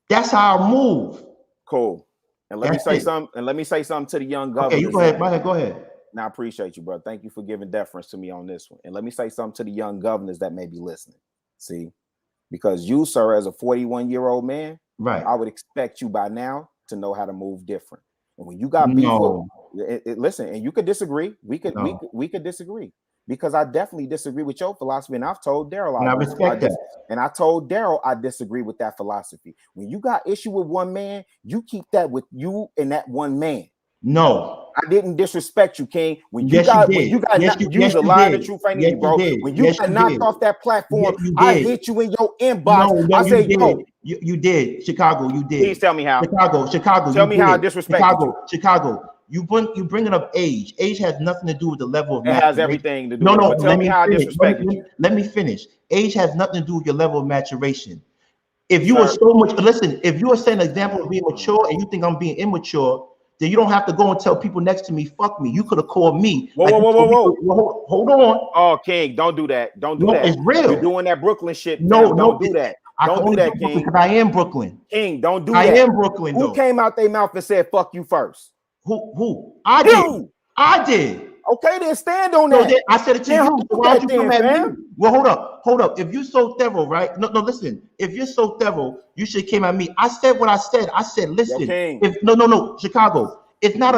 That's how I move. Cool. And let me say something. And let me say something to the young governors. Okay, you go ahead. Go ahead. Now I appreciate you, bro. Thank you for giving deference to me on this one. And let me say something to the young governors that may be listening. See, because you, sir, as a 41-year-old man, right, I would expect you by now to know how to move different. And when you got beef, listen, and you could disagree. We could disagree. Because I definitely disagree with your philosophy, and I've told Daryl, I respect that. And I told Daryl I disagree with that philosophy. When you got issue with one man, you keep that with you and that one man. No, I didn't disrespect you, King. When you got use a lie of the truth ain't in you, bro. When you got knocked off that platform, I hit you in your inbox. I said, yo, you did. Chicago, you did. Please tell me how. Chicago. Tell me how I disrespected you. Chicago. You bringing up age. Age has nothing to do with the level of. It has everything to do. with it. But tell me how I disrespected you. Let me finish. Age has nothing to do with your level of maturation. If you are so much, listen. If you are saying an example of being mature, and you think I'm being immature, then you don't have to go and tell people next to me, "Fuck me." You could have called me. Whoa. Hold on. Oh, King, don't do that. Don't do that. It's real. You're doing that Brooklyn shit. No, don't do that. Don't do that, King. Because I am Brooklyn. King, don't do that. I am Brooklyn. Who came out their mouth and said, "Fuck you" first? Who? I did. Okay, then stand on that. I said it to you. So why don't you come at me? Well, hold up. If you're so thorough, right? No, listen. If you're so thorough, you should have came at me. I said what I said. I said, listen. No, Chicago. It's not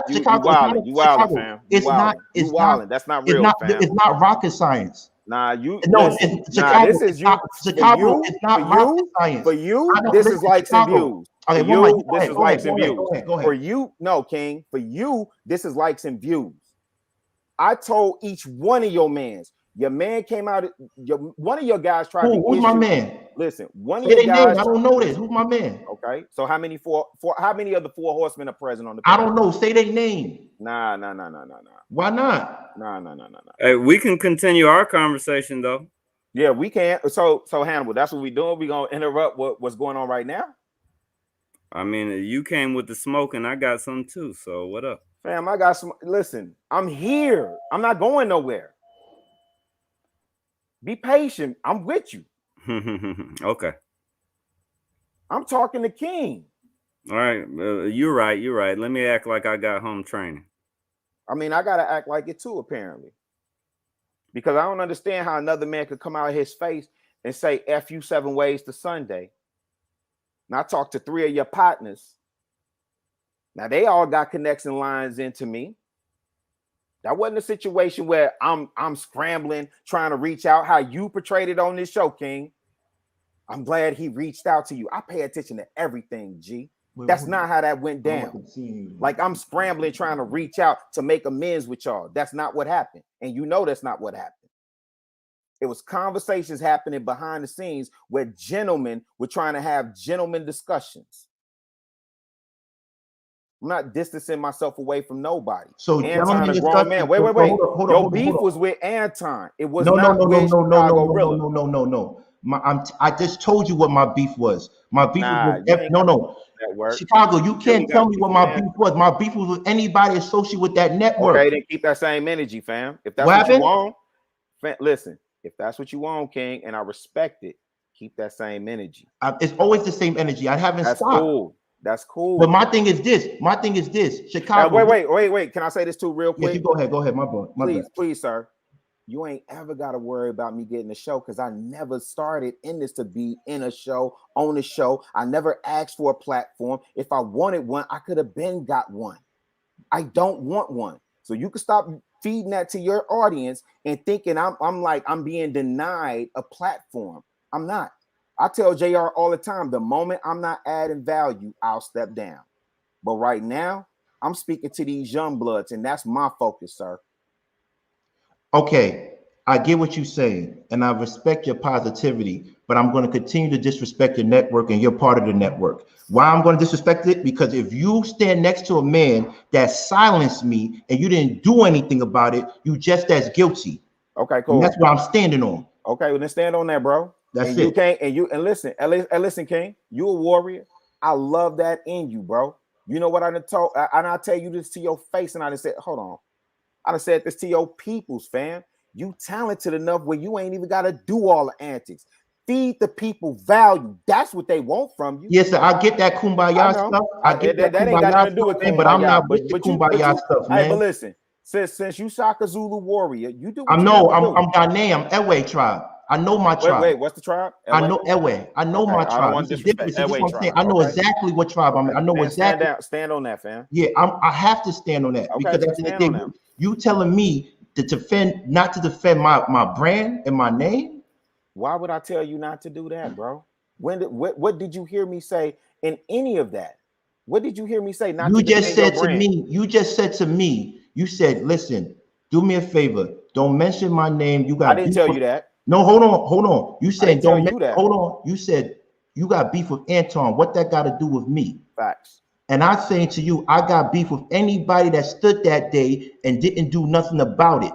Chicago. You wildin', fam. It's not. That's not real, fam. It's not rocket science. Nah, you. No, Chicago. This is you. Chicago. It's not rocket science. For you, this is likes and views. Okay, for you, this is likes and views. Go ahead. For you, no, King. For you, this is likes and views. I told each one of your mans. Your man came out. One of your guys tried to. Who's my man? Listen, one of your guys. I don't know this. Who's my man? Okay, so how many how many of the 4 horsemen are present on the? I don't know. Say their name. Nah. Why not? Nah. Hey, we can continue our conversation though. Yeah, we can. So Hannibal, that's what we doing. We gonna interrupt what's going on right now. I mean, you came with the smoke, and I got some too. So what up, fam? I got some. Listen, I'm here. I'm not going nowhere. Be patient. I'm with you. Okay. I'm talking to King. All right. You're right. Let me act like I got home training. I mean, I got to act like it too, apparently. Because I don't understand how another man could come out of his face and say, F you 7 ways to Sunday. And I talked to 3 of your partners. Now, they all got connection lines into me. That wasn't a situation where I'm scrambling, trying to reach out how you portrayed it on this show, King. I'm glad he reached out to you. I pay attention to everything, G. That's not how that went down. Like I'm scrambling, trying to reach out to make amends with y'all. That's not what happened. And you know that's not what happened. It was conversations happening behind the scenes where gentlemen were trying to have gentleman discussions. I'm not distancing myself away from nobody. So Anton, a grown man. Wait. Your beef was with Anton. It was not with Chicago Rilla. No. I just told you what my beef was. My beef was with no. Chicago, you can't tell me what my beef was. My beef was with anybody associated with that network. Okay, then keep that same energy, fam. If that's what you want, listen. If that's what you want, King, and I respect it, keep that same energy. It's always the same energy. I haven't stopped. Cool. That's cool. But my thing is this. Chicago. Wait. Can I say this too real quick? Yes, you go ahead. My boy. Please, sir. You ain't ever got to worry about me getting a show because I never started in this to be in a show, on a show. I never asked for a platform. If I wanted one, I could have been got one. I don't want one. So you can stop feeding that to your audience and thinking I'm being denied a platform. I'm not. I tell JR all the time, the moment I'm not adding value, I'll step down. But right now, I'm speaking to these young bloods, and that's my focus, sir. Okay, I get what you're saying, and I respect your positivity, but I'm going to continue to disrespect your network, and you're part of the network. Why I'm going to disrespect it? Because if you stand next to a man that silenced me and you didn't do anything about it, you just as guilty. Okay, cool. And that's what I'm standing on. Okay, well then stand on that, bro. That's it. You can't, and listen, King, you a warrior. I love that in you, bro. You know what I done told? And I tell you this to your face, and I done said, hold on. I done said this to your peoples, fam. You talented enough where you ain't even got to do all the antics. Feed the people value. That's what they want from you. Yes, sir. I get that kumbaya stuff. I get that ain't got nothing to do with kumbaya, but I'm not with the kumbaya stuff, man. Hey, but listen, since you Shaka Zulu warrior, you do. I'm Ghanaian. I'm Ewe tribe. I know my tribe. Wait, what's the tribe? Ewe? I know Ewe. I know my tribe. I don't want to disrespect Ewe tribe. I know exactly what tribe I'm in. I know exactly. Stand on that, fam. Yeah, I have to stand on that because at the end of the day, you telling me to defend, not to defend my brand and my name. Why would I tell you not to do that, bro? What did you hear me say in any of that? What did you hear me say? You just said to me, you said, listen, do me a favor. Don't mention my name. I didn't tell you that. No, hold on. You said don't do that. Hold on. You said you got beef with Anton. What that got to do with me? Facts. And I'm saying to you, I got beef with anybody that stood that day and didn't do nothing about it.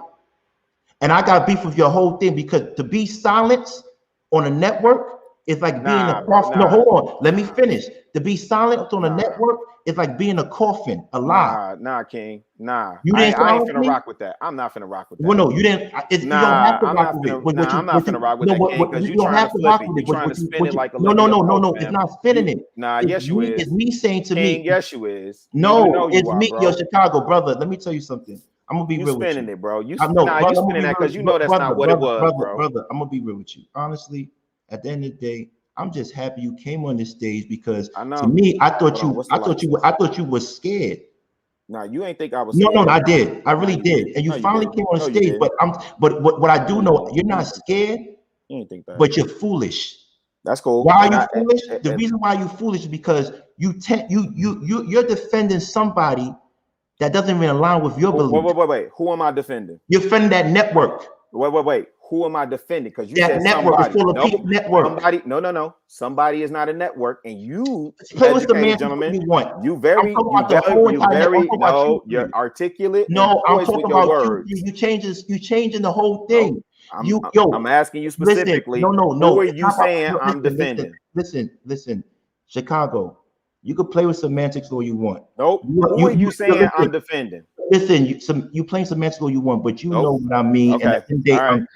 And I got beef with your whole thing because to be silenced on a network is like being a coffin. No, hold on. Let me finish. To be silent on a network is like being a coffin, alive. Nah, King. Nah. I ain't finna rock with that. I'm not finna rock with that. Well, no, you didn't. You don't have to rock with it. I'm not finna rock with that, King, because you trying to flip it. You trying to spin it like a No. It's not spinning it. Nah, yes, you is. It's me saying to King, me. yes, you is. No, it's me, yo, Chicago, brother. Let me tell you something. I'm gonna be real with you. You spinning it, bro. You spinning that because you know that's not what it was, bro. Brother, I'm gonna be real with you. Honestly, at the end of the day, I'm just happy you came on this stage because to me, I thought you were scared. No, you ain't think I was scared. No, I did. I really did. And you finally came on stage. But what I do know, you're not scared, you ain't think that. But you're foolish. That's cool. Why are you foolish? The reason why you're foolish is because you're defending somebody that doesn't even align with your belief. Wait. Who am I defending? You're defending that network. Wait. Who am I defending? Because you said network is full of people. Network. Somebody, no. Somebody is not a network, and you, gentlemen, you're articulate. No, I'm talking about you changing the whole thing. I'm asking you specifically. No. Who are you saying I'm defending? Listen, Chicago. You could play with semantics all you want. Nope. Who are you saying I'm defending? Listen, you playing semantics all you want, but you know what I mean. Okay. And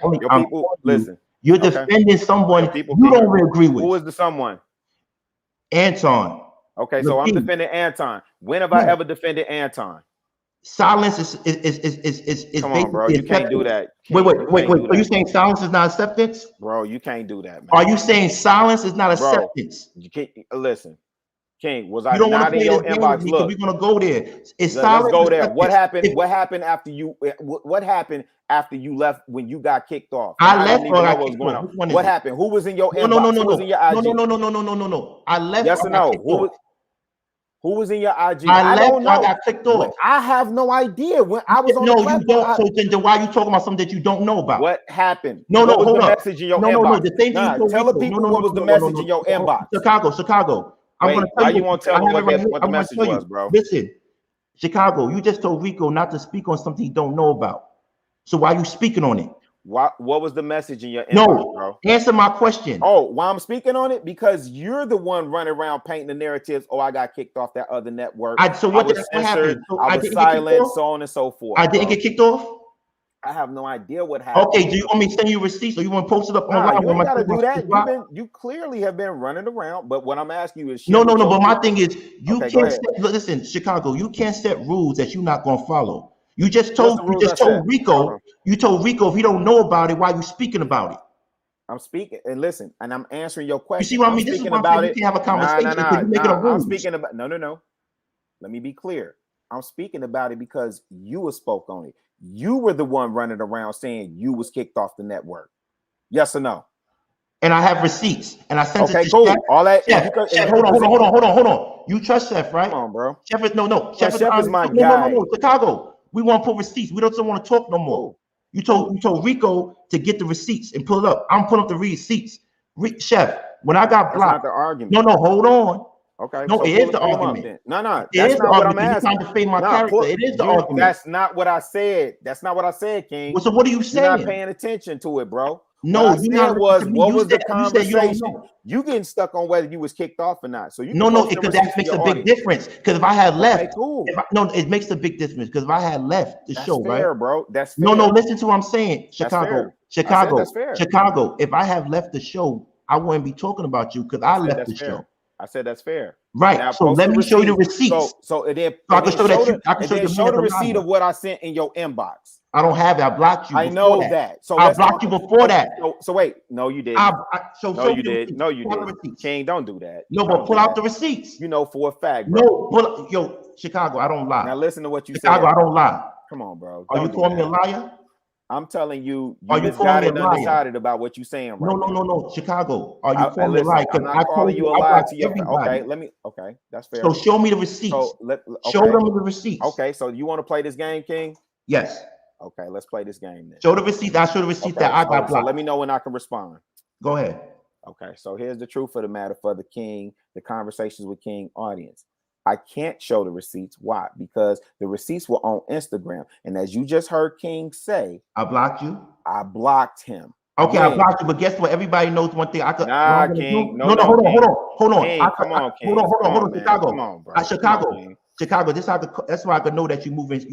listen. You're defending someone you don't really agree with. Who is the someone? Anton. Okay, so I'm defending Anton. When have I ever defended Anton? Silence is come on, bro. You can't do that. Wait. Are you saying silence is not acceptance? Bro, you can't do that, man. Are you saying silence is not acceptance? You can't listen. King, was I not in your inbox? Look, we're gonna go there. Let's go there. What happened? What happened after you? What happened after you left when you got kicked off? I left. What happened? Who was in your inbox? No. Who was in your IG? No. I left. Yes or no? Who was in your IG? I left. Don't know. I got clicked off. I have no idea when I was on. No, you don't. So then why are you talking about something that you don't know about? What happened? No, hold on. Message in your inbox. The same thing. Tell the people what was the message in your inbox. Chicago. Why you want to tell them what the message was, bro? Listen, Chicago, you just told Rico not to speak on something he don't know about. So why are you speaking on it? What was the message in your inbox, bro? Answer my question. Oh, why I'm speaking on it? Because you're the one running around painting the narratives. Oh, I got kicked off that other network. So what happened? I was silent, so on and so forth. I didn't get kicked off? I have no idea what happened. Okay, do you want me to send you receipts or you want to post it up online? You ain't gotta do that. You clearly have been running around, but what I'm asking you is no. But my thing is, you can't listen, Chicago. You can't set rules that you're not gonna follow. You just told Rico. You told Rico if he don't know about it, why you speaking about it? I'm speaking and listen, and I'm answering your question. You see what I mean? This is why I'm saying you can have a conversation. I'm speaking about no. Let me be clear. I'm speaking about it because you spoke on it. You were the one running around saying you was kicked off the network. Yes or no? And I have receipts. And I sent it to cool. Chef. All that. Chef, hold on. You trust Chef, right? Come on, bro. Chef is no. Chef is my guy. No. Chicago. We want to put receipts. We don't want to talk no more. Cool. You told Rico to get the receipts and pull it up. I'm putting up the receipts. Chef, when I got blocked. That's not the argument. No, hold on. Okay. No, so it is the argument. No. That's not what I'm asking. You're trying to defame my character. It is the argument. That's not what I said. That's not what I said, King. Well, so what are you saying? You're not paying attention to it, bro. No, what I said was, what was the conversation? You you getting stuck on whether you was kicked off or not. So you no, because that makes a big difference. Because if I had left, cool. It makes a big difference. Because if I had left the show, fair, right, bro. That's fair. No, listen to what I'm saying. Chicago. That's fair. Chicago. If I have left the show, I wouldn't be talking about you because I left the show. I said that's fair. Right. Now, so let me show you the receipts. So I can show that. I can show the receipt of what I sent in your inbox. I don't have it. I blocked you. I know that. So I blocked you before that. So wait, no, you didn't. No, you did. No, you did. King, don't do that. No, but pull out the receipts. You know for a fact, bro. No, Chicago, I don't lie. Now listen to what you said. Chicago, I don't lie. Come on, bro. Are you calling me a liar? I'm telling you, Are you calling me a liar? Undecided about what you're saying right now. No, Chicago. Are you calling me a liar? I'm not calling you a liar to your okay, that's fair. So show me the receipts. Show them the receipts. Okay, so you want to play this game, King? Yes. Okay, let's play this game then. Show the receipts. I show the receipts that I got blocked. So let me know when I can respond. Go ahead. Okay, so here's the truth of the matter for the King, the Conversations with King audience. I can't show the receipts. Why? Because the receipts were on Instagram. And as you just heard King say, I blocked you. I blocked him. Okay, I blocked you, but guess what? Everybody knows one thing. I could. Nah, King. No, hold on. King, come on, King. Hold on, Chicago. Come on, bro. Chicago. That's why I could know that you're moving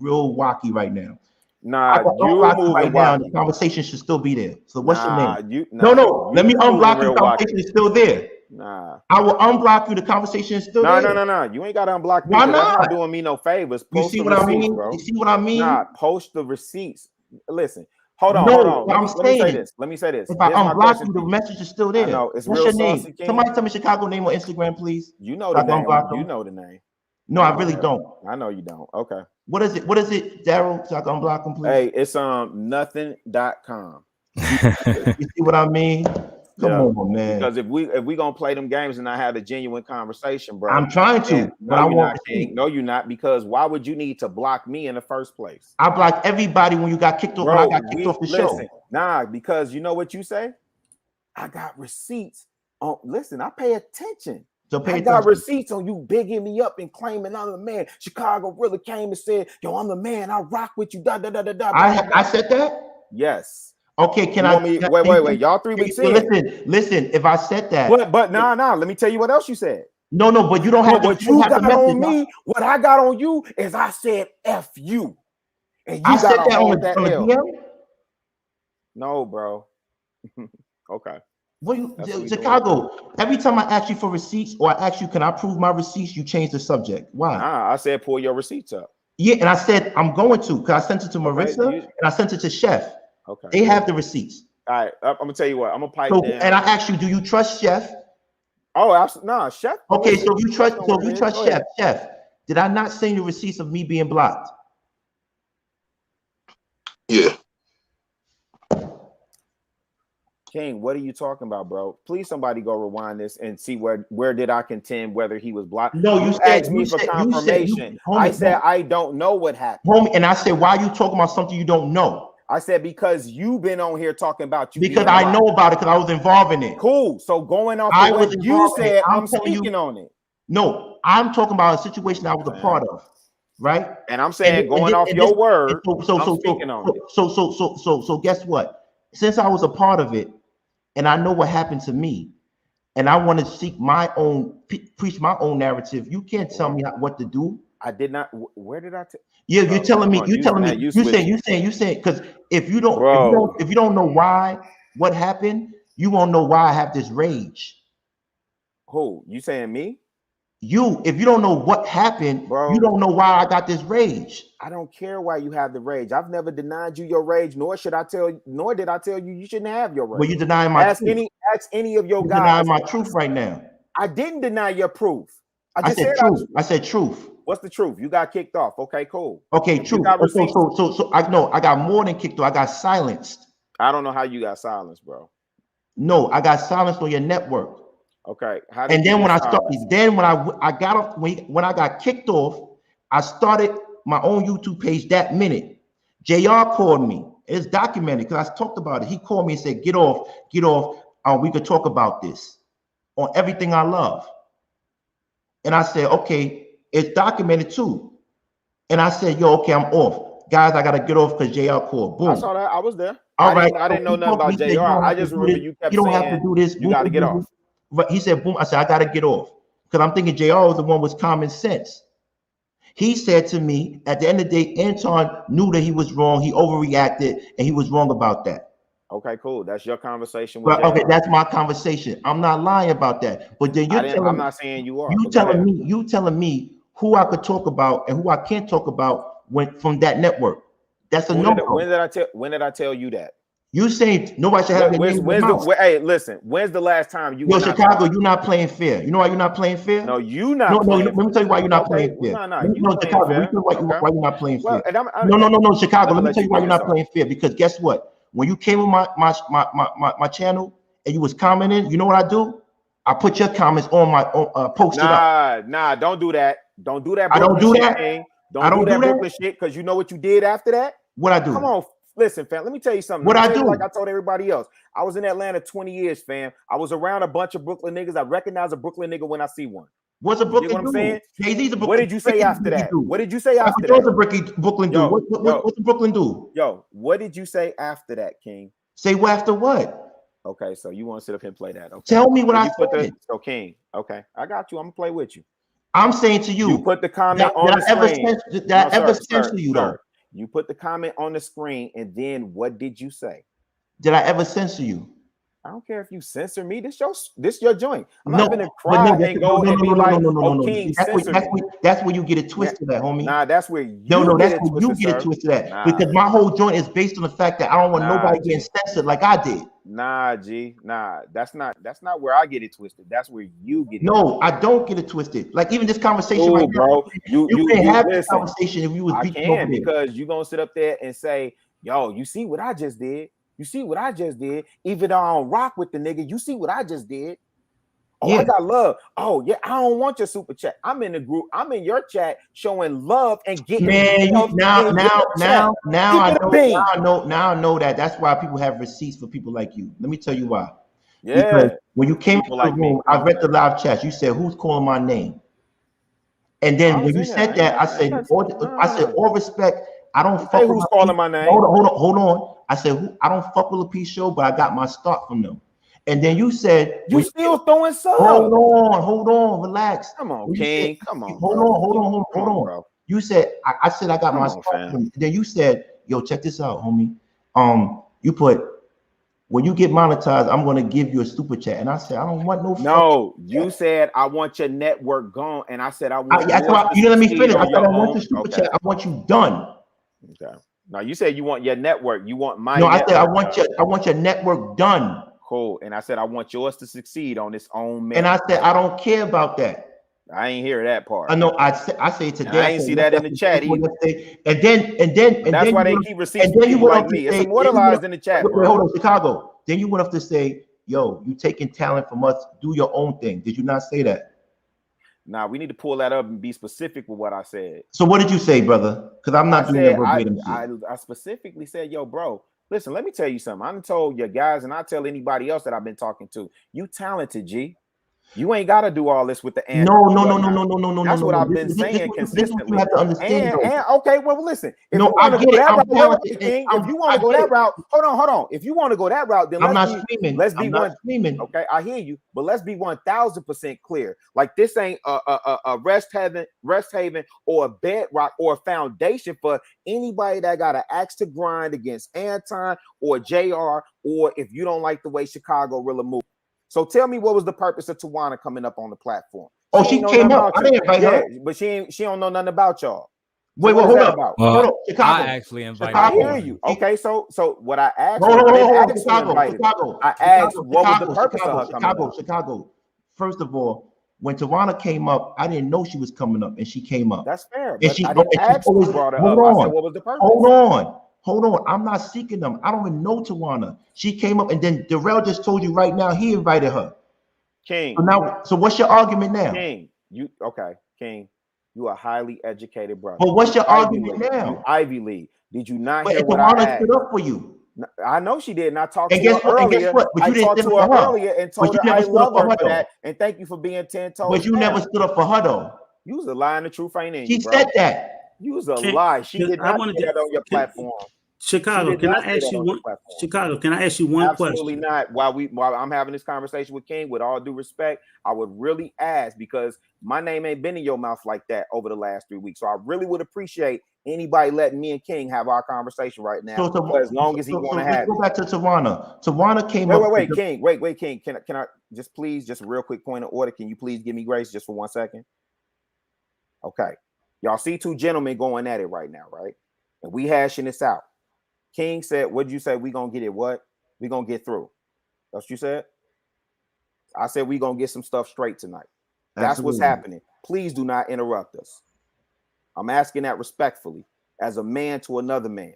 real wacky right now. Nah, you moving right now. The conversation should still be there. So what's your name? No. Let me unblock you. The conversation is still there. Nah, I will unblock you. The conversation is still there. No. You ain't got to unblock me. Why not? That's not doing me no favors. You see what I mean? Bro. You see what I mean? Nah, post the receipts. Listen, hold on. Let me say this. If I unblock you, the message is still there. No, it's what's real your name? saucy, King. Somebody tell me Chicago name on Instagram, please. You know the name. You know the name. No, I really don't. I know you don't. Okay. What is it, Daryl? So I can unblock him, please. Hey, it's nothing.com. You see what I mean? Come on, man. Because if we gonna play them games and I have a genuine conversation, bro. I'm trying to. No, you're not. Because why would you need to block me in the first place? I blocked everybody when you got kicked off. Bro, when I got kicked off the show. Nah, because you know what you say? I got receipts. Listen, I pay attention. So I got receipts on you bigging me up and claiming I'm the man. Chicago really came and said, "Yo, I'm the man. I rock with you." I said that. Yes. Okay, wait. Y'all 3 weeks in. Listen. If I said that, but nah. Let me tell you what else you said. No. But you don't have what you got on me. What I got on you is I said "F you," and you got to hold that L. No, bro. Okay. Chicago, every time I ask you for receipts or I ask you, can I prove my receipts? You change the subject. Why? Nah, I said pull your receipts up. Yeah, and I said I'm going to because I sent it to Marissa and I sent it to Chef. Okay. They have the receipts. All right, I'm gonna tell you what. I'm gonna pipe down. And I asked you, do you trust Chef? Oh, absolutely. Nah, Chef. Okay, so if you trust Chef, did I not send you receipts of me being blocked? Yeah. King, what are you talking about, bro? Please, somebody go rewind this and see where did I contend whether he was blocked. No, you asked me for confirmation. I said I don't know what happened. Homie, and I said, why are you talking about something you don't know? I said because you've been on here talking about you. Because I know about it because I was involved in it. Cool. So going off what you said, I'm speaking on it. No, I'm talking about a situation I was a part of, right? And I'm saying going off your word. I'm speaking on it. So guess what? Since I was a part of it, and I know what happened to me, and I want to seek my own, preach my own narrative. You can't tell me what to do. I did not. Where did I? You're telling me. You saying because if you don't know why what happened, you won't know why I have this rage. Who? You saying me? If you don't know what happened, bro, you don't know why I got this rage. I don't care why you have the rage. I've never denied you your rage, nor did I tell you you shouldn't have your rage. Well, you denying my truth. Ask any of your guys. Denying my truth right now. I didn't deny your proof. I said truth. I said truth. What's the truth? You got kicked off. Okay, cool. Okay, truth. So I know I got more than kicked off. I got silenced. I don't know how you got silenced, bro. No, I got silenced on your network. Okay. And then when I got kicked off, I started my own YouTube page that minute. JR called me. It's documented because I talked about it. He called me and said, get off. We could talk about this on everything I love. And I said, okay, it's documented too. And I said, yo, okay, I'm off. Guys, I got to get off because JR called. Boom. I saw that. I was there. All right. I didn't know nothing about JR. I just remember you kept saying, have to do this. You got to get off. But he said, boom. I said, I got to get off. Because I'm thinking JR was the one with common sense. He said to me, at the end of the day, Anton knew that he was wrong. He overreacted, and he was wrong about that. Okay, cool. That's your conversation with Well, okay, that's my conversation. I'm not lying about that. But then I'm not saying you are. You telling me who I could talk about and who I can't talk about from that network. That's a no. When did I tell you that? You saying nobody should have their name in the mouth. Hey, listen. When's the last time you? Yo, Chicago, you're not playing fair. You know why you're not playing fair? No, you not. No, let me tell you why you're not playing fair. No, Chicago, let me tell you why you're not playing fair. No, Chicago. Let me tell you why you're not playing fair. Because guess what? When you came on my channel and you was commenting, you know what I do? I put your comments on my post. Nah, don't do that. Don't do that. I don't do that. Don't do that Brooklyn shit, because you know what you did after that. What I do? Come on. Listen, fam, let me tell you something. What I do? Like I told everybody else, I was in Atlanta 20 years, fam. I was around a bunch of Brooklyn niggas. I recognize a Brooklyn nigga when I see one. What's a Brooklyn? You know what I'm saying? Jay-Z's a Brooklyn. What did you say after that? What did you say after that? What's a Brooklyn dude? What's a Brooklyn dude? Yo, what did you say after that, King? Say what after what? Okay, so you want to sit up here and play that? Okay. Tell me what I said. So King, okay, I got you. I'm gonna play with you. I'm saying to you. You put the comment on the screen. Did I ever censor you though? You put the comment on the screen, and then what did you say? Did I ever censor you? I don't care if you censor me. This your joint. I'm not gonna cry and go and be like, "Oh, King, censor me." That's where you get it twisted at, homie. Nah, that's where you that's where you get it twisted at. Because my whole joint is based on the fact that I don't want nobody getting censored like I did. Nah, G. Nah, that's not where I get it twisted. That's where you get it. No, I don't get it twisted. Like even this conversation, right bro. You can't have this conversation if you was beating over there. Because you're gonna sit up there and say, "Yo, you see what I just did? You see what I just did? Even though I don't rock with the nigga, you see what I just did? Oh, yeah. I got love. Oh, yeah, I don't want your super chat. I'm in the group. I'm in your chat showing love and getting now I know that. That's why people have receipts for people like you. Let me tell you why. Yeah. Because when you came to the room, I read the live chat. You said, "Who's calling my name?" And then when you said that, I said, all respect. I don't fuck with who's calling my name. Hold on. I said, I don't fuck with a P show, but I got my start from them. And then you said, you still throwing subs. Hold on, relax. Come on, King. Come on. Hold on. Bro. You said, I said I got my start from them. Then you said, yo, check this out, homie. You put, when you get monetized, I'm gonna give you a super chat. And I said, I don't want no. No, you said I want your network gone, and I said I want. You didn't let me finish. I said I want the super chat. I want you done. Okay. Now you said you want your network. You want my. No, I said I want your network done. Cool. And I said I want yours to succeed on its own merit. And I said I don't care about that. I ain't hear that part. I know. I say today. I ain't see that in the chat either. And then that's why they keep receiving people like me. It's immortalized in the chat. Wait, hold on, Chicago. Then you went up to say, "Yo, you taking talent from us? Do your own thing." Did you not say that? Nah, we need to pull that up and be specific with what I said. So what did you say, brother? Because I'm not doing that verbatim. I specifically said, yo, bro, listen, let me tell you something. I done told your guys, and I tell anybody else that I've been talking to, you talented, G. You ain't got to do all this with the answer. No. That's what I've been saying consistently. You have to understand. And okay, well, listen. If you want to go that route, hold on. If you want to go that route, then let's be one. Okay, I hear you, but let's be 1000% clear. Like this ain't a rest haven, or a bedrock or a foundation for anybody that got an axe to grind against Anton or JR, or if you don't like the way Chicago really moves. So tell me, what was the purpose of Tawana coming up on the platform? She came up. I didn't invite her. But she don't know nothing about y'all. Wait, hold up. Hold up. Chicago. I actually invited her. I hear you. Okay, so what I asked, I asked what was the purpose of her coming up. Chicago. First of all, when Tawana came up, I didn't know she was coming up, and she came up. That's fair. And she brought her up. I said, what was the purpose? Hold on. I'm not seeking them. I don't even know Tawana. She came up, and then Darrell just told you right now he invited her. King. So what's your argument now? King, you a highly educated brother. But what's your argument now? Ivy League. Did you not hear what I asked? Tawana stood up for you. I know she did, and I talked to her earlier. I talked to her earlier and told her I love her for that, and thank you for being 10 toes. But you never stood up for her though. You was a lie, and the truth ain't in you. She said that. You was a lie. She did not do that on your platform. Chicago, can I ask you one? Chicago, can I ask you one question? Absolutely not. While I'm having this conversation with King, with all due respect, I would really ask, because my name ain't been in your mouth like that over the last 3 weeks. So I really would appreciate anybody letting me and King have our conversation right now. So as long as he want to have. Go back to Tawana. Tawana came up. Wait, King. Wait, King. Can I just please, just a real quick point of order? Can you please give me grace just for 1 second? Okay. Y'all see two gentlemen going at it right now, right? And we hashing this out. King said, what'd you say? We gonna get it what? We gonna get through. That's what you said? I said we gonna get some stuff straight tonight. That's what's happening. Please do not interrupt us. I'm asking that respectfully as a man to another man.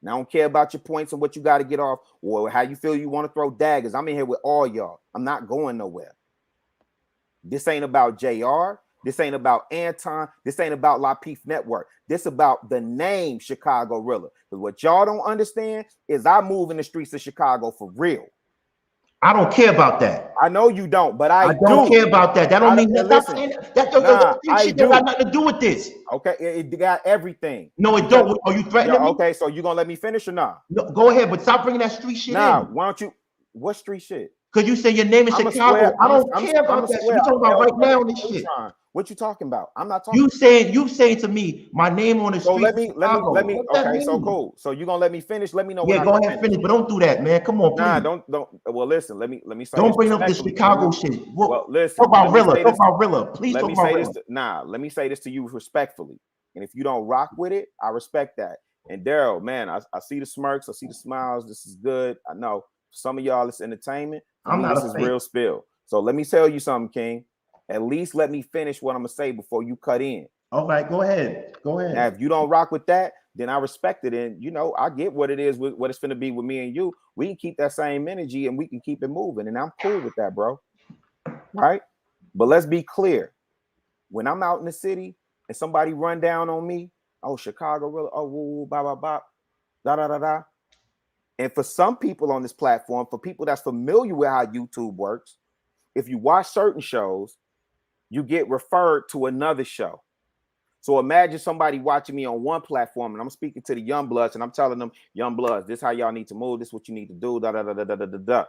And I don't care about your points and what you got to get off or how you feel you want to throw daggers. I'm in here with all y'all. I'm not going nowhere. This ain't about JR. This ain't about Anton. This ain't about La Peef Network. This about the name Chicago Rilla. Because what y'all don't understand is I move in the streets of Chicago for real. I don't care about that. I know you don't, but I don't care about that. That don't mean listen, that shit got nothing to do with this. Okay, it got everything. No, it don't. Are you threatening me? Okay, so you gonna let me finish or not? No, go ahead, but stop bringing that street shit in. Why don't you? What street shit? Because you say your name is Chicago. I don't care about that shit. You're talking about right now on this shit. What you talking about? I'm not talking. You saying to me my name on the street. So let me. Okay, so cool. So you gonna let me finish? Let me know. Yeah, go ahead, finish, but don't do that, man. Come on, please. Nah, don't. Well, listen. Let me say. Don't bring up the Chicago shit. Well, listen. Talk about Rilla. Talk about Rilla. Please talk about Rilla. Let me say this to you respectfully. And if you don't rock with it, I respect that. And Daryl, man, I see the smirks, I see the smiles. This is good. I know for some of y'all it's entertainment. This is real spill. So let me tell you something, King. At least let me finish what I'm gonna say before you cut in. All right, go ahead. Go ahead. Now, if you don't rock with that, then I respect it. And I get what it is, what it's gonna be with me and you. We can keep that same energy and we can keep it moving. And I'm cool with that, bro. Right? But let's be clear. When I'm out in the city and somebody run down on me, oh, Chicago, really, oh, woo, blah, blah, blah, da, da, da, da. And for some people on this platform, for people that's familiar with how YouTube works, if you watch certain shows, you get referred to another show. So imagine somebody watching me on one platform and I'm speaking to the young bloods and I'm telling them, young bloods, this is how y'all need to move. This is what you need to do. Da, da, da, da, da, da, da, da.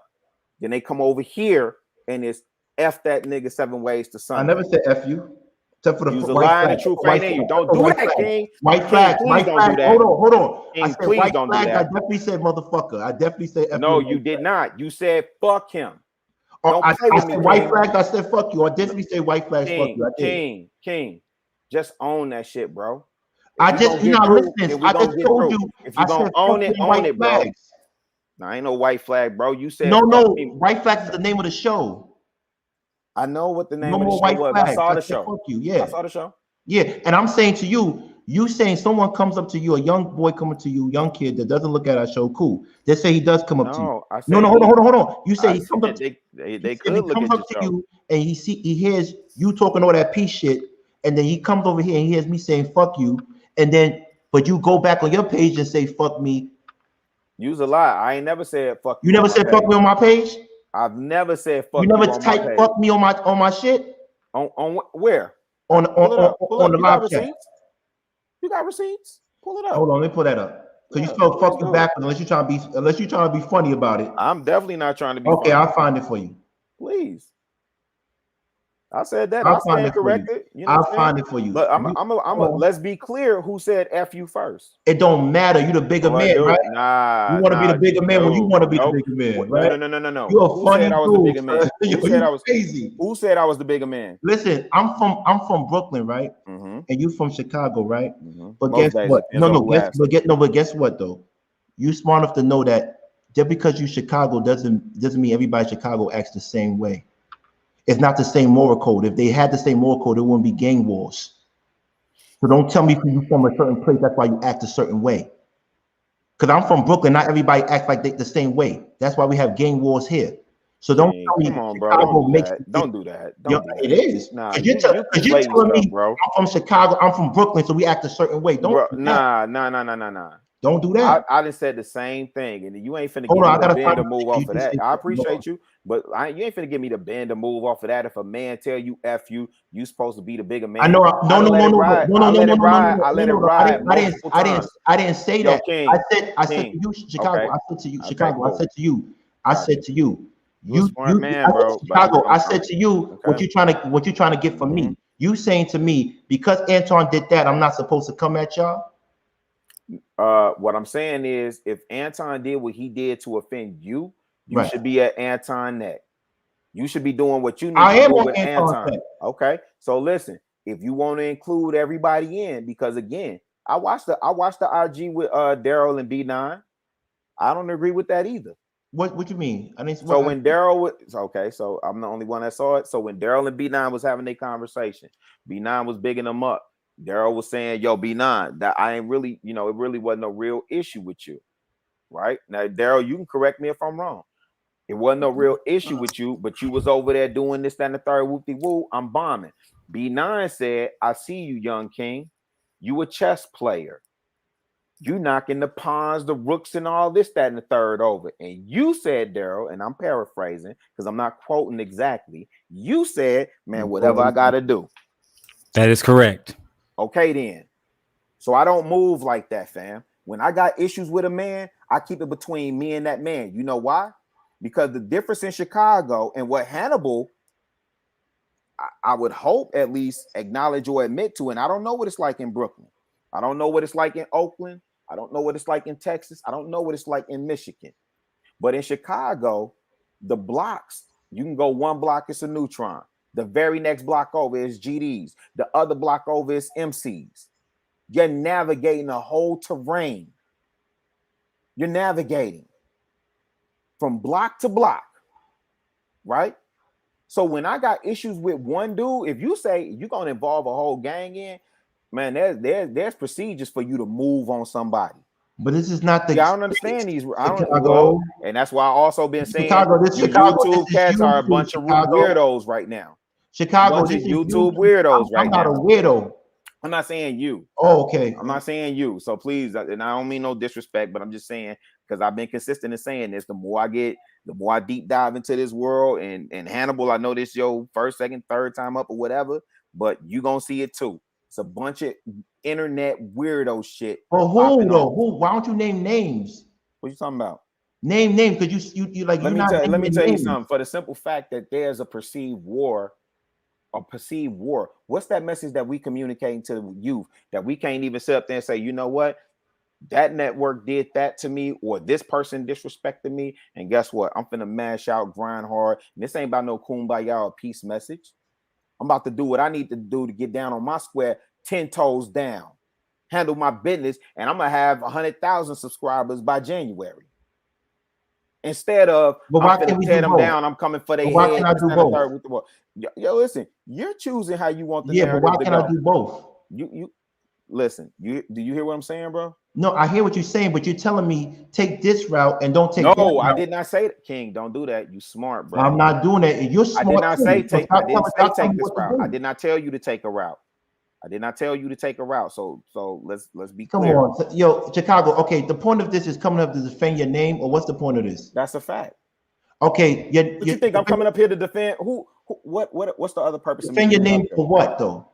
Then they come over here and it's F that nigga 7 ways to Sunday. I never said F you. Except for the use a lie and the truth ain't in you. Don't do that, King. White flag. Please don't do that. Hold on. King, I said please white don't flag. do that. I definitely said motherfucker. I definitely said F. No, you did not. You said fuck him. I said white flag. I said fuck you. I definitely say white flag. Fuck you. King. Just own that shit, bro. I just listening. I just told you. If you gonna own it, bro. Now ain't no white flag, bro. You said no. White flag is the name of the show. I know what the name of the show was. I saw the show. Fuck you. Yeah. I saw the show. Yeah, and I'm saying to you saying someone comes up to you, a young boy coming to you, young kid that doesn't look at our show, cool. They say he does come up to you. No, hold on. You say he comes up to you and he hears you talking all that peace shit, and then he comes over here and he hears me saying fuck you, and then but you go back on your page and say fuck me. Use a lie. I ain't never said fuck you. You never said fuck me on my page? I've never said fuck you. You never typed fuck me on my shit? On where? On the live chat. You got receipts? Pull it up. Hold on, let me pull that up. Because you spelled fuck you back unless you're trying to be funny about it. I'm definitely not trying to be okay, funny. I'll find it for you. Please. I said that. I stand corrected. I'll find it for you. But let's be clear who said F you first. It don't matter. You the bigger man, right? Nah. You want to be the bigger man when you want to be the bigger man, right? No. You're a funny dude. I was the bigger man? Who said I was crazy? Who said I was the bigger man? Listen, I'm from Brooklyn, right? Mm-hmm. And you from Chicago, right? Mm-hmm. But guess what? But guess what though? You smart enough to know that just because you Chicago doesn't mean everybody in Chicago acts the same way. It's not the same moral code. If they had the same moral code, it wouldn't be gang wars. So don't tell me you're from a certain place, that's why you act a certain way. Because I'm from Brooklyn, not everybody acts like the same way. That's why we have gang wars here. So don't tell me come on, bro. Don't do that. It is. Nah, you're telling me bro. I'm from Chicago, I'm from Brooklyn, so we act a certain way. Don't nah. Don't do that. I just said the same thing, and you ain't finna Hold give on, me I the gotta bend find or move you off of just that. said- I appreciate you, but you ain't finna give me the bend or move off of that. If a man tell you F you supposed to be the bigger man. I know. No. I let it ride multiple times. I didn't say Yo, that. King, I said to you, Chicago. Okay. I said to you, Okay, Chicago. cool. I said to you. I said to you. You a smart man, bro. Chicago. I said to you, okay. what you trying to get from me? You saying to me, because Anton did that, I'm not supposed to come at y'all? What I'm saying is, if Anton did what he did to offend you, you should be at Anton neck. You should be doing what you need to do with Anton. Okay, so listen, if you want to include everybody in, because again, I watched the IG with Daryl and B9. I don't agree with that either. What you mean? So when Daryl was okay, so I'm the only one that saw it. So when Daryl and B9 was having their conversation, B9 was bigging them up. Daryl was saying, yo, B9, that I ain't really, it really wasn't a real issue with you. Right? Now, Daryl, you can correct me if I'm wrong. It wasn't no real issue with you, but you was over there doing this, that, and the third, whoop-de-woo, I'm bombing. B9 said, I see you, young king. You a chess player. You knocking the pawns, the rooks, and all this, that, and the third over. And you said, Daryl, and I'm paraphrasing because I'm not quoting exactly. You said, man, whatever I got to do. That is correct. Okay, then. So I don't move like that, fam. When I got issues with a man, I keep it between me and that man. You know why? Because the difference in Chicago and what Hannibal, I would hope at least acknowledge or admit to, and I don't know what it's like in Brooklyn. I don't know what it's like in Oakland. I don't know what it's like in Texas. I don't know what it's like in Michigan. But in Chicago, the blocks, you can go one block, it's a neutron. The very next block over is GDs. The other block over is MCs. You're navigating a whole terrain. You're navigating from block to block, right? So when I got issues with one dude, if you say you're going to involve a whole gang in, man, there's procedures for you to move on somebody. But this is not the. I don't understand these. And that's why I also been saying YouTube cats are a bunch of weirdos right now. Chicago, bunch of YouTube weirdos right now. I'm not a weirdo. I'm not saying you. Oh, okay. I'm not saying you. So please, and I don't mean no disrespect, but I'm just saying, because I've been consistent in saying this, the more I deep dive into this world, and Hannibal, I know this your first, second, third time up or whatever, but you gonna see it too. It's a bunch of internet weirdo shit. Well, who though? Who? Why don't you name names? What you talking about? Name names, because you like. Let me tell you something. For the simple fact that there's a perceived war. What's that message that we communicating to the youth that we can't even sit up there and say, you know what, that network did that to me, or this person disrespected me, and guess what, I'm finna mash out, grind hard, and this ain't about no kumbaya or peace message. I'm about to do what I need to do to get down on my square, 10 toes down, handle my business, and I'm gonna have 100,000 subscribers by January. Instead of I'm gonna tear them down, I'm coming for their head. Why can't I do both? Yo, listen, you're choosing how you want the narrative. But why can't I do both? You listen. Do you hear what I'm saying, bro? No, I hear what you're saying, but you're telling me take this route and don't take that route. I did not say that, King. Don't do that. You smart, bro. I'm not doing that. You're smart. I did not say take this route. I did not tell you to take a route. I did not tell you to take a route. So let's be clear. Come on, yo, Chicago. Okay, the point of this is coming up to defend your name, or what's the point of this? That's a fact. Okay, you think I'm coming up here to defend who? What's the other purpose? Defend your name for what, though?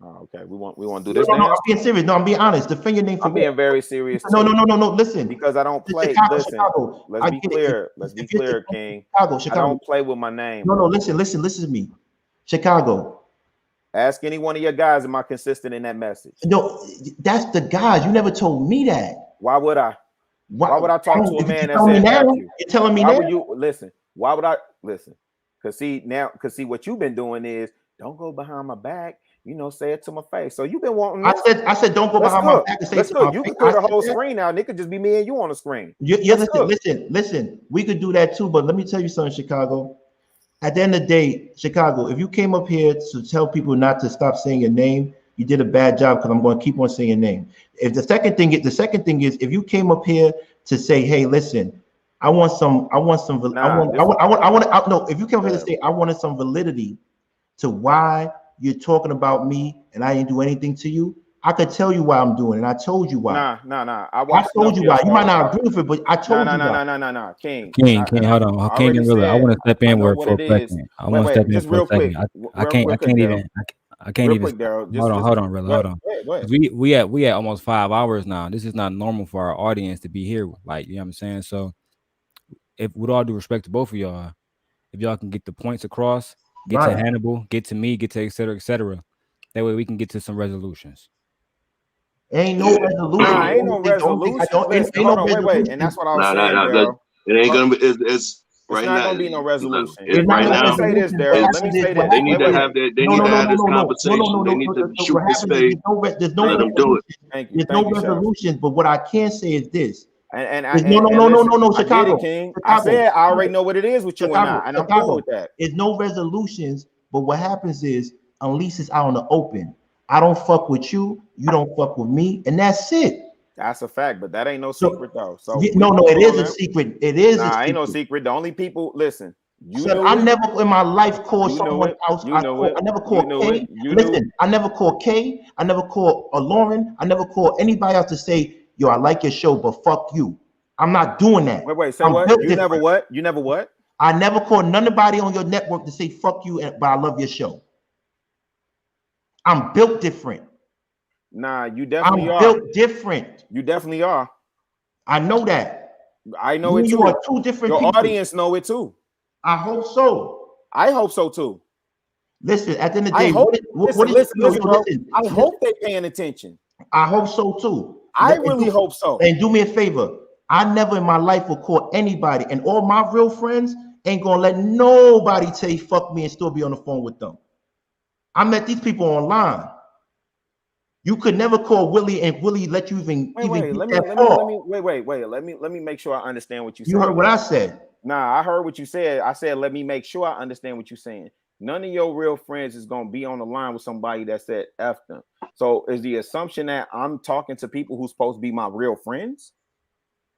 Oh, okay, we want to do this. No, I'm being serious. No, I'm being honest. Defend your name for I'm being very serious. No. Listen, because I don't play. Chicago. Let's be clear. Let's be clear, King. Chicago. I don't play with my name. No, listen to me. Chicago. Ask any one of your guys, am I consistent in that message? No, that's the guys. You never told me that. Why would I? Why would I talk to a man that said you're telling me now? Would you listen? Why would I listen? Because see what you've been doing is don't go behind my back. Say it to my face. So you've been wanting. I said don't go behind my back and say it to my face. You can clear the whole screen now, and it could just be me and you on the screen. Listen. We could do that too, but let me tell you something, Chicago. At the end of the day, Chicago, if you came up here to tell people not to stop saying your name, you did a bad job, because I'm going to keep on saying your name. If the second thing is if you came up here to say, hey, listen, if you came up here to say I wanted some validity to why you're talking about me and I didn't do anything to you, I could tell you why I'm doing it. I told you why. Nah. I told you why. You might not agree with it, but I told you why. Nah. King, King, hold on. King and Rilla, I want to step in for a second. I want to step in just for a real quick. second. I can't even. Daryl. Hold on, Rilla. Hold on. Go ahead. We at almost 5 hours now. This is not normal for our audience to be here. Like, you know what I'm saying? So, if with all due respect to both of y'all, if y'all can get the points across, get to Hannibal, get to me, get to et cetera. That way we can get to some resolutions. Ain't no resolution. Ain't no resolution. Wait. And that's what I was saying, Daryl. It ain't gonna be. It's right now. It's not gonna be no resolution. It's right now. Let me say this, Daryl. Let me say this. They need to have that. They need to have this conversation. They need to shoot this fade. There's no let them do it. There's no resolution. But what I can say is this. No, Chicago. King. I said I already know what it is with you and I'm cool with that. There's no resolutions. But what happens is, unless it's out in the open, I don't fuck with you. You don't fuck with me, and that's it. That's a fact, but that ain't no secret though. So no, it is a secret. It is. Ain't no secret. The only people listen. I never in my life called someone else. I never called K. Listen, I never called K. I never called Lauren. I never called anybody else to say, "Yo, I like your show, but fuck you." I'm not doing that. Wait. Say what? You never what? You never what? I never called nobody on your network to say "fuck you," but I love your show. I'm built different. Nah, you definitely are. I'm built different. You definitely are. I know that. I know it too. You are two different people. Your audience know it too. I hope so. I hope so too. Listen, at the end of the day, listen, bro. I hope they're paying attention. I hope so too. I really hope so. And do me a favor. I never in my life will call anybody, and all my real friends ain't gonna let nobody say fuck me and still be on the phone with them. I met these people online. You could never call Willie and Willie let you even Let me make sure I understand what you said. You heard what I said. Nah, I heard what you said. I said let me make sure I understand what you're saying. None of your real friends is gonna be on the line with somebody that said F them. So is the assumption that I'm talking to people who's supposed to be my real friends?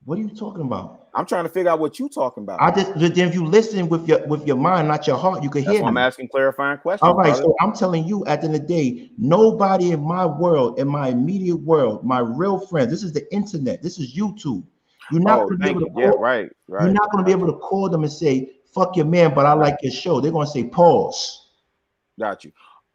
What are you talking about? I'm trying to figure out what you're talking about. If you listen with your mind, not your heart, you can hear me. I'm asking clarifying questions. All right, so I'm telling you, at the end of the day, nobody in my world, in my immediate world, my real friends. This is the internet. This is YouTube. You're not going to be able to call, right. You're not going to be able to call them and say, "Fuck your man," but I like your show. They're going to say, "Pause." Got you.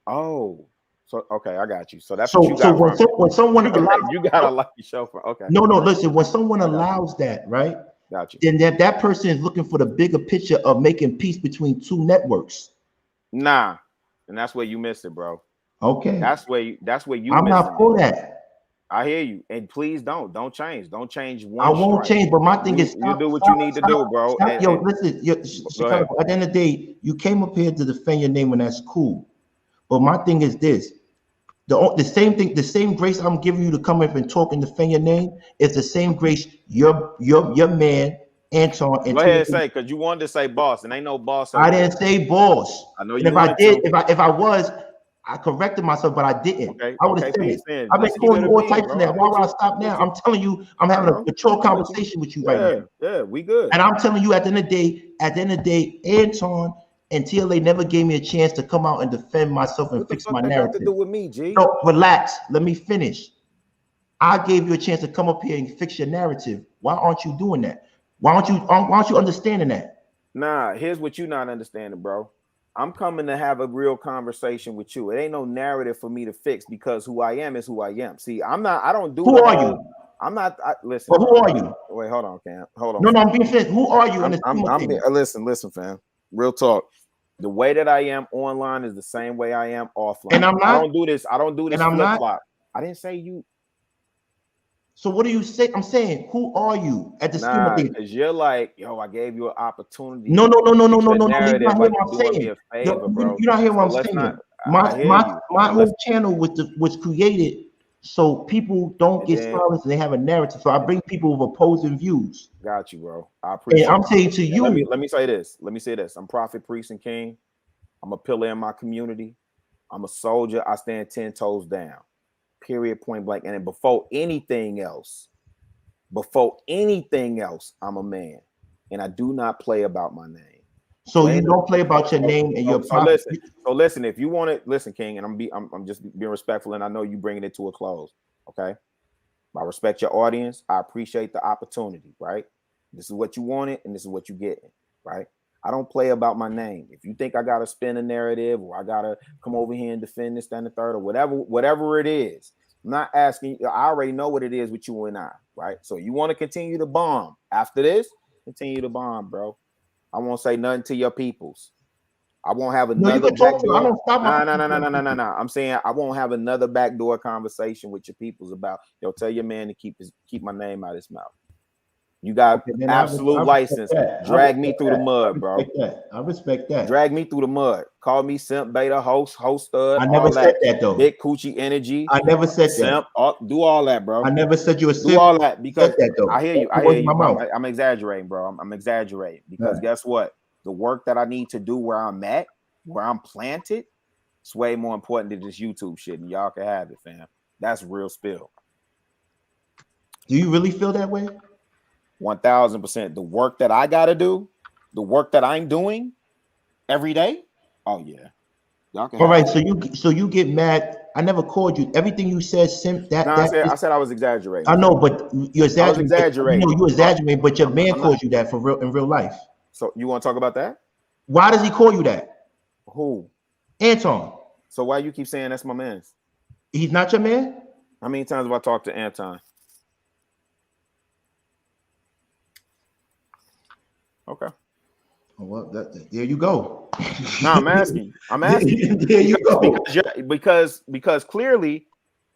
Oh. So okay, I got you. So that's when someone allows, you gotta like your show for No, listen. When someone allows that, right? Got you. Then that person is looking for the bigger picture of making peace between two networks. Nah, and that's where you missed it, bro. Okay. That's where you. I'm not for that. I hear you, and please don't change. Don't change one. I won't change, but my thing is, you do what you need to do, bro. Listen, Chicago, at the end of the day, you came up here to defend your name, and that's cool. But my thing is this: the same thing, the same grace I'm giving you to come up and talk and defend your name is the same grace your man Anton. Go ahead and say, because you wanted to say boss, and ain't no boss. I didn't say boss. I know you. And if I did, if I was, I corrected myself, but I didn't. I would have said it. I've been calling you all types of that. Why would I stop now? I'm telling you, I'm having a mature conversation with you right now. Yeah, we good. And I'm telling you, at the end of the day, Anton and TLA never gave me a chance to come out and defend myself and fix my narrative. What the fuck that got to do with me, G? No, relax. Let me finish. I gave you a chance to come up here and fix your narrative. Why aren't you doing that? Why aren't you understanding that? Nah, here's what you're not understanding, bro. I'm coming to have a real conversation with you. It ain't no narrative for me to fix because who I am is who I am. See, I don't do. Who are you? I'm not. Listen. But who are you? Wait, hold on, Cam. Hold on. No, I'm being finished. Who are you? Listen, fam. Real talk. The way that I am online is the same way I am offline. And I'm not. I don't do this flip flop. I didn't say you. So what do you say? I'm saying, who are you at the scheme of things? Because you're like, yo, I gave you an opportunity. No. You're not hearing what I'm saying. You're not hearing what I'm saying. My whole channel was created so people don't get silenced and they have a narrative. So I bring people with opposing views. Got you, bro. I appreciate it. And I'm saying to you. Let me say this. I'm prophet, priest, and king. I'm a pillar in my community. I'm a soldier. I stand 10 toes down. Period, point blank. And then before anything else, I'm a man. And I do not play about my name. So you don't play about your name and your profit. So listen, if you want it, listen, King, and I'm just being respectful, and I know you bringing it to a close. Okay, I respect your audience. I appreciate the opportunity. Right, this is what you wanted, and this is what you getting. Right, I don't play about my name. If you think I gotta spin a narrative, or I gotta come over here and defend this, that, and the third, or whatever it is, I'm not asking. I already know what it is with you and I. Right, so you want to continue to bomb after this? Continue to bomb, bro. I won't say nothing to your peoples. I won't have another backdoor. No. I'm saying I won't have another backdoor conversation with your peoples about. Tell your man to keep my name out of his mouth. You got absolute license. Drag me through the mud, bro. I respect that. Drag me through the mud. Call me simp, beta, host stud. I never said that though. Big coochie energy. I never said simp. Do all that, bro. I never said you a simp. Do all that because that, though. I hear you. I'm exaggerating, bro. I'm exaggerating because guess what? The work that I need to do where I'm at, where I'm planted, it's way more important than this YouTube shit. And y'all can have it, fam. That's real spill. Do you really feel that way? 1000%. The work that I gotta do, the work that I'm doing every day. Oh yeah. Y'all can. All right. So you get mad. I never called you. Everything you said, simp. I said I was exaggerating. I know, but you're exaggerating. I was exaggerating. You exaggerate, but your man calls you that in real life. So you want to talk about that? Why does he call you that? Who? Anton. So why you keep saying that's my man? He's not your man? How many times have I talked to Anton? Okay. Well, there you go. No, I'm asking. There you go. Because clearly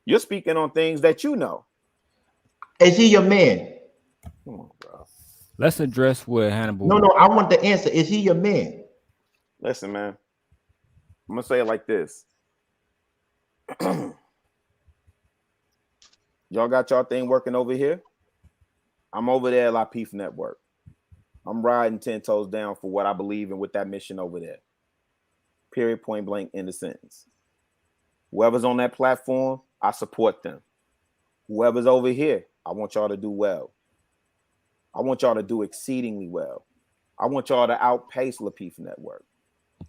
you're speaking on things that you know. Is he your man? Come on, bro. Let's address what Hannibal. No, I want the answer. Is he your man? Listen, man. I'm gonna say it like this. Y'all got y'all thing working over here. I'm over there at La Peef Network. I'm riding 10 toes down for what I believe in with that mission over there. Period, point blank, end of sentence. Whoever's on that platform, I support them. Whoever's over here, I want y'all to do well. I want y'all to do exceedingly well. I want y'all to outpace La Peef Network.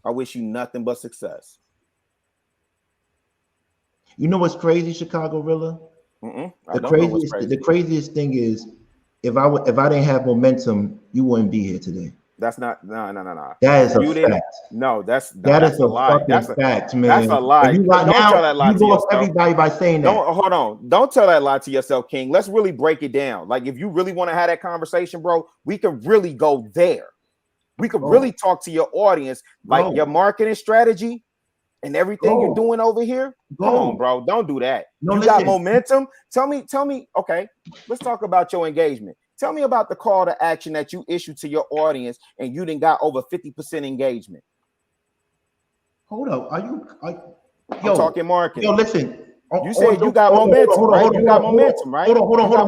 I wish you nothing but success. You know what's crazy, Chicago Rilla? The craziest thing is if I didn't have momentum, you wouldn't be here today. That's not no. That is a fact. No, that's a lie. That's a fact, man. That's a lie. Don't tell that lie to yourself. Everybody by saying that. Hold on. Don't tell that lie to yourself, King. Let's really break it down. Like if you really want to have that conversation, bro, we can really go there. We could really talk to your audience, like your marketing strategy and everything you're doing over here. Come on, bro. Don't do that. Got momentum. Tell me. Okay, let's talk about your engagement. Tell me about the call to action that you issued to your audience and you done got over 50% engagement. Hold up. I'm talking marketing. Yo, listen. You said you got momentum, right? You got momentum, right? Hold on. You got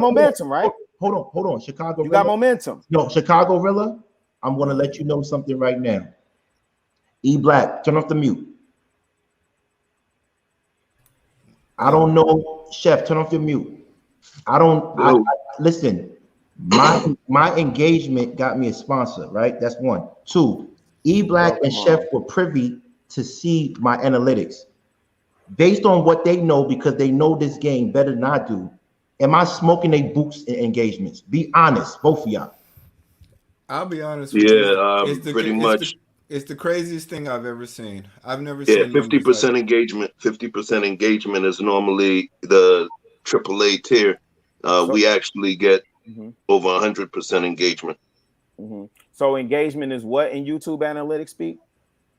momentum, right? Hold on. Chicago. You got momentum. No, Chicago Rilla. I'm gonna let you know something right now. E Black, turn off the mute. I don't know, Chef. Turn off your mute. Listen. My engagement got me a sponsor, right? That's one. Two. E Black and Chef were privy to see my analytics based on what they know because they know this game better than I do. Am I smoking a boots in engagements? Be honest, both of y'all. I'll be honest with you. Pretty much. It's the craziest thing I've ever seen. I've never seen 50% engagement. 50% engagement is normally the AAA tier. We actually get over 100% engagement. So engagement is what in YouTube analytics speak?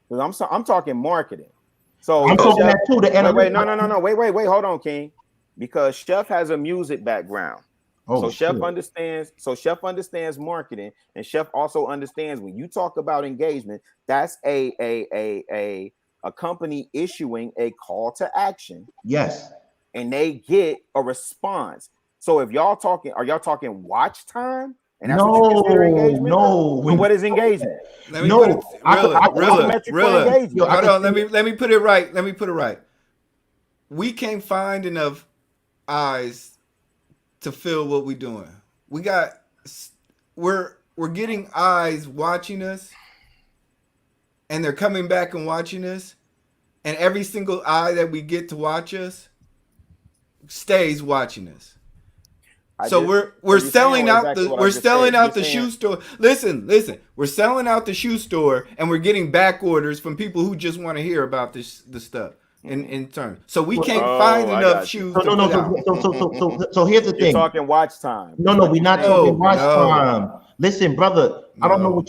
Because I'm talking marketing. So I'm talking that too. The analytics. No. Wait. Hold on, King. Because Chef has a music background. Chef understands. So Chef understands marketing, and Chef also understands when you talk about engagement, that's a company issuing a call to action. Yes. And they get a response. So if y'all talking, are y'all talking watch time? And that's what you consider engagement? No. So what is engagement? Let me put it right. We can't find enough eyes to feel what we're doing. We're we're getting eyes watching us, and they're coming back and watching us, and every single eye that we get to watch us stays watching us. So we're selling out the shoe store. Listen. We're selling out the shoe store, and we're getting back orders from people who just want to hear about the stuff in turn. So we can't find enough shoes. So here's the thing. You're talking watch time. No, we're not talking watch time. Listen, brother. I don't know what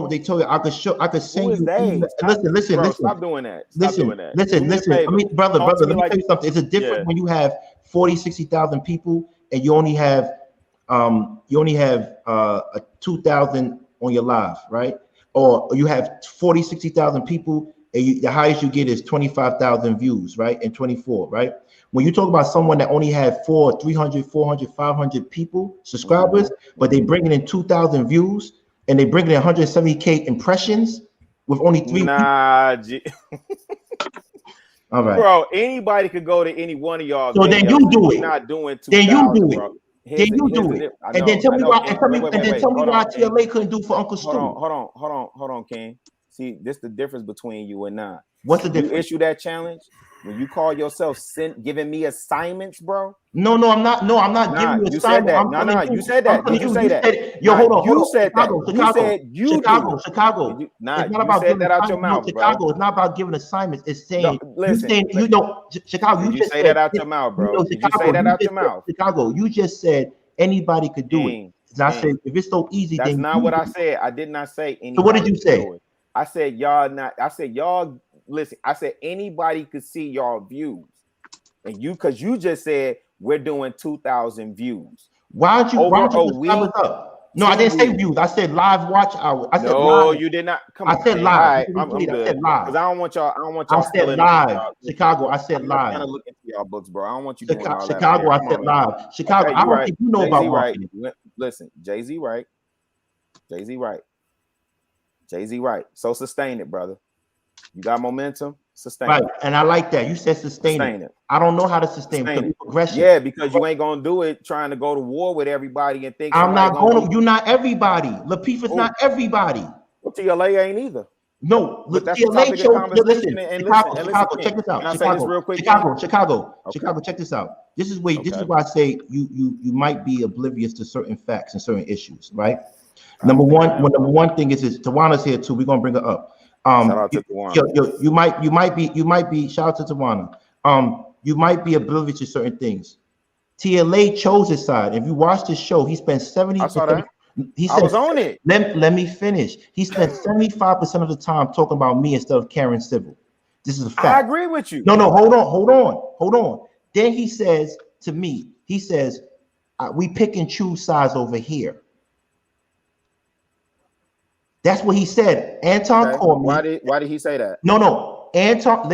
they told you. I could send you. Listen. Stop doing that. Listen. I mean, brother. Let me tell you something. It's a difference when you have 40,000-60,000 people and you only have 2,000 on your live, right? Or you have 40,000-60,000 people and the highest you get is 25,000 views, right? And 24, right? When you talk about someone that only had 300, 400, 500 people, subscribers, but they bringing in 2,000 views and they bringing in 170K impressions with only 3 All right, bro. Anybody could go to any one of y'all. So then you do it. Not doing 2,000. Then you do it. Bro. Then you do it. And then tell me why. Tell me why TLA couldn't do for Uncle Stu. Hold on, King. See, this is the difference between you and I. What's the difference? You issue that challenge when you call yourself giving me assignments, bro. No, I'm not. No, I'm not giving you assignments. You said that. Did you say that? Yo, hold on. You said that. Chicago. Nah, you said that out your mouth, bro. Chicago. It's not about giving assignments. It's saying Chicago. You say that out your mouth, bro. Did you say that out your mouth? Chicago. You just said anybody could do it. And I said if it's so easy, that's then not what I said. I did not say anybody. So what did you say? I said y'all not. I said y'all. Listen, I said anybody could see y'all views, and because you just said we're doing 2,000 views. Why don't you up? No, I didn't say views. I said live watch hour. I said live. You did not. Come on. I said live. I'm good. I said live because I don't want y'all. I said live. Chicago. I said live. I'm trying to look into y'all books, bro. I don't want you doing all that. Chicago. I said live. Chicago. I don't think you know about marketing. Listen, Jay-Z right. So sustain it, brother. You got momentum, sustain it. And I like that. You said sustain it. I don't know how to sustain it. Progression. Yeah, because you ain't gonna do it trying to go to war with everybody and think I'm not going to. You're not everybody. Lapeef is not everybody. Well, TLA ain't either. No, but that's TLA chose. Listen, Chicago, check this out. Can I say this real quick? Chicago, check this out. This is why I say you might be oblivious to certain facts and certain issues, right? Number one thing is Tawana's here too. We're gonna bring her up. Shout out to Tawana. You might be. Shout out to Tawana. You might be oblivious to certain things. TLA chose his side. If you watch this show, he spent 70%. I saw that. I was on it. Let me finish. He spent 75% of the time talking about me instead of Karen Civil. This is a fact. I agree with you. No, hold on. Then he says to me, we pick and choose sides over here. That's what he said. Anton called me. Why did he say that? No. Anton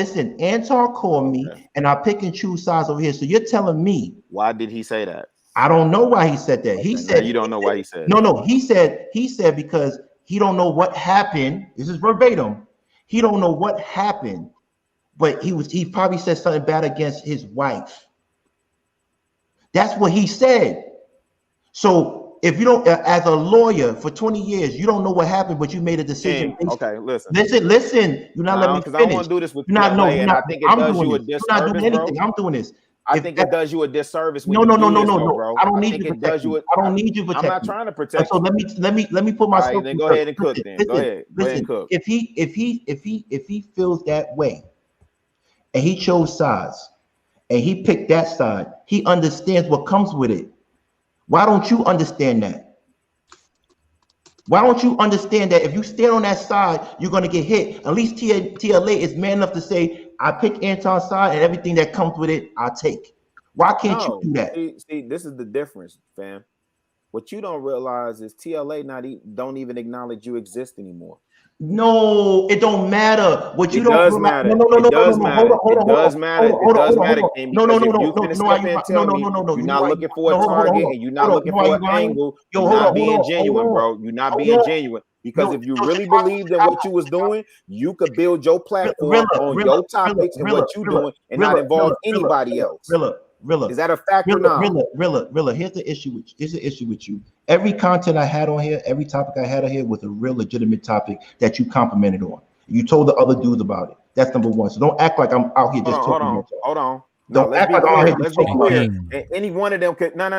called me and I pick and choose sides over here. So you're telling me. Why did he say that? I don't know why he said that. He said you don't know why he said. No. He said because he don't know what happened. This is verbatim. He don't know what happened, but he probably said something bad against his wife. That's what he said. So if you don't, as a lawyer for 20 years, you don't know what happened, but you made a decision. Okay, listen. You're not letting me finish. I don't want to do this with you. I think it does you a disservice. You're not doing anything. Bro. I'm doing this. I think it does you a disservice. No. Bro. I don't need you to protect me. I don't need you to protect me. I'm not trying to protect. So let me put myself. All right, then go ahead and cook. Then go ahead and cook. If he feels that way, and he chose sides, and he picked that side, he understands what comes with it. Why don't you understand that? Why don't you understand that if you stand on that side, you're going to get hit? At least TLA is man enough to say, I pick Anton's side and everything that comes with it, I take. Why can't you do that? See, this is the difference, fam. What you don't realize is TLA don't even acknowledge you exist anymore. No, it don't matter. What you it don't does realize. matter. No. It does matter. It does matter. It does matter. No. You're not looking for a target and you're not looking for an angle. You're not being genuine, bro. You're not being genuine. Because if you really believed in what you was doing, you could build your platform on your topics and what you're doing and not involve anybody else. Rilla. Is that a fact or not? Rilla. Here's the issue with you. Every content I had on here, every topic I had on here was a real legitimate topic that you complimented on. You told the other dudes about it. That's number one. So don't act like I'm out here just talking. Hold on. Don't act like I'm out here just talking. And any one of them could no.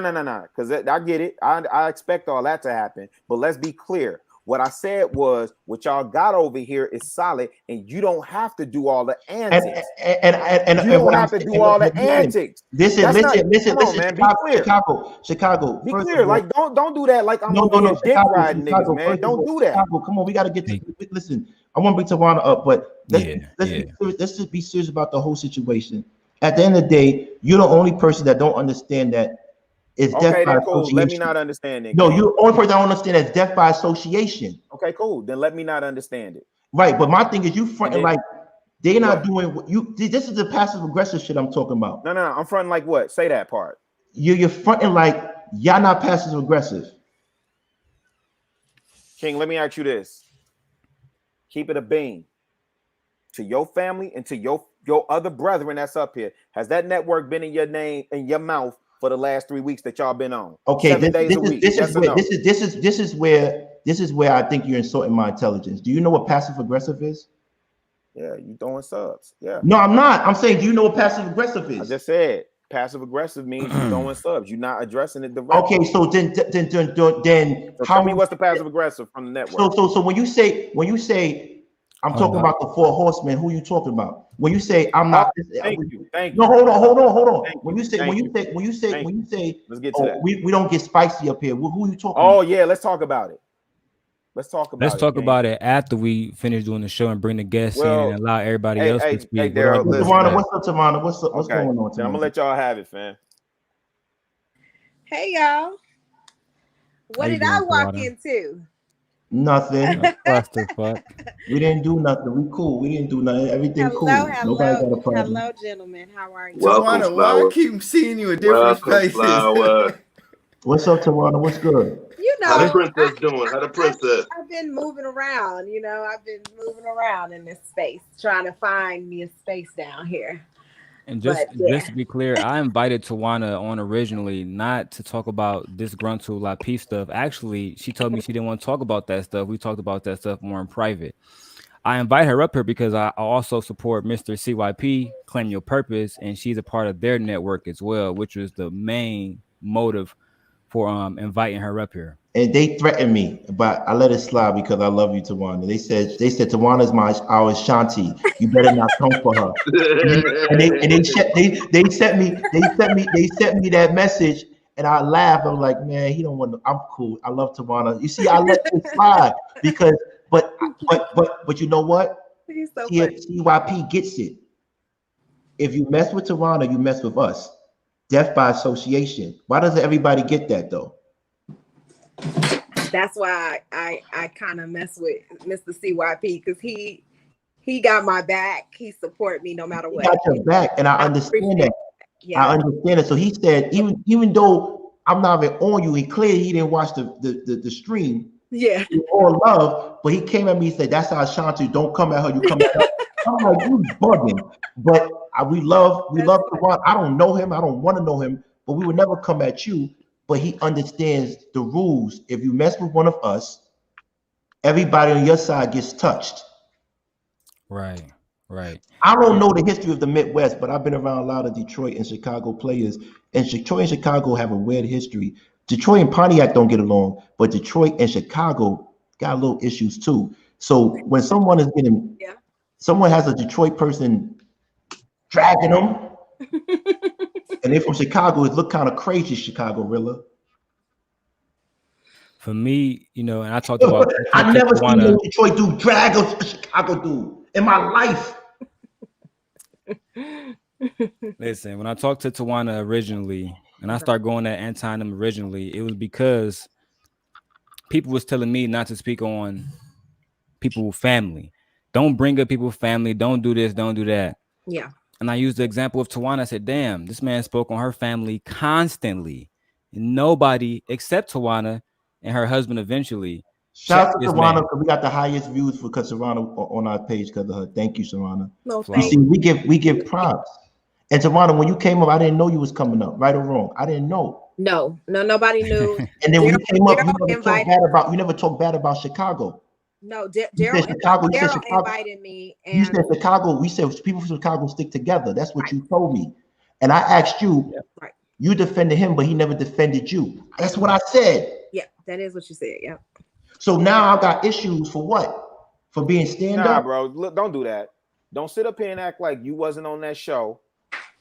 Because I get it. I expect all that to happen. But let's be clear. What I said was, what y'all got over here is solid, and you don't have to do all the antics. And you don't have to do all the antics. Listen, man. Be clear. Chicago. Be clear. Like, don't do that. Like I'm dick riding niggas, man. Don't do that. Chicago, come on, we got to get to. Listen, I want to bring Tawana up, but let's just be serious about the whole situation. At the end of the day, you're the only person that don't understand that. It's death by association. Let me not understand it. No, you're the only person that don't understand that's death by association. Okay, cool. Then let me not understand it. Right, but my thing is you fronting like they're not doing what you. This is the passive aggressive shit I'm talking about. No. I'm fronting like what? Say that part. You're fronting like y'all not passive aggressive. King, let me ask you this. Keep it a bean. To your family and to your other brethren that's up here. Has that network been in your name, in your mouth, for the last 3 weeks that y'all been on? Okay, this is where I think you're insulting my intelligence. Do you know what passive aggressive is? Yeah, you throwing subs. Yeah. No, I'm not. I'm saying, do you know what passive aggressive is? I just said passive aggressive means you throwing subs. You're not addressing it directly. Okay, so then so tell me what's the passive aggressive from the network. So when you say I'm talking about the four horsemen, who you talking about? When you say I'm not, thank you. No, hold on. When you say, let's get to that. We don't get spicy up here. Who are you talking? Oh yeah, let's talk about it. Let's talk about it after we finish doing the show and bring the guests in and allow everybody else to speak. Hey, Daryl, what's up, Tamana? What's going on? I'm gonna let y'all have it, fam. Hey y'all, what did I walk into? Nothing. Fuck. We didn't do nothing. We cool. We didn't do nothing. Everything cool. Nobody got a problem. Hello, gentlemen. How are you? Tawana, why I keep seeing you in different spaces? What's up, Tawana? What's good? You know, how the princess doing? How the princess? I've been moving around. I've been moving around in this space, trying to find me a space down here. And just to be clear, I invited Tawana on originally not to talk about disgruntled LaPi stuff. Actually, she told me she didn't want to talk about that stuff. We talked about that stuff more in private. I invite her up here because I also support Mr. CYP, Claim Your Purpose, and she's a part of their network as well, which was the main motive for inviting her up here. And they threatened me, but I let it slide because I love you, Tawana. They said Tawana's our Shanti. You better not come for her. and they sent me that message, and I laughed. I was like, man, he don't want to. I'm cool. I love Tawana. You see, I let it slide because, but you know what? He's so CYP gets it. If you mess with Tawana, you mess with us. Death by association. Why doesn't everybody get that though? That's why I kind of mess with Mr. CYP because he got my back. He support me no matter what. He got your back, and I understand that. Yeah. I understand it. So he said, even though I'm not even on you, he clearly he didn't watch the stream. Yeah. All love, but he came at me and said, "That's how Shanti. Don't come at her. You come at her." I'm like, you bugging. But we love Tawana. I don't know him. I don't want to know him. But we would never come at you. But he understands the rules. If you mess with one of us, everybody on your side gets touched. Right. I don't know the history of the Midwest, but I've been around a lot of Detroit and Chicago players. And Detroit and Chicago have a weird history. Detroit and Pontiac don't get along, but Detroit and Chicago got a little issues too. So when someone is someone has a Detroit person dragging them, and they're from Chicago, it look kind of crazy, Chicago, Rilla. For me, and I talked about I never seen a Detroit dude drag a Chicago dude in my life. Listen, when I talked to Tawana originally, and I started going at anti-them originally, it was because people was telling me not to speak on people's family. Don't bring up people's family. Don't do this. Don't do that. Yeah. And I used the example of Tawana. I said, damn, this man spoke on her family constantly. And nobody except Tawana and her husband eventually. Shout out to Tawana because we got the highest views because Tawana on our page because of her. Thank you, Tawana. No, you see, we give props. And Tawana, when you came up, I didn't know you was coming up, right or wrong. I didn't know. No, nobody knew. And then when you came up, Daryl you never talked bad about Chicago. No, You said Chicago. You said Daryl Chicago. invited me, You and said Chicago. We said people from Chicago stick together. That's what you told me. And I asked you. Right. You defended him, but he never defended you. That's what I said. Yeah, that is what you said. Yeah. So now I got issues for what? For being stand up? Bro. Look, don't do that. Don't sit up here and act like you wasn't on that show,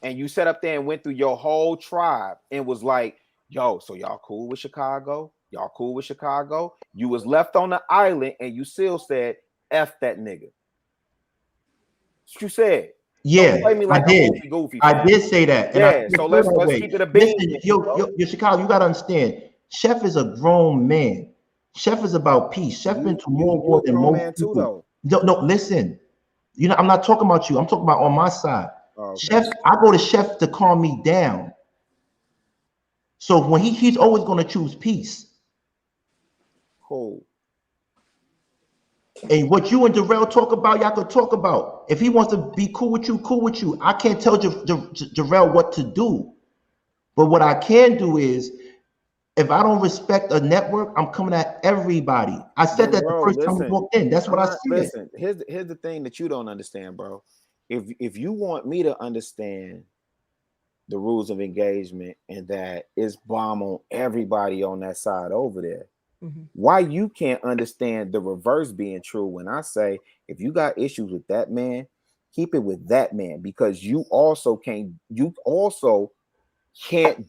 and you sat up there and went through your whole tribe and was like, "Yo, so y'all cool with Chicago? Y'all cool with Chicago?" You was left on the island, and you still said, "F that nigga." That's what you said. Yeah, Don't play me like I did. I'm goofy. I did say that. Yeah, so let's keep it a bean. Listen, yo, Chicago, you gotta understand. Chef is a grown man. Chef is about peace. Chef into more than most people. No, listen. You know, I'm not talking about you. I'm talking about on my side. Oh, okay. Chef, I go to Chef to calm me down. So when he's always going to choose peace. Cool. And what you and Darrell talk about, y'all could talk about. If he wants to be cool with you, cool with you. I can't tell Darrell what to do. But what I can do is, if I don't respect a network, I'm coming at everybody. I said that the first time we walked in. That's what I said. Listen, here's the thing that you don't understand, bro. If you want me to understand the rules of engagement and that it's bomb on everybody on that side over there, why you can't understand the reverse being true when I say if you got issues with that man, keep it with that man, because you also can't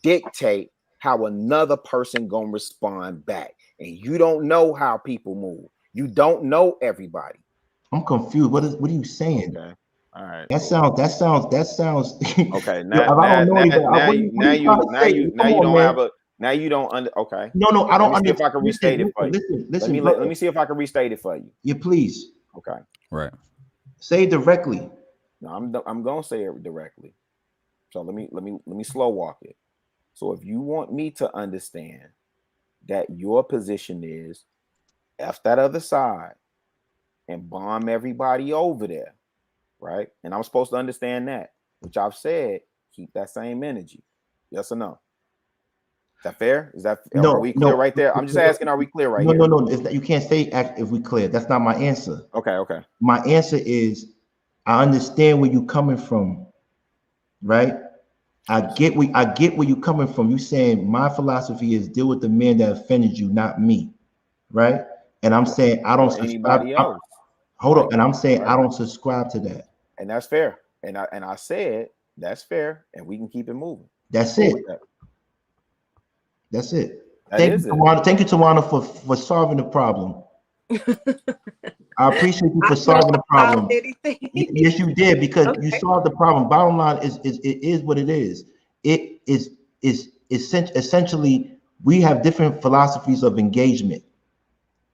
dictate how another person gonna respond back, and you don't know how people move. You don't know everybody. I'm confused. What are you saying? Okay. All right. That sounds. Okay. Now you don't okay. No, I don't understand. Let me see if I can restate it for you. Listen. Let me see if I can restate it for you. Yeah, please. Okay. Right. Say it directly. No, I'm gonna say it directly. So let me slow walk it. So if you want me to understand that your position is F that other side and bomb everybody over there, right? And I'm supposed to understand that, which I've said, keep that same energy. Yes or no? Is that fair? Are we clear right there? I'm just asking, are we clear right here? No. You can't say if we clear. That's not my answer. Okay. My answer is I understand where you're coming from, right? I get where you're coming from. You saying my philosophy is deal with the man that offended you, not me, right? And I'm saying I don't subscribe. Hold on, and I'm saying I don't subscribe to that. And that's fair. And I said that's fair, and we can keep it moving. That's it. That's it. Thank you, Tawana, for solving the problem. I appreciate you for solving the problem. Yes, you did, because you solved the problem. Bottom line is it is what it is. It is essentially we have different philosophies of engagement,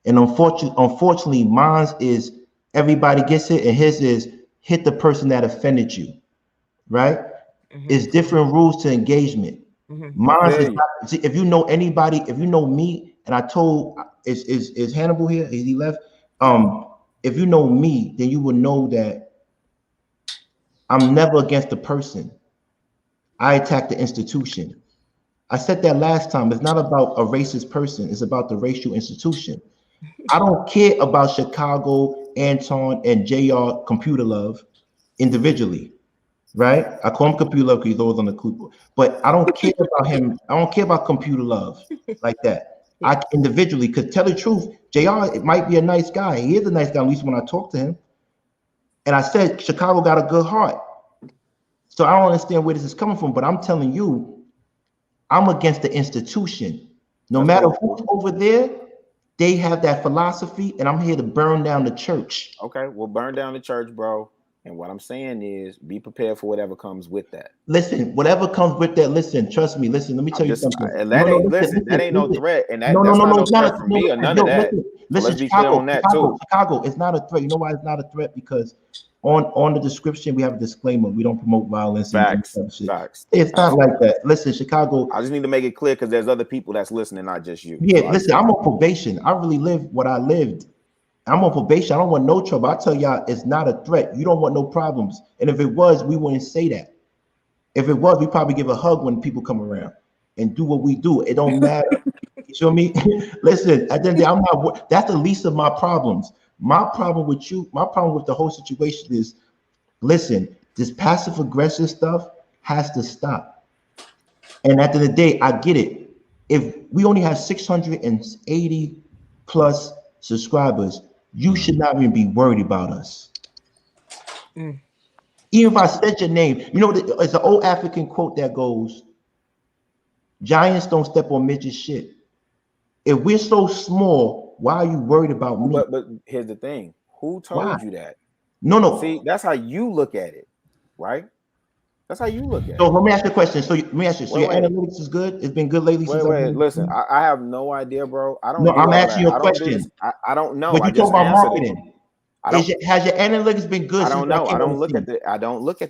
and unfortunately, mine is everybody gets it, and his is hit the person that offended you. Right? It's different rules to engagement. Mine is not, see, if you know anybody, if you know me, and I told is Hannibal here? Is he left? If you know me, then you will know that I'm never against the person. I attack the institution. I said that last time. It's not about a racist person. It's about the racial institution. I don't care about Chicago, Anton, and JR Computer Love individually, right? I call him Computer Love because he's always on the clip. But I don't care about him. I don't care about Computer Love like that. I individually, because tell the truth, JR, it might be a nice guy. He is a nice guy, at least when I talk to him. And I said, Chicago got a good heart. So I don't understand where this is coming from, but I'm telling you, I'm against the institution. No matter who's over there, they have that philosophy, and I'm here to burn down the church. Okay, we'll burn down the church, bro. And what I'm saying is be prepared for whatever comes with that. Listen, whatever comes with that, listen, trust me, listen, let me tell you something. And that ain't no threat. And that's not no threat from me or none of that. Listen, let's be clear on that too. Chicago, it's not a threat. You know why it's not a threat? Because on the description, we have a disclaimer. We don't promote violence. Facts. It's not like that. Listen, Chicago. I just need to make it clear because there's other people that's listening, not just you. Yeah, so listen, I'm on probation. I really live what I lived. I'm on probation. I don't want no trouble. I tell y'all, it's not a threat. You don't want no problems. And if it was, we wouldn't say that. If it was, we probably give a hug when people come around and do what we do. It don't matter. You feel me? Listen, at the end of the day, I'm not. That's the least of my problems. My problem with you, my problem with the whole situation is, listen, this passive aggressive stuff has to stop. And at the end of the day, I get it. If we only have 680 plus subscribers, you should not even be worried about us. Even if I said your name, you know, it's an old African quote that goes, giants don't step on midget shit. If we're so small, why are you worried about me? But here's the thing. Who told you that? No. See, that's how you look at it, right? That's how you look at it. So let me ask you a question. So let me ask you. So your analytics is good? It's been good lately? Listen, I have no idea, bro. I don't know. I'm asking you a question. I don't know. But you talk about marketing. Has your analytics been good? I don't know. I don't look at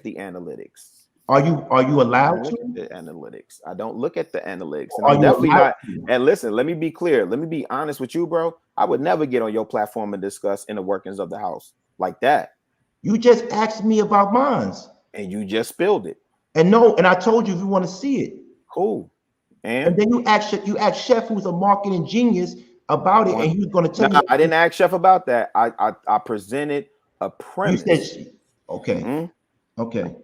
the analytics. Are you allowed to? The analytics. I don't look at the analytics. And I'm definitely not. And listen, let me be clear. Let me be honest with you, bro. I would never get on your platform and discuss inner workings of the house like that. You just asked me about mine. And you just spilled it. And I told you if you want to see it. Cool. And then you asked Chef, who's a marketing genius, about it, and he was going to tell you. I didn't ask Chef about that. I presented a premise. You said, okay. Okay.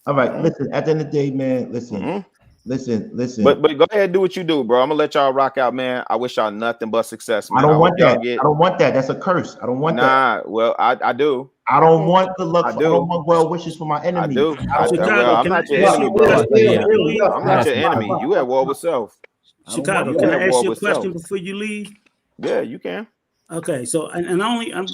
All right, listen, at the end of the day, man, listen. But go ahead and do what you do, bro. I'm gonna let y'all rock out, man. I wish y'all nothing but success, man. I don't want that. I don't want that. That's a curse. I don't want that. Nah, well, I do. I don't want good luck. I don't want well wishes for my enemy. I do. I'm not your enemy, bro. I'm not your enemy. You at war with self. Chicago, can I ask you a question before you leave? Yeah, you can. Okay, so I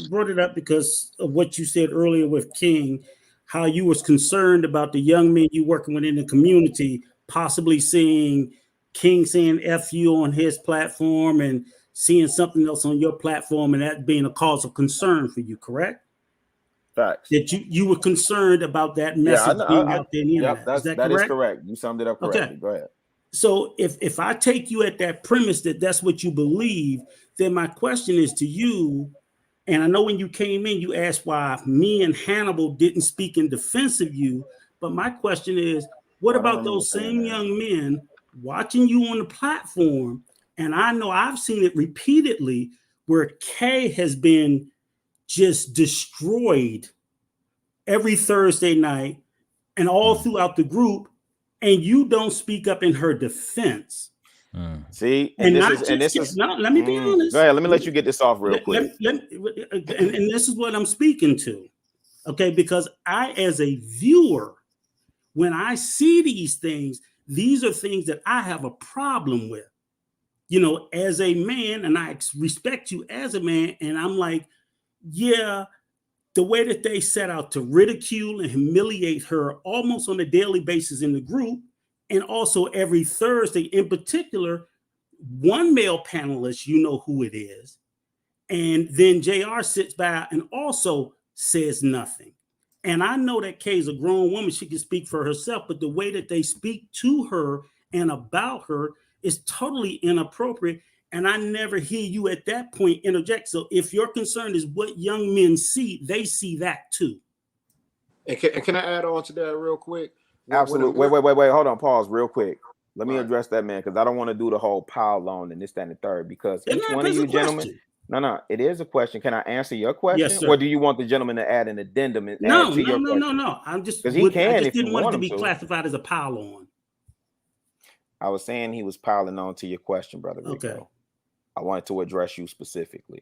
brought it up because of what you said earlier with King, how you was concerned about the young men you working with in the community, possibly seeing King saying F you on his platform and seeing something else on your platform, and that being a cause of concern for you, correct? Facts. That you were concerned about that message being out there in the internet. Is that correct? That is correct. You summed it up correctly. Okay. Go ahead. So if I take you at that premise that that's what you believe, then my question is to you, and I know when you came in, you asked why me and Hannibal didn't speak in defense of you, but my question is, what about those same young men watching you on the platform? And I know I've seen it repeatedly where Kay has been just destroyed every Thursday night and all throughout the group, and you don't speak up in her defense. See, let me be honest. Go ahead, let me let you get this off real quick. And this is what I'm speaking to. Okay, because I, as a viewer, when I see these things, these are things that I have a problem with. You know, as a man, and I respect you as a man, and I'm like, yeah, the way that they set out to ridicule and humiliate her almost on a daily basis in the group, and also every Thursday in particular, one male panelist, you know who it is, and then JR sits by and also says nothing. And I know that Kay is a grown woman, she can speak for herself, but the way that they speak to her and about her is totally inappropriate. And I never hear you at that point interject. So if your concern is what young men see, they see that too. And can I add on to that real quick? Absolutely. Wait. Hold on. Pause real quick. Let me address that, man, because I don't want to do the whole pile on and this, that, and the third, because each one of you gentlemen. No, it is a question. Can I answer your question? Yes, sir. Or do you want the gentleman to add an addendum and No. I'm just because he can. I just didn't want it to be classified as a pile on. I was saying he was piling on to your question, brother. Rico. Okay. I wanted to address you specifically.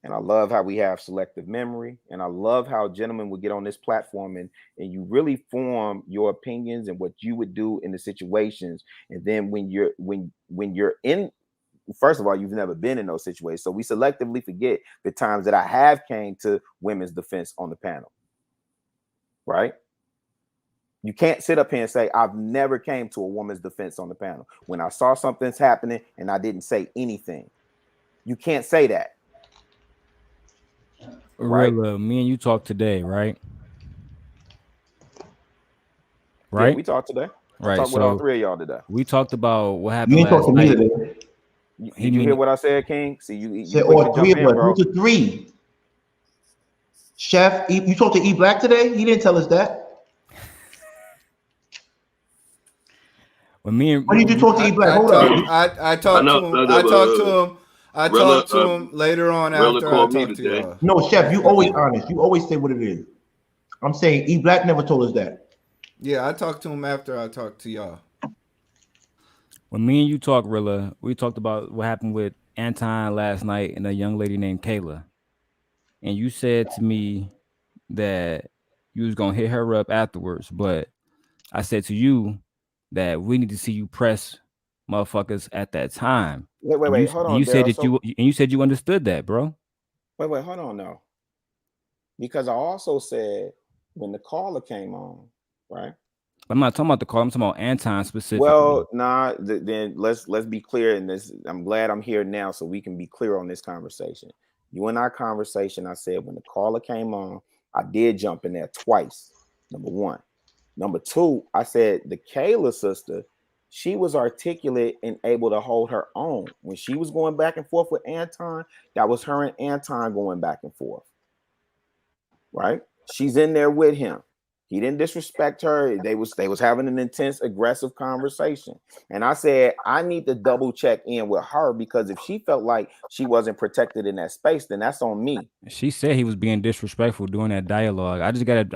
And I love how we have selective memory. And I love how gentlemen would get on this platform and you really form your opinions and what you would do in the situations. And then when you're in, first of all, you've never been in those situations. So we selectively forget the times that I have came to women's defense on the panel. Right? You can't sit up here and say, I've never came to a woman's defense on the panel. When I saw something's happening and I didn't say anything. You can't say that. Right? Me and you talked today, right? Right? Yeah, we talked today. Right. Talked with all three of y'all today. We talked about what happened You ain't last talking to me night. today. Did you hear what I said, King? See, you said all three of us. Who's the three? Chef, you talked to E Black today? He didn't tell us that. When me and When did you talk to E Black? Hold up. I talked to him. I talked to him later on after I talked to y'all. No, Chef, you always honest. You always say what it is. I'm saying E Black never told us that. Yeah, I talked to him after I talked to y'all. When me and you talked, Rilla, we talked about what happened with Anton last night and a young lady named Kayla. And you said to me that you was gonna hit her up afterwards, but I said to you that we need to see you press motherfuckers at that time. Wait, hold on. You said that you said you understood that, bro. Wait, hold on now. Because I also said when the caller came on, right? I'm not talking about the call. I'm talking about Anton specifically. Well, nah. Then let's be clear in this. I'm glad I'm here now, so we can be clear on this conversation. You and our conversation, I said when the caller came on, I did jump in there twice. Number one. Number two, I said the Kayla sister, she was articulate and able to hold her own. When she was going back and forth with Anton, that was her and Anton going back and forth. Right? She's in there with him. He didn't disrespect her. They was having an intense, aggressive conversation. And I said, I need to double check in with her because if she felt like she wasn't protected in that space, then that's on me. She said he was being disrespectful during that dialogue. I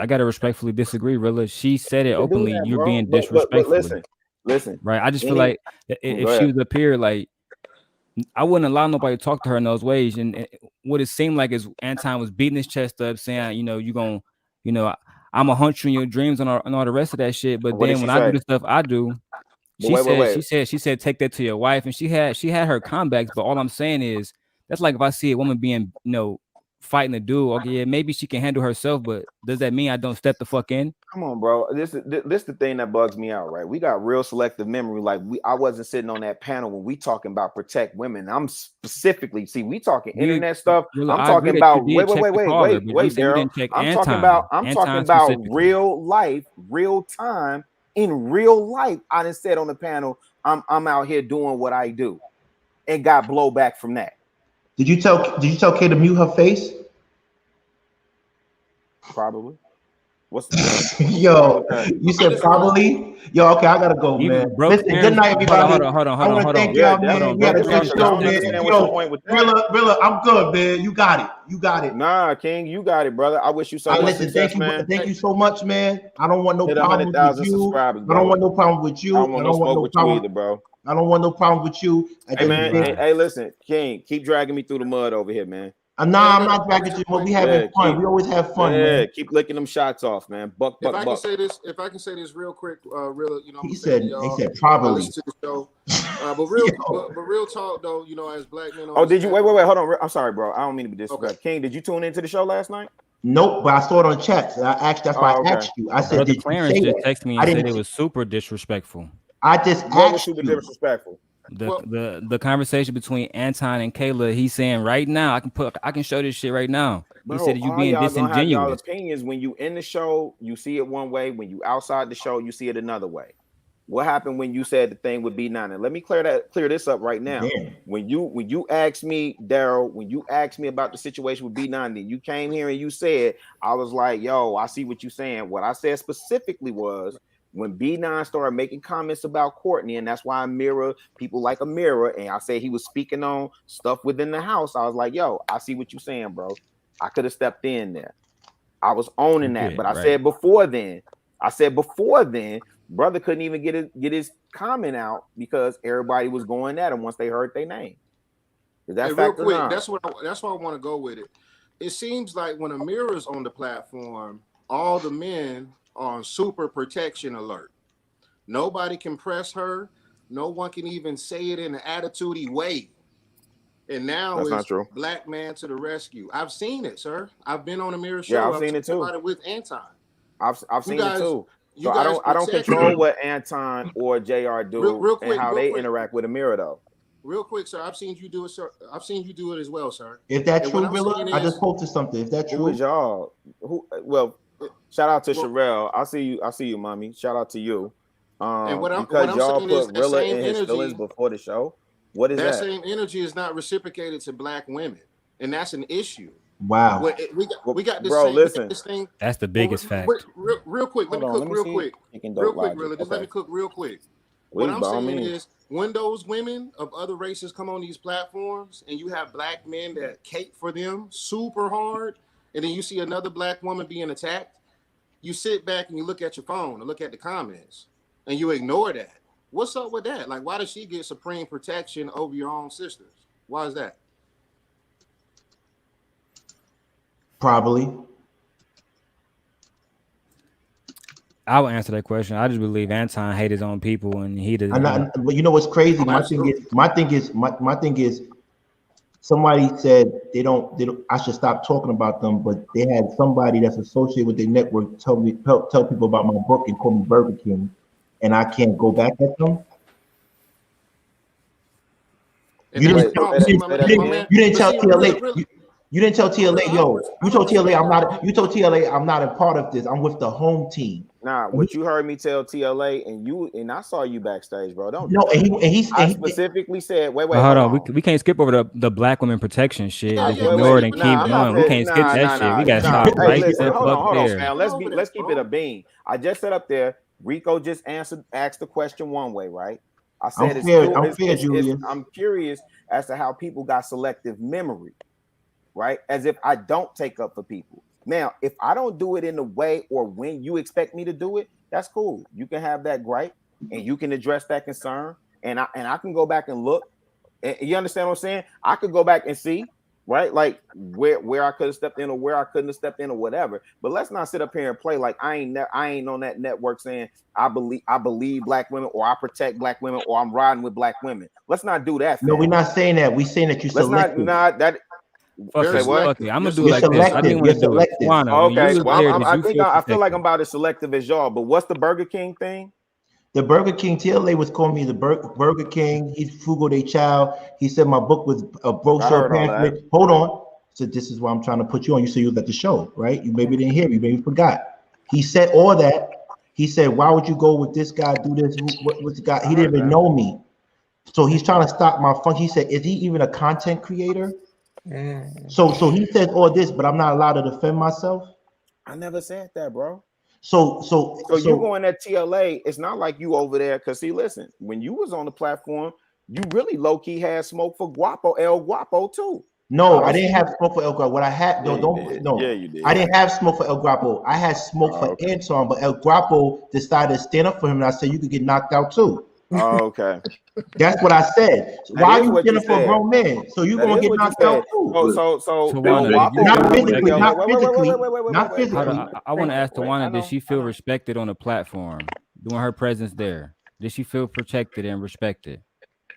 gotta respectfully disagree, Rilla. She said it openly. That, you're being disrespectful. But listen. Right. I just feel like if she was up here, like I wouldn't allow nobody to talk to her in those ways. And what it seemed like is Anton was beating his chest up, saying, you gonna, I'm gonna hunt you in your dreams and all the rest of that shit. But then when I do the stuff I do, she said, take that to your wife. And she had her comebacks. But all I'm saying is that's like if I see a woman being, fighting a dude, okay, yeah, maybe she can handle herself, but does that mean I don't step the fuck in? Come on, bro. This is the thing that bugs me out, right? We got real selective memory. Like I wasn't sitting on that panel when we talking about protect women. I'm specifically we talking internet stuff. I'm talking about wait, Daryl. I'm talking about real life, real time, in real life. I done said on the panel, I'm out here doing what I do, and got blowback from that. Did you tell Kay to mute her face? Probably. What's yo? You said probably. Yo, okay, I gotta go, man. Listen, good night, everybody. Hold on. I want to thank y'all, man. We had a good show, man. Yo, Rilla, I'm good, man. You got it. Nah, King, you got it, brother. I wish you so much success, man. Thank you so much, man. I don't want no problem with you. I don't want no problem with you. I don't want no smoke with you either, bro. I don't want no problem with you. Hey, man. Hey, listen, King, keep dragging me through the mud over here, man. Nah, I'm not dragging you, but we having fun. We always have fun, man. Keep licking them shots off, man. Buck. If I can say this real quick, he said probably. To the show. But real talk though, as black men. Oh, did you wait? Hold on. I'm sorry, bro. I don't mean to be disrespectful. Okay. King, did you tune into the show last night? Nope, but I saw it on chat. So that's why I asked you. I said, Brother Clarence just texted me and said it was super disrespectful. I just asked you. Disrespectful. The conversation between Anton and Kayla, he's saying right now, I can show this shit right now. He said you being disingenuous. Y'all opinions when you in the show, you see it one way. When you outside the show, you see it another way. What happened when you said the thing would be none? And let me clear this up right now. Damn. When you asked me, Daryl, when you asked me about the situation with B9, then you came here and you said, I was like, yo, I see what you're saying. What I said specifically was when B9 started making comments about Courtney, and that's why I mirror people like a mirror, and I said he was speaking on stuff within the house. I was like, yo, I see what you're saying, bro. I could have stepped in there. I was owning that. But I said before then, brother couldn't even get his comment out because everybody was going at him once they heard their name. That's real quick. That's why I want to go with it. It seems like when Amira's on the platform, all the men are on super protection alert. Nobody can press her. No one can even say it in an attitude-y way. And now it's black man to the rescue. I've seen it, sir. I've been on Amira's show. Yeah, I've seen it too. With Anton. I've seen it too. So I don't control what Anton or JR do real quick, and how they interact with Amira though. Real quick, sir. I've seen you do it, sir. I've seen you do it as well, sir. If that's true, Rilla, I just posted something. If that's true, who is y'all? Well, shout out to Sherelle. I see you, mommy. Shout out to you. And because y'all put Rilla in his feelings before the show. What is that? That same energy is not reciprocated to black women, and that's an issue. Wow. We got this. Bro, listen. This thing. That's the biggest fact. Real quick. Let me cook real quick. Just let me cook real quick. What I'm saying is, when those women of other races come on these platforms and you have black men that cape for them super hard, and then you see another black woman being attacked, you sit back and you look at your phone and look at the comments and you ignore that. What's up with that? Like, why does she get supreme protection over your own sisters? Why is that? Probably. I would answer that question. I just believe Anton hate his own people, and he does. But you know what's crazy? My thing is, somebody said they don't. I should stop talking about them, but they had somebody that's associated with their network tell people about my book and call me Burger King, and I can't go back at them. You didn't tell TLA. You didn't tell TLA, yo. You told TLA I'm not. You told TLA I'm not a part of this. I'm with the home team. Nah, what you heard me tell TLA, and I saw you backstage, bro. Don't. No, I specifically said, wait, hold on. We can't skip over the black women protection shit. Just ignore it and keep going. We can't skip that shit. We gotta stop right listen, there. Hold on, man. Let's keep it a bean. I just said up there. Rico just asked the question one way, right? I said I'm curious as to how people got selective memory, right? As if I don't take up for people. Now, if I don't do it in the way or when you expect me to do it, that's cool. You can have that gripe and you can address that concern, and I can go back and look. And you understand what I'm saying? I could go back and see, right? Like where I could have stepped in or where I couldn't have stepped in or whatever. But let's not sit up here and play like I ain't on that network saying I believe black women or I protect black women or I'm riding with black women. Let's not do that. No, we're not saying that. We're saying that you selective. Not that. Fuck it. I'm gonna do like this. I think we're do it. Okay, well, I feel like I'm about as selective as y'all. But what's the Burger King thing? The Burger King, TLA was calling me the Burger King. He's Frugal Day Child. He said my book was a brochure pamphlet. Hold on. So this is why I'm trying to put you on. You said you was at the show, right? You maybe didn't hear me. Maybe forgot. He said all that. He said, why would you go with this guy? Do this? What's the guy? He didn't even know me. So he's trying to stop my fun. He said, is he even a content creator? So he said all this, but I'm not allowed to defend myself. I never said that, bro. So you going at TLA? It's not like you over there. Cause see, listen, when you was on the platform, you really low key had smoke for El Guapo too. No, I didn't have smoke for El Guapo. What I had, no, you did. I didn't have smoke for El Guapo. I had smoke for Anton, but El Guapo decided to stand up for him, and I said you could get knocked out too. Oh, okay. That's what I said. So why are you standing for a grown man? So you're gonna get knocked out too. Not physically. I want to ask Tawana, did she feel respected on the platform during her presence there? Did she feel protected and respected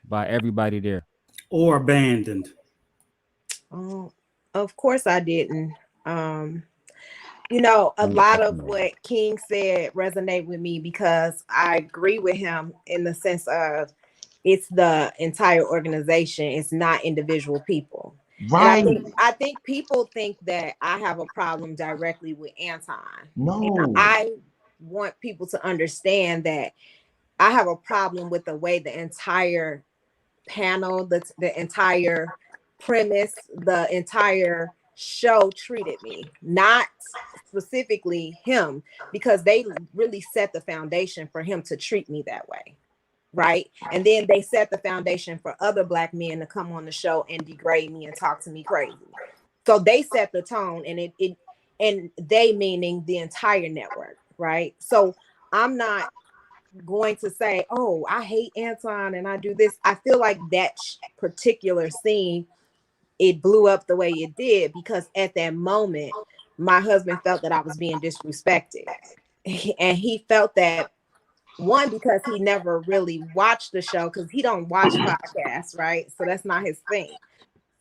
by everybody there? Or abandoned? Of course I didn't. You know, a lot of what King said resonate with me because I agree with him in the sense of it's the entire organization. It's not individual people. Right. I think people think that I have a problem directly with Anton. No. And I want people to understand that I have a problem with the way the entire panel, the entire premise, the entire show treated me, not specifically him, because they really set the foundation for him to treat me that way, right? And then they set the foundation for other black men to come on the show and degrade me and talk to me crazy. So they set the tone, and and they meaning the entire network, right? So I'm not going to say, oh, I hate Anton and I do this. I feel like that particular scene, it blew up the way it did because at that moment, my husband felt that I was being disrespected. And he felt that, one, because he never really watched the show, because he don't watch podcasts, right? So that's not his thing.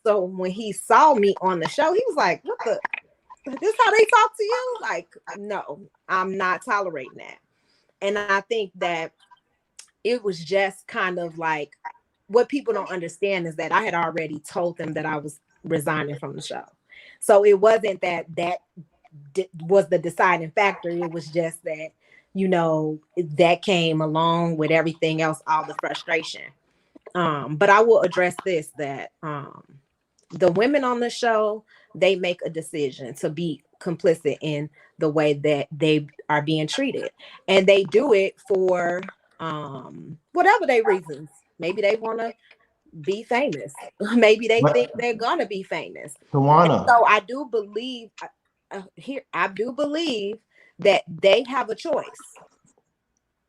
So when he saw me on the show, he was like, this how they talk to you? Like, no, I'm not tolerating that. And I think that it was just kind of like, what people don't understand is that I had already told them that I was resigning from the show. So it wasn't that was the deciding factor. It was just that, you know, that came along with everything else, all the frustration. But I will address this, that the women on the show, they make a decision to be complicit in the way that they are being treated. And they do it for whatever their reasons. Maybe they want to be famous. Maybe they think they're gonna be famous. Tawana. So I do believe I do believe that they have a choice.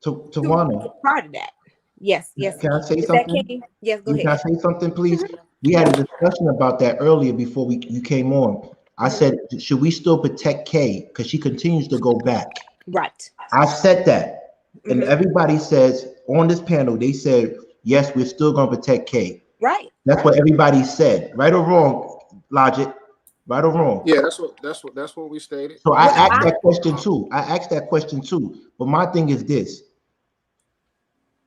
Tawana. Part of that. Yes. Can I say something? Yes, go ahead. Can I say something, please? We had a discussion about that earlier before you came on. I said, should we still protect Kay? Because she continues to go back. Right. I said that. And everybody says on this panel, they said, yes, we're still going to protect Kay. Right. That's what everybody said. Right or wrong, Logic? Right or wrong? Yeah, that's what we stated. So I asked that question too. But my thing is this.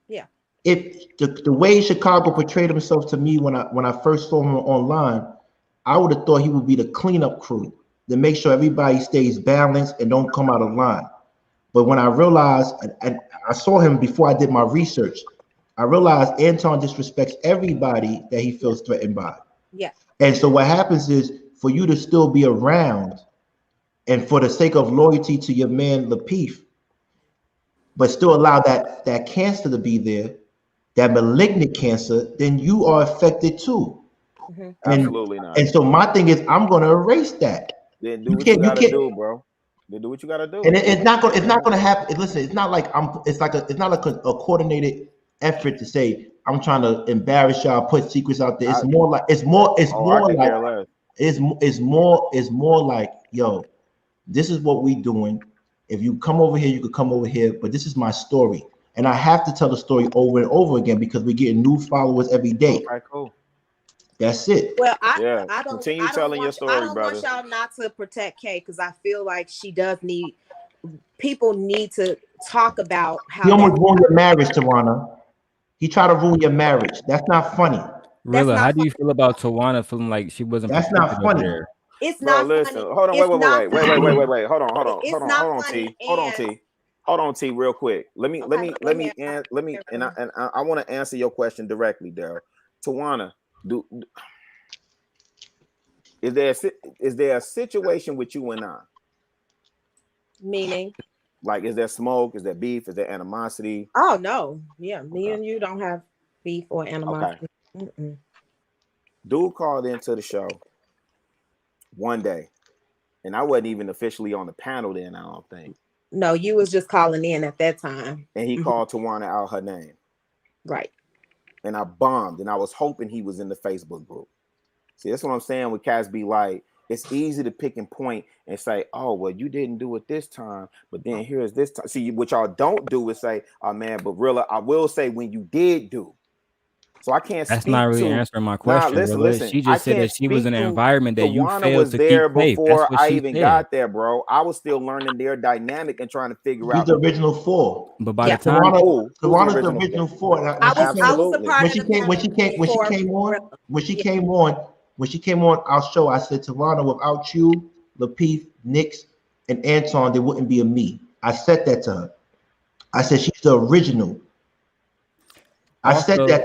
Yeah. If the way Chicago portrayed himself to me when I first saw him online, I would have thought he would be the cleanup crew to make sure everybody stays balanced and don't come out of line. But when I realized, and I saw him before I did my research, I realized Anton disrespects everybody that he feels threatened by. Yeah. And so what happens is, for you to still be around, and for the sake of loyalty to your man Lapeef, but still allow that cancer to be there, that malignant cancer, then you are affected too. Absolutely not. And so my thing is, I'm going to erase that. Then do what you gotta do, bro. Then do what you gotta do. And it's not going to happen. Listen, it's not like it's not like a coordinated effort to say I'm trying to embarrass y'all, put secrets out there. It's more like, yo, this is what we doing. If you come over here, you could come over here, but this is my story. And I have to tell the story over and over again because we're getting new followers every day. All right, cool. That's it. Well, I don't continue telling your story, I don't brother. want y'all not to protect Kay because I feel like people need to talk about how he almost ruined your marriage, Tawana. He tried to ruin your marriage. That's not funny. Rilla, how do you feel about Tawana feeling like she wasn't? That's not funny. There? It's not listen, funny. Hold on, wait. Hold on, T, real quick. Let me, and I want to answer your question directly, Daryl. Tawana, is there a situation with you and I? Meaning? Like, is there smoke? Is there beef? Is there animosity? Oh no, yeah, me and you don't have beef or animosity. Okay. Dude called into the show one day, and I wasn't even officially on the panel then. I don't think. No, you was just calling in at that time. And he called Tawana out her name. Right. And I bombed, and I was hoping he was in the Facebook group. See, that's what I'm saying with cats be like, it's easy to pick and point and say, oh, well, you didn't do it this time, but then here's this time. See, what y'all don't do is say, oh, man, but really, I will say when you did do. So I can't. That's not really answering my question. Listen. She just said that she was in an environment that you failed to keep safe. Before I even got there, bro. I was still learning their dynamic and trying to figure out. He's the original four. But by the time Tawana's the original four. I was a part of when she came on our show, I said, Tawana, without you, Lapeef, Nix, and Anton, there wouldn't be a me. I said that to her. I said she's the original. I said that.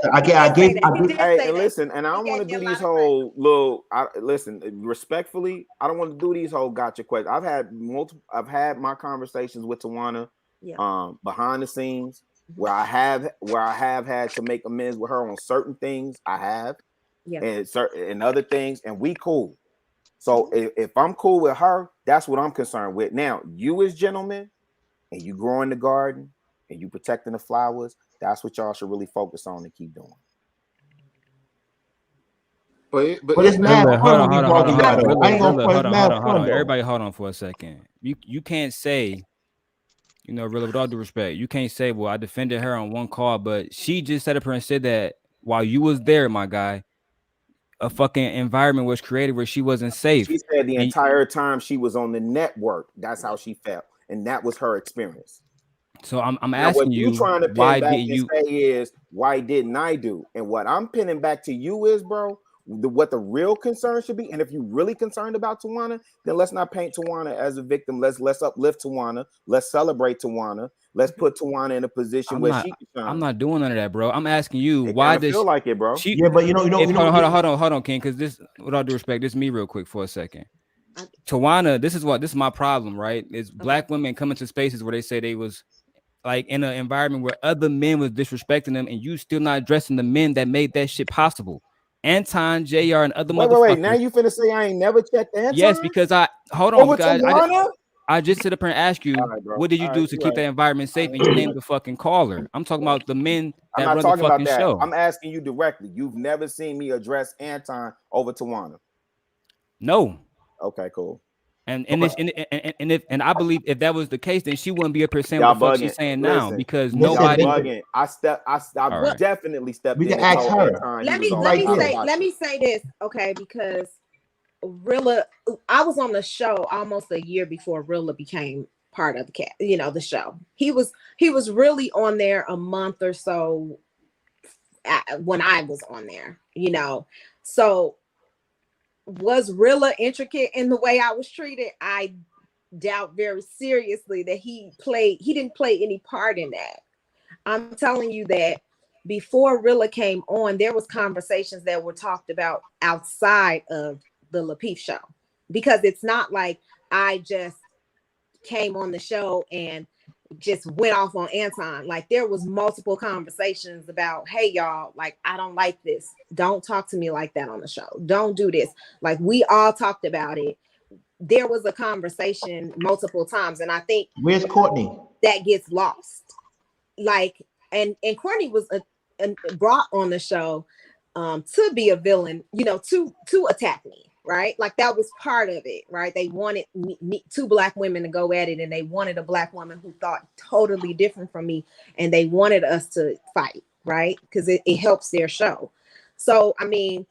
Hey, and listen, and I don't want to do these whole little. Listen, respectfully, I don't want to do these whole gotcha questions. I've had my conversations with Tawana, behind the scenes, where I have had to make amends with her on certain things. I have, and other things, and we cool. So if I'm cool with her, that's what I'm concerned with. Now, you as gentlemen, and you growing the garden, and you protecting the flowers. That's what y'all should really focus on and keep doing. But it's mad. Hold on. Everybody, hold on for a second. You can't say, really, with all due respect, you can't say, well, I defended her on one call, but she just sat up here and said that while you was there, my guy, a fucking environment was created where she wasn't safe. She said the entire time she was on the network, that's how she felt, and that was her experience. So I'm asking you, what trying to pin back and say is, why didn't I do? And what I'm pinning back to you is, bro, what the real concern should be. And if you're really concerned about Tawana, then let's not paint Tawana as a victim. Let's uplift Tawana. Let's celebrate Tawana. Let's put Tawana in a position where she can shine. I'm not doing none of that, bro. I'm asking you, why does feel like it, bro? Hold on, King, because this, with all due respect, this is me real quick for a second. Tawana, this is my problem, right? Is black women coming to spaces where they say they was like in an environment where other men was disrespecting them, and you still not addressing the men that made that shit possible. Anton, JR, and other motherfuckers. Wait. Now you finna say I ain't never checked Anton? Yes, because hold on, Over because Tawana? I just sit up here and ask you, All right, bro. what did you All do right, to you keep right. that environment safe? And you named the fucking caller. I'm talking about the men I'm that not run the talking about fucking that. show. I'm asking you directly. You've never seen me address Anton over Tawana. No. Okay, cool. And I believe if that was the case, then she wouldn't be up here saying Y'all what the fuck bugging. she's saying now, Listen, because y'all nobody. bugging. I right. definitely stepped We in can and ask told her. Anton Let he was me on say let me say this, okay? Because Rilla, I was on the show almost a year before Rilla became part of the show. He was really on there a month or so when I was on there, So was Rilla intricate in the way I was treated? I doubt very seriously that he didn't play any part in that. I'm telling you that before Rilla came on, there was conversations that were talked about outside of the Lapeef show, because it's not like I just came on the show and just went off on Anton. Like, there was multiple conversations about, hey y'all, like, I don't like this. Don't talk to me like that on the show. Don't do this. Like, we all talked about it. There was a conversation multiple times, and I think where's Courtney? That gets lost. Like, and Courtney was brought on the show to be a villain, to attack me, right? Like, that was part of it, right? They wanted two Black women to go at it, and they wanted a Black woman who thought totally different from me, and they wanted us to fight, right? Because it helps their show. So, I mean,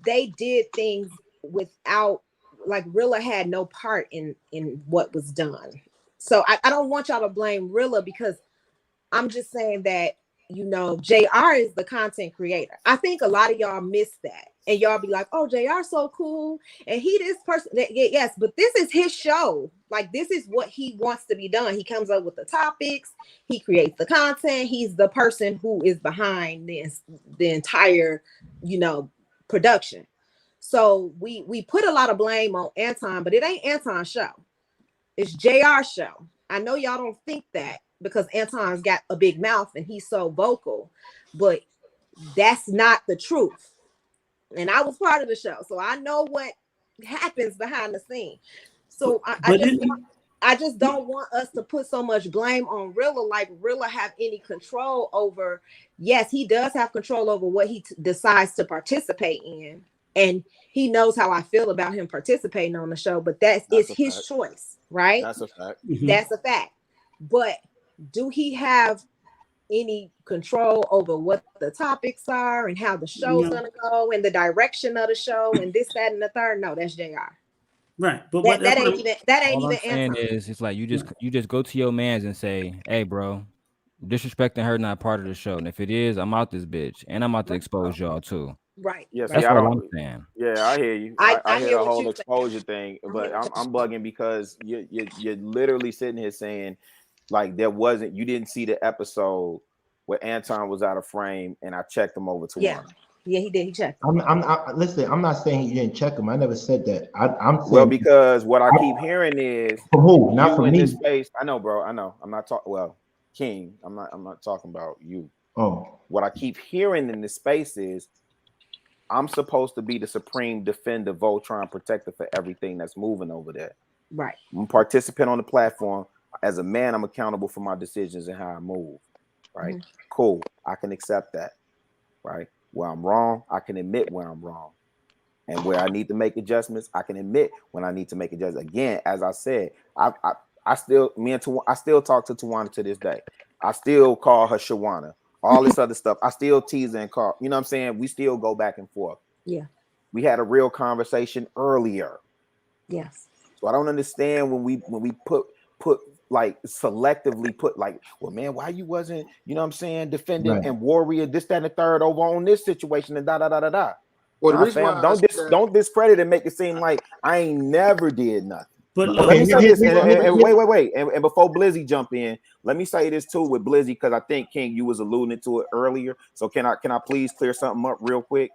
they did things without, like, Rilla had no part in what was done. So I don't want y'all to blame Rilla, because I'm just saying that, JR is the content creator. I think a lot of y'all miss that, and y'all be like, oh, JR so cool, and he this person. Yes, but this is his show. Like, this is what he wants to be done. He comes up with the topics, he creates the content, he's the person who is behind the entire, production. So we put a lot of blame on Anton, but it ain't Anton's show. It's JR's show. I know y'all don't think that, because Anton's got a big mouth and he's so vocal, but that's not the truth. And I was part of the show, so I know what happens behind the scene. So I just don't want us to put so much blame on Rilla, like Rilla have any control over. Yes, he does have control over what he decides to participate in, and he knows how I feel about him participating on the show, but that's his choice, right? That's a fact. That's a fact. But do he have any control over what the topics are and how the show's gonna go and the direction of the show and this, that, and the third? No, that's JR. Right, but that ain't even All I'm saying Anton. is, it's like you just go to your mans and say, hey, bro, disrespecting her not part of the show, and if it is, I'm out this bitch, and I'm out to expose y'all too. Right. Yes, That's all I'm saying. Yeah, I hear you. I hear the whole exposure thing, but I'm bugging because you're literally sitting here saying, like, you didn't see the episode where Anton was out of frame, and I checked him over to one. Yeah, he did. He checked. Listen, I'm not saying he didn't check him. I never said that. I'm saying, well, because what I keep hearing is from who? Not from me. This space. I know, bro. I know. I'm not talking. Well, King. I'm not talking about you. Oh, what I keep hearing in this space is, I'm supposed to be the supreme defender, Voltron protector for everything that's moving over there. Right. I'm a participant on the platform. As a man, I'm accountable for my decisions and how I move. Right. Mm-hmm. Cool. I can accept that. Right. Where I'm wrong, I can admit where I'm wrong. And where I need to make adjustments, I can admit when I need to make adjustments. Again, as I said, I still talk to Tawana to this day. I still call her Shawana. All this other stuff, I still tease and call. You know what I'm saying? We still go back and forth. Yeah. We had a real conversation earlier. Yes. So I don't understand when we put like selectively put like, well, man, why you wasn't, you know what I'm saying, defending and warrior, this, that, and the third over on this situation and da da da da da. Well, the reason why don't discredit and make it seem like I ain't never did nothing. But let me say this, and wait, and before Blizzy jump in, let me say this too with Blizzy, because I think King, you was alluding to it earlier. So can I please clear something up real quick?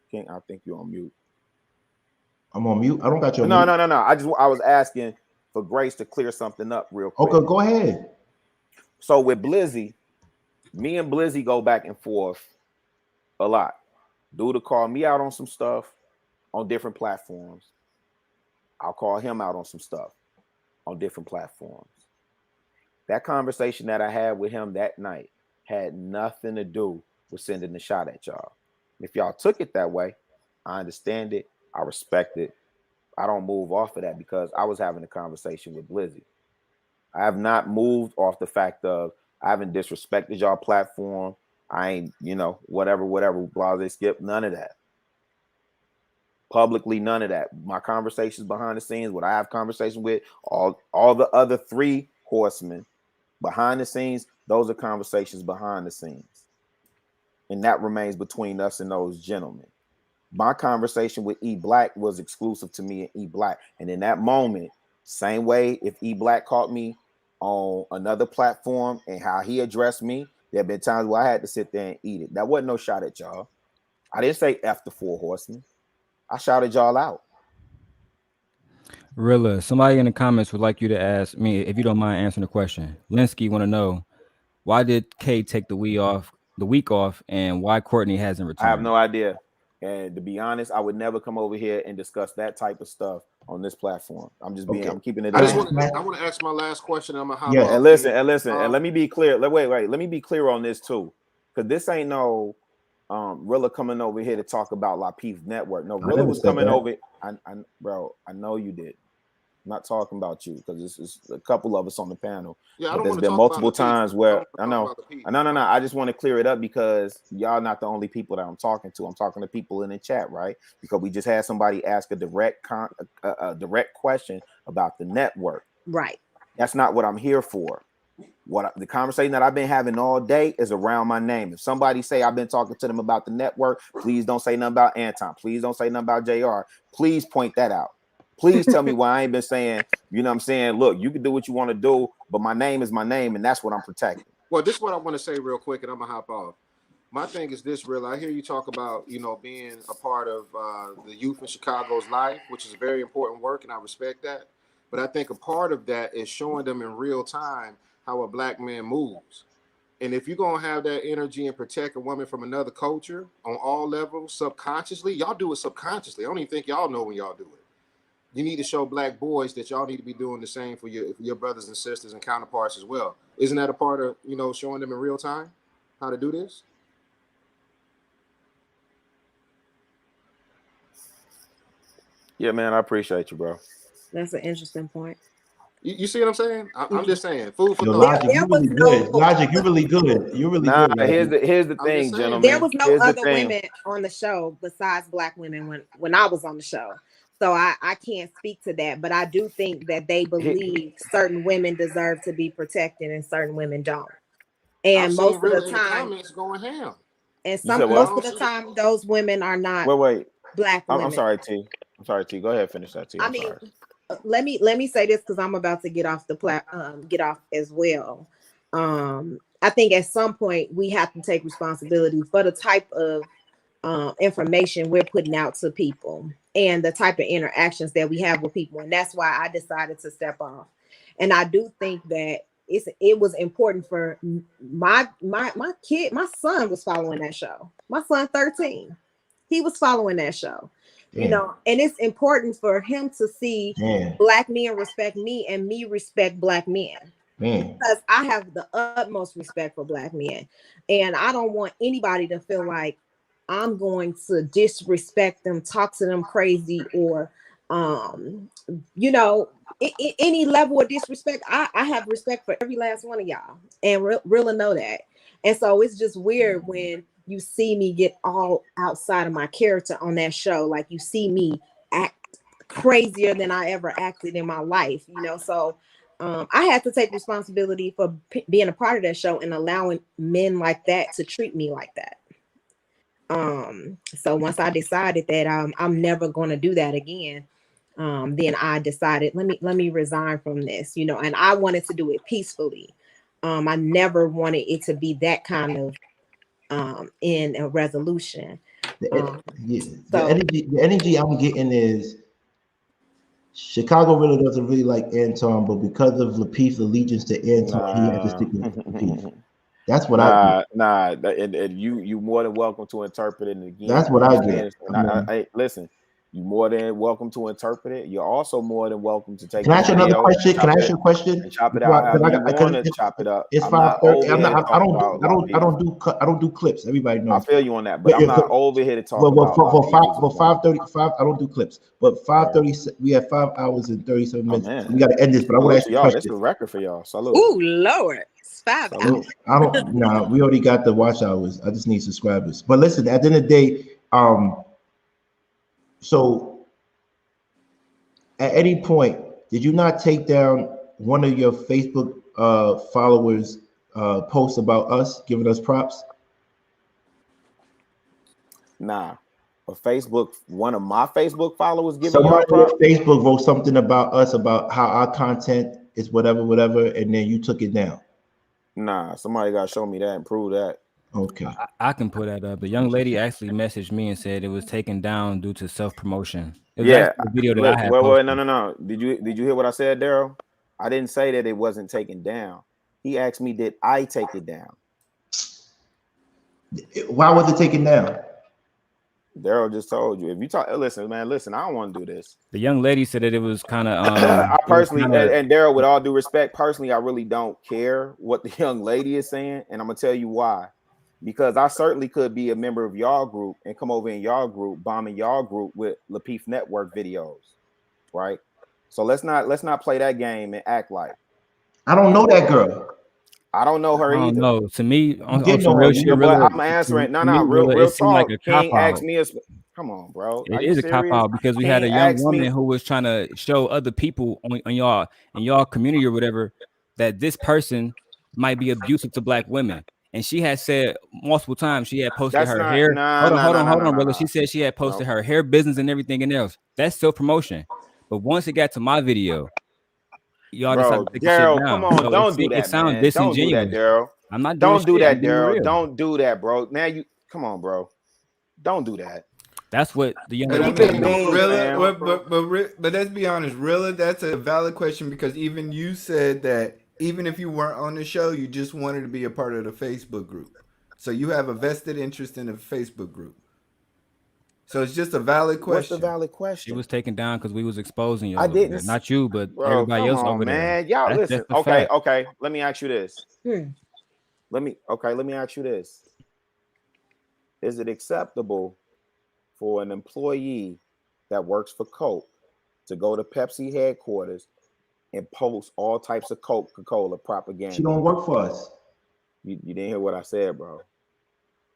King, I think you're on mute. I'm on mute. I don't got your no. I was asking for Grace to clear something up real quick. Okay, go ahead. So with Blizzy, me and Blizzy go back and forth a lot. Dude call me out on some stuff on different platforms. I'll call him out on some stuff on different platforms. That conversation that I had with him that night had nothing to do with sending the shot at y'all. If y'all took it that way, I understand it. I respect it. I don't move off of that because I was having a conversation with Blizzy. I have not moved off the fact of I haven't disrespected y'all platform. I ain't, whatever, blase skip, none of that. Publicly, none of that. My conversations behind the scenes, what I have conversation with, all the other 3 horsemen behind the scenes, those are conversations behind the scenes. And that remains between us and those gentlemen. My conversation with E Black was exclusive to me and E Black. And in that moment, same way, if E Black caught me on another platform and how he addressed me, there have been times where I had to sit there and eat it. That wasn't no shot at y'all. I didn't say F the 4 horsemen. I shouted y'all out. Rilla, somebody in the comments would like you to ask me, if you don't mind answering the question. Linsky want to know, why did K take the week off, and why Courtney hasn't returned? I have no idea. And to be honest, I would never come over here and discuss that type of stuff on this platform. I'm just being, I'm keeping it. I want to ask my last question. I'm gonna hop off. And listen, and let me be clear. Wait. Let me be clear on this too, because this ain't no Rilla coming over here to talk about La Peef Network. No, Rilla was coming over. Bro, I know you did. I'm not talking about you because this is a couple of us on the panel. Yeah, but there's been multiple times where I know. No. I just want to clear it up because y'all not the only people that I'm talking to. I'm talking to people in the chat, right? Because we just had somebody ask a direct question about the network. Right. That's not what I'm here for. The conversation that I've been having all day is around my name. If somebody say I've been talking to them about the network, please don't say nothing about Anton. Please don't say nothing about JR. Please point that out. Please tell me why I ain't been saying, you know what I'm saying? Look, you can do what you want to do, but my name is my name, and that's what I'm protecting. Well, this is what I want to say real quick, and I'm going to hop off. My thing is this, Real. I hear you talk about, being a part of the youth in Chicago's life, which is very important work, and I respect that. But I think a part of that is showing them in real time how a Black man moves. And if you're going to have that energy and protect a woman from another culture on all levels, subconsciously, y'all do it subconsciously. I don't even think y'all know when y'all do it. You need to show Black boys that y'all need to be doing the same for your brothers and sisters and counterparts as well. Isn't that a part of, showing them in real time how to do this? Yeah, man, I appreciate you, bro. That's an interesting point. You see what I'm saying? I'm just saying, food for thought. Logic, you really good. Logic, you really good. You're really good. Here's the thing, gentlemen. There was no other women on the show besides Black women when I was on the show. So I can't speak to that, but I do think that they believe certain women deserve to be protected and certain women don't. And most of the time, going ham. And most of the time, those women are not Black women. I'm sorry, T. Go ahead, finish that, T. Let me say this because I'm about to get off get off as well. I think at some point we have to take responsibility for the type of information we're putting out to people and the type of interactions that we have with people, and that's why I decided to step off. And I do think that it was important for my son was following that show. My son 13, he was following that show. Damn. And it's important for him to see Black men respect me and me respect Black men. Because I have the utmost respect for Black men, and I don't want anybody to feel like I'm going to disrespect them, talk to them crazy, or any level of disrespect. I have respect for every last one of y'all, and really know that. And so it's just weird when you see me get all outside of my character on that show. Like you see me act crazier than I ever acted in my life, So I had to take responsibility for being a part of that show and allowing men like that to treat me like that. So once I decided that I'm never going to do that again, then I decided let me resign from this, and I wanted to do it peacefully. I never wanted it to be that kind of in a resolution. The energy I'm getting is Chicago really doesn't really like Anton, but because of Lapeef's allegiance to Anton, he had to stick with Lapeef. That's what I get. And you more than welcome to interpret it again. That's what I get. I listen, you more than welcome to interpret it. You're also more than welcome to take. Can I ask you another question? Can I ask you a question? And chop it out. How you want to chop it up. It's 5:30. I don't do clips. Everybody knows. I feel you on that, but I'm not over here to talk about. For 5:35, I don't do clips. But 5:30, we have 5 hours and 37 minutes. We got to end this. But I want to ask you a question. This is a record for y'all. Salute. Ooh, Lord. 5 hours. I don't. Nah, we already got the watch hours. I just need subscribers. But listen, at the end of the day, so at any point, did you not take down one of your Facebook followers' posts about us, giving us props? Nah. One of my Facebook followers giving somebody you props? Facebook wrote something about us, about how our content is whatever, and then you took it down. Nah, somebody got to show me that and prove that. Okay. I can put that up. The young lady actually messaged me and said it was taken down due to self-promotion. Yeah. The video that I had wait, no. Did you hear what I said, Daryl? I didn't say that it wasn't taken down. He asked me, did I take it down? Why was it taken down? Daryl just told you. If you talk, listen, I don't want to do this. The young lady said that it was kind of. I personally, and Daryl, with all due respect, personally, I really don't care what the young lady is saying, and I'm gonna tell you why. Because I certainly could be a member of y'all group and come over in y'all group, bombing y'all group with Lapeef Network videos, right? So let's not play that game and act like. I don't know that girl. I don't know her either. No, to me, I'm answering. Real talk. Like a King asked me, come on, bro. It is a cop out because we had a young woman who was trying to show other people on y'all community or whatever that this person might be abusive to black women. And she had said multiple times she had posted her hair. Hold on, brother. She said she had posted her hair business and everything else. That's self-promotion. But once it got to my video, y'all decided to take the shit down. Come on, don't do that. It sounds disingenuous. Daryl. I'm not doing that, Daryl. Don't do that, bro. Now you come on, bro. Don't do that. That's what the young but let's be honest, really, that's a valid question because even you said that even if you weren't on the show, you just wanted to be a part of the Facebook group. So you have a vested interest in the Facebook group. So it's just a valid question. What's the valid question? She was taken down because we was exposing y'all. I didn't. Not you, but everybody else over there. Y'all listen. Okay. Let me ask you this. Let me ask you this. Is it acceptable for an employee that works for Coke to go to Pepsi headquarters and post all types of Coca-Cola propaganda? She don't work for us. You didn't hear what I said, bro.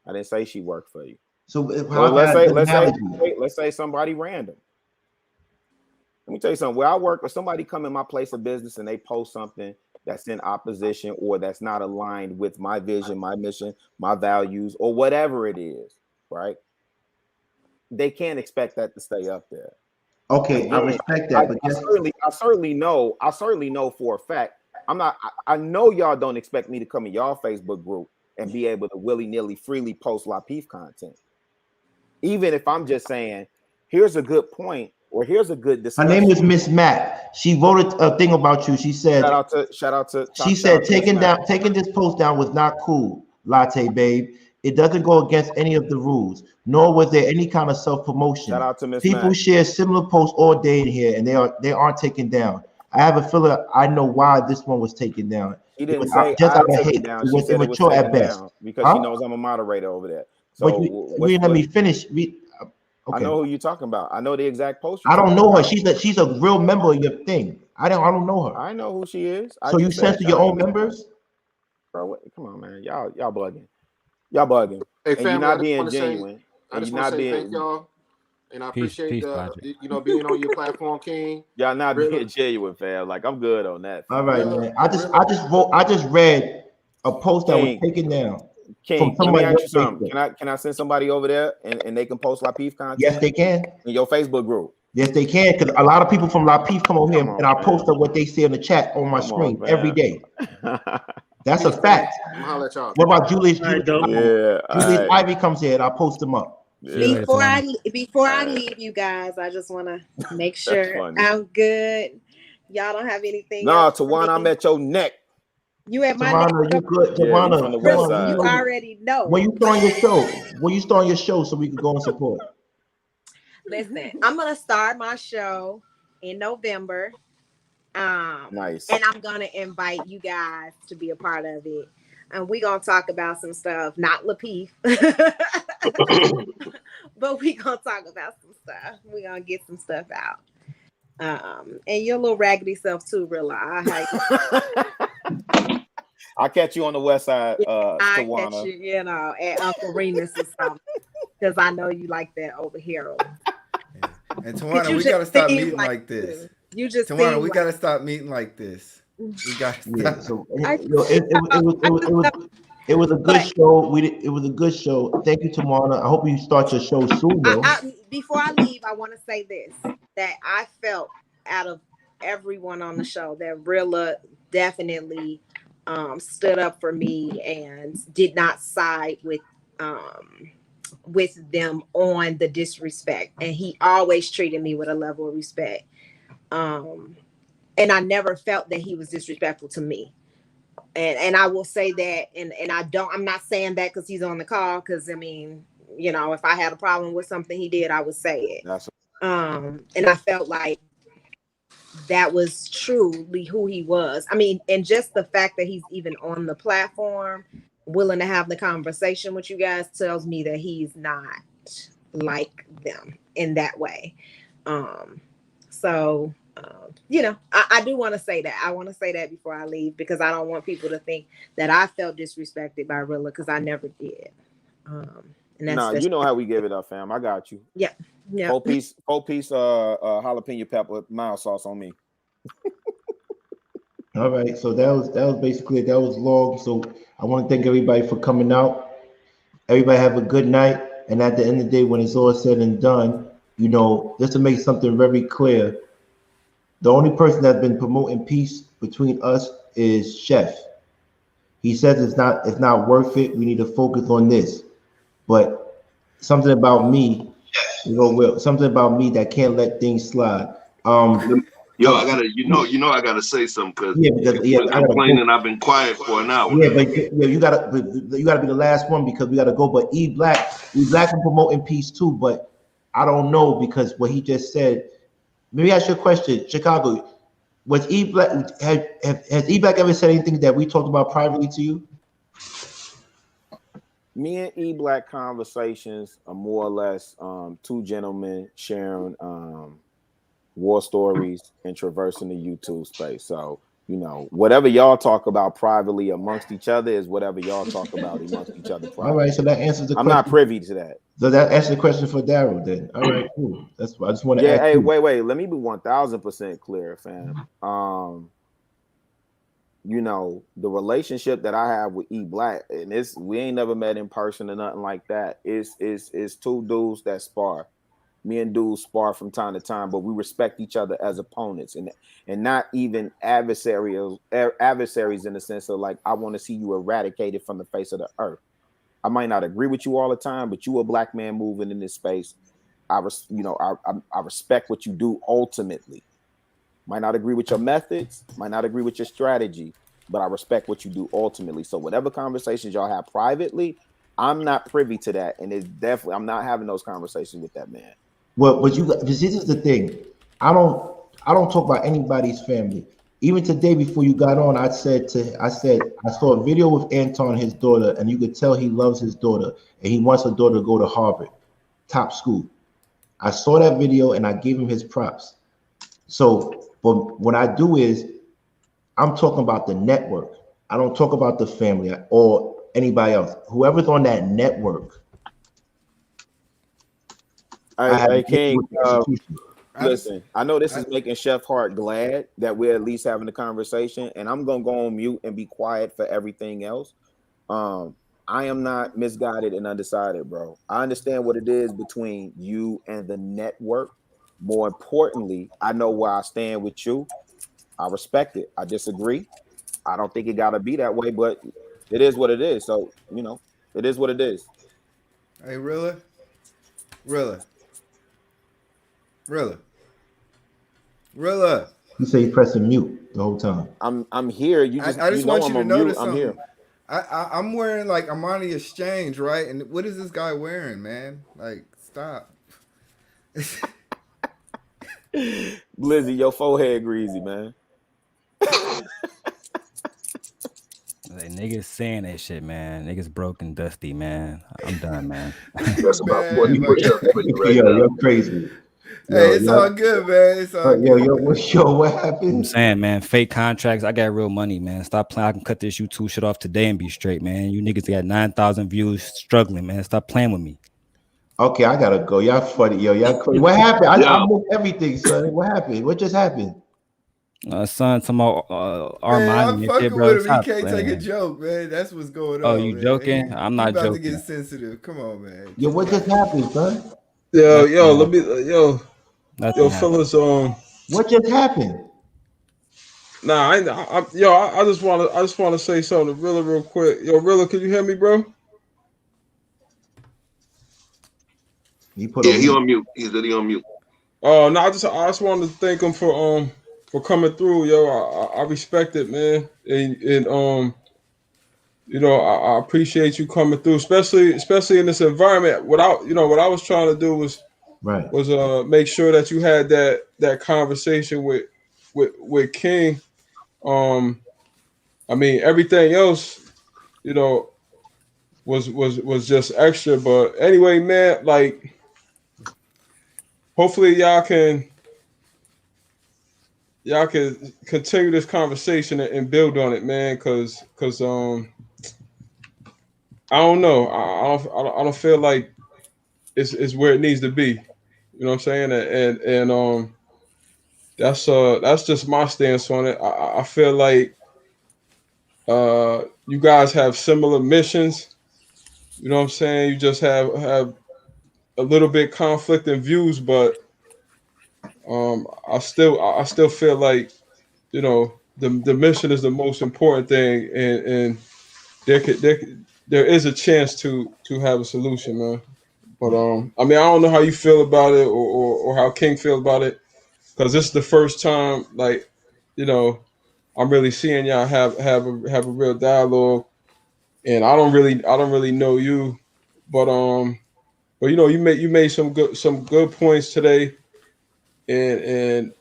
I didn't say she worked for you. So let's say somebody random. Let me tell you something. Where I work, if somebody come in my place of business and they post something that's in opposition or that's not aligned with my vision, my mission, my values, or whatever it is, right? They can't expect that to stay up there. Okay, I respect that. I certainly know for a fact. I know y'all don't expect me to come in y'all Facebook group and be able to willy-nilly freely post Lapeef content. Even if I'm just saying, here's a good point or here's a good discussion. Her name is Miss Matt. She wrote a thing about you. She said, shout out to she said taking this post down was not cool, Latte Babe. It doesn't go against any of the rules, nor was there any kind of self-promotion. Shout out to Miss People Matt. share similar posts all day in here, and they aren't taken down. I have a feeling I know why this one was taken down. She didn't say just out of take hate. it down. It was immature at best. Because she knows I'm a moderator over there. So but you let me finish. Okay. I know who you're talking about. I know the exact post. I don't know her. She's a real member of your thing. I don't know her. I know who she is. So you censor your own members? Bro, come on, man. Y'all bugging. Y'all bugging. Hey, and family, you're not being genuine. I just want to say thank y'all. And I appreciate being on your platform, King. Y'all not being genuine, fam. Like I'm good on that. All right, man. I just read a post that was taken down. King, let me ask you something. Can I send somebody over there and they can post Lapeef content? Yes, they can. In your Facebook group. Yes, they can, because a lot of people from Lapeef come over here and I post up what they see in the chat on my screen every day. That's a fact. What about Julius? Julius Ivy comes here and I post them up. Before I leave you guys, I just want to make sure I'm good. Y'all don't have anything else? Tawana, I'm at your neck. You at my Tawana, neck? you good? Yeah, Tawana, you from the west side. You already know. When you starting your show? When you starting your show so we can go and support? Listen, I'm gonna start my show in November. Nice. And I'm gonna invite you guys to be a part of it. And we're gonna talk about some stuff, not Lapeef, but we're gonna talk about some stuff. We're gonna get some stuff out. And your little raggedy self too, Rilla. I'll catch you on the west side, I Tawana. catch you, at Uncle Remus or something. Because I know you like that over here. And Tawana, we gotta stop meeting like this. You just Tawana, we gotta stop meeting like this. We got So it was a good show. It was a good show. Thank you, Tawana. I hope you start your show soon, though. Before I leave, I want to say this: that I felt out of everyone on the show that Rilla definitely stood up for me and did not side with them on the disrespect, and he always treated me with a level of respect. And I never felt that he was disrespectful to me. And I will say that, and I'm not saying that because he's on the call, because I mean, if I had a problem with something he did, I would say it. And I felt like that was truly who he was. I mean, and just the fact that he's even on the platform, willing to have the conversation with you guys, tells me that he's not like them in that way. So I do want to say that. I want to say that before I leave, because I don't want people to think that I felt disrespected by Rilla, because I never did. You know how we give it up, fam. I got you. Yeah. Four piece jalapeno pepper mild sauce on me. All right, so that was basically it. That was long. So I want to thank everybody for coming out. Everybody have a good night. And at the end of the day, when it's all said and done, just to make something very clear, the only person that's been promoting peace between us is Chef. He says it's not worth it. We need to focus on this. But something about me, something about me that can't let things slide. Yo, I gotta say something, because you're complaining I've been quiet for an hour. Yeah, but you gotta be the last one, because we gotta go. But E Black is promoting peace too, but I don't know, because what he just said. Maybe ask you a question, Chicago. Was E Black has E Black ever said anything that we talked about privately to you? Me and E Black conversations are more or less two gentlemen sharing war stories and traversing the YouTube space. So, whatever y'all talk about privately amongst each other is whatever y'all talk about amongst each other privately. All right, so that answers the question. I'm not privy to that. So that answers the question for Daryl then. All right, cool. That's what I just want to ask. Hey, wait. Let me be 1000% clear, fam. The relationship that I have with E Black, and we ain't never met in person or nothing like that. It's two dudes that spar. Me and dudes spar from time to time, but we respect each other as opponents and not even adversaries in the sense of like, I want to see you eradicated from the face of the earth. I might not agree with you all the time, but you a black man moving in this space. I respect what you do ultimately. Might not agree with your methods, might not agree with your strategy, but I respect what you do ultimately. So whatever conversations y'all have privately, I'm not privy to that, and I'm not having those conversations with that man. Well, but this is the thing. I don't talk about anybody's family. Even today, before you got on, I said I saw a video with Anton, his daughter, and you could tell he loves his daughter, and he wants her daughter to go to Harvard, top school. I saw that video and I gave him his props. So, but what I do is, I'm talking about the network. I don't talk about the family or anybody else. Whoever's on that network. Hey, King. Listen, I know this is making Chef Hart glad that we're at least having a conversation, and I'm gonna go on mute and be quiet for everything else. I am not misguided and undecided, bro. I understand what it is between you and the network. More importantly, I know where I stand with you. I respect it. I disagree. I don't think it gotta be that way, but it is what it is. So, it is what it is. Hey, Rilla. Rilla. Rilla. You say he's pressing mute the whole time. I'm here. You just I just know want I'm you to on mute. notice I'm something. here. I'm wearing like Armani Exchange, right? And what is this guy wearing, man? Like, stop. Blizzy, your forehead greasy, man. Like, niggas saying that shit, man. Niggas broke and dusty, man. I'm done, man. That's about 40 push-ups for you right Yo, now. you're crazy. Hey, it's all good, man. It's all good. What happened? I'm saying, man, fake contracts. I got real money, man. Stop playing. I can cut this YouTube shit off today and be straight, man. You niggas got 9,000 views struggling, man. Stop playing with me. Okay, I gotta go. Y'all funny, yo. Y'all crazy. What happened? I missed everything, son. What happened? What just happened? Son, some Armani. I'm fucking bro. with him. He Stop can't playing. take a joke, man. That's what's going on. Oh, you man. joking? I'm not about joking. to get sensitive. Come on, man. Yo, what just happened, son? Yo, let me, yo, Nothing fellas, what just happened? Nah, I just want to say something really real quick. Yo, Rilla, can you hear me, bro? He put he on mute. He said he on mute. Oh no, I just wanted to thank him for coming through, yo. I respect it, man, and you know, I appreciate you coming through, especially in this environment. What I was trying to do was make sure that you had that conversation with King. I mean, everything else, you know, was just extra. But anyway, man, like, hopefully y'all can continue this conversation and build on it, man. Cause I don't know. I don't feel like it's where it needs to be. You know what I'm saying? And that's just my stance on it. I feel like you guys have similar missions. You know what I'm saying? You just have a little bit conflicting views, but I still feel like, you know, the mission is the most important thing, and there is a chance to have a solution, man. But I mean, I don't know how you feel about it, or how King feels about it, because this is the first time, like, you know, I'm really seeing y'all have a real dialogue, and I don't really know you, but you know, you made some good points today, and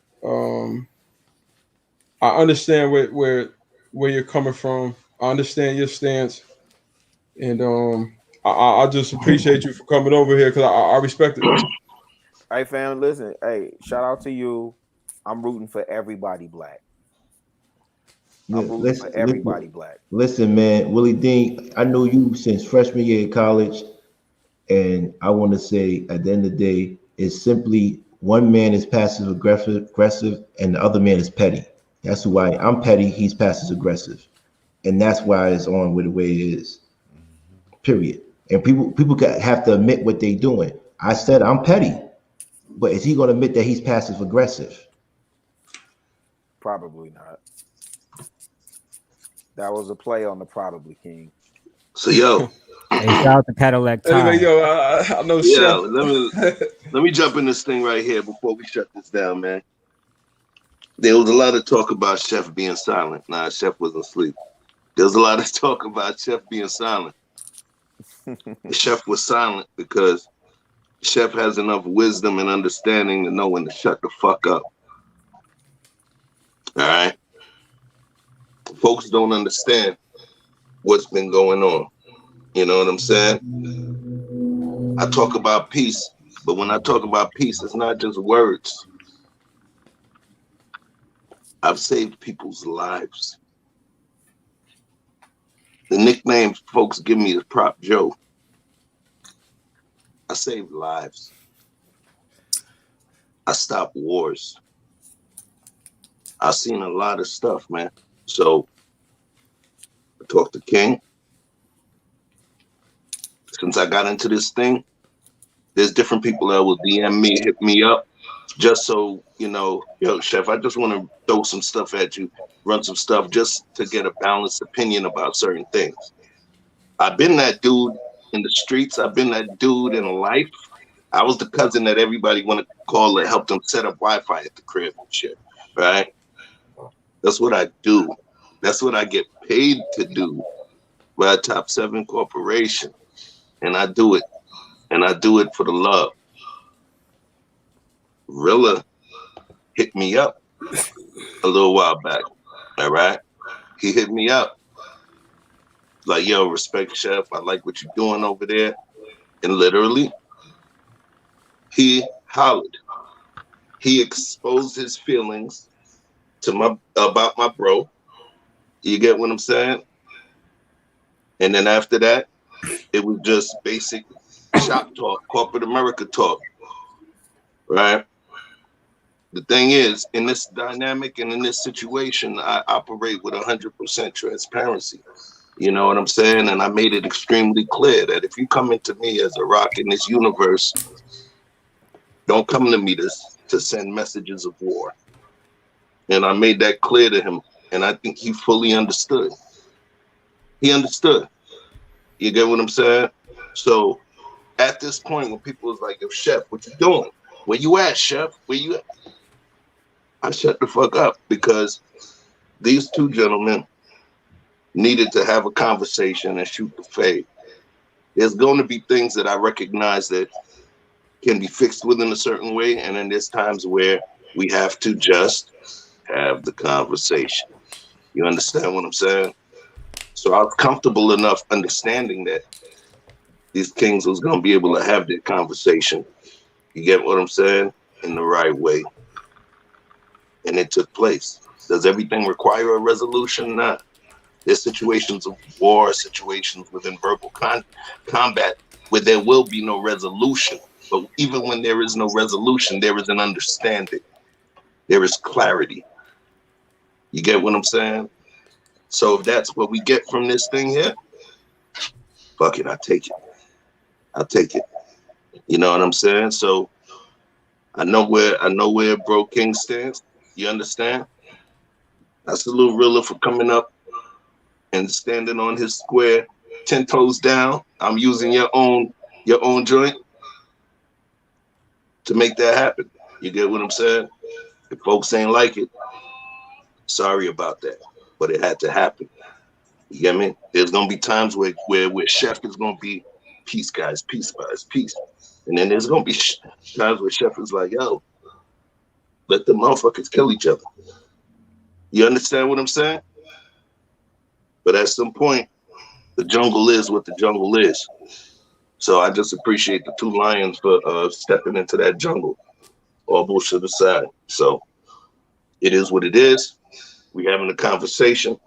I understand where you're coming from. I understand your stance, and I just appreciate you for coming over here, because I respect it. Hey, fam, listen. Hey, shout out to you. I'm rooting for everybody black. I'm rooting for everybody black. Listen, man, Willie Dean, I know you since freshman year in college, and I want to say at the end of the day, it's simply one man is passive aggressive, and the other man is petty. That's who I'm petty, he's passive aggressive, and that's why it's on with the way it is. Period. And people have to admit what they're doing. I said I'm petty, but is he going to admit that he's passive aggressive? Probably not. That was a play on the probably, King. So yo, hey, shout out to Cadillac Time. Anyway, yo, I know. Yeah, let me jump in this thing right here before we shut this down, man. There was a lot of talk about Chef being silent. Nah, Chef wasn't asleep. There was a lot of talk about Chef being silent. Chef was silent because Chef has enough wisdom and understanding to know when to shut the fuck up. All right? Folks don't understand what's been going on. You know what I'm saying? I talk about peace, but when I talk about peace, it's not just words. I've saved people's lives. The nickname folks give me is Prop Joe. I saved lives. I stopped wars. I've seen a lot of stuff, man. So I talked to King. Since I got into this thing, there's different people that will DM me, hit me up, just so, you know, yo, Chef, I just want to throw some stuff at you, run some stuff just to get a balanced opinion about certain things. I've been that dude in the streets. I've been that dude in life. I was the cousin that everybody wanted to call and help them set up Wi-Fi at the crib and shit, right? That's what I do. That's what I get paid to do by a top 7 corporation. And I do it. And I do it for the love. Rilla hit me up a little while back, all right? He hit me up. Like, yo, respect, Chef. I like what you're doing over there. And literally, he hollered. He exposed his feelings to about my bro. You get what I'm saying? And then after that, it was just basic shop talk, corporate America talk, right? The thing is, in this dynamic and in this situation, I operate with 100% transparency. You know what I'm saying? And I made it extremely clear that if you come into me as a rock in this universe, don't come to me to send messages of war. And I made that clear to him. And I think he fully understood. He understood. You get what I'm saying? So at this point, when people was like, yo, Chef, what you doing? Where you at, Chef? Where you at? I shut the fuck up because these two gentlemen needed to have a conversation and shoot the fade. There's going to be things that I recognize that can be fixed within a certain way. And then there's times where we have to just have the conversation. You understand what I'm saying? So I was comfortable enough understanding that these kings was going to be able to have their conversation. You get what I'm saying? In the right way. And it took place. Does everything require a resolution? Not. There's situations of war, situations within verbal combat where there will be no resolution. But even when there is no resolution, there is an understanding. There is clarity. You get what I'm saying? So if that's what we get from this thing here, fuck it, I'll take it. I'll take it. You know what I'm saying? So I know where Bro King stands. You understand? That's a little realer for coming up and standing on his square, 10 toes down. I'm using your own joint to make that happen. You get what I'm saying? If folks ain't like it, sorry about that, but it had to happen. You get me? There's gonna be times where Chef is gonna be peace, guys, peace, guys, peace, and then there's gonna be times where Chef is like, yo, let the motherfuckers kill each other. You understand what I'm saying? But at some point, the jungle is what the jungle is. So I just appreciate the two lions for stepping into that jungle. All bullshit aside. So it is what it is. We having a conversation.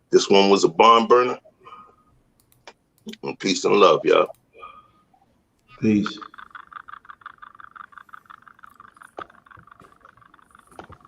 This one was a barn burner. And peace and love, y'all. Peace.